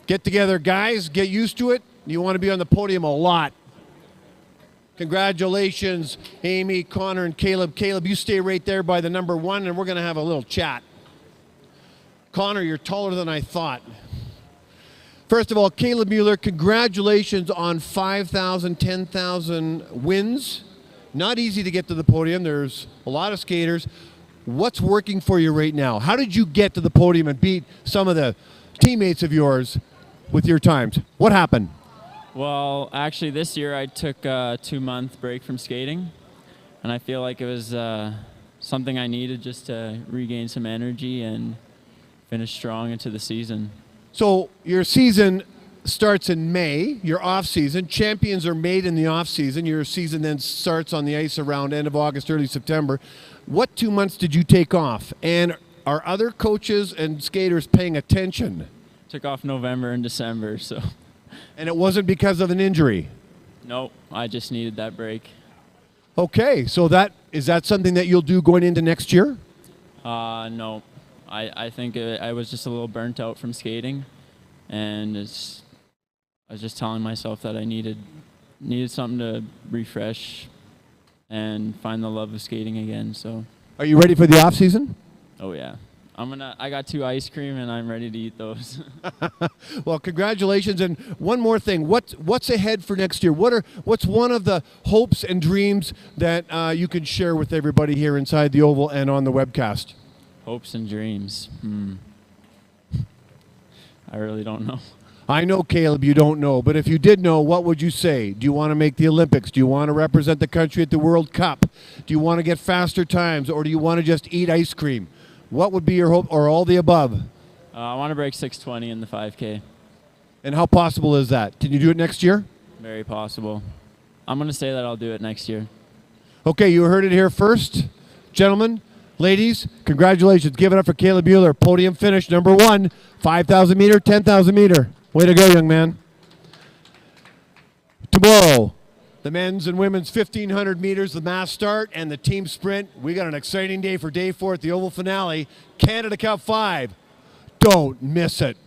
Get together, guys. Get used to it. You want to be on the podium a lot. Congratulations, Amy, Connor, and Caleb. Caleb, you stay right there by the number 1, and we're going to have a little chat. Connor, you're taller than I thought. First of all, Caleb Mueller, congratulations on 5,000, 10,000 wins. Not easy to get to the podium. There's a lot of skaters. What's working for you right now? How did you get to the podium and beat some of the teammates of yours with your times? What happened?
Well, actually, this year I took a 2-month break from skating, and I feel like it was something I needed just to regain some energy and finish strong into the season.
So your season starts in May, your off-season. Champions are made in the off-season. Your season then starts on the ice around end of August, early September. What 2 months did you take off? And are other coaches and skaters paying attention?
Took off November and December, so.
And it wasn't because of an injury?
Nope, I just needed that break.
Okay, so is that something that you'll do going into next year?
No, I think I was just a little burnt out from skating, and I was just telling myself that I needed something to refresh and find the love of skating again. So.
Are you ready for the off season?
Oh yeah, I got 2 ice cream and I'm ready to eat those.
Well, congratulations! And one more thing, what's ahead for next year? What's one of the hopes and dreams that you can share with everybody here inside the Oval and on the webcast?
Hopes and dreams. I really don't know.
I know, Caleb, you don't know, but if you did know, what would you say? Do you want to make the Olympics? Do you want to represent the country at the World Cup? Do you want to get faster times, or do you want to just eat ice cream? What would be your hope, or all the above?
I want to break 6:20 in the 5K.
And how possible is that? Can you do it next year?
Very possible. I'm going to say that I'll do it next year.
Okay, you heard it here first. Gentlemen, ladies, congratulations. Give it up for Caleb Mueller. Podium finish, number 1, 5,000 meter, 10,000 meter. Way to go, young man. Tomorrow, the men's and women's 1,500 meters, the mass start, and the team sprint. We got an exciting day for day 4 at the Oval finale. Canada Cup 5. Don't miss it.